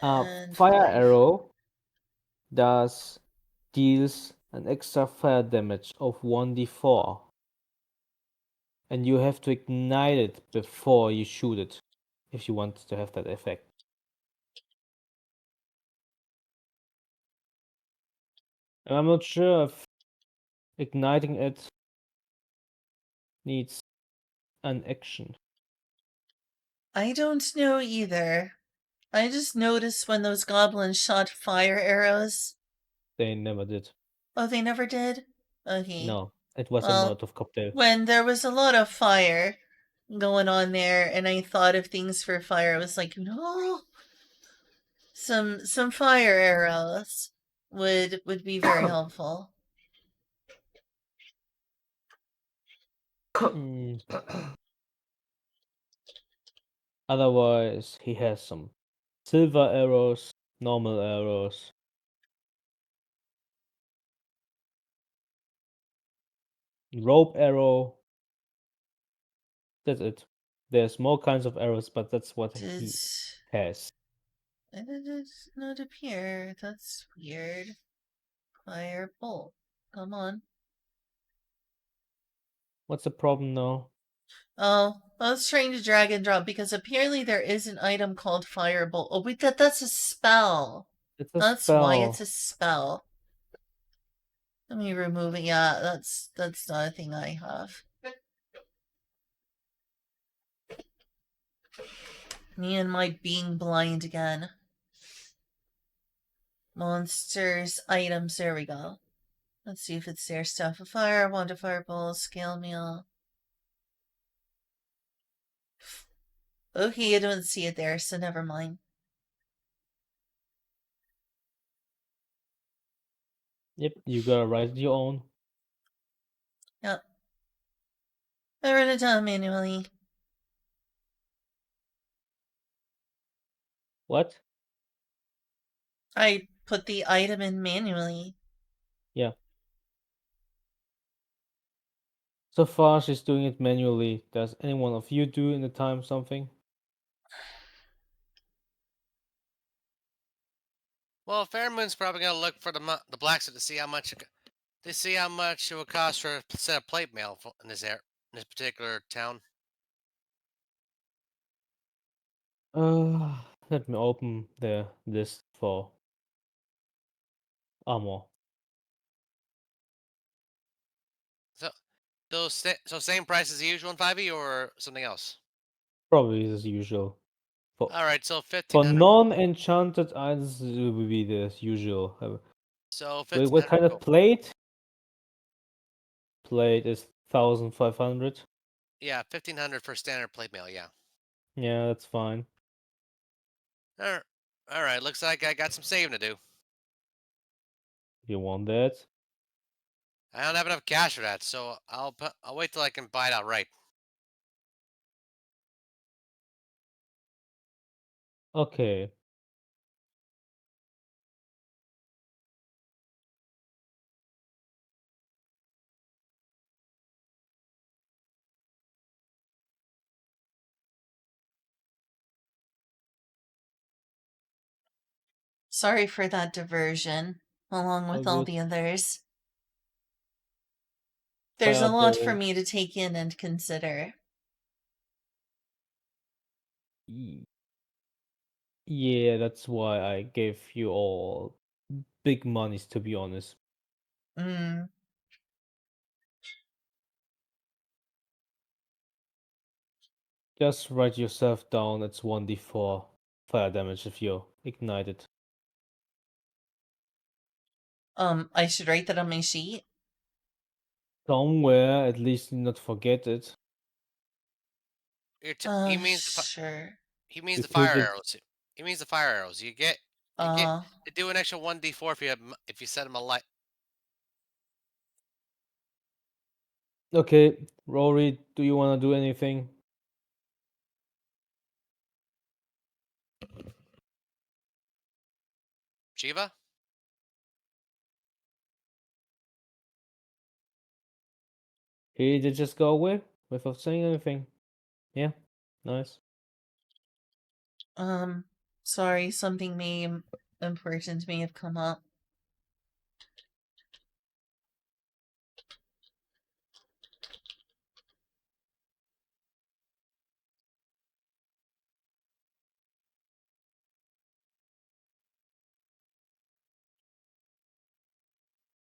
Uh, And fire 5. arrow deals an extra fire damage of 1d4, and you have to ignite it before you shoot it if you want to have that effect. And I'm not sure if igniting it needs an action. I don't know either. I just noticed when those goblins shot fire arrows. They never did. Oh, they never did? Okay. No, it was a Well, Molotov cocktail. when there was a lot of fire going on there and I thought of things for fire, I was like, no. Some fire arrows would be very helpful. Mm. Otherwise, he has some silver arrows, normal arrows, rope arrow. That's it. There's more kinds of arrows, but that's what he Does has. it does not appear? That's weird. Fire bolt. Come on. What's the problem now? Oh, I was trying to drag and drop because apparently there is an item called Firebolt. Oh wait, that's a spell. It's a That's why it's spell. a spell. Let me remove it. Yeah, that's not a thing I have. Me and my being blind again. Monsters, items, there we go. Let's see if it's there. Stuff of fire, wand of fireball, scale meal. Okay, I don't see it there, so never mind. Yep, you gotta write your own. Yep. I wrote it down manually. What? I put the item in manually. Yeah. So far, she's doing it manually. Does any one of you do in the time something? Well, Fairmoon's probably gonna look for the blacksmith to see how much it would cost for a set of plate mail in in this particular town. Let me open the list for armor. So so same price as the usual in 5e or something else. Probably as usual. For All right, so for 1,500. non-enchanted items, it will be the usual. So Wait, fifteen what hundred. kind of Cool. plate? Plate is 1,500. Yeah, 1,500 for standard plate mail. Yeah. Yeah, that's fine. All right. Looks like I got some saving to do. You want that? I don't have enough cash for that, so I'll wait till I can buy it outright. Okay. Sorry for that diversion, along All with all good. the others. There's a lot for Fireball. me to take in and consider. Y- Yeah, that's why I gave you all big monies, to be honest. Mm. Just write yourself down. It's 1d4 fire damage if you ignite it. I should write that on my sheet. Somewhere, at least not forget it. He means Sure. he means We the put fire it. arrows. He means the fire arrows. You get Uh, to do an extra 1d4 if you set him a light. Okay, Rory, do you want to do anything? Shiva? He did just go away without saying anything. Yeah, nice. sorry, something important may have come up.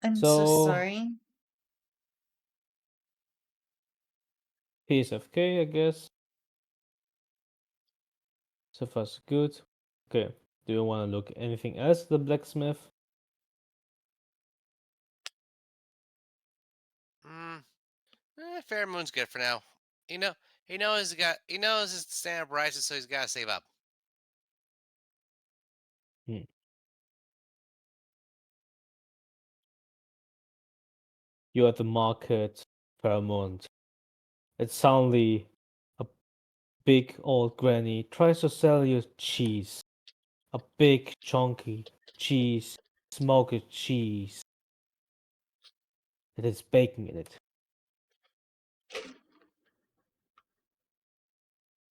I'm so So sorry. he's FK, I guess. So far so good. Okay. Do you want to look anything else at the blacksmith? Mm, Fairmoon's good for now. You know, he knows his stand-up rises, so he's got to save up. Hmm. You're at the market, Fairmont. It's suddenly a big old granny tries to sell you cheese. A big chunky cheese, smoked cheese. It has bacon in it.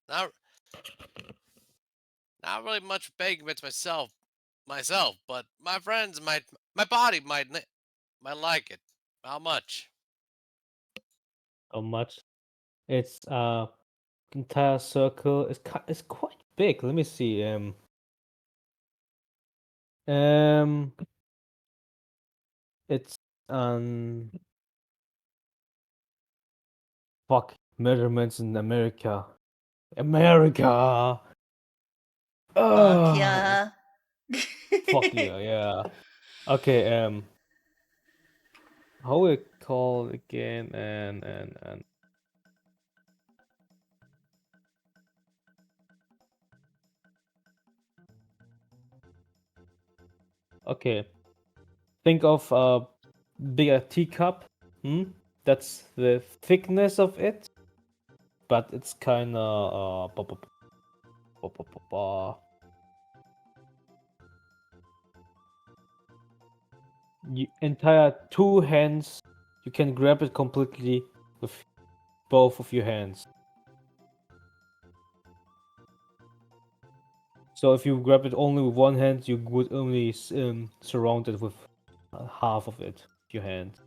Not not really much bacon bits myself, but my friends my body might like it. How much? How much? It's entire circle. It's quite big. Let me see. Um, it's fuck measurements in America. America. Fuck Oh, yeah. fuck yeah, yeah. Okay. How we call again? And. Okay. Think of a bigger teacup. Hmm. That's the thickness of it, but it's kind of entire two hands. You can grab it completely with both of your hands. So if you grab it only with one hand, you would only surround it with half of it, your hand.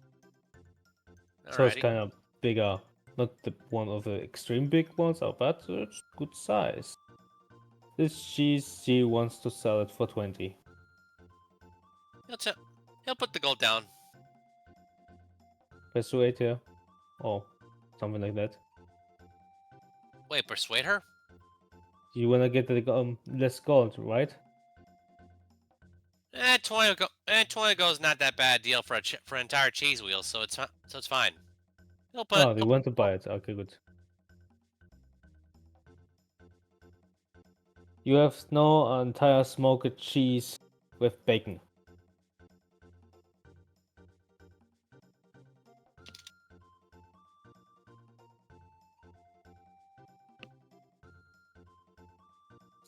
So it's Alrighty. kind of bigger, not the one of the extreme big ones, but it's good size. This cheese, she wants to sell it for 20. He'll t- he'll put the gold down. Persuade her, or something like that. Wait, persuade her? You wanna get the less gold, right? 20 gold is not that bad deal for for an entire cheese wheel, so it's fine. He'll put Oh, they want to buy it. Okay, good. You have no entire smoked cheese with bacon.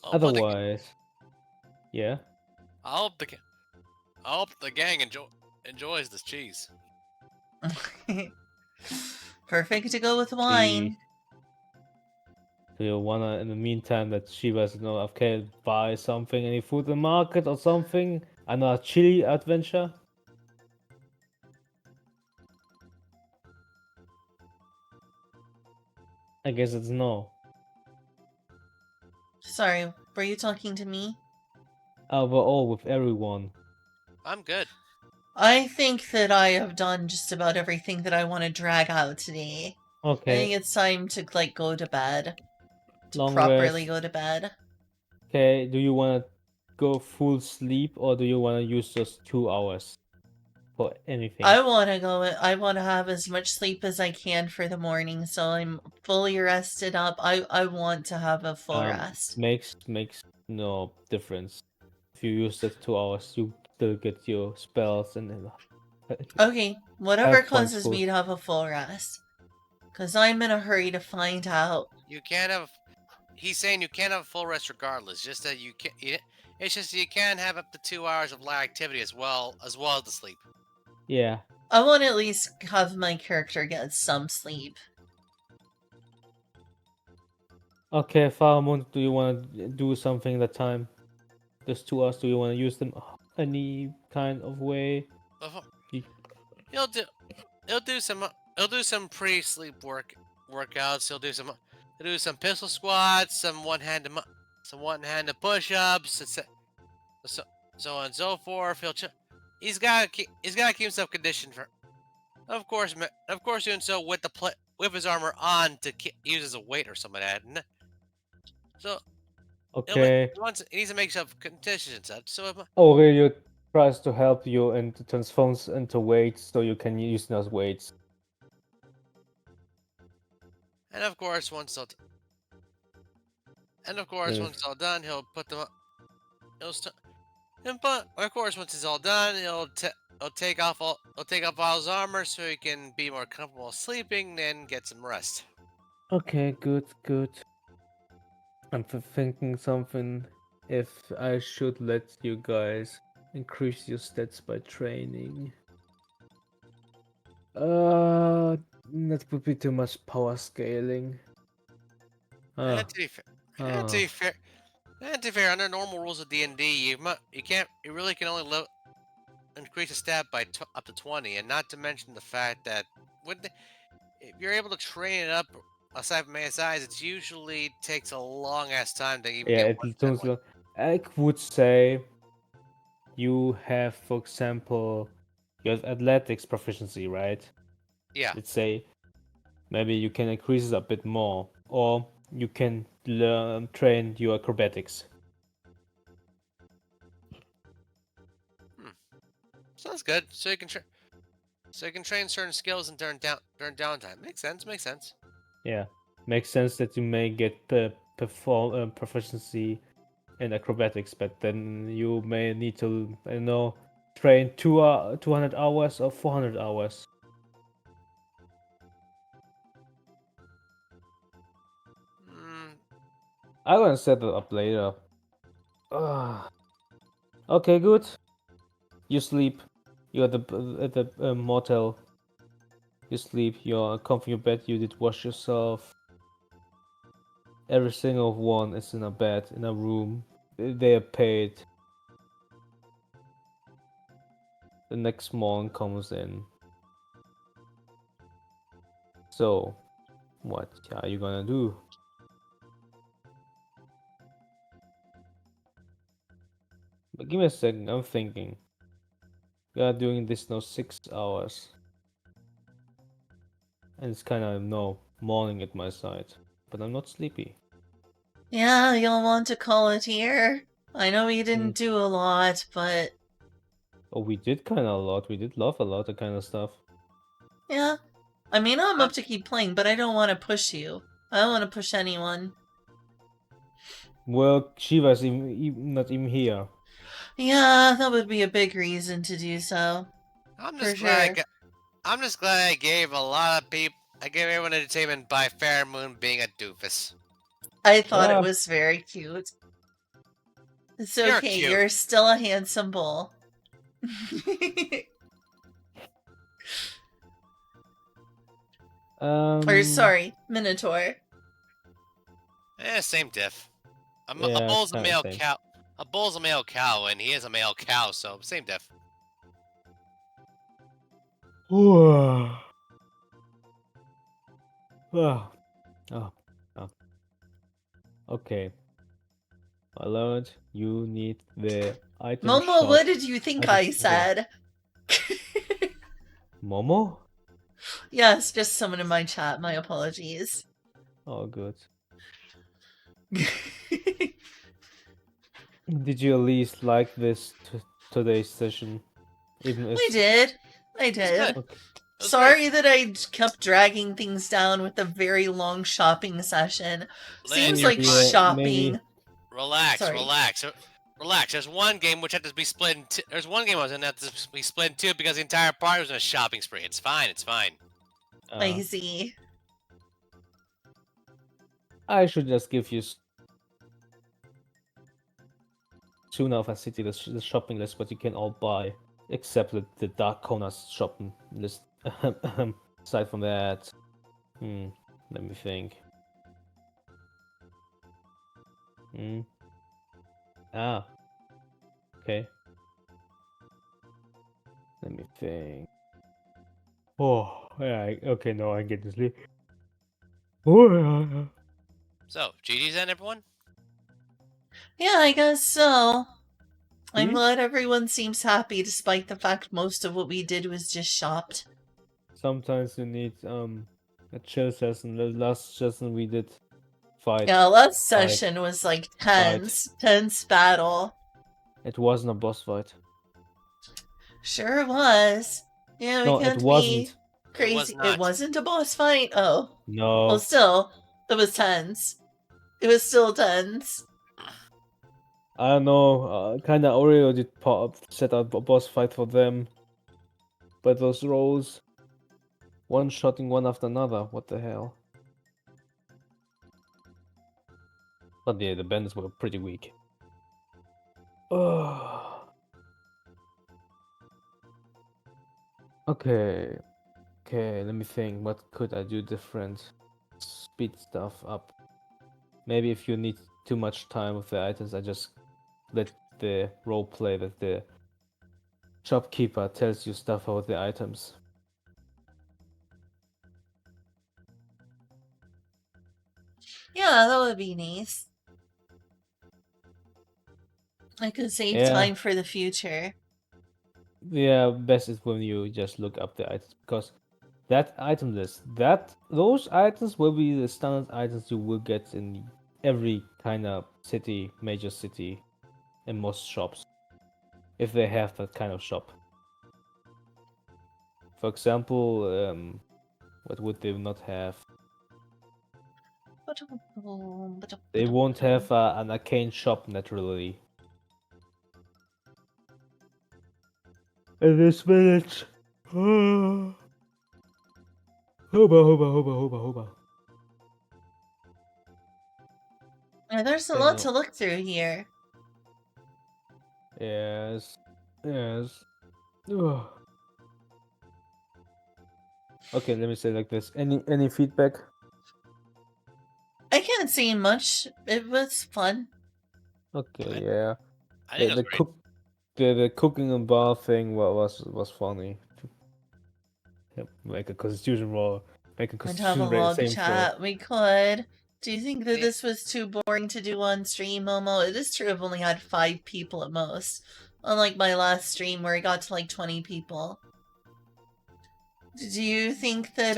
I'll put the Otherwise, yeah. I hope the I hope the gang enjoys this cheese. Perfect to go with She. wine. Do you wanna, in the meantime, that she was, okay, buy something, any food in the market or something? Another chili adventure? I guess it's no. Sorry, were you talking to me? Overall, with everyone. I'm good. I think that I have done just about everything that I want to drag out today. I think Okay, it's time to go to bed. To long properly rest. go to bed. Okay, do you wanna go full sleep or do you wanna use just 2 hours for anything. I want to go. I want to have as much sleep as I can for the morning, so I'm fully rested up. I want to have a full rest. Makes no difference. If you use that 2 hours, you still get your spells and then Okay, whatever health points causes full. me to have a full rest, because I'm in a hurry to find out. You can't have. He's saying you can't have full rest regardless. Just that you can. It's just you can have up to 2 hours of light activity as well as the sleep. Yeah. I want to at least have my character get some sleep. Okay, Faramund, do you want to do something that time? Those 2 hours, do you want to use them any kind of way? You- He'll do. He'll do some pre-sleep workouts. He'll do some pistol squats, some one-handed push-ups, so on and so forth. He's got to keep himself conditioned for. Of course, doing so with his armor on to use as a weight or something like that. So Okay. he needs to make himself conditioned and such. So Aurelio tries to help you and transforms into weights so you can use those weights. and of course once it's Yes. all done, he'll put them up. But of course, once it's all done, he'll take off all his armor so he can be more comfortable sleeping and get some rest. Okay, good. I'm thinking something if I should let you guys increase your stats by training. That would be too much power scaling. And to be fair, and to Ah. be fair, and to be fair, under normal rules of D&D, you really can only increase a stat by up to 20, and not to mention the fact that if you're able to train it up aside from ASIs, it usually takes a long ass time to even Yeah, get it one stat sounds point. like I would say you have, for example, you have athletics proficiency, right? Yeah. Let's say maybe you can increase it a bit more, or you can train your acrobatics. Sounds good. So you can train certain skills and during downtime. Makes sense. Makes sense. Yeah, makes sense that you may get proficiency in acrobatics, but then you may need to, I don't know, train 200 hours or 400 hours. Mm, I'm gonna set it up later. Ah. Okay, good. You sleep. You're at the motel. You sleep. You're comfy in your bed. You did wash yourself. Every single one is in a bed, in a room. They are paid. The next morning comes in. So, what are you gonna do? But give me a second. I'm thinking. We are doing this now 6 hours, and it's kind of no morning at my side, but I'm not sleepy. Yeah, you'll want to call it here. I know we didn't do a lot, but Oh, we did kind of a lot. We did love a lot of kind of stuff. yeah. I mean, I'm up to keep playing, but I don't want to push you. I don't want to push anyone. Well, Shiva's not even here. Yeah, that would be a big reason to do so. I'm For just glad. sure. I'm just glad I gave a lot of people. I gave everyone entertainment by Fair Moon being a doofus. I thought Yeah. it was very cute. It's You're okay, cute. you're still a handsome bull. Or sorry, Minotaur. Same diff. A Yeah, bull's a kinda male same. cow. A bull's a male cow, and he is a male cow, so same diff. Oh, oh, oh. Okay. I learned you need the item Momo, shop. what did you think Item I shop. said? Momo? Yes, just someone in my chat. My apologies. Oh, good. Did you at least like this today's session? Even I if did. I It was did. good. Okay. It was Sorry that I kept dragging things down with a very long shopping session. great. Lynn, Seems you're like fine. shopping. Relax, Sorry. relax, relax. There's one game which had to be split in two. There's one game I was gonna have to be split in two because the entire party was in a shopping spree. It's fine. It's fine. Uh, Easy. I should just give you soon of a city the shopping list what you can all buy, except the Dark Corners shopping list. Aside from that, let me think. Ah, okay. Let me think. Oh, yeah. Okay, no, I get to sleep. Oh, yeah. So, GG's then, everyone. Yeah, I guess so. I'm Hmm? glad everyone seems happy despite the fact most of what we did was just shopped. Sometimes you need a chill session. The last session we did fight. Yeah, last Fight. session was like tense battle. It wasn't a boss fight. Sure was. Yeah, we No, it can't wasn't. be crazy. not. It wasn't a boss fight. Oh, No. well, still, it was tense. It was still tense. I don't know. Kinda Oreo did set up a boss fight for them. But those roles, one shotting one after another. What the hell? But yeah, the bandits were pretty weak. Okay. Okay, let me think. What could I do different? Speed stuff up. Maybe if you need too much time with the items, I just let the role play that the shopkeeper tells you stuff about the items. Yeah, that would be nice. I could save Yeah. time for the future. Yeah, best is when you just look up the items because that item list, those items will be the standard items you will get in every kind of city, major city, in most shops, if they have that kind of shop. For example, what would they not have? They won't have an arcane shop naturally. In this village. Hoba, hoba. Yeah, there's a Okay, lot no. to look through here. Yes. Yes. Ugh. Okay, let me say it like this. Any feedback? I can't say much. It was fun. Okay, yeah. I think it The was great. cook the cooking and bar thing was funny. Yep, make a constitution roll. Make a And have a constitution log saving throw. chat. We could. Do you think that Yeah. this was too boring to do on stream, Momo? It is true I've only had 5 people at most. Unlike my last stream where I got to like 20 people. Do you think that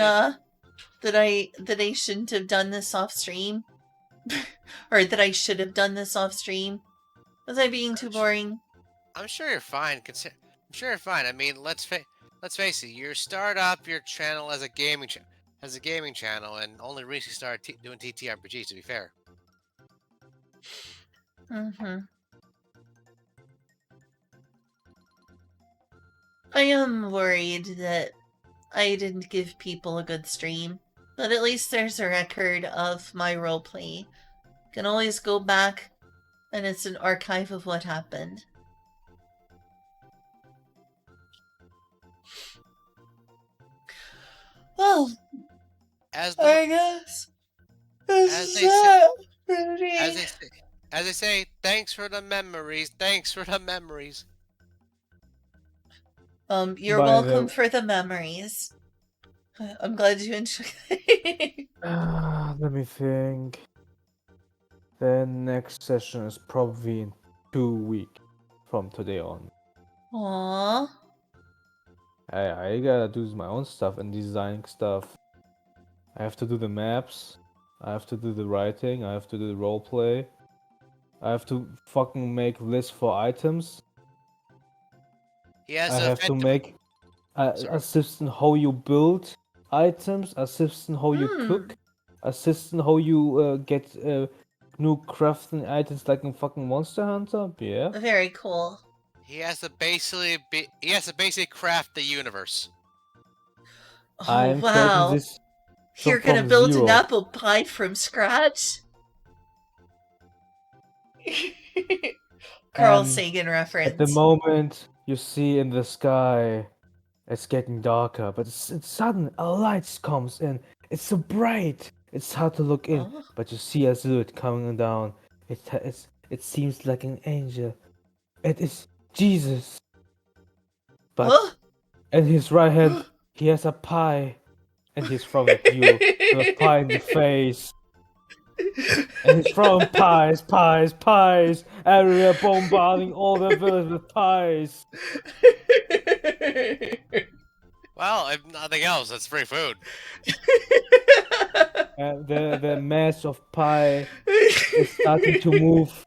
that I shouldn't have done this off stream? Or that I should have done this off stream? Was I being too boring? I'm sure you're fine. I'm sure you're fine. I mean, let's face it. You start up your channel as a gaming channel, and only recently started doing TTRPGs. To be fair. Mm-hmm. I am worried that I didn't give people a good stream. But at least there's a record of my roleplay. Can always go back, and it's an archive of what happened. Well, As I guess as they say, as they say, thanks for the memories. Thanks for the memories. You're By welcome the for the memories. I'm glad you enjoyed. let me think. The next session is probably in 2 weeks from today on. Aww. I gotta do my own stuff and design stuff. I have to do the maps. I have to do the writing. I have to do the roleplay. I have to fucking make lists for items. He has I to have to invent. make Sorry. assists in how you build items, assists in how you cook, assists in how you get new crafting items like in fucking Monster Hunter. Yeah. Very cool. He has to basically craft the universe. Oh, I'm creating wow. this You're gonna from build an zero. apple pie from scratch? Carl And Sagan at the reference. moment, you see in the sky, it's getting darker, but it's sudden a light comes in. It's so bright. It's hard to look in, Oh. but you see a silhouette coming down. It seems like an angel. It is Jesus. But in his right hand, he has a pie, and he's throwing at you with a pie in the face. And he's throwing pies, pies, pies everywhere, bombarding all the village with pies. Well, if nothing else, that's free food. And the mass of pie is starting to move.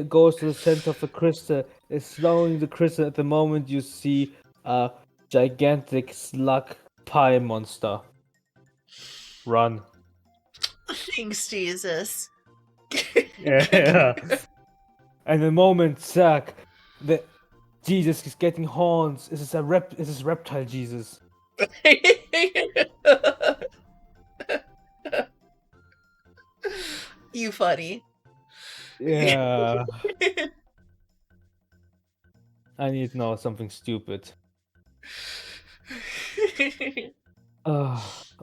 Goes to the center of the crystal. It's slowing the crystal. At the moment, you see a gigantic slug pie monster. Run. Thanks, Jesus. Yeah. And the moment, Zack, the Jesus is getting horns. This is reptile Jesus. You funny. Yeah. I need now something stupid.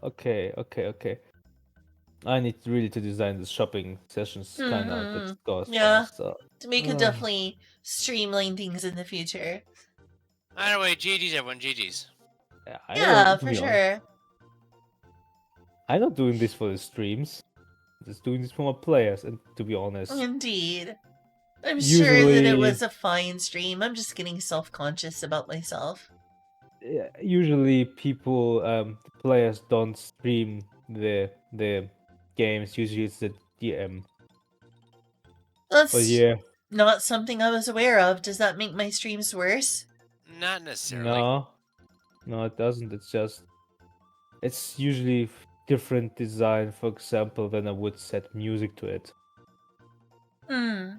Okay. I need really to design the shopping sessions kind of that Mhm. goes Yeah. faster. We could definitely streamline things in the future. Either way, GG's everyone, GG's. Yeah, Yeah, to for be honest, sure. I'm not doing this for the streams. Just doing this for my players, and to be honest, Indeed. I'm sure that it usually, was a fine stream. I'm just getting self-conscious about myself. usually people, players don't stream the games. Usually it's the DM. But That's yeah, not something I was aware of. Does that make my streams worse? Not necessarily. no, it doesn't. It's usually different design. For example, then I would set music to it. Hmm.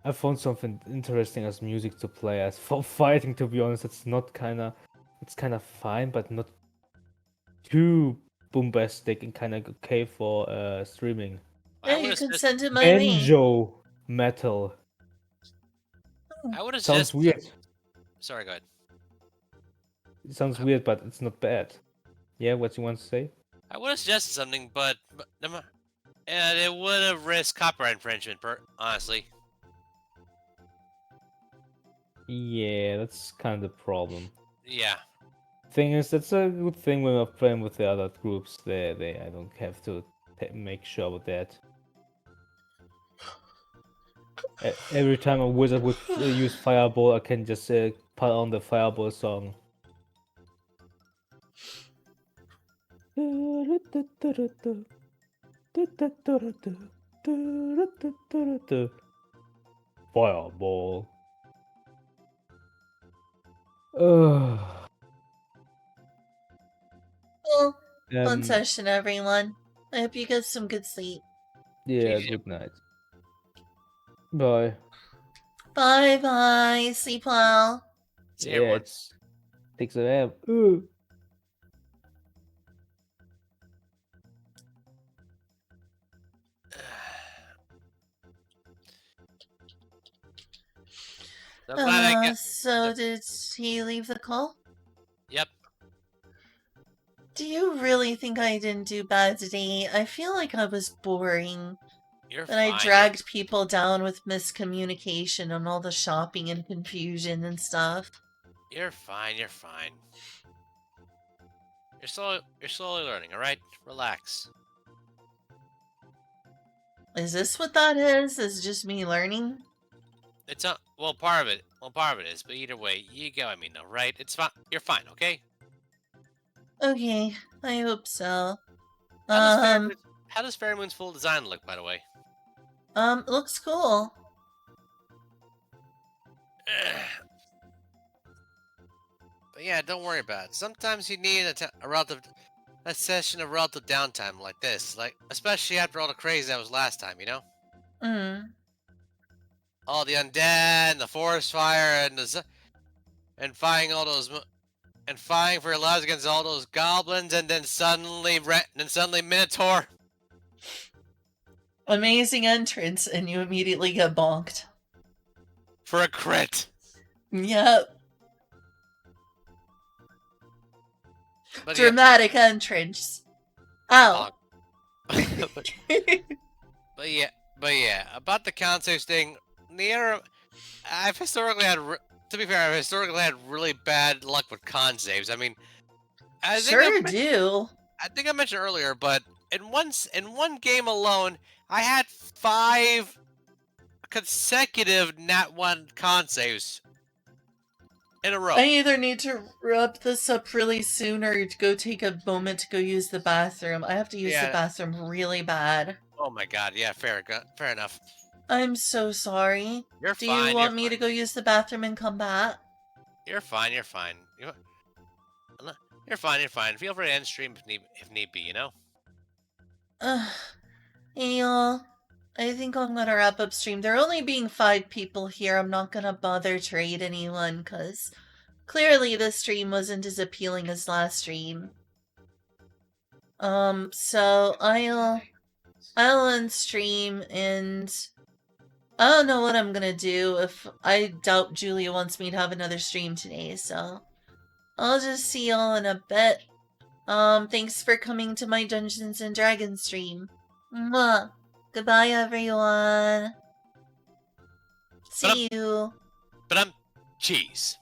I found something interesting as music to play. As for fighting, to be honest, it's kind of fine, but not too bombastic and kind of okay for streaming. Yeah, I would you have can just, send it my way. Banjo metal I would have sounds just. weird. Sorry, go ahead. It sounds weird, but it's not bad. Yeah, what you want to say? I would have suggested something, but and it would have risked copyright infringement. Honestly, Yeah, that's kind of the problem. yeah. Thing is, that's a good thing when I'm playing with the other groups. I don't have to make sure about that. Every time a wizard would use fireball, I can just put on the fireball song. Fireball. Well, fun Um, session, everyone. I hope you get some good sleep. yeah, GG. good night. Bye. Bye bye. Sleep well. See you, Yeah, everyone. it's 6 a.m. So glad I got. So did he leave the call? Yep. Do you really think I didn't do bad today? I feel like I was boring. You're That I fine. dragged people down with miscommunication and all the shopping and confusion and stuff. You're fine. You're fine. You're slowly learning. All right. Relax. Is this what that is? Is just me learning? It's not. Well, part of it. Well, part of it is. But either way, you get what I mean, though, right? It's fine. You're fine. Okay. Okay, I hope so. How does Fairmoon's full design look, by the way? Looks cool. But yeah, don't worry about it. Sometimes you need a session of relative downtime like this, like especially after all the crazy that was last time. You know, Mm. all the undead, and the forest fire, and fighting all those and fighting for your lives against all those goblins, and then suddenly Minotaur. Amazing entrance, and you immediately get bonked. For a crit. Yep. But Dramatic entrance. Ow. yeah, but yeah, about the concerts thing, I've historically had, to be fair, I've historically had really bad luck with con saves. I mean, I think Sure do. I think I mentioned earlier, but in one game alone, I had 5 consecutive nat 1 con saves in a row. I either need to wrap this up really soon or to go take a moment to go use the bathroom. I have to use the Yeah. bathroom really bad. Oh my god, yeah, fair enough. I'm so sorry. You're Do fine. you want me to go use the bathroom and come back? You're fine. You're fine. You're fine. You're fine. Feel free to end stream if need be. You know. Hey y'all. I think I'm gonna wrap up stream. There only being 5 people here, I'm not gonna bother trade anyone, because clearly this stream wasn't as appealing as last stream. So I'll end stream, and I don't know what I'm gonna do. If I doubt Julia wants me to have another stream today, so I'll just see y'all in a bit. Thanks for coming to my Dungeons and Dragons stream. Mwah. Goodbye, everyone. See you. But I'm cheese.